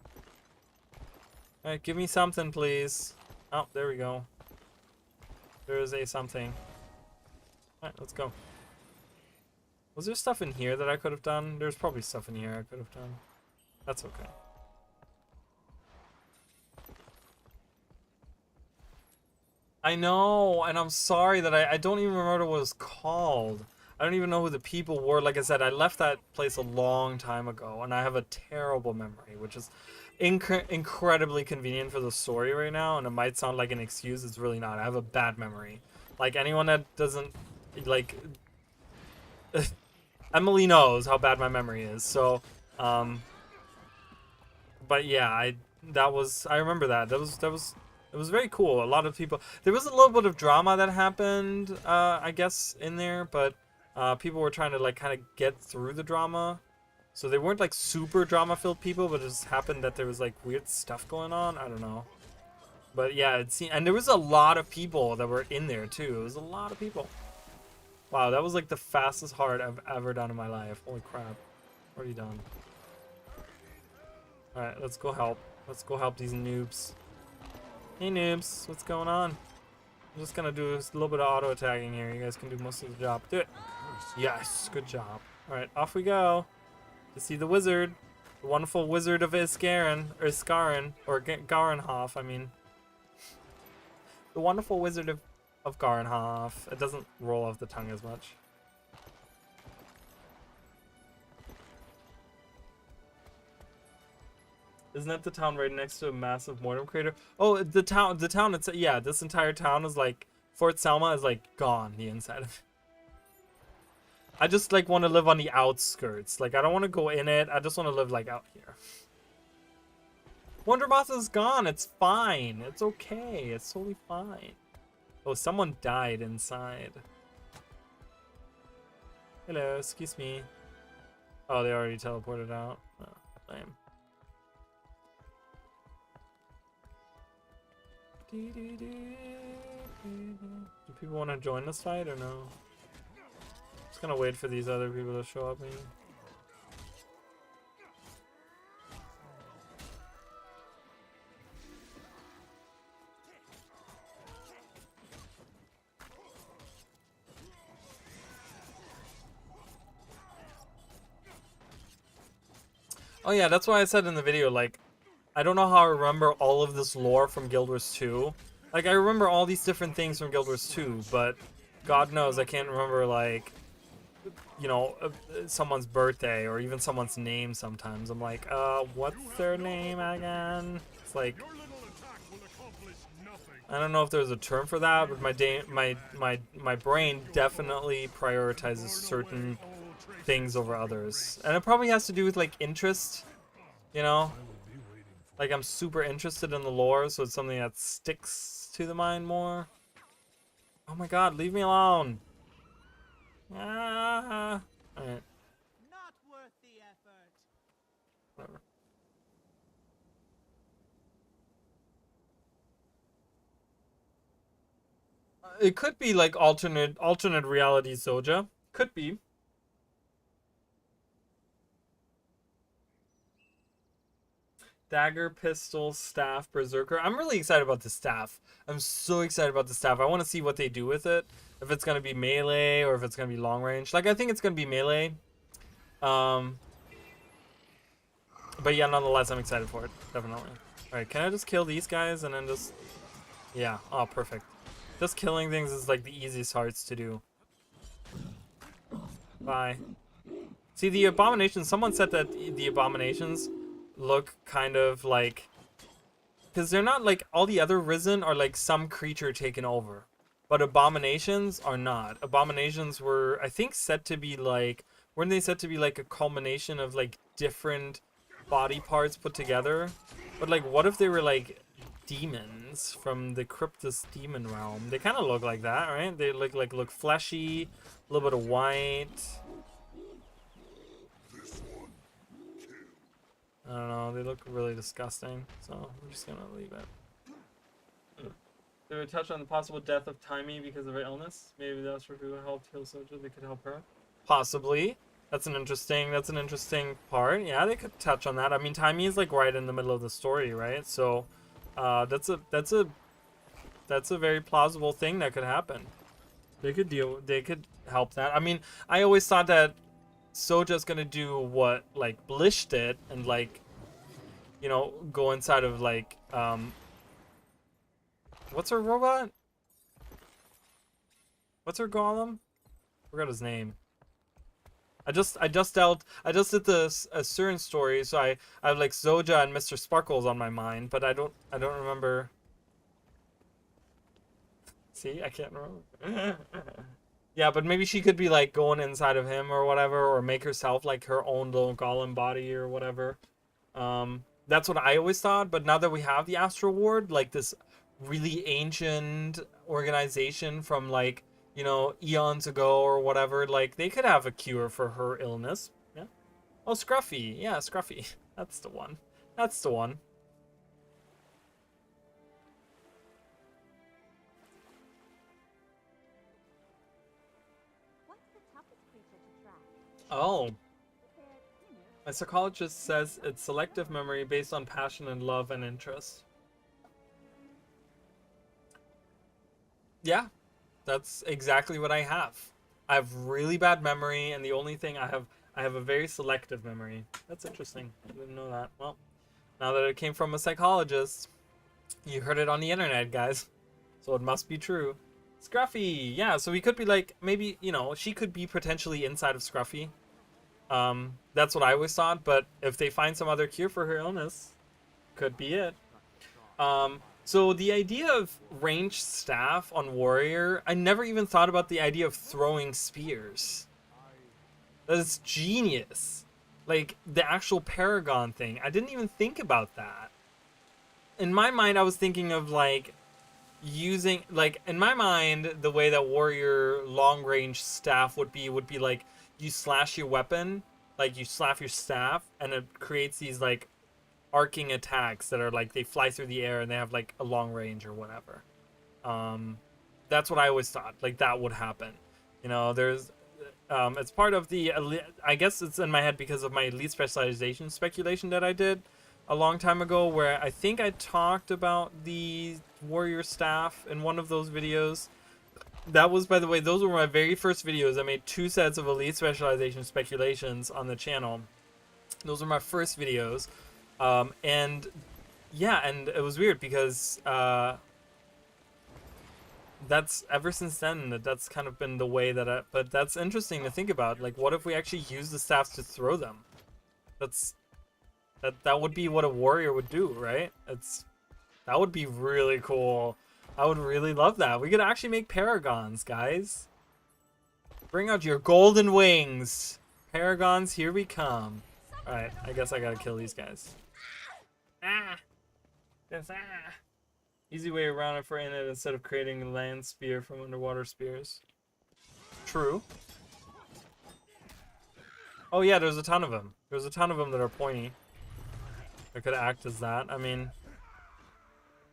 alright, give me something, please. Oh, there we go. There is a something. Alright, let's go. Was there stuff in here that I could have done? There's probably stuff in here I could have done. That's okay. I know, and I'm sorry that I don't even remember what it was called. I don't even know who the people were. Like I said, I left that place a long time ago, and I have a terrible memory, which is incredibly convenient for the story right now, and it might sound like an excuse. It's really not. I have a bad memory. Like, anyone that doesn't, like... Emily knows how bad my memory is, so, but yeah, I remember that. It was very cool. A lot of people, there was a little bit of drama that happened, I guess, in there, but, people were trying to, like, kind of get through the drama, so they weren't, like, super drama-filled people, but it just happened that there was, like, weird stuff going on. I don't know. But yeah, and there was a lot of people that were in there, too. It was a lot of people. Wow, that was like the fastest heart I've ever done in my life. Holy crap. Already done. Alright, let's go help. Let's go help these noobs. Hey noobs, what's going on? I'm just gonna do a little bit of auto attacking here. You guys can do most of the job. Do it. Yes, good job. Alright, off we go. To see the wizard. The wonderful wizard of Iskarin. Or Iskarin. Or Garenhof, I mean. The wonderful wizard of Garenhof. It doesn't roll off the tongue as much. Isn't that the town right next to a massive mortar crater? Oh, the town, it's, yeah, this entire town is like, Fort Selma is like gone, the inside of it. I just like want to live on the outskirts. Like, I don't want to go in it. I just want to live like out here. Wondermoth is gone. It's fine. It's okay. It's totally fine. Oh, someone died inside. Hello, excuse me. Oh, they already teleported out. Oh, lame. Do people want to join this fight or no? Just gonna wait for these other people to show up maybe. Oh yeah, that's why I said in the video, like, I don't know how I remember all of this lore from Guild Wars 2. Like, I remember all these different things from Guild Wars 2, but God knows I can't remember, like, you know, someone's birthday or even someone's name sometimes. I'm like, what's their name again? It's like, I don't know if there's a term for that, but my brain definitely prioritizes certain things over others. And it probably has to do with, like, interest, you know? Like, I'm super interested in the lore, so it's something that sticks to the mind more. Oh my god, leave me alone! Ah! Alright. Not worth the effort. Whatever. It could be like alternate reality Soja. Could be. Dagger, pistol, staff, berserker. I'm really excited about the staff. I'm so excited about the staff. I want to see what they do with it. If it's going to be melee or if it's going to be long range. Like, I think it's going to be melee. But yeah, nonetheless, I'm excited for it. Definitely. Alright, can I just kill these guys and then just... Yeah. Oh, perfect. Just killing things is like the easiest hearts to do. Bye. See, the abominations, someone said that the abominations look kind of like, because they're not like all the other risen are like some creature taken over, but abominations are not. Abominations were, I think, said to be like, weren't they said to be like a culmination of like different body parts put together? But like, what if they were like demons from the Cryptus demon realm? They kind of look like that, right? They look fleshy, a little bit of white. I don't know. They look really disgusting, so I'm just gonna leave it. They would touch on the possible death of Taimi because of her illness. Maybe that's where people helped heal SotO. They could help her. Possibly. That's an interesting part. Yeah, they could touch on that. I mean, Taimi is like right in the middle of the story, right? So, that's a very plausible thing that could happen. They could help that. I mean, I always thought that Soja's gonna do what like Blish did and like, you know, go inside of like what's her robot? What's her golem? Forgot his name. I just did the Asuran story, so I have like Zoja and Mr. Sparkles on my mind, but I don't remember. See, I can't remember. Yeah, but maybe she could be like going inside of him or whatever, or make herself like her own little golem body or whatever. That's what I always thought, but now that we have the Astral Ward, like this really ancient organization from like, you know, eons ago or whatever, like they could have a cure for her illness. Yeah. Oh, Scruffy. Yeah, Scruffy. That's the one. That's the one. What's the toughest creature to track? Oh. My psychologist says it's selective memory based on passion and love and interest. Yeah, that's exactly what I have. I have really bad memory, and the only thing I have a very selective memory. That's interesting. I didn't know that. Well, now that it came from a psychologist, you heard it on the internet, guys. So it must be true. Scruffy, yeah. So we could be like, maybe, you know, she could be potentially inside of Scruffy. That's what I always thought. But if they find some other cure for her illness, could be it. So the idea of ranged staff on Warrior, I never even thought about the idea of throwing spears. That is genius. Like, the actual Paragon thing. I didn't even think about that. In my mind, I was thinking of, like, using... Like, in my mind, the way that Warrior long-range staff would be like, you slash your weapon, like, you slap your staff, and it creates these, like, arcing attacks that are like they fly through the air and they have like a long range or whatever. That's what I always thought, like that would happen. You know, there's it's part of the I guess it's in my head because of my elite specialization speculation that I did a long time ago, where I think I talked about the warrior staff in one of those videos. That was, by the way, those were my very first videos. I made 2 sets of elite specialization speculations on the channel. Those were my first videos. And yeah, and it was weird because that's ever since then that's kind of been the way that but that's interesting to think about. Like, what if we actually use the staffs to throw them? That would be what a warrior would do, right? That would be really cool. I would really love that. We could actually make paragons, guys. Bring out your golden wings. Paragons, here we come. Alright, I guess I gotta kill these guys. Yes, Easy way around it for Init instead of creating a land spear from underwater spears. True. Oh yeah, there's a ton of them. There's a ton of them that are pointy. That could act as that. I mean,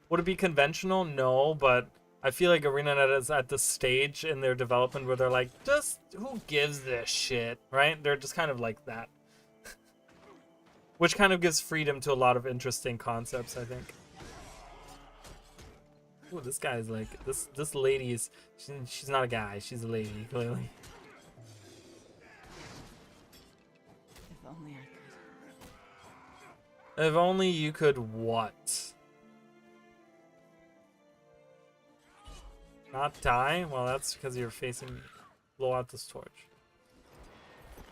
would it be conventional? No, but I feel like ArenaNet is at the stage in their development where they're like, just who gives this shit, right? They're just kind of like that. Which kind of gives freedom to a lot of interesting concepts, I think. Ooh, this guy is like, this lady is, she's not a guy, she's a lady, clearly. If only I could. If only you could what? Not die? Well, that's because you're facing, blow out this torch.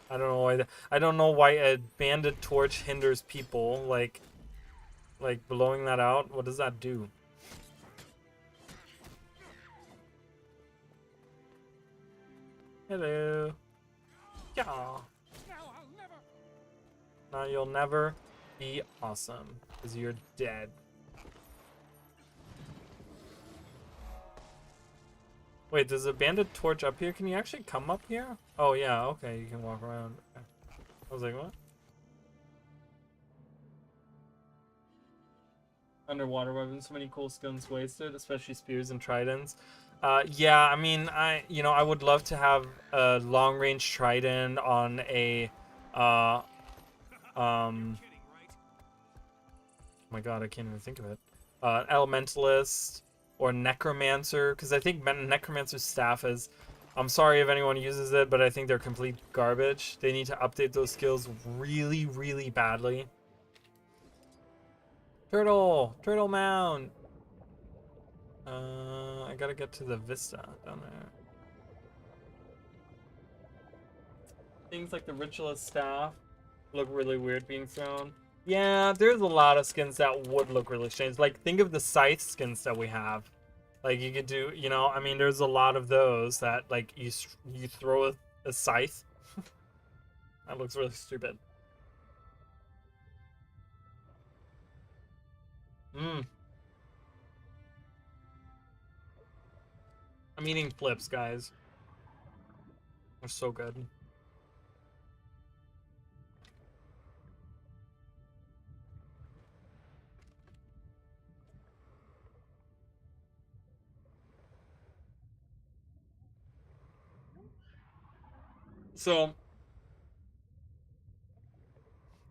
I don't know why. I don't know why a bandit torch hinders people. Like blowing that out. What does that do? Hello. Yeah. Now you'll never be awesome because you're dead. Wait, there's a bandit torch up here. Can you actually come up here? Oh yeah, okay, you can walk around. Okay. I was like, what? Underwater weapons, so many cool skins wasted, especially spears and tridents. Yeah, I mean, I would love to have a long range trident on a, oh my god, I can't even think of it. Elementalist or necromancer, because I think necromancer's staff is. I'm sorry if anyone uses it, but I think they're complete garbage. They need to update those skills really, really badly. Turtle mound. I gotta get to the vista down there. Things like the ritualist staff look really weird being thrown. Yeah, there's a lot of skins that would look really strange. Like, think of the scythe skins that we have. Like, you could do, I mean, there's a lot of those that, like, you throw a scythe. That looks really stupid. I'm eating flips, guys. They're so good. So,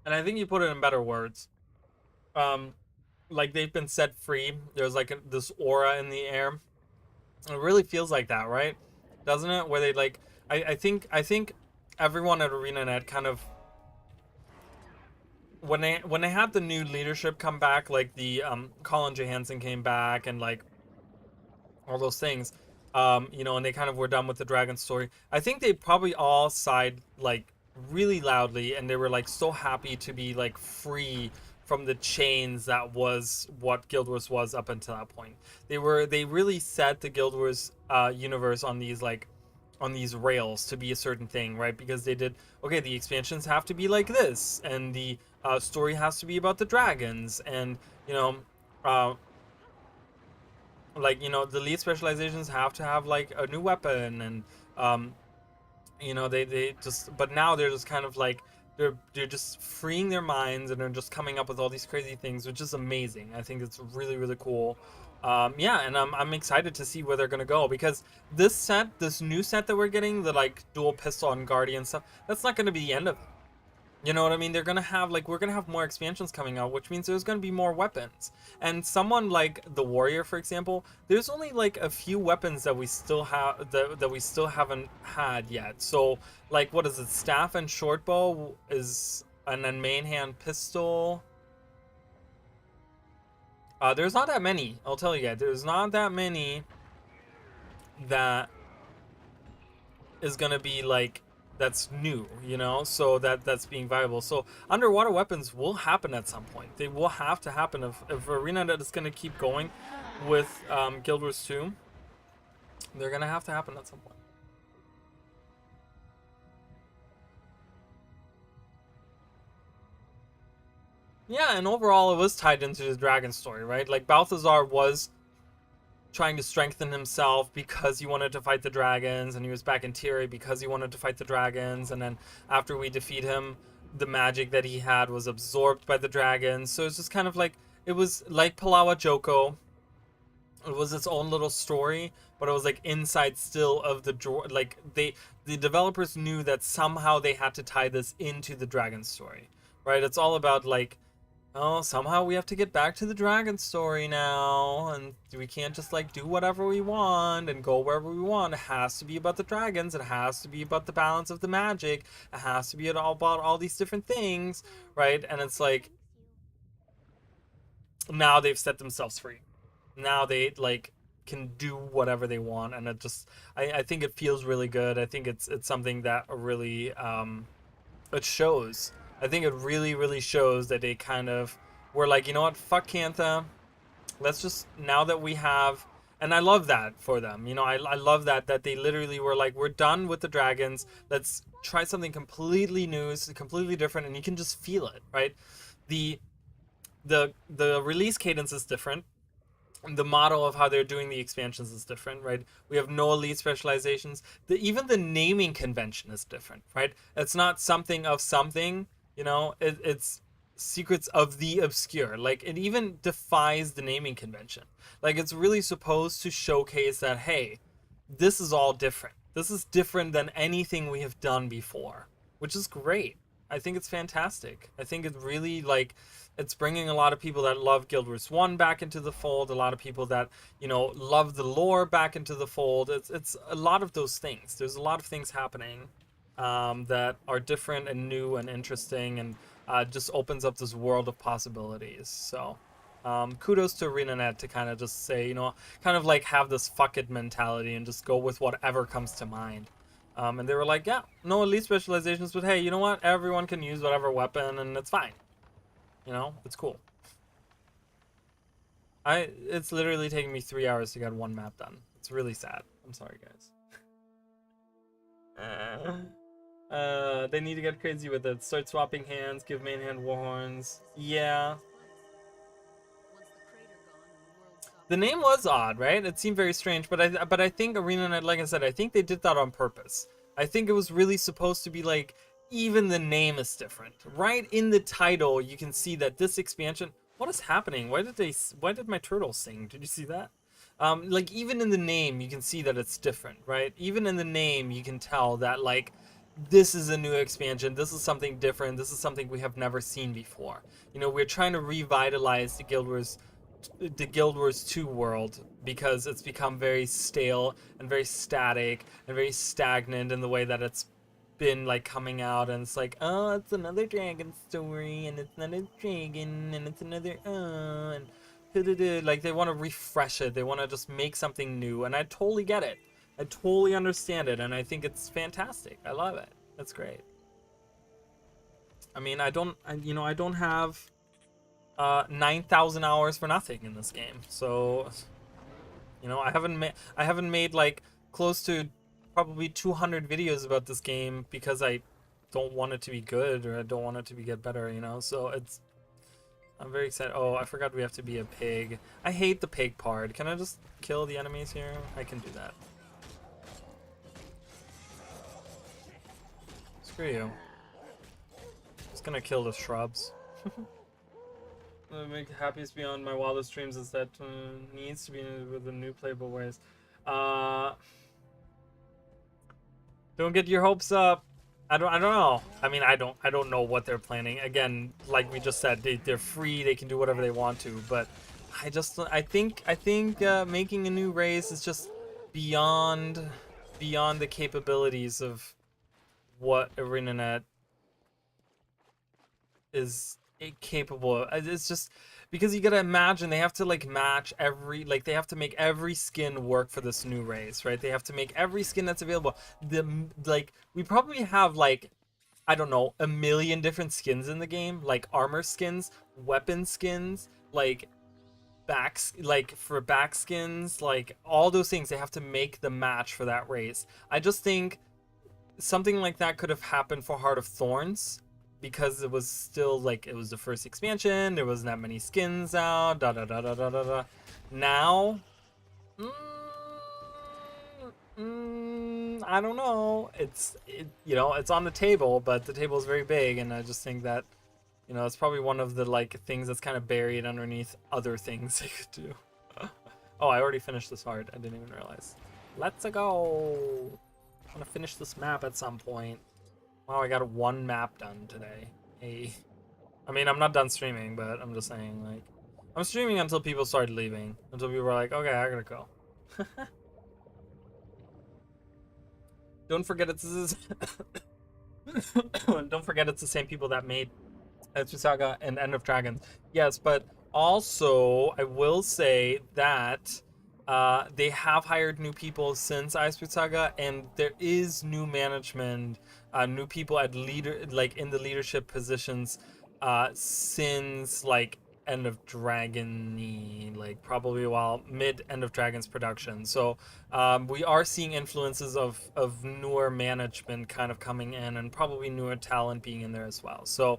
and I think you put it in better words. Like they've been set free. There's like this aura in the air. It really feels like that, right? Doesn't it? Where they like, I think everyone at ArenaNet kind of when they had the new leadership come back, like the Colin Johansson came back and like all those things, and they kind of were done with the dragon story. I think they probably all sighed like really loudly, and they were like so happy to be like free from the chains that was what Guild Wars was up until that point. They really set the Guild Wars universe on these rails to be a certain thing, right? Because they did, okay, the expansions have to be like this, and the story has to be about the dragons, and uh, the lead specializations have to have like a new weapon, and they just, but now they're just kind of like they're just freeing their minds, and they're just coming up with all these crazy things, which is amazing. I think it's really, really cool. Yeah, and I'm excited to see where they're gonna go, because this new set that we're getting, the like dual pistol and guardian stuff, that's not gonna be the end of it. You know what I mean? They're gonna have we're gonna have more expansions coming out, which means there's gonna be more weapons. And someone like the warrior, for example, there's only like a few weapons that we still have that we still haven't had yet. So like, what is it? Staff and short bow is, and then main hand pistol. There's not that many. I'll tell you, there's not that many that is gonna be like that's new, so that's being viable. So underwater weapons will happen at some point. They will have to happen if ArenaNet is gonna keep going with Guild Wars 2. They're gonna have to happen at some point. Yeah, and overall it was tied into the dragon story, right? Like Balthazar was trying to strengthen himself because he wanted to fight the dragons, and he was back in Tiri because he wanted to fight the dragons, and then after we defeat him, the magic that he had was absorbed by the dragons. So it's just kind of like, it was like Palawa Joko. It was its own little story, but it was like inside still of the developers knew that somehow they had to tie this into the dragon story, right? It's all about like, oh, somehow we have to get back to the dragon story now, and we can't just like do whatever we want and go wherever we want. It has to be about the dragons. It has to be about the balance of the magic. It has to be all about all these different things, right? And it's like, now they've set themselves free. Now they like can do whatever they want, and it just, I think it feels really good. I think it's something that really it shows. I think it really, really shows that they kind of were like, you know what, fuck Cantha. Let's just, now that we have, and I love that for them. I love that they literally were like, we're done with the dragons. Let's try something completely new, completely different, and you can just feel it, right? The release cadence is different. The model of how they're doing the expansions is different, right? We have no elite specializations. Even the naming convention is different, right? It's not something of something, it's secrets of the obscure. Like, it even defies the naming convention. Like, it's really supposed to showcase that, hey, this is all different. This is different than anything we have done before, which is great. I think it's fantastic. I think it really, like, it's bringing a lot of people that love Guild Wars 1 back into the fold, a lot of people that, you know, love the lore back into the fold. It's a lot of those things. There's a lot of things happening that are different and new and interesting, and just opens up this world of possibilities. So kudos to ArenaNet to kind of just say, you know, kind of like have this fuck it mentality and just go with whatever comes to mind. And they were like, yeah, no elite specializations, but hey, you know what? Everyone can use whatever weapon and it's fine. You know, it's cool. It's literally taking me 3 hours to get one map done. It's really sad. I'm sorry, guys. They need to get crazy with it. Start swapping hands, give main hand warhorns. Yeah. The name was odd, right? It seemed very strange, but I think ArenaNet, like I said, I think they did that on purpose. I think it was really supposed to be like, even the name is different. Right in the title, you can see that this expansion. What is happening? Why did my turtle sing? Did you see that? Like, even in the name, you can see that it's different, right? Even in the name, you can tell that, like, this is a new expansion. This is something different. This is something we have never seen before. You know, we're trying to revitalize the Guild Wars 2 world, because it's become very stale and very static and very stagnant in the way that it's been like coming out, and it's like, oh, it's another dragon story, and it's another dragon, and it's another and like, they want to refresh it. They want to just make something new, and I totally get it. I totally understand it, and I think it's fantastic. I love it. That's great. I mean, I don't have 9,000 hours for nothing in this game. So, you know, I haven't made like close to probably 200 videos about this game because I don't want it to be good, or I don't want it to get better, you know. So I'm very excited. Oh, I forgot we have to be a pig. I hate the pig part. Can I just kill the enemies here? I can do that. Screw you. Just gonna kill the shrubs. What make happiest beyond my wildest dreams is that needs to be with the new playable ways. Don't get your hopes up. I don't know. I mean, I don't know what they're planning. Again, like we just said, they're free. They can do whatever they want to. But I think making a new race is just beyond the capabilities of what ArenaNet is capable of. It's just because you gotta imagine they have to like match every, like, they have to make every skin work for this new race, right? They have to make every skin that's available. Like, we probably have like, I don't know, 1 million different skins in the game, like armor skins, weapon skins, like for back skins, like all those things. They have to make the match for that race. I just think something like that could have happened for Heart of Thorns, because it was still like, it was the first expansion, there wasn't that many skins out, da. Now, I don't know. You know, it's on the table, but the table is very big, and I just think that, you know, it's probably one of the like things that's kind of buried underneath other things they could do. Oh, I already finished this hard. I didn't even realize. Let's go. I want to finish this map at some point. Wow, I got 1 map done today. Hey. I mean, I'm not done streaming, but I'm just saying, like, I'm streaming until people start leaving. Until people are like, okay, I gotta go. Don't forget it's don't forget it's the same people that made Saga and End of Dragons. Yes, but also I will say that they have hired new people since Ice Saga, and there is new management, new people at in the leadership positions since like End of Dragon, like probably mid End of Dragon's production. So we are seeing influences of newer management kind of coming in, and probably newer talent being in there as well. So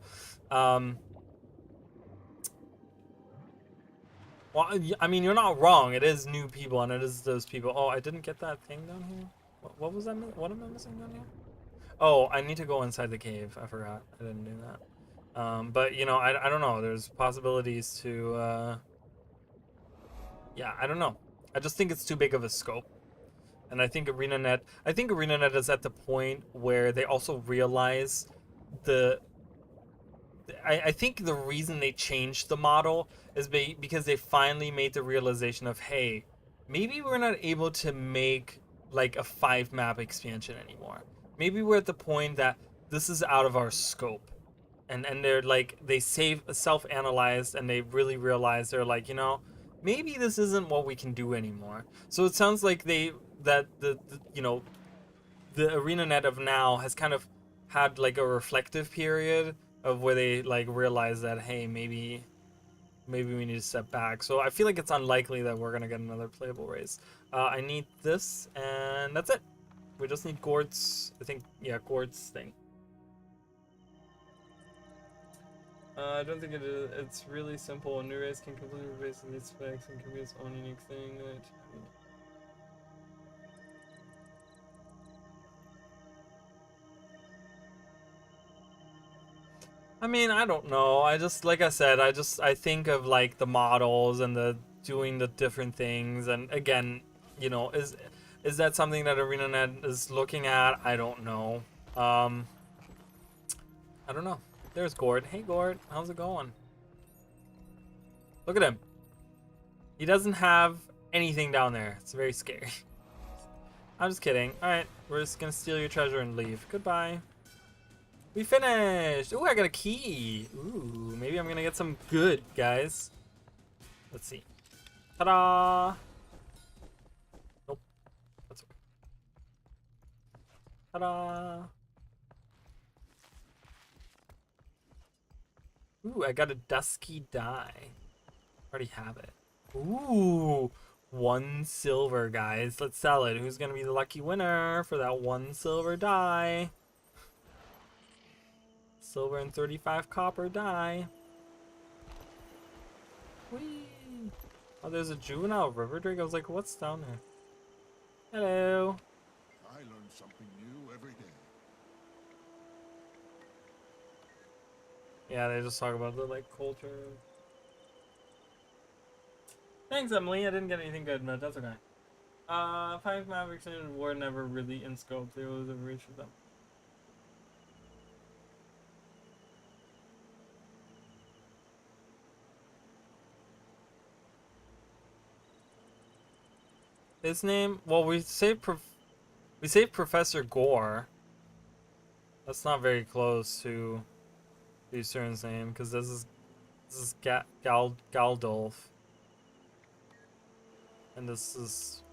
well, I mean, you're not wrong. It is new people, and it is those people. Oh, I didn't get that thing down here. What was that? What am I missing down here? Oh, I need to go inside the cave. I forgot. I didn't do that. But you know, I don't know. There's possibilities to yeah, I don't know. I just think it's too big of a scope. And I think ArenaNet is at the point where they also realize the I think the reason they changed the model is because they finally made the realization of, hey, maybe we're not able to make like a 5 map expansion anymore. Maybe we're at the point that this is out of our scope. And they're like, they self-analyzed, and they really realized, they're like, you know, maybe this isn't what we can do anymore. So it sounds like the you know, the ArenaNet of now has kind of had like a reflective period of where they like realize that, hey, maybe we need to step back. So I feel like it's unlikely that we're gonna get another playable race. I need this, and that's it. We just need Gord's, I think, yeah, Gord's thing. I don't think it is. It's really simple. A new race can completely replace these specs and can be its own unique thing. I mean, I don't know. I just, like I said, I think of like the models and the doing the different things, and again, you know, is that something that ArenaNet is looking at? I don't know. I don't know. There's Gord. Hey Gord, how's it going? Look at him. He doesn't have anything down there. It's very scary. I'm just kidding. Alright, we're just gonna steal your treasure and leave. Goodbye. We finished! Ooh, I got a key. Ooh, maybe I'm gonna get some good, guys. Let's see. Ta-da! Nope. That's okay. Ta-da! Ooh, I got a dusky die. Already have it. Ooh, 1 silver, guys. Let's sell it. Who's gonna be the lucky winner for that 1 silver die? Silver and 35 copper die. Whee! Oh, there's a juvenile river drake. I was like, what's down there? Hello. I learn something new every day. Yeah, they just talk about the like culture. Thanks, Emily. I didn't get anything good, but that's okay. 5 Mavericks were never really in scope. They always have reached them. His name? Well, we saved Professor Gore. That's not very close to the Eastern's name, because this is Galdolf, and this is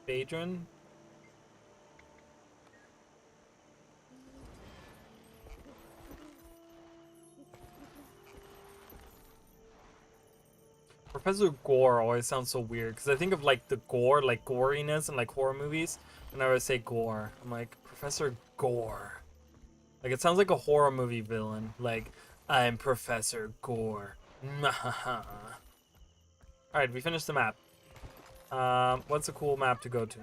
Badrin. Professor Gore always sounds so weird, because I think of like the gore, like goriness in like horror movies. Whenever I say Gore, I'm like, Professor Gore. Like, it sounds like a horror movie villain. Like, I'm Professor Gore. Alright, we finished the map. What's a cool map to go to?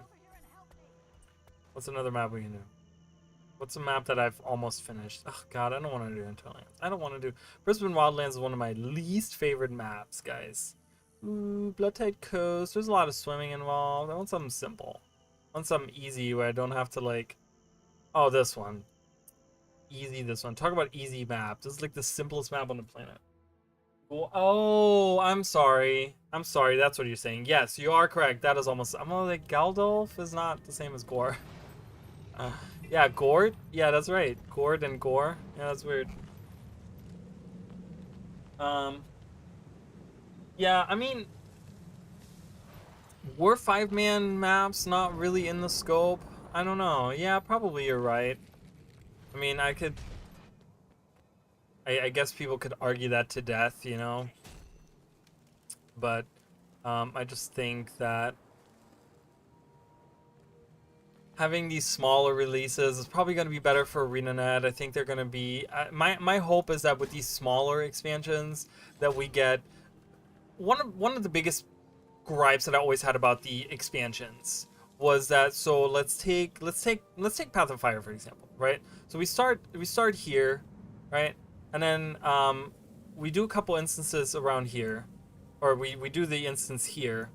What's another map we can do? What's a map that I've almost finished? Oh god, I don't want to do Interlands. I don't want to do... Brisbane Wildlands is one of my least favorite maps, guys. Ooh, Blood Tide Coast. There's a lot of swimming involved. I want something simple. I want something easy where I don't have to, like... Oh, this one. Easy, this one. Talk about easy map. This is like the simplest map on the planet. Oh, I'm sorry. I'm sorry, that's what you're saying. Yes, you are correct. That is almost... I'm like, Galdolf is not the same as Gore. Yeah, Gord? Yeah, that's right. Gord and Gore. Yeah, that's weird. Yeah, I mean... Were 5-man maps not really in the scope? I don't know. Yeah, probably you're right. I mean, I guess people could argue that to death, you know? But, I just think that having these smaller releases is probably going to be better for ArenaNet. I think they're going to be... my hope is that with these smaller expansions, that we get... One of the biggest gripes that I always had about the expansions was that, so let's take Path of Fire, for example, right? So we start here, right? and then we do a couple instances around here, or we do the instance here,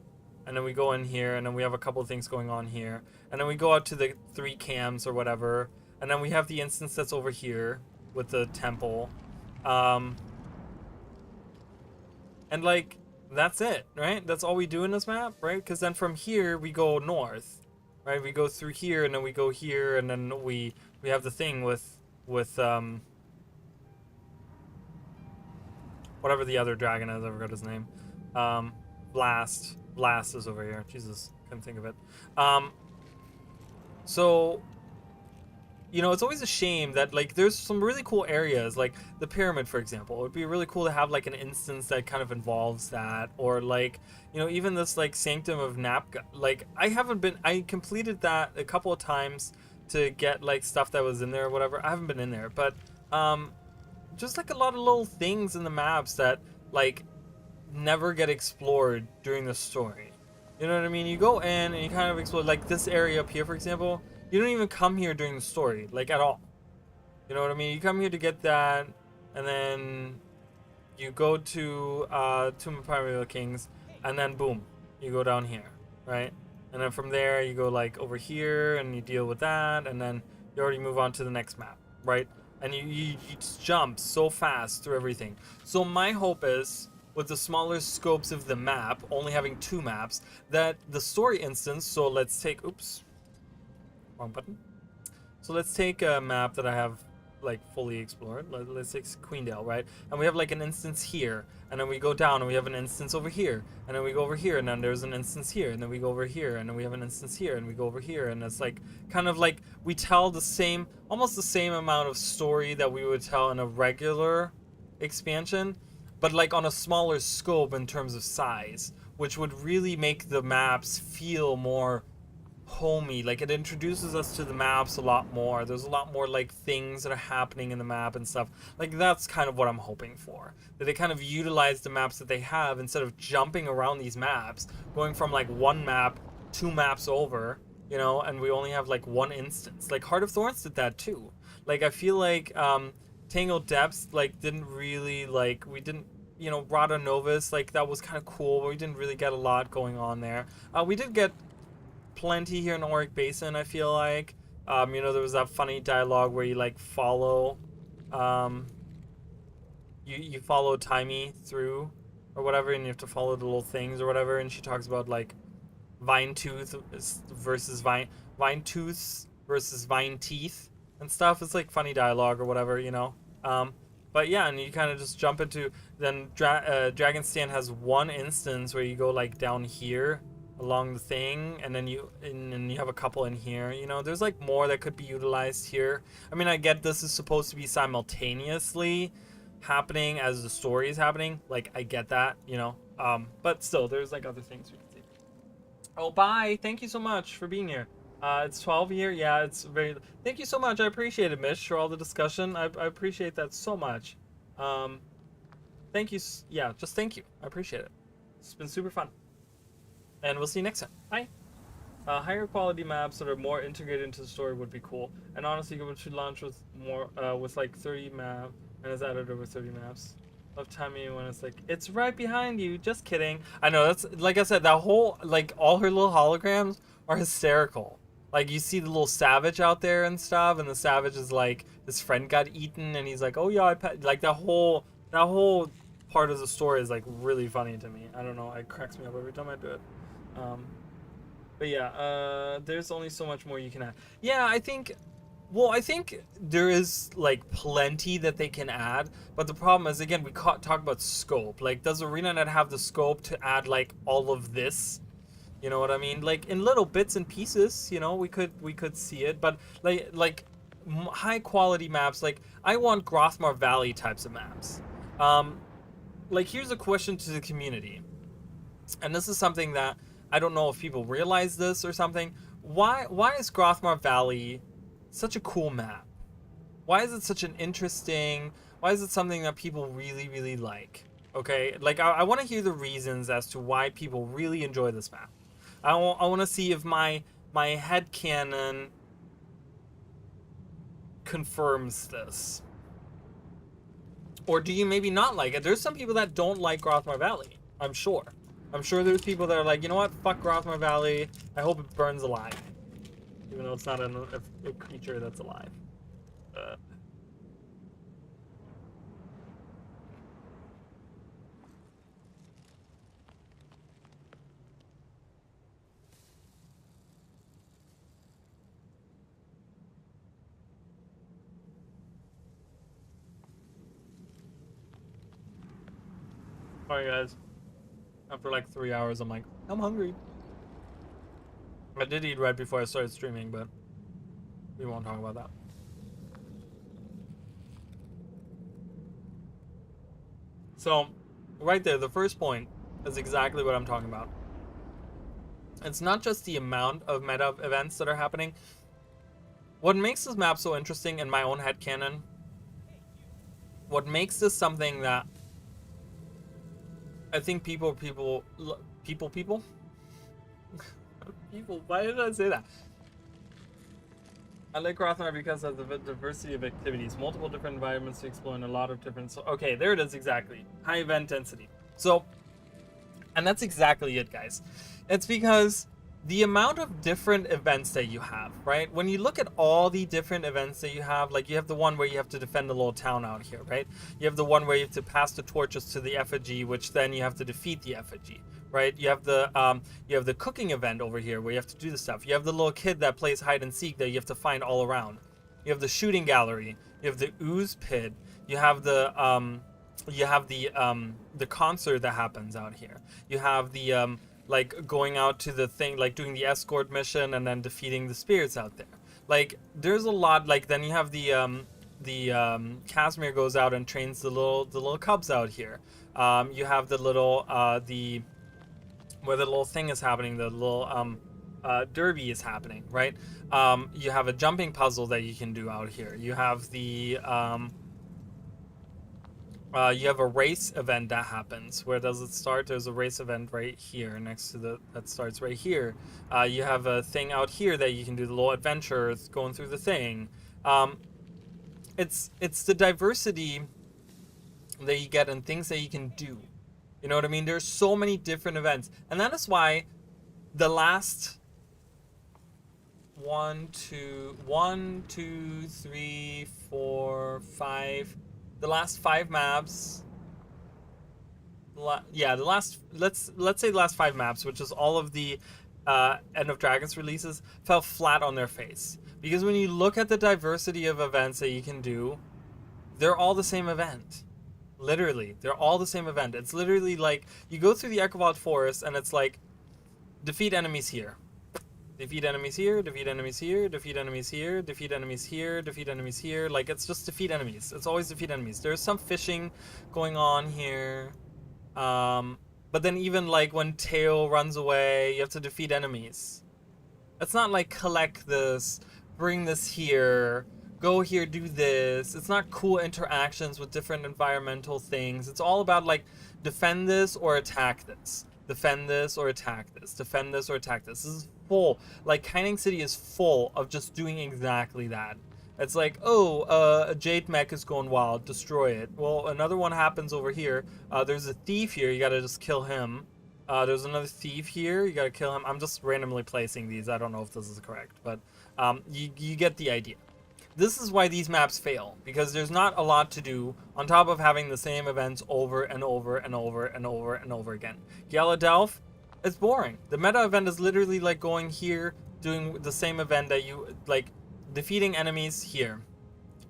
and then we go in here, and then we have a couple of things going on here, and then we go out to the 3 cams or whatever, and then we have the instance that's over here with the temple, and like that's it, right? That's all we do in this map, right? Because then from here we go north, right? We go through here, and then we go here, and then we have the thing with whatever the other dragon is. I forgot his name. Blast is over here. Jesus, couldn't think of it. So you know, it's always a shame that like there's some really cool areas, like the pyramid, for example. It would be really cool to have like an instance that kind of involves that, or like, you know, even this like Sanctum of Napka. Like I completed that a couple of times to get like stuff that was in there or whatever. I haven't been in there, but just like a lot of little things in the maps that like never get explored during the story. You know what I mean? You go in and you kind of explore like this area up here, for example. You don't even come here during the story, like at all. You know what I mean? You come here to get that, and then you go to Tomb of Primordial Kings, and then boom, you go down here, right? And then from there you go like over here, and you deal with that, and then you already move on to the next map, right? And you just jump so fast through everything. So my hope is, with the smaller scopes of the map, only having 2 maps, that the story instance, so let's take, oops, wrong button. So let's take a map that I have like fully explored. Let's take Queendale, right? And we have like an instance here, and then we go down and we have an instance over here, and then we go over here, and then there's an instance here, and then we go over here, and then we have an instance here, and we go over here, and it's like kind of like we tell the same, almost the same amount of story that we would tell in a regular expansion, but like on a smaller scope in terms of size, which would really make the maps feel more homey. Like it introduces us to the maps a lot more. There's a lot more like things that are happening in the map and stuff. Like that's kind of what I'm hoping for. That they kind of utilize the maps that they have instead of jumping around these maps, going from like 1 map, 2 maps over, you know, and we only have like 1 instance. Like Heart of Thorns did that too. Like I feel like Tangled Depths like didn't really like, we didn't, you know, Rada Novus, like that was kind of cool, but we didn't really get a lot going on there. We did get plenty here in Auric Basin, I feel like. You know, there was that funny dialogue where you like follow you follow Timey through or whatever, and you have to follow the little things or whatever, and she talks about like Vine Tooth versus Vine Tooths versus Vine Teeth and stuff. It's like funny dialogue or whatever, you know. But yeah, and you kind of just jump into, then Dragon's Stand has 1 instance where you go like down here along the thing, and then you have a couple in here. You know, there's like more that could be utilized here. I mean, I get this is supposed to be simultaneously happening as the story is happening. Like I get that, you know. But still, there's like other things we can see. Oh, bye. Thank you so much for being here. It's 12 here. Yeah, it's very. Thank you so much. I appreciate it, Mish, for all the discussion. I appreciate that so much. Thank you. Yeah, just thank you. I appreciate it. It's been super fun. And we'll see you next time. Bye. Higher quality maps that are more integrated into the story would be cool. And honestly, go to launch with more, with like 30 map, and it's added over 30 maps. Love timing when it's like, it's right behind you. Just kidding. I know, that's, like I said, that whole, like, all her little holograms are hysterical. Like, you see the little savage out there and stuff, and the savage is like, his friend got eaten, and he's like, oh yeah, like, that whole part of the story is like really funny to me. I don't know, it cracks me up every time I do it. But yeah, there's only so much more you can add. Yeah, I think there is like plenty that they can add, but the problem is, again, we talk about scope. Like, does ArenaNet have the scope to add like all of this? You know what I mean? Like in little bits and pieces, you know, we could see it, but like high quality maps, like I want Grothmar Valley types of maps. Like here's a question to the community, and this is something that I don't know if people realize this or something. Why is Grothmar Valley such a cool map? Why is it such an interesting? Why is it something that people really, really like? Okay, like I want to hear the reasons as to why people really enjoy this map. I want to see if my headcanon confirms this. Or do you maybe not like it? There's some people that don't like Grothmar Valley. I'm sure. I'm sure there's people that are like, you know what? Fuck Grothmar Valley. I hope it burns alive. Even though it's not a creature that's alive. Alright, guys. After like 3 hours, I'm like, I'm hungry. I did eat right before I started streaming, but we won't talk about that. So, right there, the first point is exactly what I'm talking about. It's not just the amount of meta events that are happening. What makes this map so interesting in my own headcanon, what makes this something that I think people, why did I say that? I like Rothmar because of the diversity of activities, multiple different environments to explore, and a lot of different. So, okay, there it is exactly. High event density. So, and that's exactly it, guys. It's because the amount of different events that you have, right? When you look at all the different events that you have, like you have the one where you have to defend a little town out here, right? You have the one where you have to pass the torches to the effigy, which then you have to defeat the effigy, right? You have the cooking event over here where you have to do the stuff. You have the little kid that plays hide and seek that you have to find all around. You have the shooting gallery. You have the ooze pit. You have the concert that happens out here. You have the like going out to the thing, like doing the escort mission and then defeating the spirits out there. Like there's a lot. Like then you have the Casimir goes out and trains the little cubs out here. You have the little where the little thing is happening, the little derby is happening, right? You have a jumping puzzle that you can do out here. You have the you have a race event that happens. Where does it start? There's a race event right here next to that starts right here. You have a thing out here that you can do the little adventures going through the thing. It's the diversity that you get and things that you can do. You know what I mean? There's so many different events, and that is why the last 1, 2, 3, 4, 5. The last 5 maps. The last let's say the last 5 maps, which is all of the End of Dragons releases, fell flat on their face. Because when you look at the diversity of events that you can do, they're all the same event. Literally, they're all the same event. It's literally like you go through the Echovolt Forest and it's like defeat enemies here. Defeat enemies here, defeat enemies here, defeat enemies here, defeat enemies here, defeat enemies here. Like, it's just defeat enemies. It's always defeat enemies. There's some fishing going on here. But then even, like, when Teo runs away, you have to defeat enemies. It's not like, collect this, bring this here, go here, do this. It's not cool interactions with different environmental things. It's all about, like, defend this or attack this. Defend this or attack this. Defend this or attack this. This is full. Like, Kining City is full of just doing exactly that. It's like, oh, a Jade mech is going wild. Destroy it. Well, another one happens over here. There's a thief here. You gotta just kill him. There's another thief here. You gotta kill him. I'm just randomly placing these. I don't know if this is correct, but you get the idea. This is why these maps fail, because there's not a lot to do on top of having the same events over and over and over and over and over again. Galadelph, it's boring. The meta event is literally like going here, doing the same event that you, like, defeating enemies here,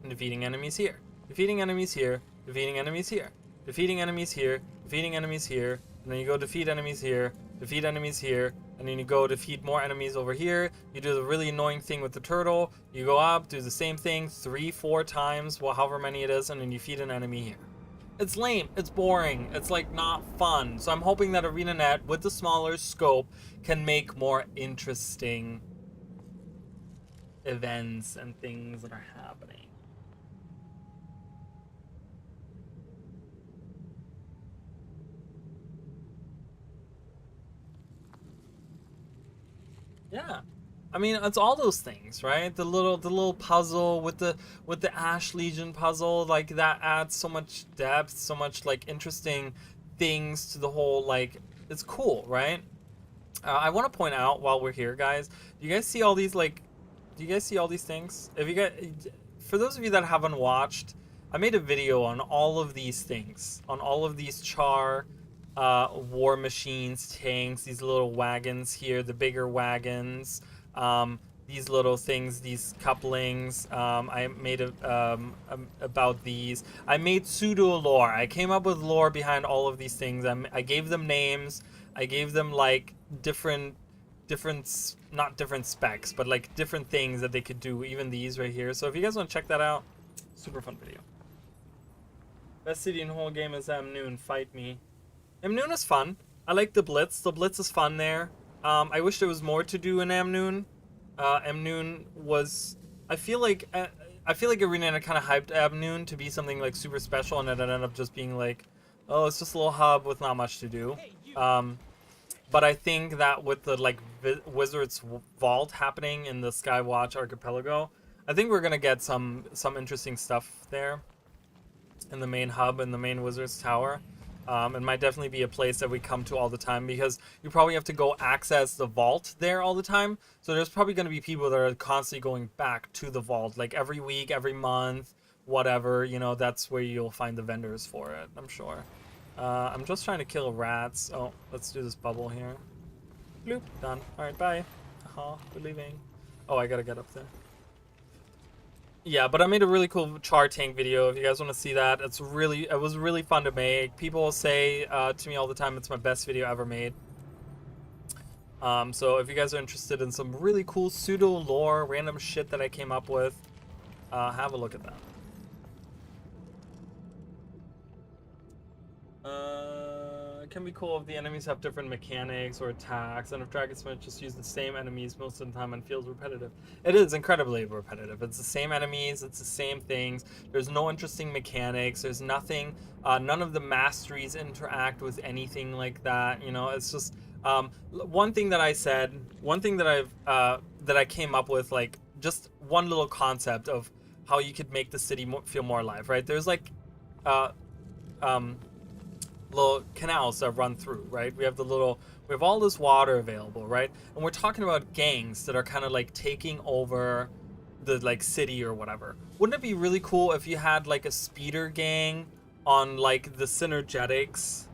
defeating enemies here, defeating enemies here, defeating enemies here, defeating enemies here, defeating enemies here, and then you go defeat enemies here, defeat enemies here, and then you go defeat more enemies over here. You do the really annoying thing with the turtle. You go up, do the same thing 3-4 times, well, however many it is, and then you defeat an enemy here. It's lame. It's boring. It's like not fun. So I'm hoping that ArenaNet, with the smaller scope, can make more interesting events and things that are happening. Yeah. I mean, it's all those things, right? The little puzzle with the Ash Legion puzzle, like that adds so much depth, so much like interesting things to the whole, like, it's cool, right? I want to point out while we're here, guys. Do you guys see all these, like, do you guys see all these things? If you guys, for those of you that haven't watched, I made a video on all of these things, on all of these char war machines, tanks, these little wagons here, the bigger wagons, these little things, these couplings. I made about these. I made pseudo lore. I came up with lore behind all of these things. I gave them names. I gave them like different, not different specs, but like different things that they could do. Even these right here. So if you guys want to check that out, super fun video. Best city in the whole game is Amnoon. Fight me. Amnoon is fun. I like the Blitz. The Blitz is fun there. I wish there was more to do in Amnoon. Amnoon was. I feel like Arena kind of hyped Amnoon to be something like super special, and it ended up just being like, oh, it's just a little hub with not much to do. But I think that with the like Wizard's Vault happening in the Skywatch Archipelago, I think we're gonna get some interesting stuff there in the main hub, in the main Wizard's Tower. It might definitely be a place that we come to all the time, because you probably have to go access the vault there all the time. So there's probably going to be people that are constantly going back to the vault, like every week, every month, whatever. You know, that's where you'll find the vendors for it, I'm sure. I'm just trying to kill rats. Oh, let's do this bubble here. Bloop, done. All right, bye. We're leaving. Oh, I gotta get up there. Yeah, but I made a really cool char tank video. If you guys want to see that, it was really fun to make. People say to me all the time, it's my best video ever made. So if you guys are interested in some really cool pseudo lore, random shit that I came up with, have a look at that. It can be cool if the enemies have different mechanics or attacks, and if Dragonsmith just use the same enemies most of the time and feels repetitive. It is incredibly repetitive. It's the same enemies, it's the same things. There's no interesting mechanics. There's nothing. None of the masteries interact with anything like that. You know, it's just one thing that I said, one thing that I came up with, like just one little concept of how you could make the city feel more alive. Right? There's like little canals that run through, right? We have all this water available, right? And we're talking about gangs that are kind of like taking over the like city or whatever. Wouldn't it be really cool if you had like a speeder gang on like the synergetics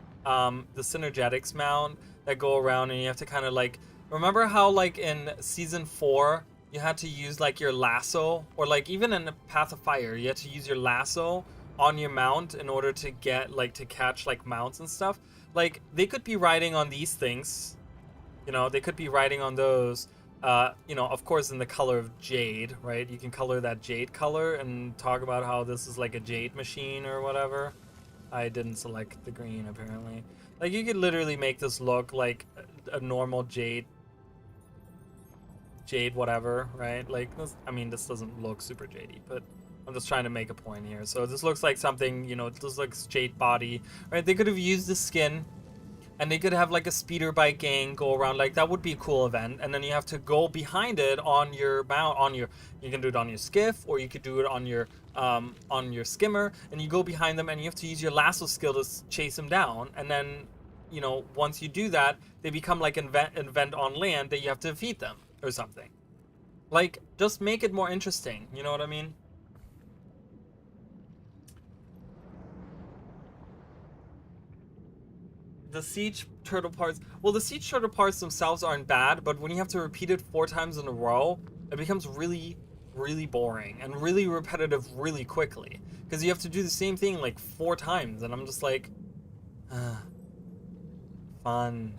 mount that go around, and you have to kind of like, remember how like in season 4 you had to use like your lasso, or like even in Path of Fire you had to use your lasso on your mount in order to get like to catch like mounts and stuff. Like they could be riding on these things, you know, they could be riding on those, you know, of course in the color of jade, right? You can color that jade color and talk about how this is like a jade machine or whatever. I didn't select the green apparently. Like you could literally make this look like a normal jade whatever, right? Like this, I mean, this doesn't look super jadey, but I'm just trying to make a point here. So this looks like something, you know, this looks jade body, right? They could have used the skin, and they could have like a speeder bike gang go around. Like that would be a cool event. And then you have to go behind it on your mount, you can do it on your skiff, or you could do it on your skimmer, and you go behind them and you have to use your lasso skill to chase them down. And then, you know, once you do that, they become like an event on land that you have to defeat them or something. Like, just make it more interesting. You know what I mean? The siege turtle parts, well, the siege turtle parts themselves aren't bad, but when you have to repeat it 4 times in a row, it becomes really, really boring and really repetitive really quickly, because you have to do the same thing like 4 times, and I'm just like, fun.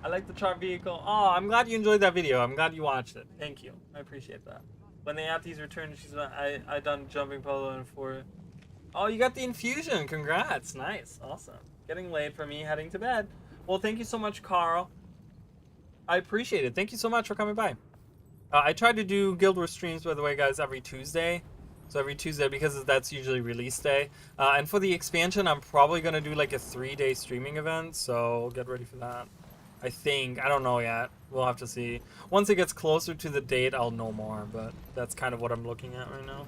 I like the char vehicle. Oh, I'm glad you enjoyed that video. I'm glad you watched it. Thank you. I appreciate that. When the Athies return, I done jumping polo and for. Oh, you got the infusion. Congrats. Nice. Awesome. Getting late for me, heading to bed. Well, thank you so much, Carl. I appreciate it. Thank you so much for coming by. I try to do Guild Wars streams, by the way, guys, every Tuesday. So every Tuesday, because that's usually release day. And for the expansion, I'm probably going to do like a 3-day streaming event. So get ready for that. I think. I don't know yet. We'll have to see. Once it gets closer to the date, I'll know more. But that's kind of what I'm looking at right now.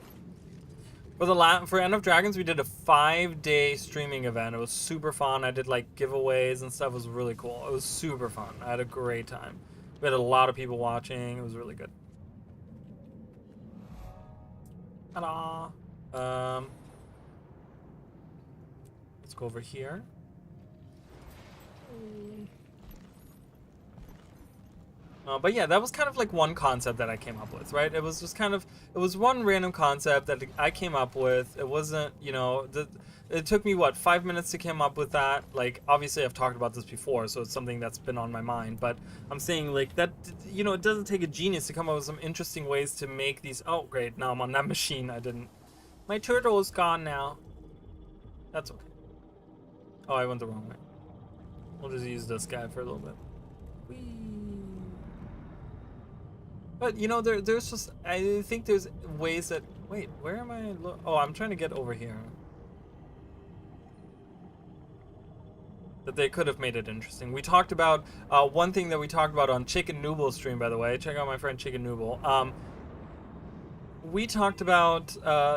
For End of Dragons, we did a 5-day streaming event. It was super fun. I did like giveaways and stuff. It was really cool. It was super fun. I had a great time. We had a lot of people watching. It was really good. Ta-da! Let's go over here. But yeah, that was kind of like one concept that I came up with, right? It was just kind of, it was one random concept that I came up with. It wasn't, you know, it took me, what, 5 minutes to come up with that. Like, obviously I've talked about this before, so it's something that's been on my mind. But I'm saying, like, that, you know, it doesn't take a genius to come up with some interesting ways to make these. Oh, great, now I'm on that machine. I didn't. My turtle is gone now. That's okay. Oh, I went the wrong way. We'll just use this guy for a little bit. Whee! But, you know, there's just, I think there's ways that, wait, where am I? Oh, I'm trying to get over here. That they could have made it interesting. We talked about, one thing that we talked about on Chicken Nooble's stream, by the way. Check out my friend Chicken Nooble. We talked about,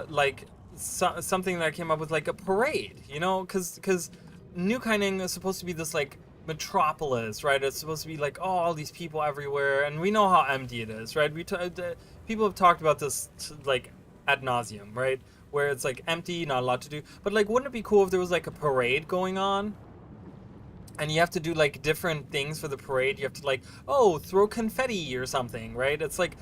like, something that I came up with, like a parade, you know? Because New Kaining is supposed to be this, like, metropolis, right? It's supposed to be like, oh, all these people everywhere, and we know how empty it is, right? People have talked about this like ad nauseum, right? Where it's like empty, not a lot to do. But like, wouldn't it be cool if there was like a parade going on, and you have to do like different things for the parade? You have to like, oh, throw confetti or something, right? It's like,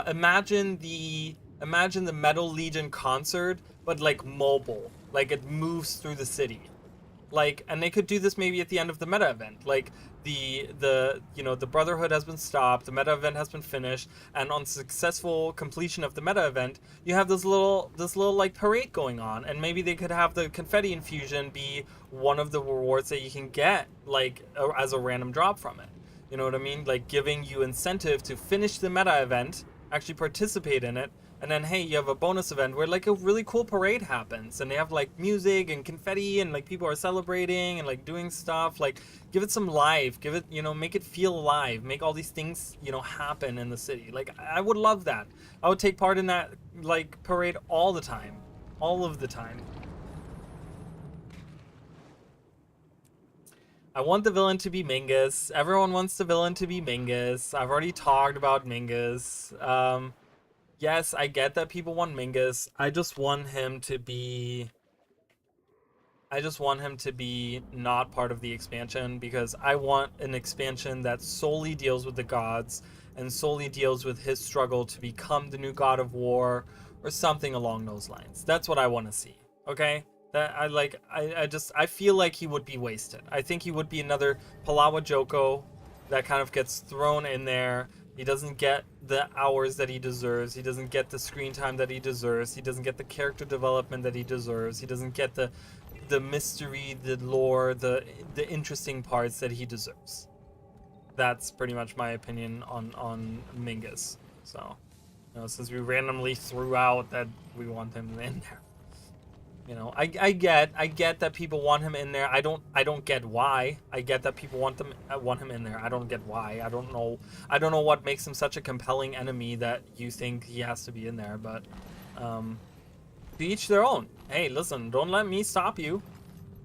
imagine the Metal Legion concert, but like mobile, like it moves through the city. Like, and they could do this maybe at the end of the meta event. Like the you know, the Brotherhood has been stopped, the meta event has been finished, and on successful completion of the meta event, you have this little like parade going on, and maybe they could have the confetti infusion be one of the rewards that you can get, like as a random drop from it. You know what I mean? Like giving you incentive to finish the meta event, actually participate in it, and then, hey, you have a bonus event where, like, a really cool parade happens. And they have, like, music and confetti and, like, people are celebrating and, like, doing stuff. Like, give it some life. Give it, you know, make it feel alive. Make all these things, you know, happen in the city. Like, I would love that. I would take part in that, like, parade all the time. All of the time. I want the villain to be Mingus. Everyone wants the villain to be Mingus. I've already talked about Mingus. Yes, I get that people want Mingus. I just want him to be not part of the expansion, because I want an expansion that solely deals with the gods and solely deals with his struggle to become the new god of war or something along those lines. That's what I want to see. Okay? That I feel like he would be wasted. I think he would be another Palawa Joko that kind of gets thrown in there. He doesn't get the hours that he deserves. He doesn't get the screen time that he deserves. He doesn't get the character development that he deserves. He doesn't get the mystery, the lore, the interesting parts that he deserves. That's pretty much my opinion on Mingus. So, you know, since we randomly threw out that we want him in there. You know, I get that people want him in there. I don't get why. I get that people want him in there. I don't get why. I don't know what makes him such a compelling enemy that you think he has to be in there. But to each their own. Hey, listen, don't let me stop you.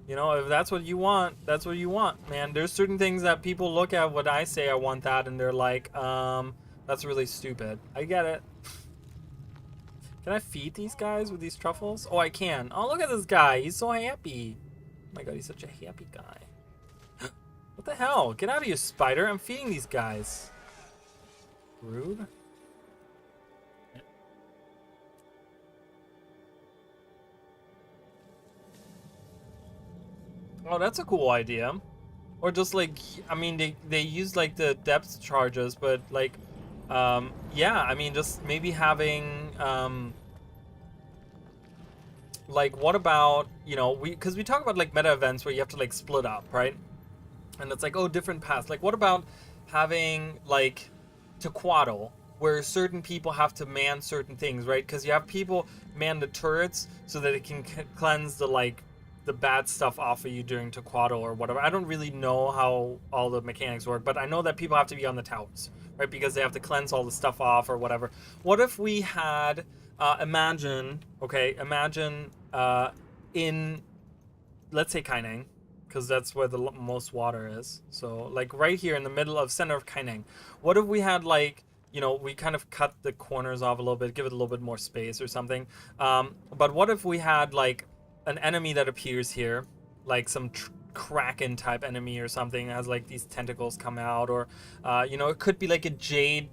You know, if that's what you want, that's what you want, man. There's certain things that people look at what I say I want that, and they're like, that's really stupid. I get it. Can I feed these guys with these truffles? Oh, I can. Oh, look at this guy. He's so happy. Oh my god, he's such a happy guy. What the hell? Get out of here, spider. I'm feeding these guys. Rude. Oh, that's a cool idea. Or just like, I mean, they use like the depth charges, but like, yeah, I mean, just maybe having, like, what about, you know, because we talk about like meta events where you have to like split up, right? And it's like, oh, different paths. Like, what about having like Tequado, where certain people have to man certain things, right? Because you have people man the turrets so that it can cleanse the like the bad stuff off of you during Taquato or whatever. I don't really know how all the mechanics work, but I know that people have to be on the towers, right? Because they have to cleanse all the stuff off or whatever. What if we had, imagine in, let's say Kaineng, because that's where the most water is. So like right here in the middle of center of Kaineng, what if we had like, you know, we kind of cut the corners off a little bit, give it a little bit more space or something. But what if we had like an enemy that appears here, like some kraken type enemy or something, has like these tentacles come out, or you know, it could be like a jade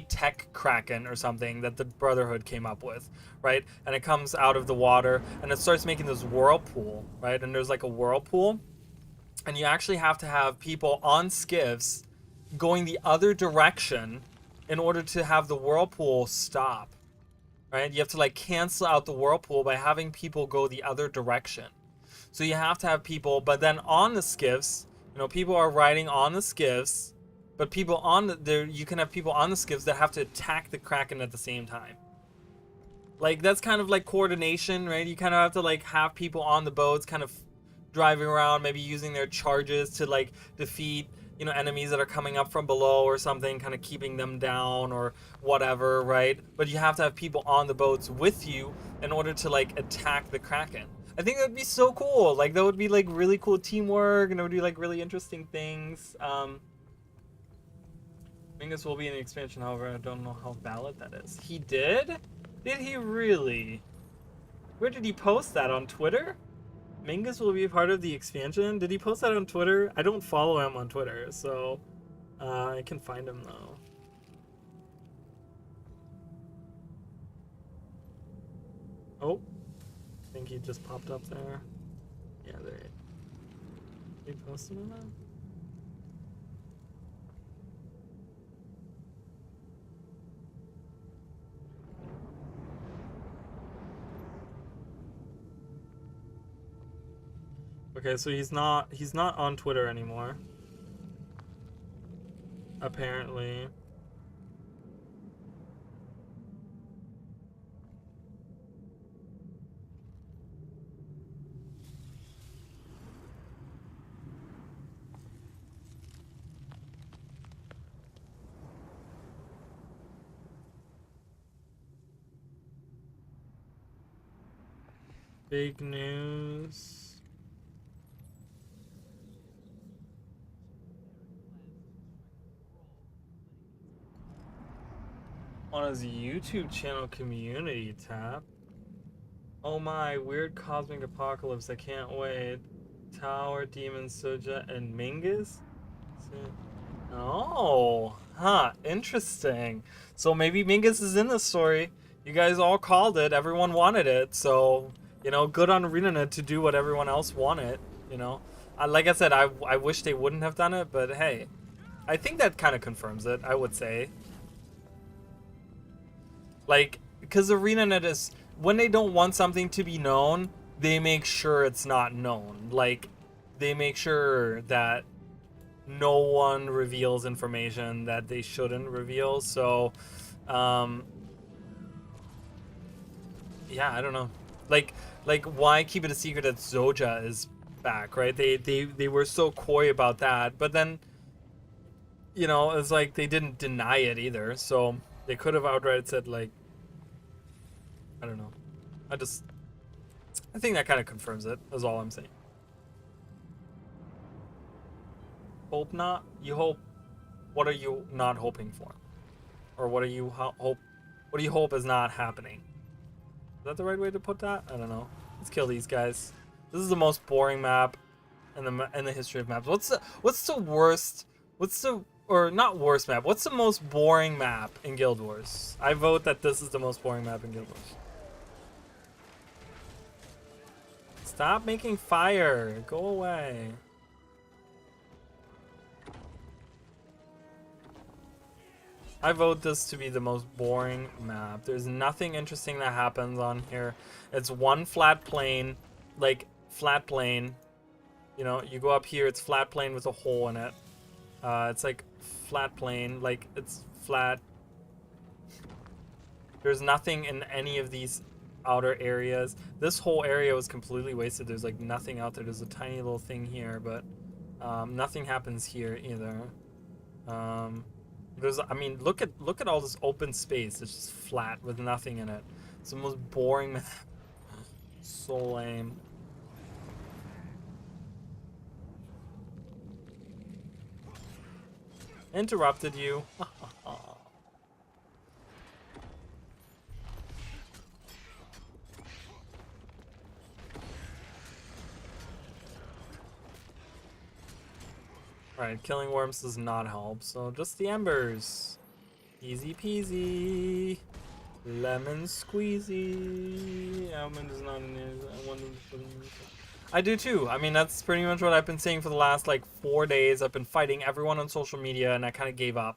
tech kraken or something that the Brotherhood came up with, right? And it comes out of the water and it starts making this whirlpool, right? And there's like a whirlpool, and you actually have to have people on skiffs going the other direction in order to have the whirlpool stop, right? You have to like cancel out the whirlpool by having people go the other direction. So you have to have people, but then on the skiffs, you know, people are riding on the skiffs, but people on there, you can have people on the skiffs that have to attack the Kraken at the same time. Like that's kind of like coordination, right? You kind of have to like have people on the boats, kind of driving around, maybe using their charges to like defeat, you know, enemies that are coming up from below or something, kind of keeping them down or whatever, right? But you have to have people on the boats with you in order to like attack the Kraken. I think that would be so cool. Like that would be like really cool teamwork, and it would be like really interesting things. Mingus will be in the expansion, however, I don't know how valid that is. He did? Did he really? Where did he post that? On Twitter? Mingus will be a part of the expansion? Did he post that on Twitter? I don't follow him on Twitter, so I can find him though. Oh, I think he just popped up there. Yeah, there. He posted on that? Okay, so he's not on Twitter anymore. Apparently. Big news. On his YouTube channel community tab. Oh my, weird cosmic apocalypse, I can't wait. Tower, Demon, Soja, and Mingus? Oh, huh, interesting. So maybe Mingus is in this story. You guys all called it, everyone wanted it, so, you know, good on ArenaNet to do what everyone else wanted, you know. Like I said, I wish they wouldn't have done it, but hey, I think that kind of confirms it, I would say. Like, because ArenaNet is, when they don't want something to be known, they make sure it's not known. Like, they make sure that no one reveals information that they shouldn't reveal. So, yeah, I don't know. Like why keep it a secret that Zoja is back, right? They were so coy about that, but then, you know, it's like they didn't deny it either. So they could have outright said like, I don't know. I think that kind of confirms it. Is all I'm saying. Hope not. You hope. What are you not hoping for, or what are you hope? What do you hope is not happening? Is that the right way to put that? I don't know. Let's kill these guys. This is the most boring map in the history of maps. What's the worst? Or not worst map? What's the most boring map in Guild Wars? I vote that this is the most boring map in Guild Wars. Stop making fire. Go away. I vote this to be the most boring map. There's nothing interesting that happens on here. It's one flat plane, like flat plane. You know, you go up here, it's flat plane with a hole in it. It's like flat plane, like it's flat There's nothing in any of these outer areas. This whole area was completely wasted. There's like nothing out there. There's a tiny little thing here, but nothing happens here either. I mean, look at all this open space. It's just flat with nothing in it. It's the most boring map. So lame. Interrupted you. Alright, killing worms does not help, so just the embers. Easy peasy. Lemon squeezy. Almond is not in it. I do too. I mean, that's pretty much what I've been saying for the last like 4 days. I've been fighting everyone on social media and I kind of gave up.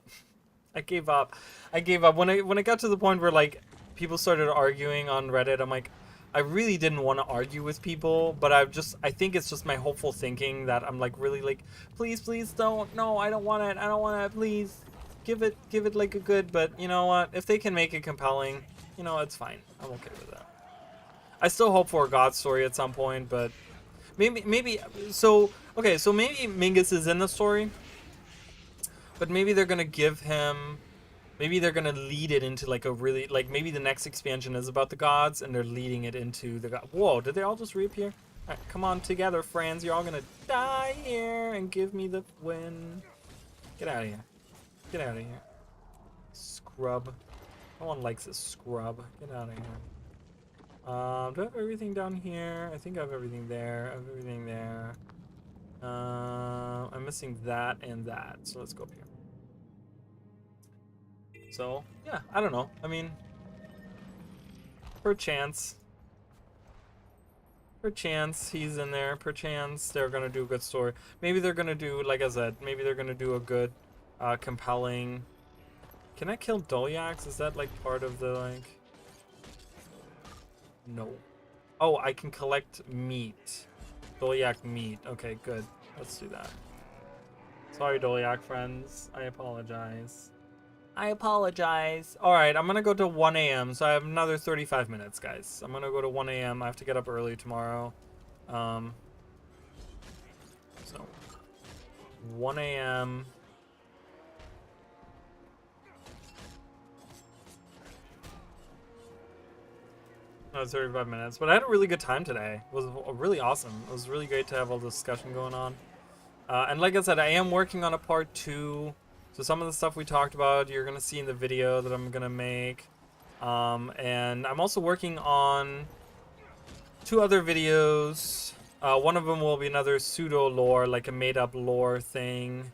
I gave up. When it got to the point where like people started arguing on Reddit, I'm like, I really didn't want to argue with people, but I think it's just my hopeful thinking that I'm like really like, please don't, no, I don't want it, please give it like a good, but you know what, if they can make it compelling, you know, it's fine, I'm okay with that. I still hope for a God story at some point, but maybe, so maybe Mingus is in the story, but maybe they're gonna give him, maybe they're gonna lead it into like a really, like maybe the next expansion is about the gods and they're leading it into the god. Whoa, did they all just reappear? Alright, come on together, friends. You're all gonna die here and give me the win. Get out of here. Get out of here. Scrub. No one likes a scrub. Get out of here. Do I have everything down here? I think I have everything there. I have everything there. I'm missing that and that. So let's go up here. So, yeah, I don't know. I mean, perchance he's in there. Perchance they're gonna do a good story. Maybe they're gonna do, like I said, maybe they're gonna do a good, compelling. Can I kill Dolyaks? Is that like part of the like? No. Oh, I can collect meat. Dolyak meat. Okay, good. Let's do that. Sorry, Dolyak friends. I apologize. Alright, I'm gonna go to 1 a.m. So I have another 35 minutes, guys. I'm gonna go to 1 a.m. I have to get up early tomorrow. So 1 a.m. No, 35 minutes. But I had a really good time today. It was really awesome. It was really great to have all this discussion going on. And like I said, I am working on a part 2. So some of the stuff we talked about, you're going to see in the video that I'm going to make. And I'm also working on 2 other videos. One of them will be another pseudo lore, like a made-up lore thing.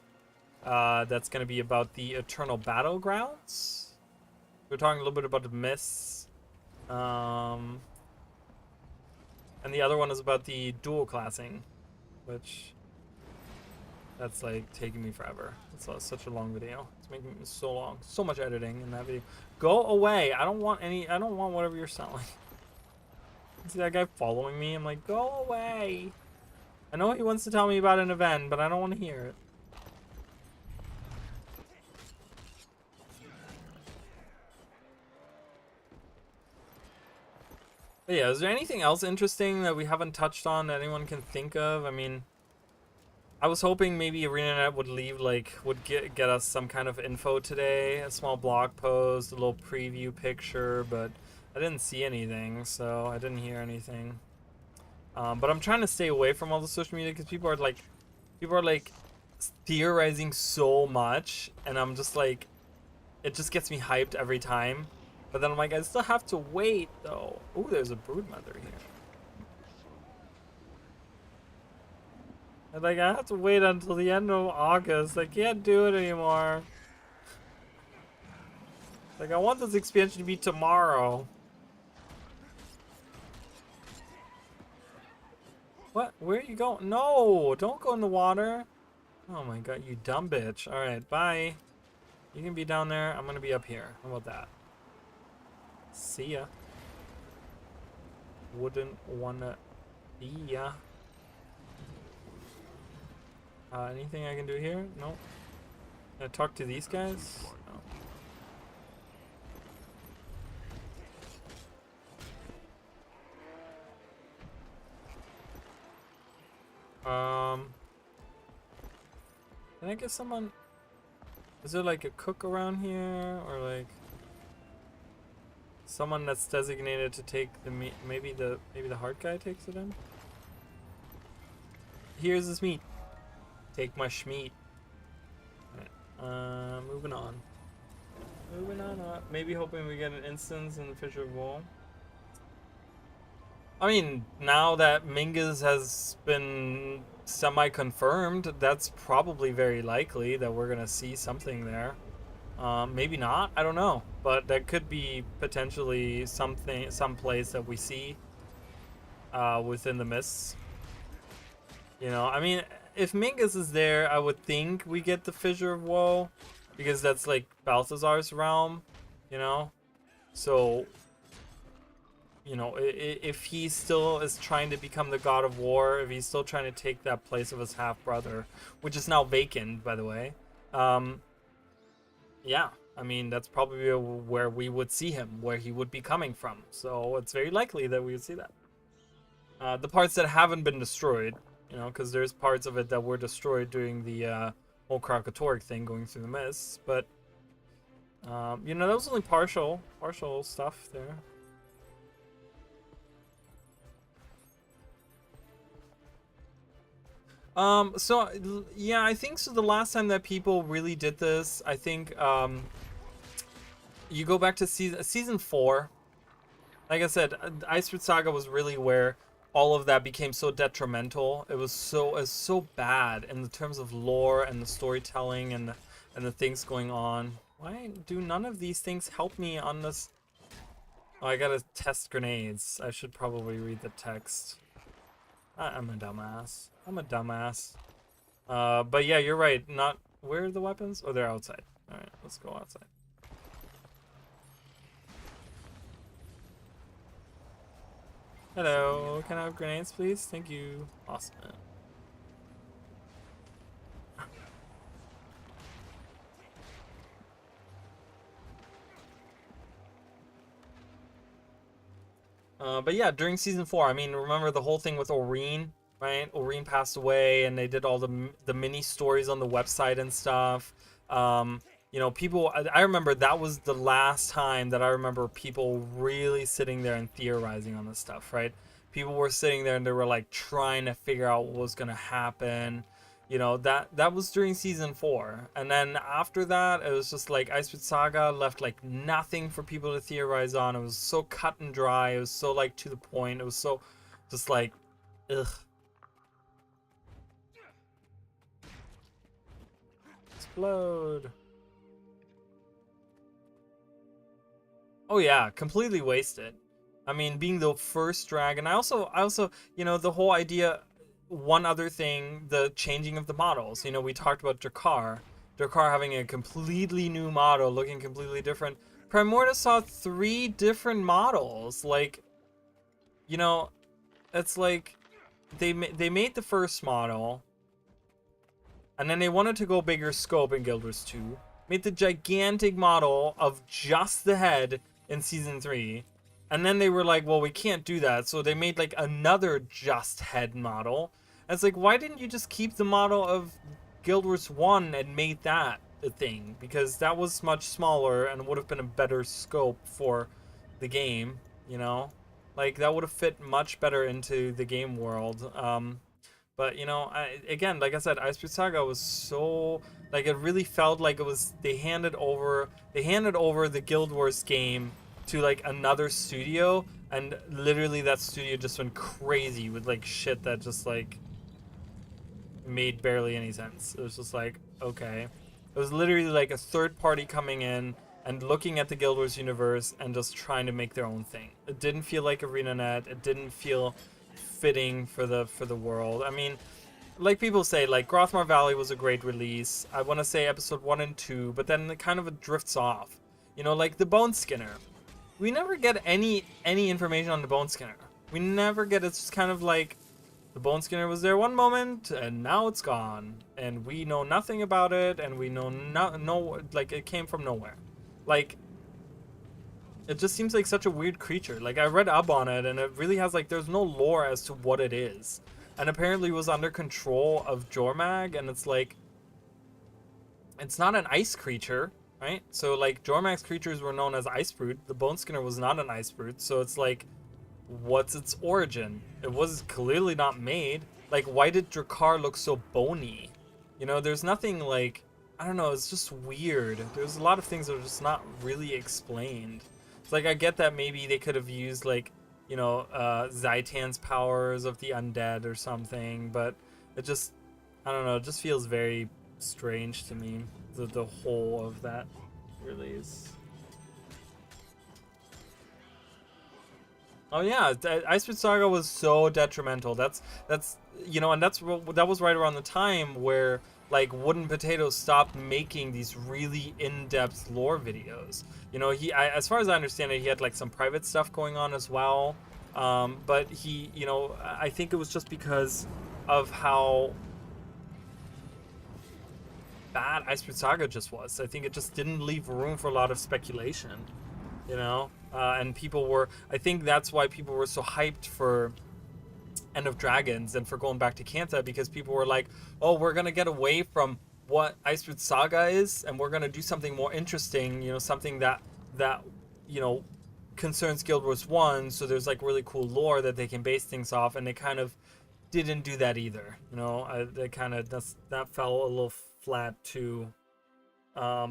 That's going to be about the Eternal Battlegrounds. We're talking a little bit about the mists. And the other one is about the dual classing, which that's like taking me forever. It's such a long video. It's making me so long. So much editing in that video. Go away. I don't want whatever you're selling. See that guy following me? I'm like, go away. I know he wants to tell me about an event, but I don't want to hear it. But yeah, is there anything else interesting that we haven't touched on that anyone can think of? I mean, I was hoping maybe ArenaNet would would get us some kind of info today, a small blog post, a little preview picture, but I didn't see anything, so I didn't hear anything. But I'm trying to stay away from all the social media because people are like theorizing so much, and I'm just like, it just gets me hyped every time. But then I'm like, I still have to wait though. Ooh, there's a broodmother here. And like, I have to wait until the end of August. I can't do it anymore. Like, I want this expansion to be tomorrow. What? Where are you going? No! Don't go in the water. Oh my god, you dumb bitch. Alright, bye. You can be down there. I'm gonna be up here. How about that? See ya. Wouldn't wanna be ya. Anything I can do here? No. Can I talk to these guys? No. Can I get someone? Is there like a cook around here, or like someone that's designated to take the meat? Maybe the hard guy takes it in. Here's this meat. Take my schmeat. Alright, moving on. Moving on up. Maybe hoping we get an instance in the Fissure of Woe. I mean, now that Mingus has been semi-confirmed, that's probably very likely that we're gonna see something there. Maybe not, I don't know. But that could be potentially something, some place that we see within the mists. You know, I mean, if Mingus is there, I would think we get the Fissure of Woe, because that's like Balthazar's realm, you know? So, you know, if he still is trying to become the god of war, if he's still trying to take that place of his half-brother, which is now vacant, by the way, yeah, I mean, that's probably where we would see him, where he would be coming from. So it's very likely that we would see that. The parts that haven't been destroyed, you know, because there's parts of it that were destroyed during the whole Krakatorik thing going through the mists, but, you know, that was only partial stuff there. So, yeah, I think so the last time that people really did this, I think, you go back to season 4. Like I said, Iceward Saga was really where all of that became so detrimental. It was so bad in the terms of lore and the storytelling and the things going on. Why do none of these things help me on this? Oh, I gotta test grenades. I should probably read the text. I'm a dumbass. But yeah, you're right. Not where are the weapons? Oh, they're outside. All right, let's go outside. Hello, can I have grenades, please? Thank you. Awesome. But yeah, during season 4, I mean, remember the whole thing with Oreen, right? Oreen passed away, and they did all the mini stories on the website and stuff. You know, people. I remember that was the last time that I remember people really sitting there and theorizing on this stuff, right? People were sitting there and they were like trying to figure out what was gonna happen. You know, that was during season 4, and then after that, it was just like Iceward Saga left like nothing for people to theorize on. It was so cut and dry. It was so like to the point. It was so just like, ugh. Explode. Oh yeah, completely wasted. I mean, being the first dragon. I also, you know, the whole idea. One other thing, the changing of the models. You know, we talked about Drakkar. Drakkar having a completely new model, looking completely different. Primordius saw 3 different models. Like, you know, it's like they made the first model, and then they wanted to go bigger scope in Guild Wars 2. Made the gigantic model of just the head in season 3. And then they were like, well, we can't do that. So they made like another just head model. And it's like, why didn't you just keep the model of Guild Wars 1 and made that a thing? Because that was much smaller and would have been a better scope for the game, you know? Like, that would have fit much better into the game world. But, you know, again, like I said, Iceward Saga was so... Like, it really felt like it was... They handed over the Guild Wars game to like another studio, and literally that studio just went crazy with like shit that just like made barely any sense. It was just like, okay. It was literally like a third party coming in and looking at the Guild Wars universe and just trying to make their own thing. It didn't feel like ArenaNet. It didn't feel fitting for the world. I mean, like people say, like Grothmar Valley was a great release. I want to say episode 1 and 2, but then it kind of drifts off. You know, like the Bone Skinner. We never get any information on the Bone Skinner. We never get, it's just kind of like the Bone Skinner was there one moment and now it's gone. And we know nothing about it, and we know no like it came from nowhere. Like, it just seems like such a weird creature. Like, I read up on it and it really has like, there's no lore as to what it is. and apparently was under control of Jormag, and it's like, it's not an ice creature, right? So like Jormag's creatures were known as ice brute. The Bone Skinner was not an ice brute, so it's like, what's its origin? It was clearly not made. Like, why did Drakkar look so bony? You know, there's nothing like, I don't know, it's just weird. There's a lot of things that are just not really explained. It's like, I get that maybe they could have used like, you know, Zaitan's powers of the undead or something, but it just, I don't know, it just feels very strange to me, the whole of that release. Oh yeah, Icebird Saga was so detrimental. That's you know, and that was right around the time where like Wooden Potatoes stopped making these really in-depth lore videos. You know, as far as I understand it, he had like some private stuff going on as well. But he, you know, I think it was just because of how bad Icebird Saga just was. I think it just didn't leave room for a lot of speculation. You know, and people were, I think that's why people were so hyped for End of Dragons and for going back to Kantha, because people were like, oh, we're gonna get away from what Icebird Saga is and we're gonna do something more interesting, you know, something that you know, concerns Guild Wars 1, so there's like really cool lore that they can base things off, and they kind of didn't do that either. You know, they kind of, that fell a little flat too,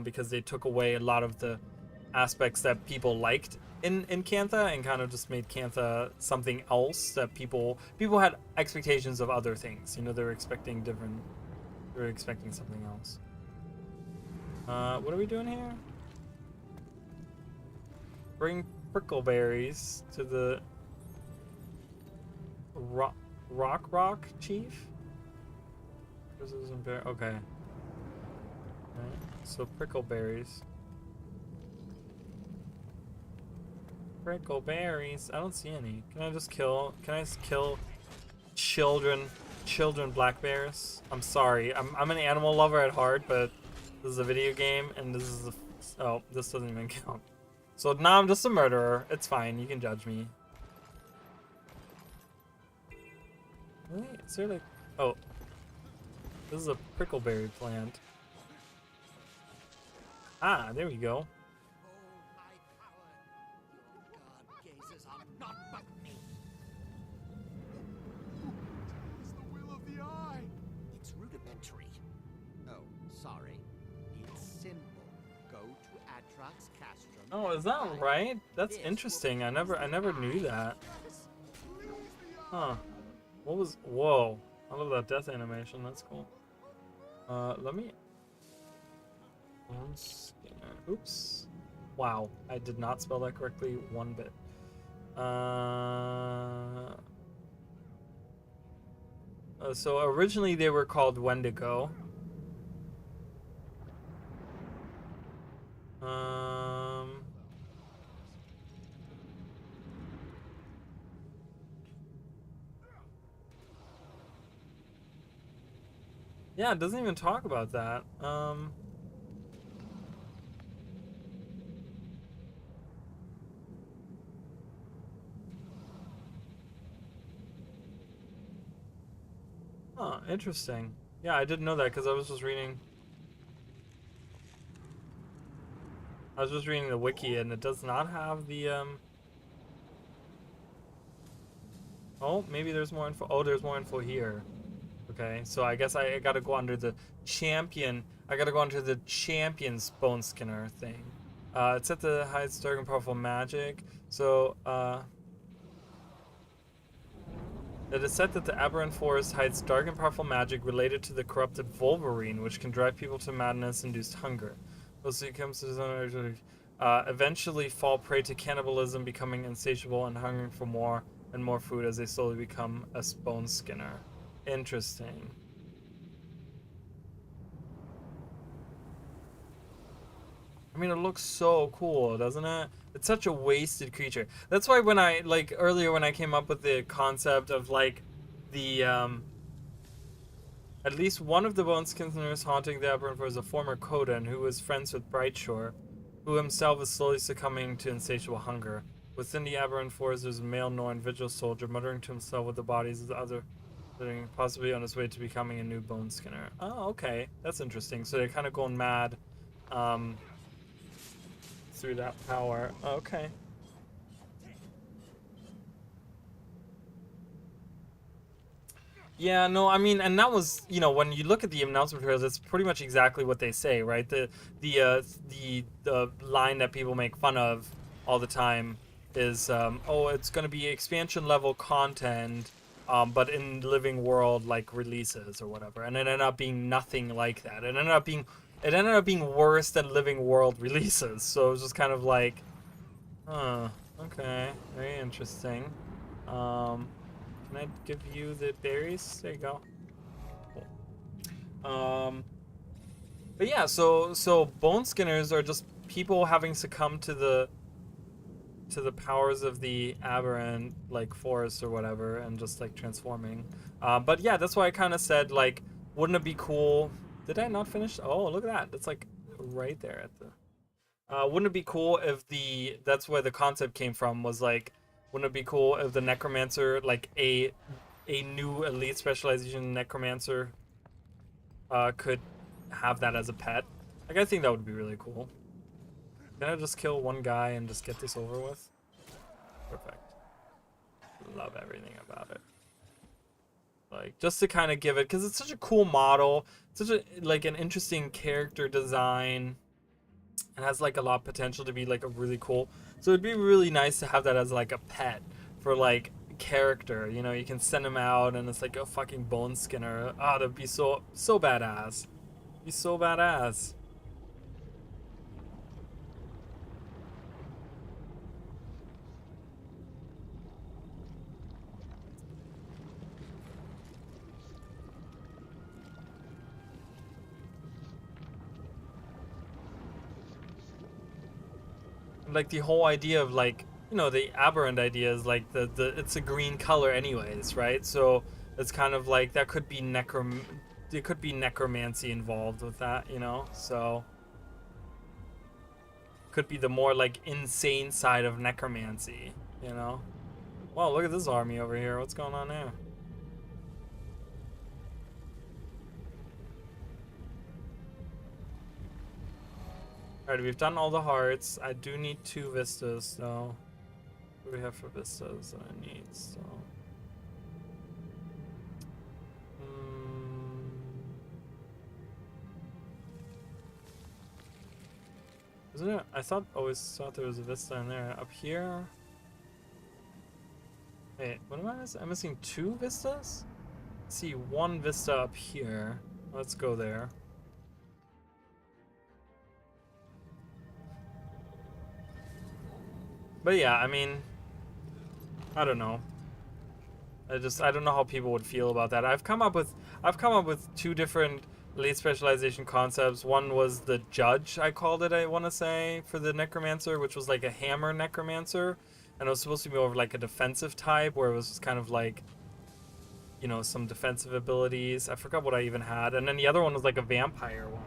because they took away a lot of the aspects that people liked in Kantha and kind of just made Kantha something else that people had expectations of other things. You know, they were expecting something else. What are we doing here? Bring prickleberries to the Rock Chief? Okay. Alright, so prickleberries. Prickleberries. I don't see any. Can I just kill children black bears? I'm sorry. I'm an animal lover at heart, but this is a video game and this is oh, this doesn't even count. So now I'm just a murderer. It's fine. You can judge me. Wait, is there like, oh, this is a prickleberry plant. Ah, there we go. It's rudimentary. Oh, sorry. It's simple. Go to Atrax Castrum. Oh, is that right? That's interesting. I never knew that. Huh. What was, whoa. I love that death animation. That's cool. Let me, oops. Wow, I did not spell that correctly one bit. So originally they were called Wendigo. Yeah, it doesn't even talk about that. Huh, interesting. Yeah, I didn't know that because I was just reading the wiki and it does not have the oh, maybe there's more info. Oh, there's more info here. Okay, so I guess I gotta go under the champion. I gotta go under the champion's bone skinner thing. It's at the hides dark and powerful magic. So it is said that the Aberrant Forest hides dark and powerful magic related to the corrupted Wolverine, which can drive people to madness, induced hunger. Mostly comes to his own, eventually fall prey to cannibalism, becoming insatiable and hungering for more and more food as they slowly become a bone skinner. Interesting. I mean, it looks so cool, doesn't it? It's such a wasted creature. That's why when I, like, earlier when I came up with the concept of, like, the, at least one of the bone skinners haunting the Aberrant was a former Kodan who was friends with Brightshoar, who himself is slowly succumbing to insatiable hunger. Within the Aberrant Forest, there's a male Norn vigil soldier muttering to himself with the bodies of the other Possibly on his way to becoming a new bone skinner. Oh, okay. That's interesting. So they're kind of going mad um, through that power. Okay. Yeah, no, I mean, and that was, you know, when you look at the announcement materials, it's pretty much exactly what they say, right? The line that people make fun of all the time is, oh, it's going to be expansion level content, but in living world like releases or whatever, and it ended up being nothing like that. It ended up being worse than living world releases. So it was just kind of like, huh, okay, very interesting. Um, can I give you the berries? There you go. Cool. But yeah, so bone skinners are just people having succumbed to the powers of the aberrant like forest or whatever, and just like transforming. But yeah, that's why I kind of said like, wouldn't it be cool? Did I not finish? Oh, look at that! It's like right there at the. Wouldn't it be cool if that's where the concept came from, was like, wouldn't it be cool if the necromancer, like a new elite specialization necromancer, could have that as a pet? Like, I think that would be really cool. Can I just kill one guy and just get this over with? Perfect. Love everything about it. Like, just to kind of give it, because it's such a cool model, such a, like, an interesting character design, and has like a lot of potential to be like a really cool. So it'd be really nice to have that as like a pet for like character. You know, you can send him out and it's like a fucking bone skinner. Ah, that'd be so badass. Be so badass. Like the whole idea of like, you know, the aberrant idea is like the it's a green color anyways, right? So it's kind of like that could be there could be necromancy involved with that, you know? So could be the more like insane side of necromancy, you know? Wow, look at this army over here. What's going on there? Alright, we've done all the hearts. I do need 2 vistas, though. What do we have for vistas that I need, so... Isn't it? I always thought there was a vista in there. Up here? Wait, what am I missing? I'm missing 2 vistas? I see 1 vista up here. Let's go there. But yeah, I mean, I don't know. I don't know how people would feel about that. I've come up with 2 different late specialization concepts. One was the judge, I called it, I want to say, for the necromancer, which was like a hammer necromancer, and it was supposed to be more of like a defensive type, where it was just kind of like, you know, some defensive abilities. I forgot what I even had. And then the other one was like a vampire one,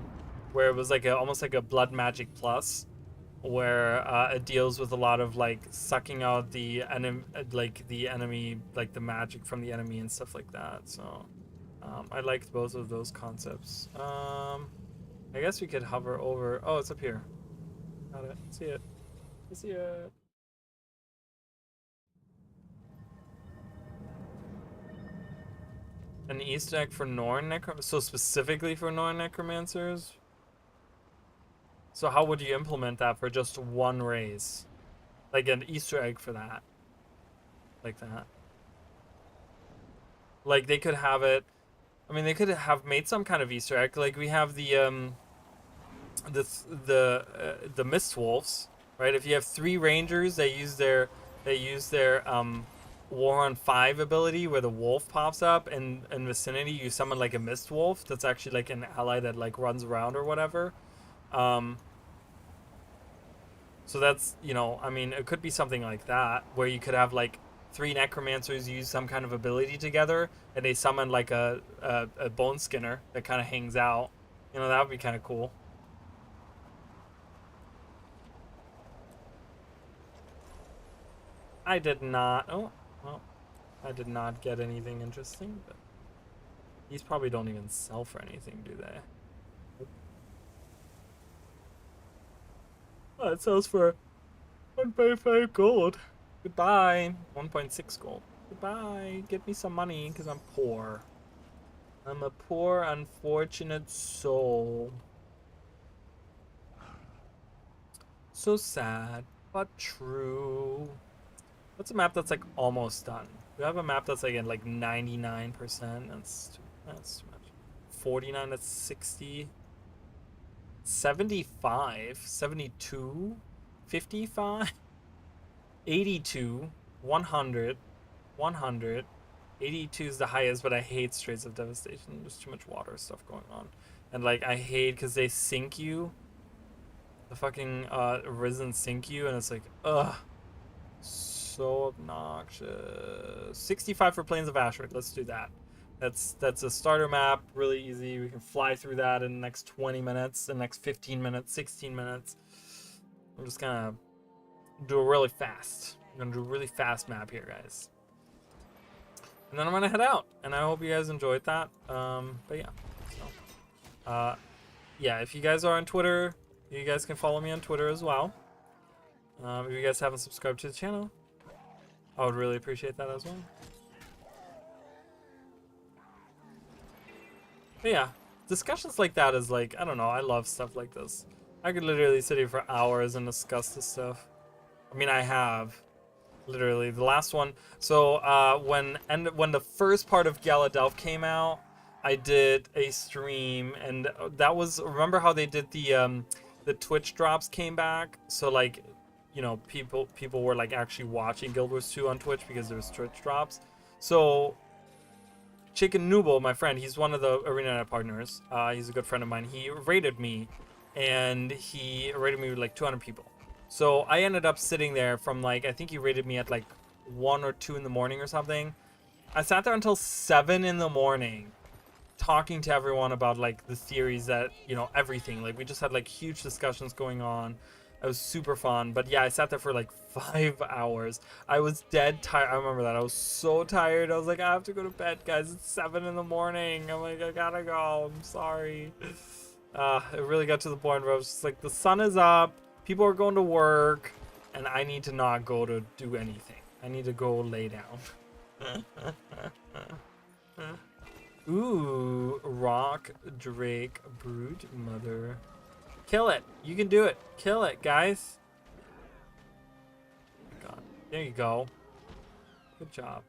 where it was like almost like a blood magic plus, where it deals with a lot of like sucking out the enemy, like the magic from the enemy and stuff like that. So I liked both of those concepts. I guess we could hover over. Oh, it's up here. Got it. See it. I see it. An Easter egg for Norn so specifically for Norn necromancers. So how would you implement that for just one race? Like an Easter egg for that. Like that. Like they could have it. I mean, they could have made some kind of Easter egg. Like we have the Mist Wolves, right? If you have 3 Rangers, they use their War on 5 ability, where the wolf pops up, and in vicinity you summon like a Mist Wolf that's actually like an ally that like runs around or whatever. So that's, you know, I mean, it could be something like that, where you could have like 3 necromancers use some kind of ability together, and they summon like a bone skinner that kind of hangs out. You know, that would be kind of cool. I did not. Oh, well, I did not get anything interesting, but These probably don't even sell for anything, do they? Oh, it sells for 1.5 gold. Goodbye. 1.6 gold. Goodbye. Give me some money, because I'm poor. I'm a poor, unfortunate soul. So sad, but true. What's a map that's like almost done? We have a map that's like at like 99%. That's too much. 49, that's 60. 75, 72, 55, 82, 100, 100. 82 is the highest, but I hate Straits of Devastation. There's too much water stuff going on. And like, I hate because they sink you. The fucking Risen sink you, and it's like, ugh. So obnoxious. 65 for Plains of Ashford. Let's do that. That's a starter map, really easy. We can fly through that in the next 20 minutes, the next 15 minutes, 16 minutes. I'm just gonna do it really fast. I'm gonna do a really fast map here, guys. And then I'm gonna head out, and I hope you guys enjoyed that. But yeah, so, yeah, if you guys are on Twitter, you guys can follow me on Twitter as well. If you guys haven't subscribed to the channel, I would really appreciate that as well. But yeah, discussions like that is like, I don't know, I love stuff like this. I could literally sit here for hours and discuss this stuff. I mean, I have. Literally, the last one. So, when the first part of Galadelph came out, I did a stream, and that was, remember how they did the Twitch drops came back? So, like, you know, people were, like, actually watching Guild Wars 2 on Twitch because there was Twitch drops. So, Chicken Nooble, my friend, he's one of the ArenaNet partners. He's a good friend of mine. He raided me, and he raided me with like 200 people. So I ended up sitting there from like, I think he raided me at like 1 or 2 in the morning or something. I sat there until 7 in the morning talking to everyone about like the theories that, you know, everything. Like we just had like huge discussions going on. It was super fun. But yeah, I sat there for like 5 hours. I was dead tired. I remember that. I was so tired. I was like, I have to go to bed, guys. It's 7 in the morning. I'm like, I gotta go. I'm sorry. It really got to the point where I was just like, the sun is up. People are going to work. And I need to not go to do anything. I need to go lay down. Ooh, Rock, Drake, Brood, Mother. Kill it. You can do it. Kill it, guys. God. There you go. Good job.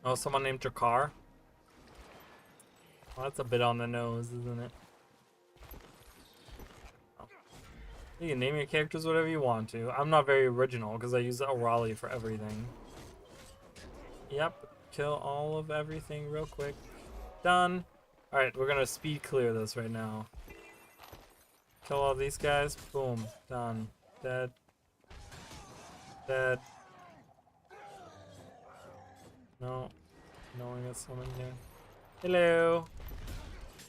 Oh, someone named Jakar? Well, that's a bit on the nose, isn't it? You can name your characters whatever you want to. I'm not very original because I use Orali for everything. Yep. Kill all of everything real quick. Done. Alright, we're gonna speed clear this right now. Kill all these guys. Boom. Done. Dead. Dead. No. No one got someone here. Hello.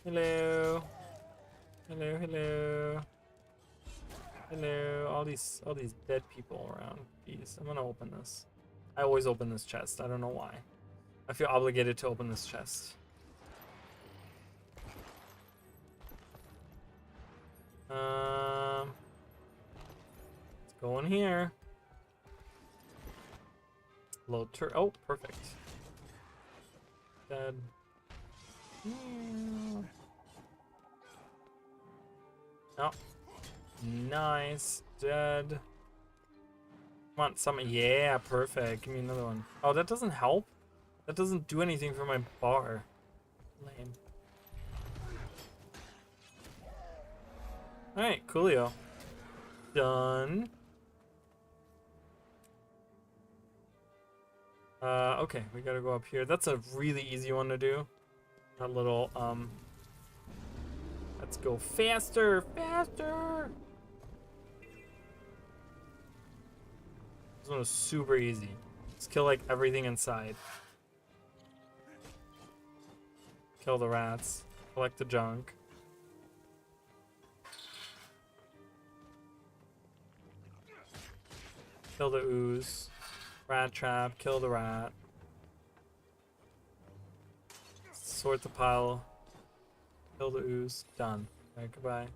Hello. Hello, hello. Hello, all these dead people around. Jeez, I'm gonna open this. I always open this chest. I don't know why. I feel obligated to open this chest. Let's go in here. Low tur. Oh, perfect. Dead. Oh. Nice. Dead. Come on, some. Yeah, perfect. Give me another one. Oh, that doesn't help? That doesn't do anything for my bar. Lame. Alright, coolio. Done. Okay, we gotta go up here. That's a really easy one to do. That little, let's go faster, faster! This one is super easy. Just kill, like, everything inside. Kill the rats. Collect the junk. Kill the ooze. Rat trap. Kill the rat. Sort the pile. Kill the ooze. Done. Alright, goodbye.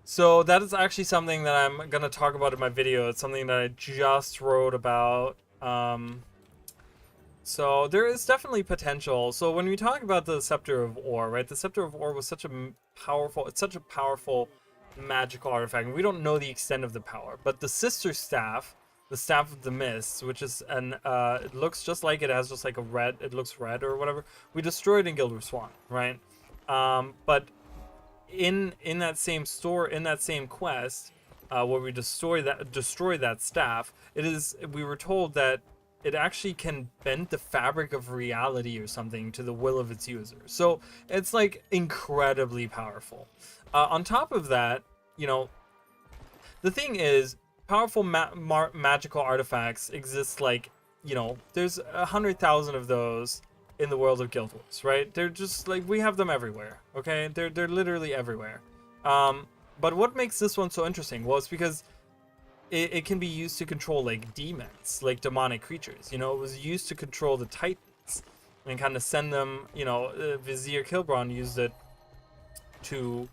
So that is actually something that I'm gonna talk about in my video. It's something that I just wrote about. So there is definitely potential. So when we talk about the Scepter of Ore, right? The Scepter of Ore was such a powerful, it's such a powerful magical artifact. And we don't know the extent of the power, but the Sister Staff, the Staff of the Mist, which is an, it looks just like it has just like a red, it looks red or whatever. We destroyed in Guild of Swan, right? But in that same store, in that same quest, where we destroy that staff, we were told that it actually can bend the fabric of reality or something to the will of its user. So it's like incredibly powerful. On top of that, you know, the thing is, powerful magical artifacts exist, like, you know, there's 100,000 of those in the world of Guild Wars, right? They're just like, we have them everywhere, okay? They're literally everywhere. But what makes this one so interesting? Well, it's because it can be used to control like demons, like demonic creatures. You know, it was used to control the Titans and kind of send them, you know, Vizier Kilbron used it to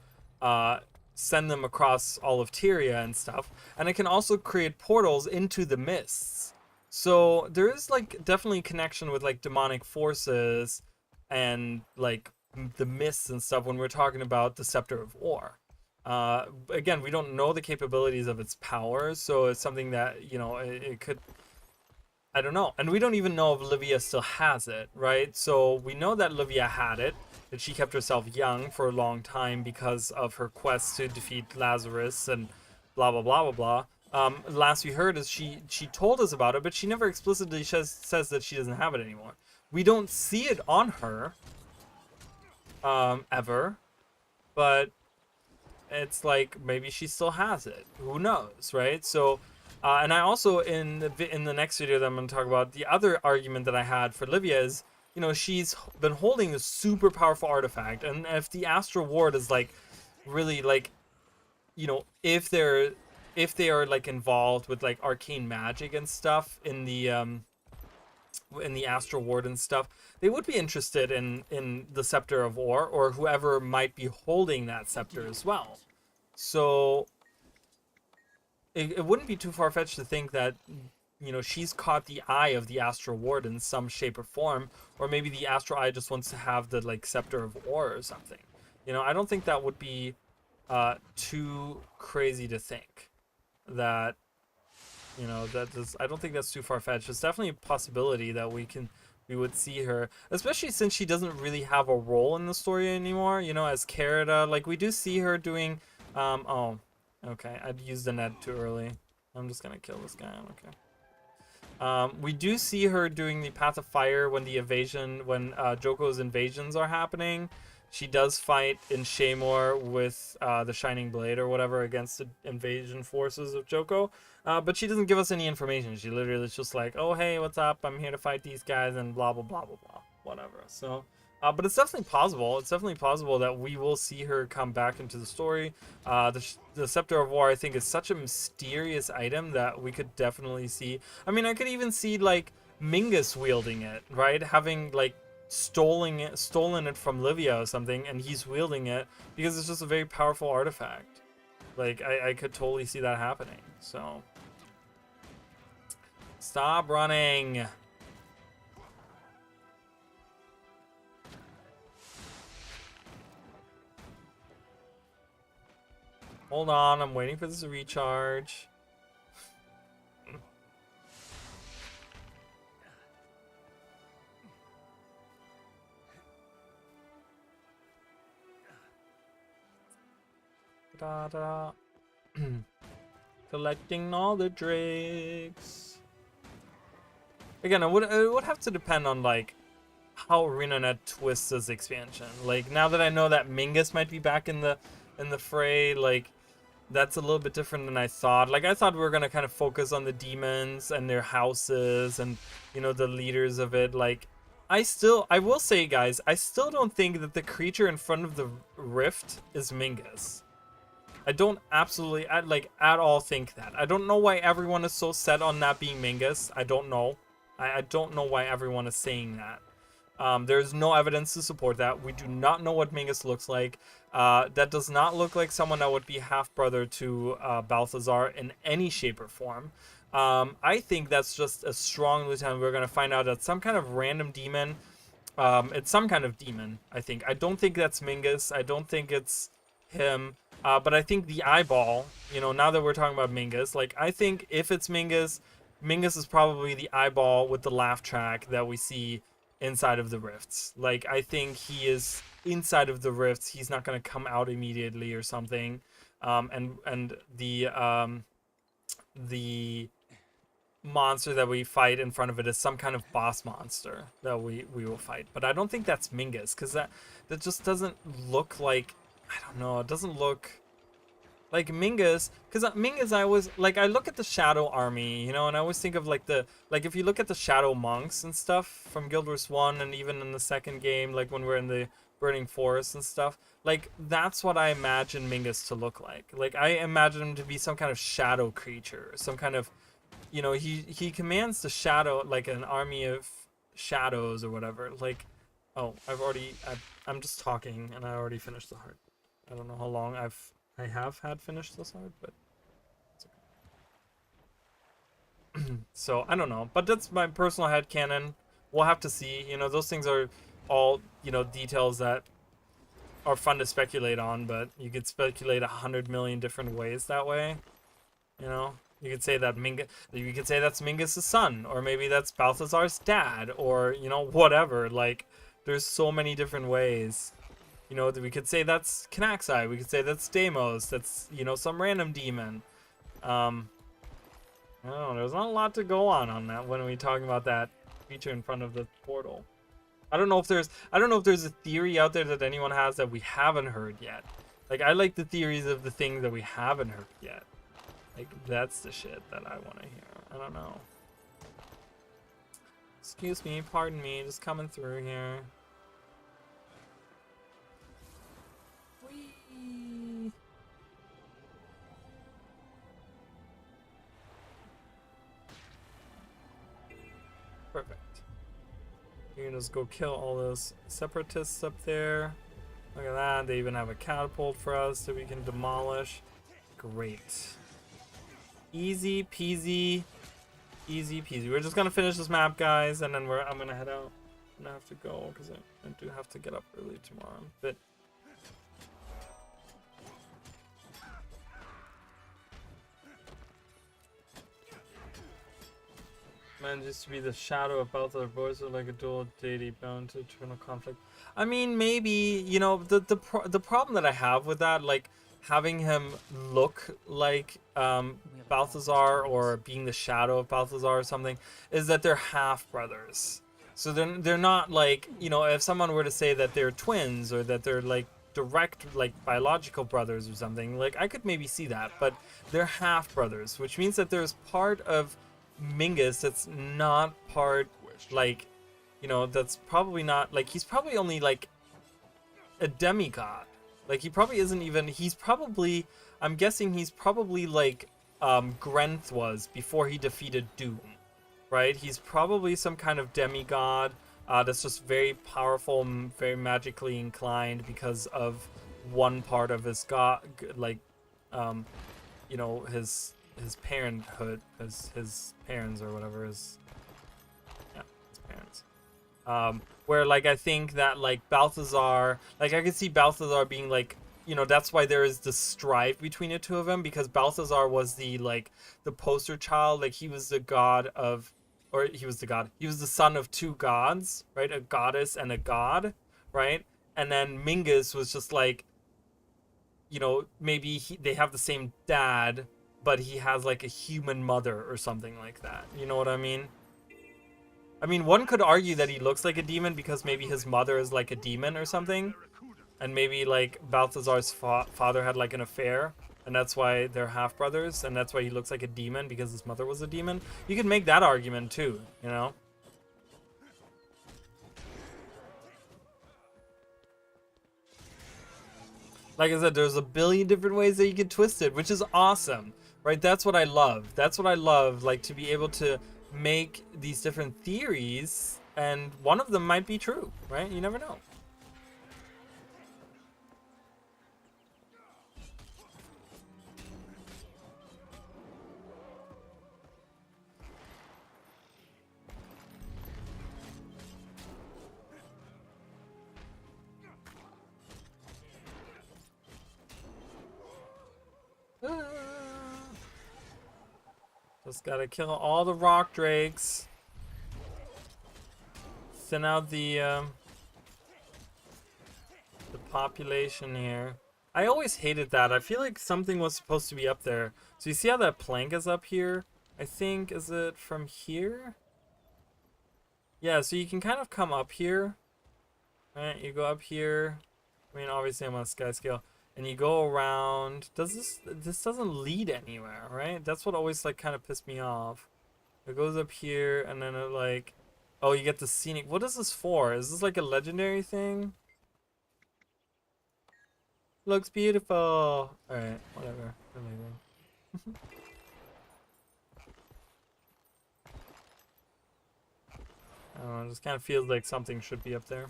send them across all of Tyria and stuff. And it can also create portals into the mists. So there is like definitely a connection with like demonic forces and like the mists and stuff when we're talking about the Scepter of Ore. Again, we don't know the capabilities of its powers, so it's something that, you know, it could, I don't know. And we don't even know if Livia still has it, right? So we know that Livia had it, that she kept herself young for a long time because of her quest to defeat Lazarus and blah, blah, blah, blah, blah. Last we heard is she told us about it, but she never explicitly says that she doesn't have it anymore. We don't see it on her, ever, but it's like maybe she still has it. Who knows, right? So, and I also in the next video that I'm going to talk about, the other argument that I had for Livia is, you know, she's been holding this super powerful artifact, and if the Astral Ward is like really like, you know, if they are like involved with like arcane magic and stuff in the Astral Ward and stuff, they would be interested in the Scepter of Ore, or whoever might be holding that scepter as well. So it wouldn't be too far-fetched to think that, you know, she's caught the eye of the Astral Ward in some shape or form, or maybe the Astral Eye just wants to have the like Scepter of Ore or something. You know, I don't think that would be too crazy to think that, you know, I don't think that's too far-fetched. It's definitely a possibility that we would see her, especially since she doesn't really have a role in the story anymore, you know, as Carita. Like, we do see her doing, oh, okay, I'd used the net too early. I'm just gonna kill this guy, okay. We do see her doing the Path of Fire when Joko's invasions are happening. She does fight in Shaymore with the Shining Blade or whatever against the invasion forces of Joko. But she doesn't give us any information. She literally is just like, oh, hey, what's up? I'm here to fight these guys and blah, blah, blah, blah, blah, whatever. So, but it's definitely possible. It's definitely possible that we will see her come back into the story. The Scepter of War, I think, is such a mysterious item that we could definitely see. I mean, I could even see, like, Mingus wielding it, right? Having, like, stolen it from Livia or something, and he's wielding it because it's just a very powerful artifact. Like, I could totally see that happening. So, stop running. Hold on, I'm waiting for this to recharge. Da-da. Collecting all the drakes. Again, it would have to depend on like how ArenaNet twists this expansion. Like, now that I know that Mingus might be back in the fray, like, that's a little bit different than I thought. Like, I thought we were gonna kind of focus on the demons and their houses and, you know, the leaders of it. Like, I will say, guys, I still don't think that the creature in front of the rift is Mingus. I don't absolutely at all think that. I don't know why everyone is so set on that being Mingus. I don't know. I don't know why everyone is saying that. There's no evidence to support that. We do not know what Mingus looks like. That does not look like someone that would be half-brother to Balthazar in any shape or form. I think that's just a strong lieutenant. We're going to find out that some kind of random demon. It's some kind of demon, I think. I don't think that's Mingus. I don't think it's him. But I think the eyeball, you know, now that we're talking about Mingus, like, I think if it's Mingus, Mingus is probably the eyeball with the laugh track that we see inside of the rifts. Like, I think he is inside of the rifts. He's not going to come out immediately or something. And the monster that we fight in front of it is some kind of boss monster that we will fight. But I don't think that's Mingus, because that just doesn't look like, I don't know, it doesn't look like Mingus, because Mingus, I look at the Shadow Army, you know, and I always think of like if you look at the Shadow Monks and stuff from Guild Wars 1 and even in the second game, like when we're in the Burning Forest and stuff, like that's what I imagine Mingus to look like. Like I imagine him to be some kind of shadow creature, some kind of, you know, he commands the shadow, like an army of shadows or whatever. Like, oh, I'm just talking and I already finished the heart. I don't know how long I have had finished this hard, but it's okay. So I don't know, but that's my personal headcanon. We'll have to see. You know, those things are all, you know, details that are fun to speculate on, but you could speculate 100 million different ways that way. You know, you could say that you could say that's Mingus' son, or maybe that's Balthazar's dad, or, you know, whatever. Like, there's so many different ways. You know, we could say that's Kanaxai, we could say that's Deimos, that's, you know, some random demon. I don't know, there's not a lot to go on that when we're talking about that creature in front of the portal. I don't know if there's a theory out there that anyone has that we haven't heard yet. Like, I like the theories of the things that we haven't heard yet. Like, that's the shit that I want to hear. I don't know. Excuse me, pardon me, just coming through here. Perfect. You can just go kill all those separatists up there. Look at that. They even have a catapult for us that we can demolish. Great. Easy peasy. Easy peasy. We're just gonna finish this map, guys, and then I'm gonna head out. I'm gonna have to go because I do have to get up early tomorrow. But manages to be the shadow of both our voices, like a dual deity bound to eternal conflict. I mean, maybe, you know, the problem that I have with that, like having him look like Balthazar or being the shadow of Balthazar or something, is that they're half brothers. So they're not like, you know, if someone were to say that they're twins or that they're like direct, like biological brothers or something, like I could maybe see that, but they're half brothers, which means that there's part of Mingus that's not part, like, you know, that's probably not, like, he's probably only like a demigod. Like, he probably isn't even, he's probably, I'm guessing he's probably like Grenth was before he defeated Doom, right? He's probably some kind of demigod that's just very powerful and very magically inclined because of one part of his god, like, you know, his parenthood, his parents or whatever, his parents. Where, like, I think that, like, Balthazar, like, I could see Balthazar being, like, you know, that's why there is the strife between the two of them, because Balthazar was the, like, the poster child, like, he was the god of, or he was the son of two gods, right? A goddess and a god, right? And then Mingus was just, like, you know, maybe they have the same dad, but he has, like, a human mother or something like that. You know what I mean? I mean, one could argue that he looks like a demon because maybe his mother is like a demon or something. And maybe, like, Balthazar's father had, like, an affair. And that's why they're half-brothers. And that's why he looks like a demon, because his mother was a demon. You could make that argument, too, you know? Like I said, there's a billion different ways that you can twist it, which is awesome, right? That's what I love. That's what I love, like to be able to make these different theories, and one of them might be true, right? You never know. Just gotta kill all the rock drakes. Thin out the population here. I always hated that. I feel like something was supposed to be up there. So you see how that plank is up here? I think, is it from here? Yeah, so you can kind of come up here. Right, you go up here. I mean, obviously I'm on sky scale. And you go around. This doesn't lead anywhere, right? That's what always like kind of pissed me off. It goes up here and then it like, oh, you get the scenic. What is this for? Is this like a legendary thing? Looks beautiful. Alright, whatever. We're leaving. I don't know, it just kind of feels like something should be up there.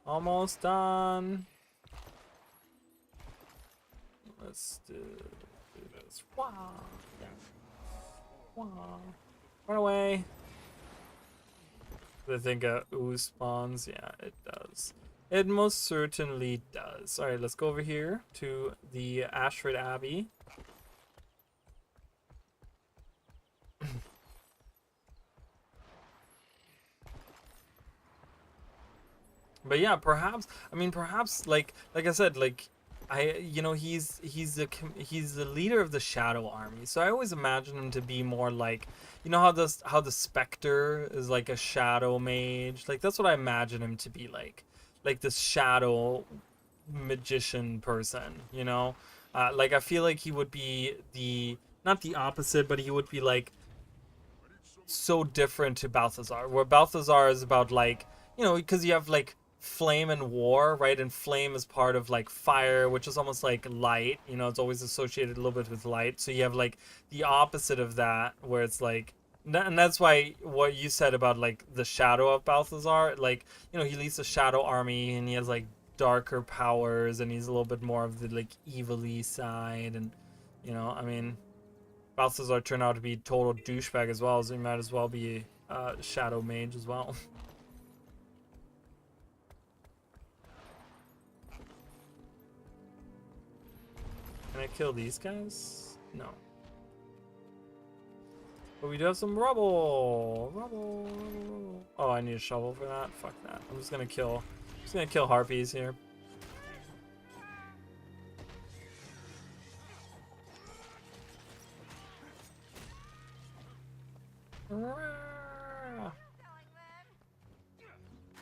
Almost done. Let's do this. Wow. Yeah. Wow. Run away. I think ooze spawns. Yeah, it does. It most certainly does. Alright, let's go over here to the Ashford Abbey. But yeah, perhaps, I mean, perhaps like I said, like you know, he's the leader of the Shadow Army. So I always imagine him to be more like, you know how the Spectre is like a shadow mage. Like that's what I imagine him to be like this shadow magician person. You know, like I feel like he would be not the opposite, but he would be like so different to Balthazar, where Balthazar is about like, you know, because you have like flame and war, right? And flame is part of like fire, which is almost like light, you know, it's always associated a little bit with light. So you have like the opposite of that, where it's like, and that's why what you said about like the shadow of Balthazar, like, you know, he leads a shadow army and he has like darker powers and he's a little bit more of the like evil-y side. And, you know, I mean, Balthazar turned out to be a total douchebag as well, so he might as well be a shadow mage as well. Can I kill these guys? No. But we do have some rubble. Rubble. Oh, I need a shovel for that? Fuck that. I'm just gonna kill harpies here.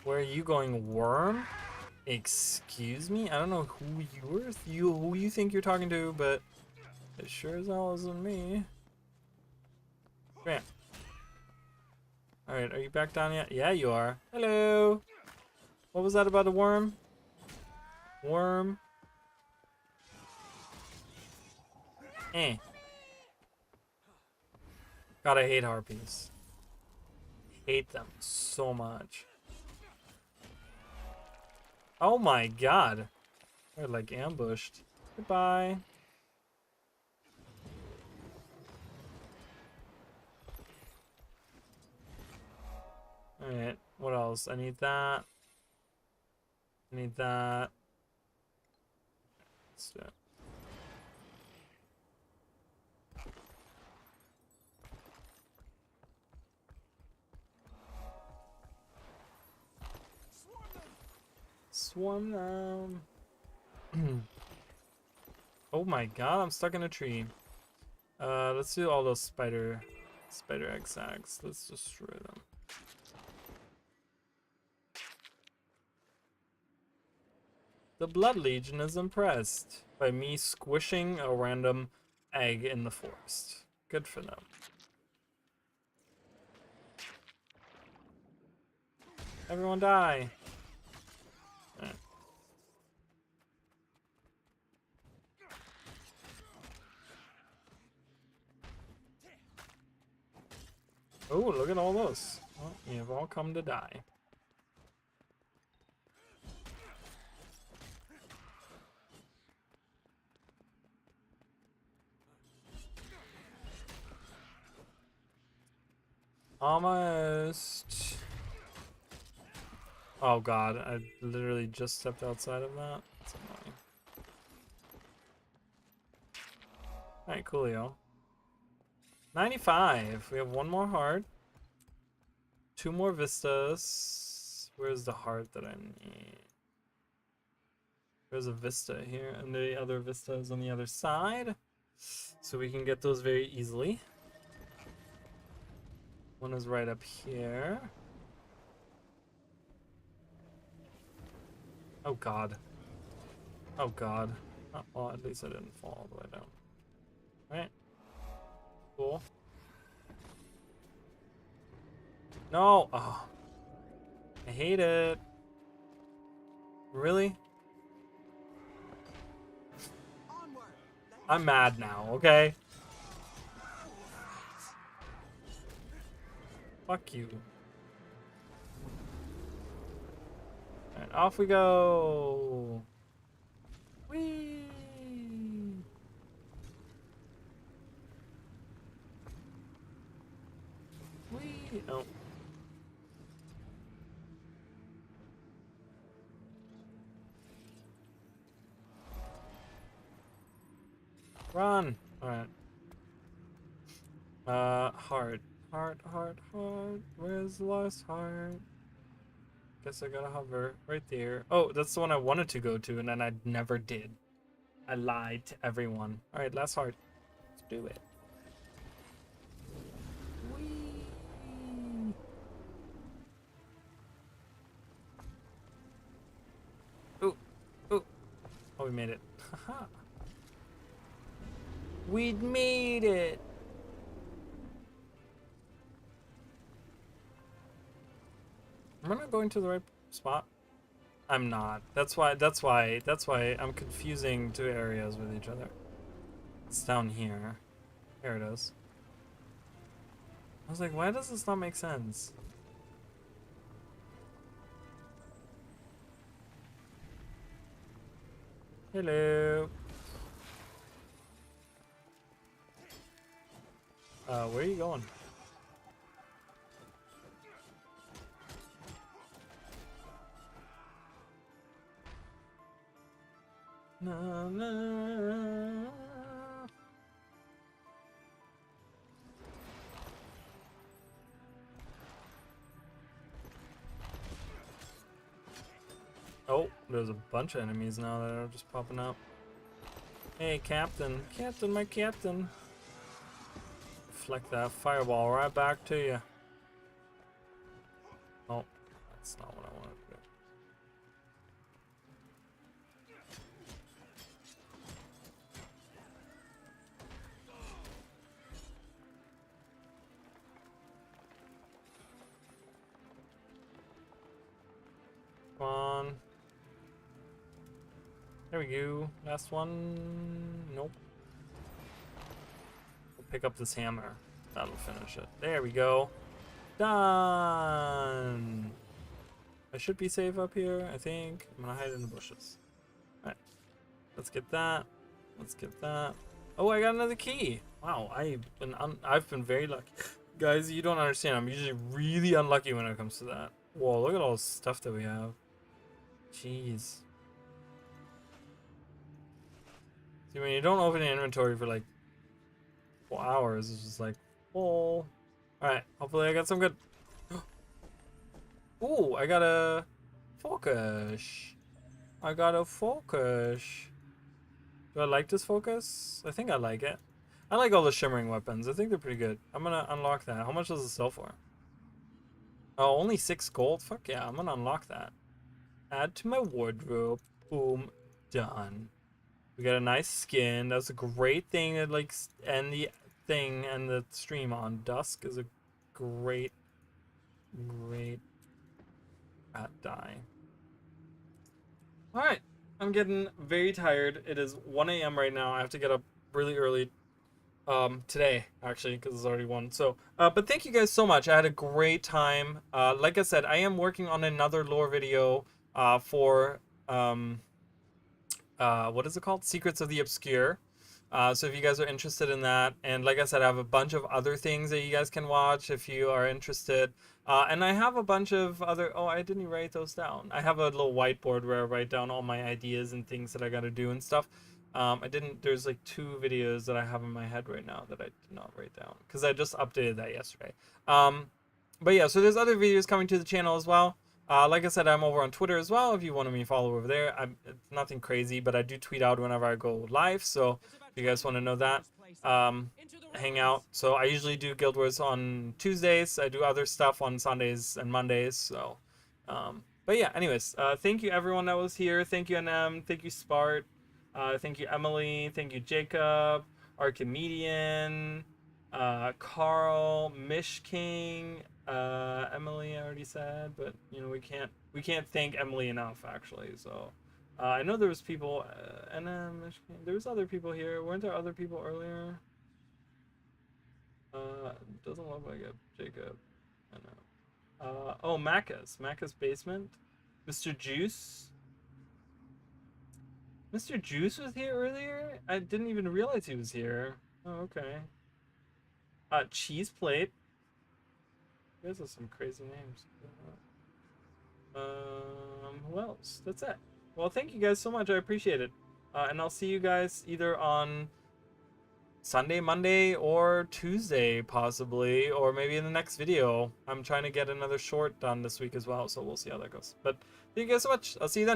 Where are you going, worm? Excuse me? I don't know who you think you're talking to, but it sure as hell isn't me. Bam. Alright, are you back down yet? Yeah, you are. Hello! What was that about a worm? Worm? Eh. God, I hate harpies. Hate them so much. Oh my god. They're like ambushed. Goodbye. Alright, what else? I need that. I need that. Let's do it. Swarm them. Oh my god, I'm stuck in a tree. Let's do all those spider egg sacs. Let's destroy them. The Blood Legion is impressed by me squishing a random egg in the forest. Good for them. Everyone die. Right. Oh, look at all those. Well, you've all come to die. Almost. Oh god, I literally just stepped outside of that. That's annoying. Alright, coolio. 95. We have one more heart. 2 more vistas. Where's the heart that I need? There's a vista here, and the other vista is on the other side. So we can get those very easily. One is right up here. Oh god. Oh god. Oh, well, at least I didn't fall all the way down. Alright. Cool. No! Oh. I hate it. Really? I'm mad now, okay? Fuck you. Alright, off we go! Whee! Whee! Oh. Run! Alright. Heart. Heart. Where's the last heart? Guess I gotta hover right there. Oh, that's the one I wanted to go to, and then I never did. I lied to everyone. Alright, last heart. Let's do it. Whee! Ooh. Ooh. Oh, we made it. Haha. We made it! Am I not going to the right spot? I'm not. That's why I'm confusing 2 areas with each other. It's down here. Here it is. I was like, why does this not make sense? Hello. Where are you going? Na, na. Oh, there's a bunch of enemies now that are just popping up. Hey, Captain. Captain, my Captain. Flick that fireball right back to you. Oh, that's not what I wanted to do. Come on. There we go. Last one. Nope. We'll pick up this hammer. That'll finish it. There we go. Done. I should be safe up here, I think. I'm gonna hide in the bushes. Alright. Let's get that. Let's get that. Oh, I got another key. Wow, I've been very lucky. Guys, you don't understand. I'm usually really unlucky when it comes to that. Whoa, look at all the stuff that we have. Jeez. See, when you don't open the inventory for like 4 hours, it's just like, oh. Alright, hopefully I got some good. Ooh, I got a focus. I got a focus. Do I like this focus? I think I like it. I like all the shimmering weapons. I think they're pretty good. I'm gonna unlock that. How much does it sell for? Oh, only 6 gold? Fuck yeah, I'm gonna unlock that. Add to my wardrobe. Boom. Done. We got a nice skin. That's a great thing to like end the thing and the stream on. Dusk is a great at die. Alright, I'm getting very tired. It is 1 a.m. right now. I have to get up really early today, actually, because it's already 1. So, but thank you guys so much. I had a great time. Like I said, I am working on another lore video for, what is it called? Secrets of the Obscure. So if you guys are interested in that, and like I said, I have a bunch of other things that you guys can watch if you are interested. And I have a bunch of other, oh, I didn't write those down. I have a little whiteboard where I write down all my ideas and things that I gotta do and stuff. I didn't, there's like 2 videos that I have in my head right now that I did not write down because I just updated that yesterday. But yeah, so there's other videos coming to the channel as well. Like I said, I'm over on Twitter as well. If you want me to follow over there, it's nothing crazy, but I do tweet out whenever I go live. So if you guys want to know that, hang out. So I usually do Guild Wars on Tuesdays. I do other stuff on Sundays and Mondays. So, but yeah, anyways, thank you everyone that was here. Thank you, NM. Thank you, Spart. Thank you, Emily. Thank you, Jacob. Archimedian. Carl, Mish King, Emily I already said, but you know we can't thank Emily enough actually. So I know there was people, and Mish King, there was other people here. Weren't there other people earlier? Doesn't look like it. Jacob, I know. Oh, Macca's basement, Mr. Juice. Mr. Juice was here earlier. I didn't even realize he was here. Oh, okay. Cheese plate. You guys have some crazy names. Who else? That's it. Well, thank you guys so much. I appreciate it. And I'll see you guys either on Sunday, Monday, or Tuesday, possibly, or maybe in the next video. I'm trying to get another short done this week as well, so we'll see how that goes. But thank you guys so much. I'll see you then.